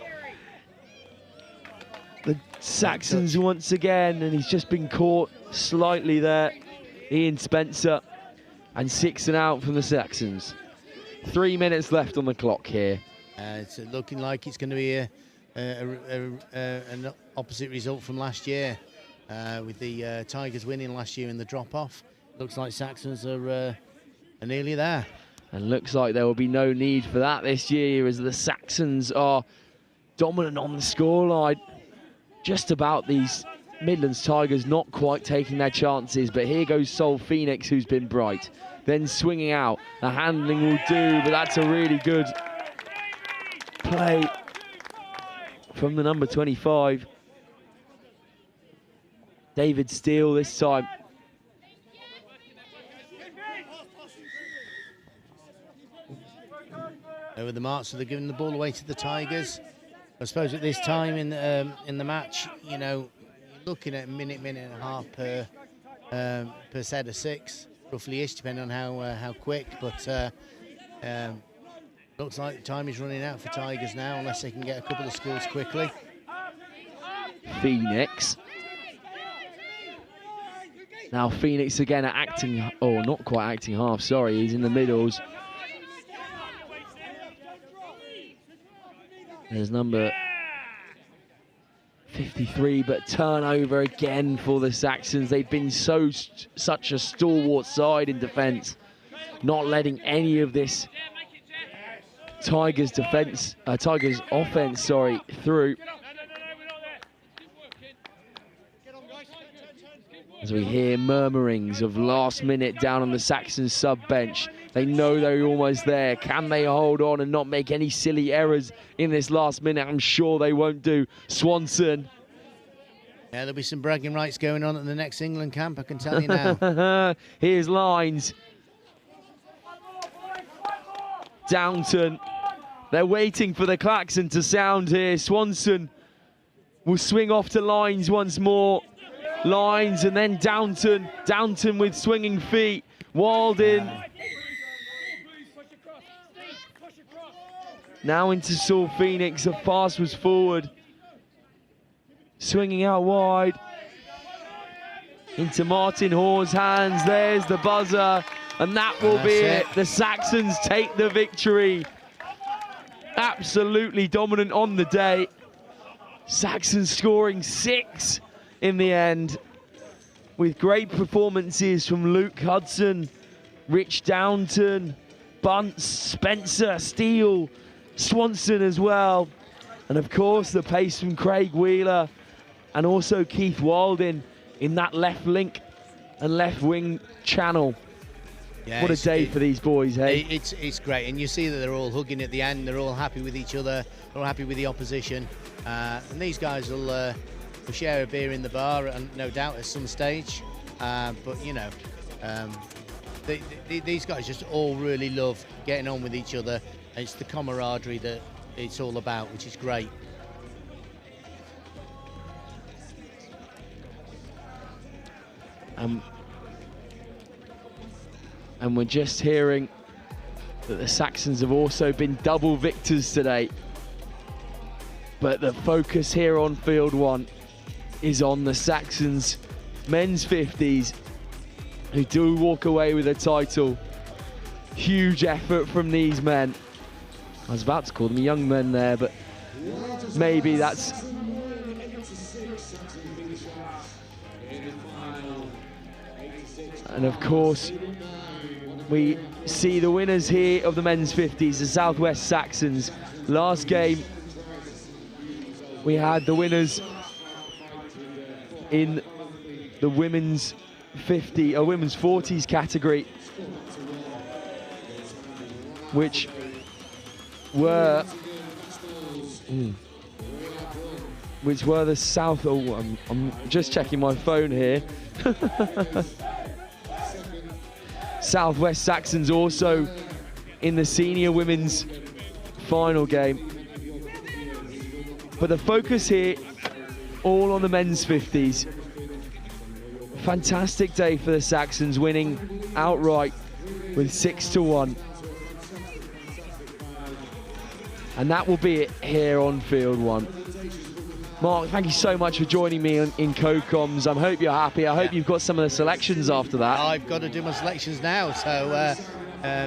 the Saxons once again, and he's just been caught slightly there. Ian Spencer, and 6 and out from the Saxons. 3 minutes left on the clock here. It's looking like it's going to be an opposite result from last year, with the Tigers winning last year in the drop-off. Looks like Saxons are nearly there. And looks like there will be no need for that this year, as the Saxons are dominant on the scoreline. Just about these Midlands Tigers not quite taking their chances, but here goes Sol Phoenix, who's been bright. Then swinging out, the handling will do, but that's a really good play from the number 25. David Steele this time. Over the mark, so they're giving the ball away to the Tigers. I suppose at this time in the match, you know, you're looking at a minute and a half per set of 6, roughly-ish, depending on how quick. But looks like time is running out for Tigers now, unless they can get a couple of scores quickly. Phoenix. Now Phoenix again are acting, oh, not quite acting half, sorry, he's in the middles. There's number 53, but turnover again for the Saxons. They've been such a stalwart side in defence, not letting any of this Tigers offence, through. As we hear murmurings of last minute down on the Saxons sub bench. They know they're almost there. Can they hold on and not make any silly errors in this last minute? I'm sure they won't do. Swanson. Yeah, there'll be some bragging rights going on at the next England camp, I can tell you now. Here's Lines. Downton. They're waiting for the klaxon to sound here. Swanson will swing off to Lines once more. Lines and then Downton. Downton with swinging feet. Wildin. Now into Saul Phoenix. The pass was forward. Swinging out wide. Into Martin Hoare's hands. There's the buzzer. And that will be it. The Saxons take the victory. Absolutely dominant on the day. Saxons scoring 6 in the end, with great performances from Luke Hudson, Rich Downton, Bunce, Spencer, Steele, Swanson as well. And of course the pace from Craig Wheeler and also Keith Wildin in that left link and left wing channel. Yeah, what a day for these boys, hey? It's great, and you see that they're all hugging at the end. They're all happy with each other. They're all happy with the opposition. And these guys will share a beer in the bar, and no doubt at some stage. But you know, these guys just all really love getting on with each other. And it's the camaraderie that it's all about, which is great. And we're just hearing that the Saxons have also been double victors today. But the focus here on Field 1 is on the Saxons men's 50s, who do walk away with a title. Huge effort from these men. I was about to call them young men there, but maybe that's... And of course, we see the winners here of the men's 50s, the Southwest Saxons. Last game, we had the winners in the women's 50 or women's 40s category, which were the South. Oh, I'm just checking my phone here. Southwest Saxons also in the senior women's final game. But the focus here, all on the men's 50s. Fantastic day for the Saxons, winning outright with 6-1. And that will be it here on Field 1. Mark, thank you so much for joining me in co-coms. I hope you're happy. I hope you've got some of the selections after that. I've got to do my selections now, so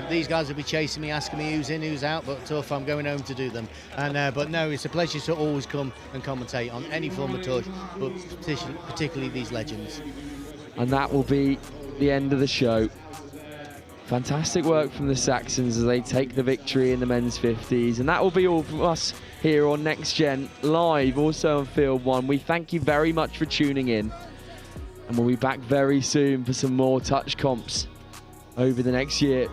these guys will be chasing me, asking me who's in, who's out, but tough, I'm going home to do them. And but no, it's a pleasure to always come and commentate on any form of touch, but particularly these legends. And that will be the end of the show. Fantastic work from the Saxons as they take the victory in the men's 50s. And that will be all from us here on Next Gen Live, also on Field 1. We thank you very much for tuning in. And we'll be back very soon for some more touch comps over the next year.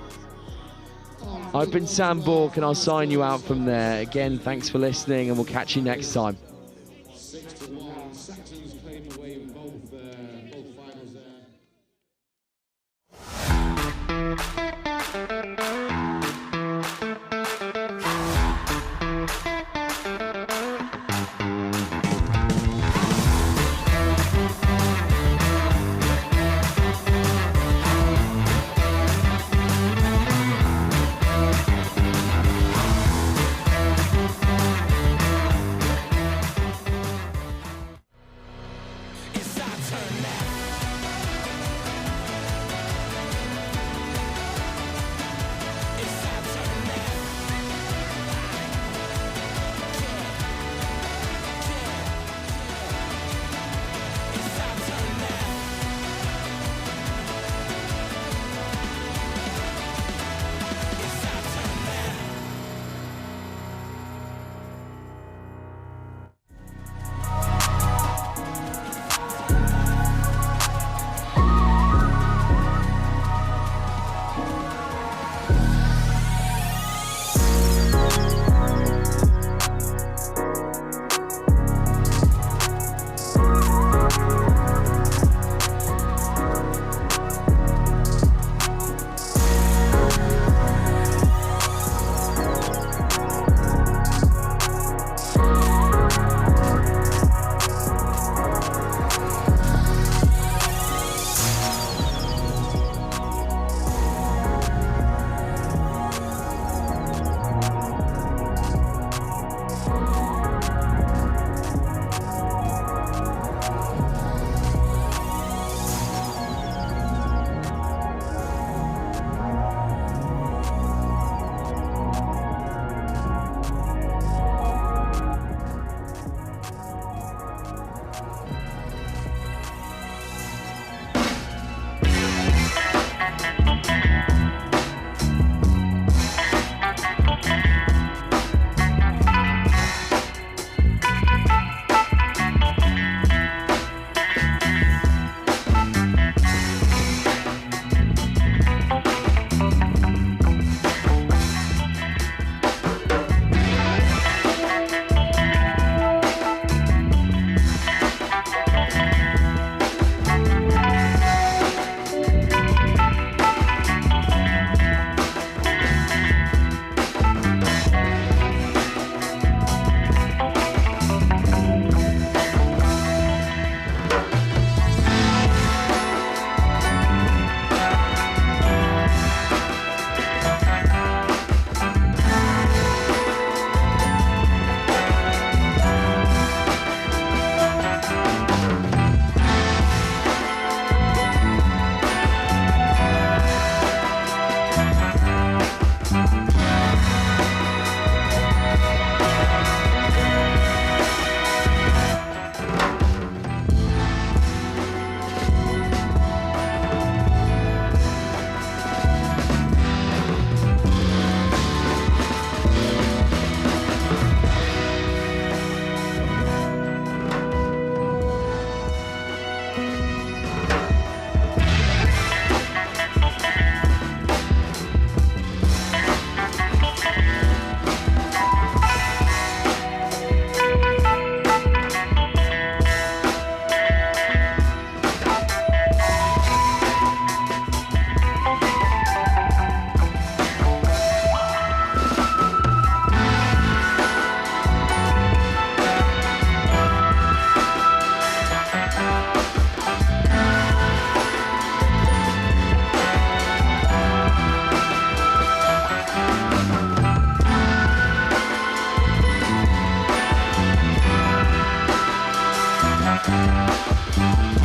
I've been Sam Bork and I'll sign you out from there. Again, thanks for listening and we'll catch you next time. 6-1, Saxons claim away in both finals there. Rugby.